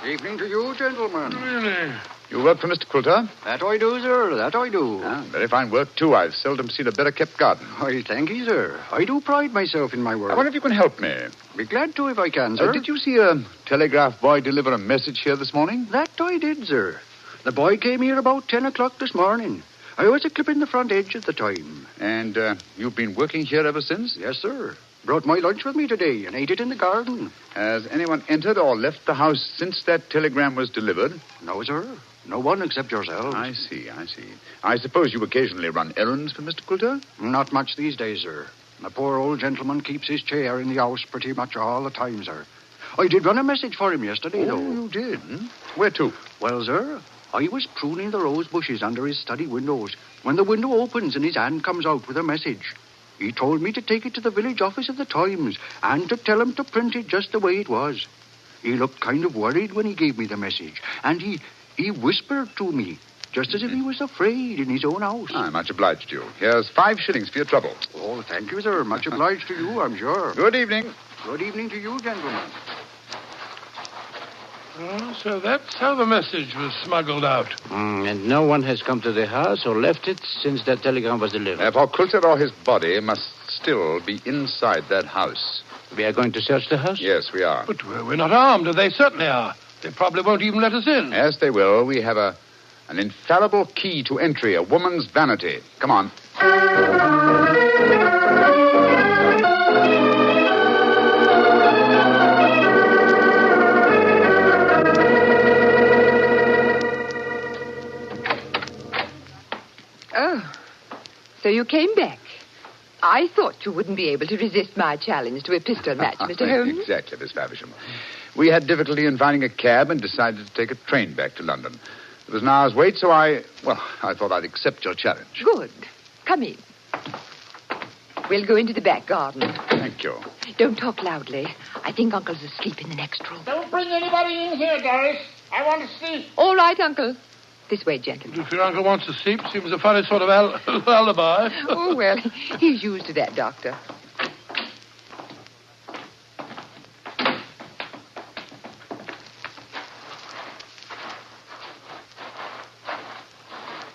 Speaker 13: Evening to you, gentlemen.
Speaker 8: Really?
Speaker 11: You work for Mr. Quilter?
Speaker 13: That I do, sir. That I do.
Speaker 11: Very fine work, too. I've seldom seen a better-kept garden.
Speaker 13: I thank you, sir. I do pride myself in my work.
Speaker 11: I wonder if you can help me.
Speaker 13: Be glad to if I can, sir.
Speaker 11: Did you see a telegraph boy deliver a message here this morning?
Speaker 13: That I did, sir. The boy came here about 10 o'clock this morning. I was clipping the front edge at the time.
Speaker 11: And you've been working here ever since?
Speaker 13: Yes, sir. Brought my lunch with me today and ate it in the garden.
Speaker 11: Has anyone entered or left the house since that telegram was delivered?
Speaker 13: No, sir. No one except yourself.
Speaker 11: I see. I suppose you occasionally run errands for Mr. Quilter?
Speaker 13: Not much these days, sir. The poor old gentleman keeps his chair in the house pretty much all the time, sir. I did run a message for him yesterday, though.
Speaker 11: You did? Where to?
Speaker 13: Well, sir, I was pruning the rose bushes under his study windows when the window opens and his hand comes out with a message. He told me to take it to the village office of the Times and to tell him to print it just the way it was. He looked kind of worried when he gave me the message, and he whispered to me, just as if he was afraid in his own house.
Speaker 11: I'm much obliged to you. Here's 5 shillings for your trouble.
Speaker 13: Oh, thank you, sir. Much obliged to you, I'm sure.
Speaker 11: Good evening.
Speaker 13: Good evening to you, gentlemen.
Speaker 8: Oh, so that's how the message was smuggled out.
Speaker 19: And no one has come to the house or left it since that telegram was delivered.
Speaker 11: Therefore, Quilter or his body must still be inside that house.
Speaker 19: We are going to search the house?
Speaker 11: Yes, we are.
Speaker 8: But we're not armed, and they certainly are. They probably won't even let us in.
Speaker 11: Yes, they will. We have an infallible key to entry, a woman's vanity. Come on.
Speaker 7: Oh, so you came back. I thought you wouldn't be able to resist my challenge to a pistol match, Mr. Holmes.
Speaker 11: Exactly, Miss Faversham. We had difficulty in finding a cab and decided to take a train back to London. There was an hour's wait, so I thought I'd accept your challenge.
Speaker 7: Good. Come in. We'll go into the back garden.
Speaker 11: Thank you.
Speaker 7: Don't talk loudly. I think Uncle's asleep in the next room.
Speaker 10: Don't bring anybody in here, Doris. I want to see.
Speaker 7: All right, Uncle. This way, gentlemen.
Speaker 8: If your uncle wants to sleep, seems a funny sort of alibi.
Speaker 7: Oh, well, he's used to that, Doctor.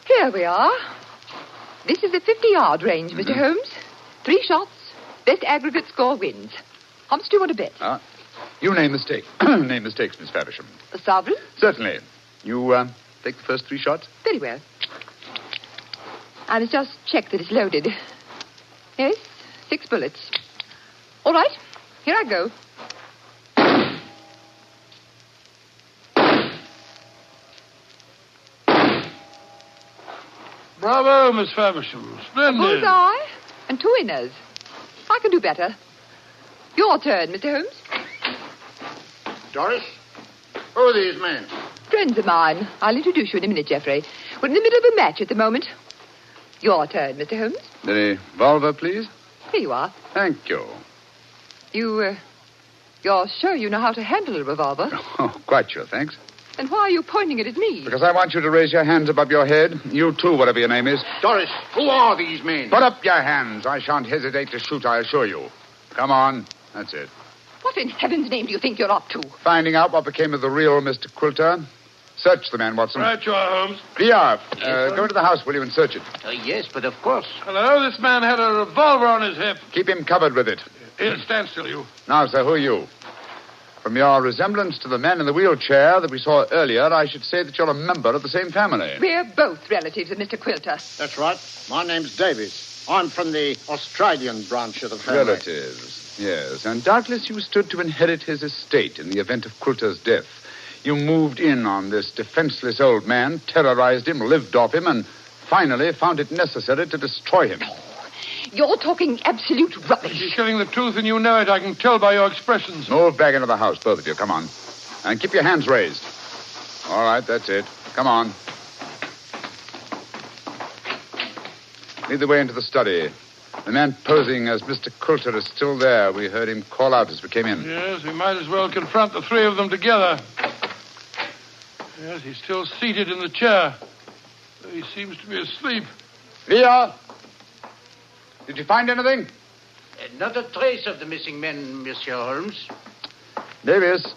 Speaker 7: Here we are. This is the 50-yard range, Mr. Holmes. 3 shots. Best aggregate score wins. How much do you want to bet?
Speaker 11: You name the stake. Name the stakes, Miss Faversham.
Speaker 7: A sovereign?
Speaker 11: Certainly. You take the first 3 shots?
Speaker 7: Very well. I must just check that it's loaded. Yes, 6 bullets. All right, here I go.
Speaker 8: Bravo, Miss Faversham. Splendid.
Speaker 7: A bullseye and 2 inners. I can do better. Your turn, Mr. Holmes.
Speaker 10: Doris, who are these men?
Speaker 7: Friends of mine. I'll introduce you in a minute, Geoffrey. We're in the middle of a match at the moment. Your turn, Mr. Holmes.
Speaker 11: The revolver, please.
Speaker 7: Here you are.
Speaker 11: Thank you.
Speaker 7: You're sure you know how to handle a revolver?
Speaker 11: Oh, quite sure, thanks.
Speaker 7: And why are you pointing it at me?
Speaker 11: Because I want you to raise your hands above your head. You too, whatever your name is.
Speaker 10: Doris, who are these men?
Speaker 11: Put up your hands. I shan't hesitate to shoot, I assure you. Come on. That's it.
Speaker 7: What in heaven's name do you think you're up to?
Speaker 11: Finding out what became of the real Mr. Quilter. Search the man, Watson.
Speaker 8: Right you are, Holmes.
Speaker 11: Yes, go into the house, will you, and search it.
Speaker 19: Yes, but of course.
Speaker 8: Hello, this man had a revolver on his hip.
Speaker 11: Keep him covered with it.
Speaker 8: Here, stand still, you.
Speaker 11: Now, sir, who are you? From your resemblance to the man in the wheelchair that we saw earlier, I should say that you're a member of the same family.
Speaker 7: We're both relatives of Mr. Quilter.
Speaker 10: That's right. My name's Davies. I'm from the Australian branch of the family.
Speaker 11: Relatives, yes. And doubtless you stood to inherit his estate in the event of Quilter's death. You moved in on this defenseless old man, terrorized him, lived off him, and finally found it necessary to destroy him.
Speaker 7: You're talking absolute rubbish.
Speaker 8: She's telling the truth, and you know it. I can tell by your expressions.
Speaker 11: Move back into the house, both of you. Come on. And keep your hands raised. All right, that's it. Come on. Lead the way into the study. The man posing as Mr. Quilter is still there. We heard him call out as we came in.
Speaker 8: Yes, we might as well confront the 3 of them together. Yes, he's still seated in the chair. He seems to be asleep.
Speaker 11: Leah! Did you find anything?
Speaker 19: Not a trace of the missing men, Monsieur Holmes.
Speaker 11: Davis,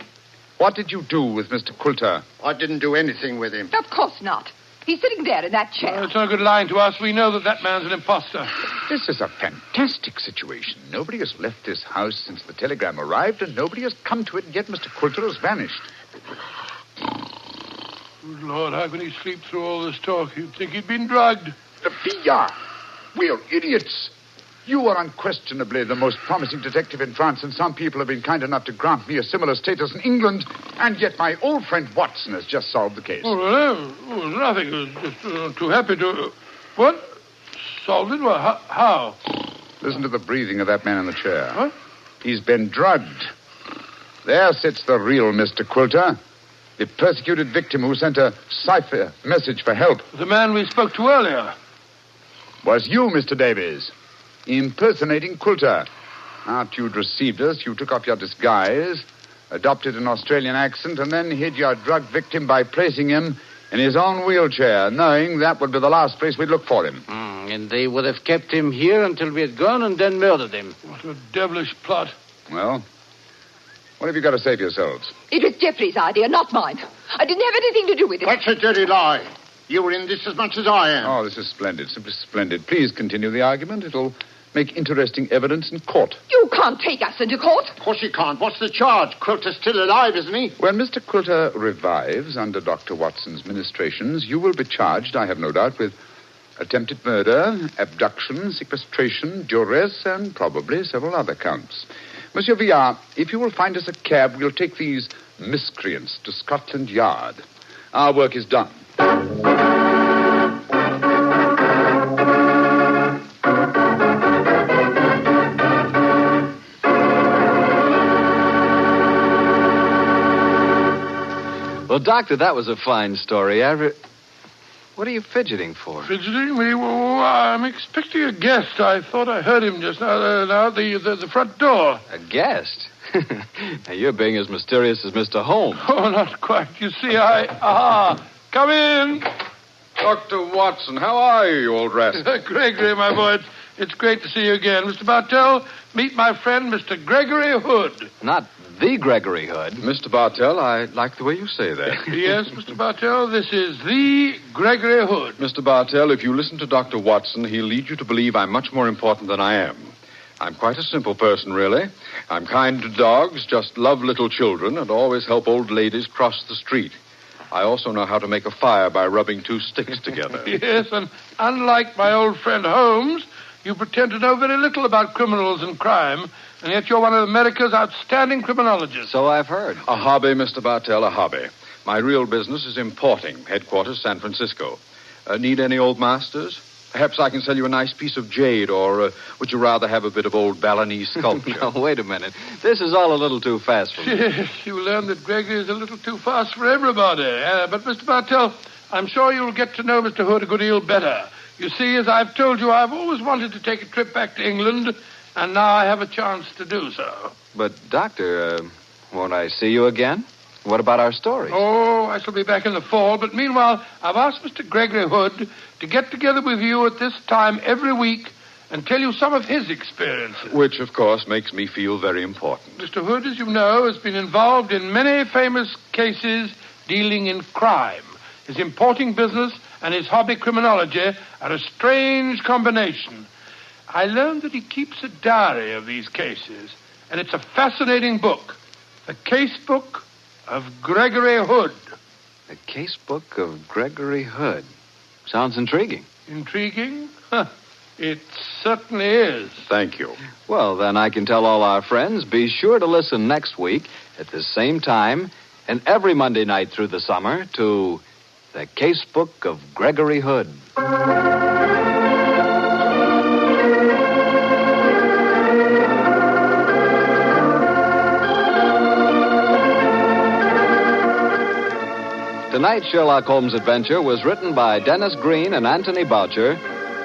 Speaker 11: What did you do with Mr. Coulter?
Speaker 10: I didn't do anything with him.
Speaker 7: Of course not. He's sitting there in that chair.
Speaker 8: It's no good lying to us. We know that man's an imposter.
Speaker 11: This is a fantastic situation. Nobody has left this house since the telegram arrived, and nobody has come to it, and yet Mr. Coulter has vanished.
Speaker 8: Good Lord, how can he sleep through all this talk? You'd think he'd been drugged.
Speaker 11: Villa, we're idiots. You are unquestionably the most promising detective in France, and some people have been kind enough to grant me a similar status in England, and yet my old friend Watson has just solved the case.
Speaker 8: Nothing. I was just too happy to... What? Solved it? Well, how?
Speaker 11: Listen to the breathing of that man in the chair.
Speaker 8: What?
Speaker 11: He's been drugged. There sits the real Mr. Coulter, the persecuted victim who sent a cipher message for help.
Speaker 8: The man we spoke to earlier.
Speaker 11: Was you, Mr. Davies, impersonating Coulter. After you'd received us, you took off your disguise, adopted an Australian accent, and then hid your drug victim by placing him in his own wheelchair, knowing that would be the last place we'd look for him.
Speaker 19: And they would have kept him here until we had gone and then murdered him.
Speaker 8: What a devilish plot.
Speaker 11: Well, what have you got to say for yourselves?
Speaker 7: It was Geoffrey's idea, not mine. I didn't have anything to do with it.
Speaker 10: That's a dirty lie. You were in this as much as I am.
Speaker 11: Oh, this is splendid, simply splendid. Please continue the argument. It'll make interesting evidence in court.
Speaker 7: You can't take us into court.
Speaker 10: Of course you can't. What's the charge? Quilter's still alive, isn't he?
Speaker 11: When Mr. Coulter revives under Dr. Watson's ministrations, you will be charged, I have no doubt, with attempted murder, abduction, sequestration, duress, and probably several other counts. Monsieur Villard, if you will find us a cab, we'll take these miscreants to Scotland Yard. Our work is done.
Speaker 12: Well, Doctor, that was a fine story. What are you fidgeting for?
Speaker 8: Fidgeting? I'm expecting a guest. I thought I heard him just now at the front door.
Speaker 12: A guest? Now, you're being as mysterious as Mr. Holmes.
Speaker 8: Oh, not quite. You see, come in.
Speaker 16: Dr. Watson, how are you, you old rascal?
Speaker 8: Gregory, my boy, it's great to see you again. Mr. Bartell, meet my friend, Mr. Gregory Hood.
Speaker 12: Not the Gregory Hood.
Speaker 16: Mr. Bartell, I like the way you say that.
Speaker 8: Yes, Mr. Bartell, this is the Gregory Hood.
Speaker 16: Mr. Bartell, if you listen to Dr. Watson, he'll lead you to believe I'm much more important than I am. I'm quite a simple person, really. I'm kind to dogs, just love little children, and always help old ladies cross the street. I also know how to make a fire by rubbing two sticks together.
Speaker 8: Yes, and unlike my old friend Holmes, you pretend to know very little about criminals and crime, and yet you're one of America's outstanding criminologists.
Speaker 12: So I've heard.
Speaker 16: A hobby, Mr. Bartell, a hobby. My real business is importing, headquarters San Francisco. Need any old masters? Perhaps I can sell you a nice piece of jade, or would you rather have a bit of old Balinese sculpture?
Speaker 12: Now, wait a minute. This is all a little too fast for me.
Speaker 8: Yes, you learn that Gregory is a little too fast for everybody. But, Mr. Bartell, I'm sure you'll get to know Mr. Hood a good deal better. You see, as I've told you, I've always wanted to take a trip back to England, and now I have a chance to do so.
Speaker 12: But, Doctor, won't I see you again? What about our stories?
Speaker 8: Oh, I shall be back in the fall, but meanwhile, I've asked Mr. Gregory Hood to get together with you at this time every week and tell you some of his experiences.
Speaker 16: Which, of course, makes me feel very important.
Speaker 8: Mr. Hood, as you know, has been involved in many famous cases dealing in crime. His importing business and his hobby criminology are a strange combination. I learned that he keeps a diary of these cases, and it's a fascinating book. The case book of Gregory Hood.
Speaker 12: The case book of Gregory Hood. Sounds intriguing.
Speaker 8: Intriguing? Huh. It certainly is.
Speaker 16: Thank you.
Speaker 12: Well, then I can tell all our friends, be sure to listen next week at the same time and every Monday night through the summer to The Case Book of Gregory Hood. Tonight's Sherlock Holmes adventure was written by Dennis Green and Anthony Boucher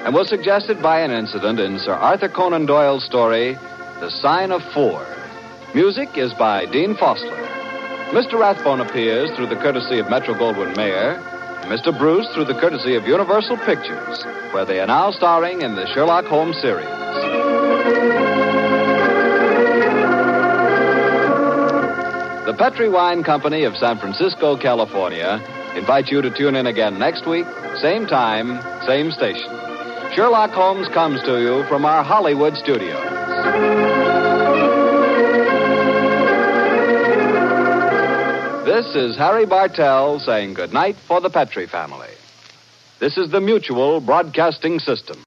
Speaker 12: and was suggested by an incident in Sir Arthur Conan Doyle's story, The Sign of Four. Music is by Dean Fossler. Mr. Rathbone appears through the courtesy of Metro-Goldwyn-Mayer, and Mr. Bruce through the courtesy of Universal Pictures, where they are now starring in the Sherlock Holmes series. The Petri Wine Company of San Francisco, California, invites you to tune in again next week, same time, same station. Sherlock Holmes comes to you from our Hollywood studios. This is Harry Bartell saying goodnight for the Petri family. This is the Mutual Broadcasting System.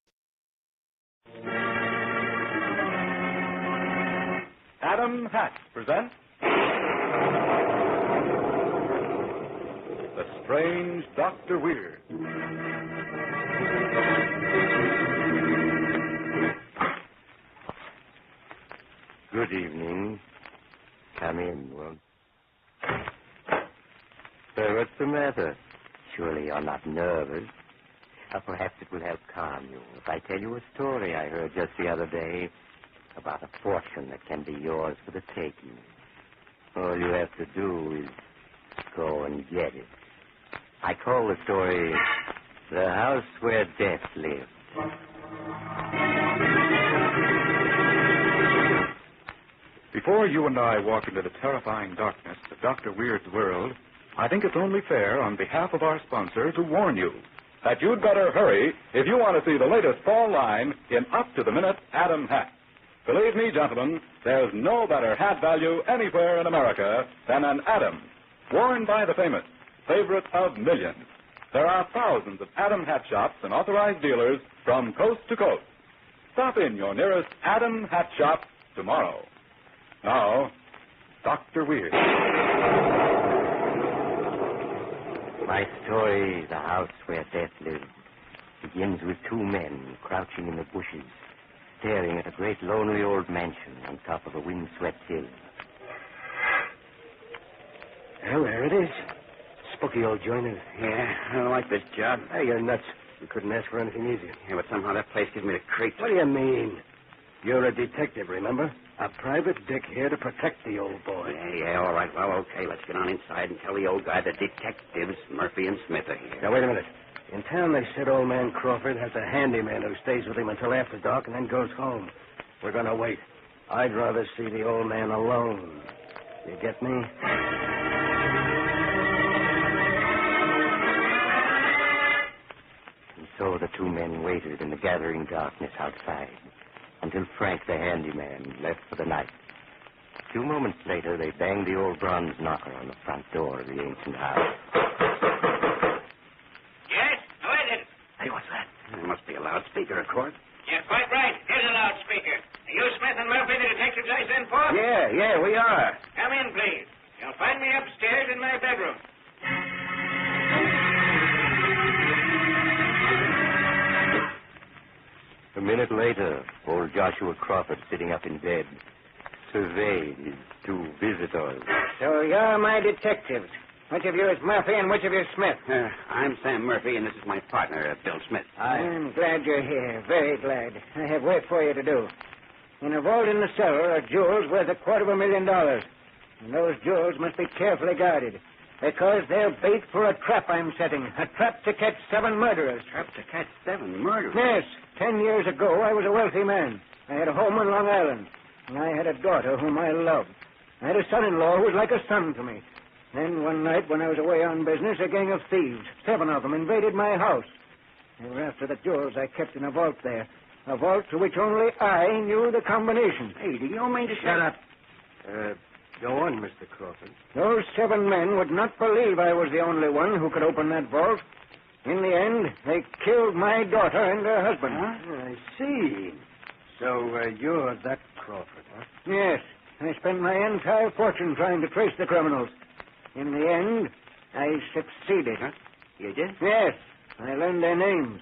Speaker 17: Adam Hatch presents The Strange Dr. Weird.
Speaker 21: Good evening. Come in, won't you? So what's the matter? Surely you're not nervous. Or perhaps it will help calm you if I tell you a story I heard just the other day about a fortune that can be yours for the taking. All you have to do is go and get it. I call the story The House Where Death Lived.
Speaker 17: Before you and I walk into the terrifying darkness of Dr. Weird's world, I think it's only fair on behalf of our sponsor to warn you that you'd better hurry if you want to see the latest fall line in up-to-the-minute Adam hats. Believe me, gentlemen, there's no better hat value anywhere in America than an Adam, worn by the famous, favorite of millions. There are thousands of Adam hat shops and authorized dealers from coast to coast. Stop in your nearest Adam hat shop tomorrow. Now, Dr. Weird.
Speaker 21: My story, The House Where Death Lived, begins with two men crouching in the bushes, staring at a great lonely old mansion on top of a windswept hill.
Speaker 22: Well, there it is. Spooky old joint.
Speaker 24: Yeah, I don't like this job.
Speaker 22: Hey, you're nuts. We couldn't ask for anything easier.
Speaker 24: Yeah, but somehow that place gives me the creeps.
Speaker 22: What do you mean? You're a detective, remember? A private dick here to protect the old boy.
Speaker 24: Yeah, all right. Well, okay, let's get on inside and tell the old guy the detectives, Murphy and Smith, are here.
Speaker 22: Now, wait a minute. In town, they said old man Crawford has a handyman who stays with him until after dark and then goes home. We're going to wait. I'd rather see the old man alone. You get me?
Speaker 21: And so the two men waited in the gathering darkness outside until Frank, the handyman, left for the night. A few moments later, they banged the old bronze knocker on the front door of the ancient house.
Speaker 24: Yes? Who is it? Hey, what's that? It must be a loudspeaker, of course.
Speaker 25: You're quite right. Here's a loudspeaker. Are you Smith and Murphy, the detectives I sent for?
Speaker 22: Yeah, we are.
Speaker 25: Come in, please. You'll find me upstairs in my bedroom.
Speaker 21: A minute later, old Joshua Crawford, sitting up in bed, surveyed his two visitors.
Speaker 22: So you're my detectives. Which of you is Murphy and which of you is Smith?
Speaker 24: I'm Sam Murphy, and this is my partner, Bill Smith.
Speaker 22: I'm glad you're here. Very glad. I have work for you to do. In a vault in the cellar are jewels worth $250,000. And those jewels must be carefully guarded, because they're bait for a trap I'm setting. A trap to catch 7 murderers.
Speaker 24: Trap to catch 7 murderers?
Speaker 22: Yes. 10 years ago, I was a wealthy man. I had a home on Long Island, and I had a daughter whom I loved. I had a son-in-law who was like a son to me. Then one night, when I was away on business, a gang of thieves, 7 of them, invaded my house. They were after the jewels I kept in a vault there. A vault to which only I knew the combination.
Speaker 24: Hey, do you mean to say...
Speaker 22: Shut up.
Speaker 23: Go on, Mr. Crawford.
Speaker 22: Those 7 men would not believe I was the only one who could open that vault. In the end, they killed my daughter and her husband.
Speaker 23: Huh? I see. So you're that Crawford, huh?
Speaker 22: Yes. I spent my entire fortune trying to trace the criminals. In the end, I succeeded.
Speaker 24: Huh? You did?
Speaker 22: Yes. I learned their names.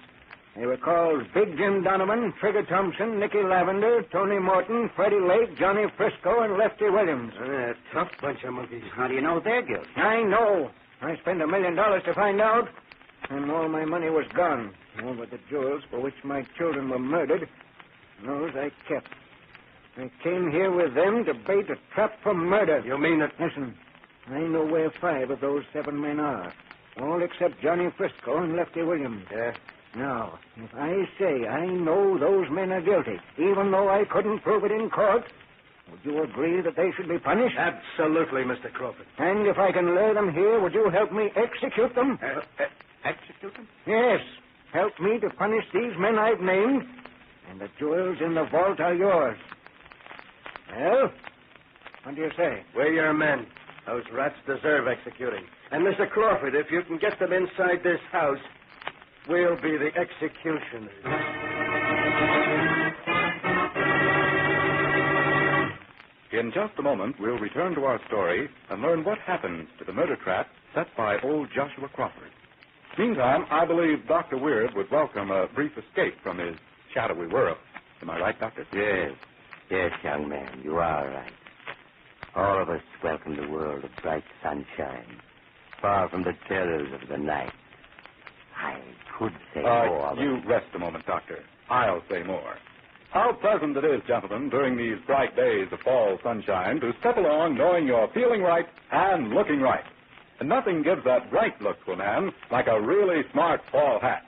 Speaker 22: They were called Big Jim Donovan, Trigger Thompson, Nicky Lavender, Tony Morton, Freddie Lake, Johnny Frisco, and Lefty Williams.
Speaker 23: A tough bunch of monkeys.
Speaker 24: How do you know they're guilty?
Speaker 22: I know. I spent $1 million to find out, and all my money was gone. All but the jewels for which my children were murdered, those I kept. I came here with them to bait a trap for murder.
Speaker 23: You mean that...
Speaker 22: Listen, I know where 5 of those 7 men are. All except Johnny Frisco and Lefty Williams. Now, if I say I know those men are guilty, even though I couldn't prove it in court, Would you agree that they should be punished?
Speaker 1: Absolutely, Mr. Crawford.
Speaker 22: And if I can lay them here, would you help me execute them?
Speaker 1: Execute them?
Speaker 22: Yes. Help me to punish these men I've named, and the jewels in the vault are yours. Well, what do you say?
Speaker 1: We're your men. Those rats deserve executing. And, Mr. Crawford, if you can get them inside this house, we'll be the executioners.
Speaker 17: In just a moment, we'll return to our story and learn what happens to the murder trap set by old Joshua Crawford. Meantime, I believe Dr. Weird would welcome a brief escape from his shadowy world. Am I right, Doctor?
Speaker 21: Yes. Yes, young man, you are right. All of us welcome the world of bright sunshine, far from the terrors of the night. I could say more, but...
Speaker 17: You rest a moment, Doctor. I'll say more. How pleasant it is, gentlemen, during these bright days of fall sunshine to step along knowing you're feeling right and looking right. And nothing gives that right look to a man like a really smart fall hat.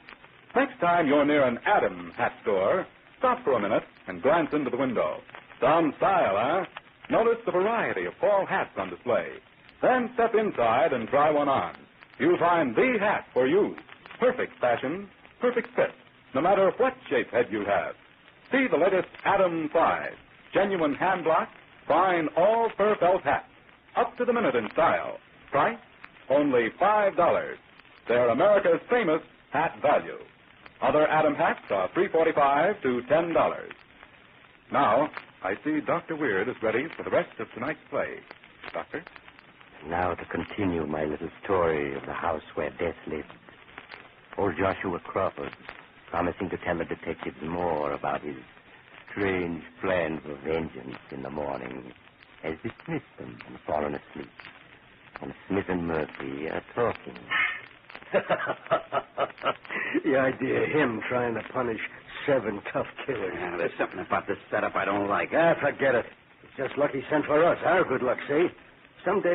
Speaker 17: Next time you're near an Adam hat store, stop for a minute and glance into the window. Some style, huh? Notice the variety of fall hats on display. Then step inside and try one on. You'll find the hat for you. Perfect fashion, perfect fit, no matter what shape head you have. See the latest Adam 5, genuine hand block, fine all-fur felt hat. Up to the minute in style. Price? Only $5. They're America's famous hat value. Other Adam hats are $3.45 to $10. Now, I see Dr. Weird is ready for the rest of tonight's play. Doctor?
Speaker 21: Now to continue my little story of the house where death lived. Old Joshua Crawford, promising to tell the detectives more about his strange plan for vengeance in the morning, has dismissed them and fallen asleep. And Smith and Murphy are talking.
Speaker 1: The idea of him trying to punish 7 tough killers.
Speaker 24: Yeah, there's something about this setup I don't like.
Speaker 1: Forget it. It's just lucky sent for us. Our good luck, see? Someday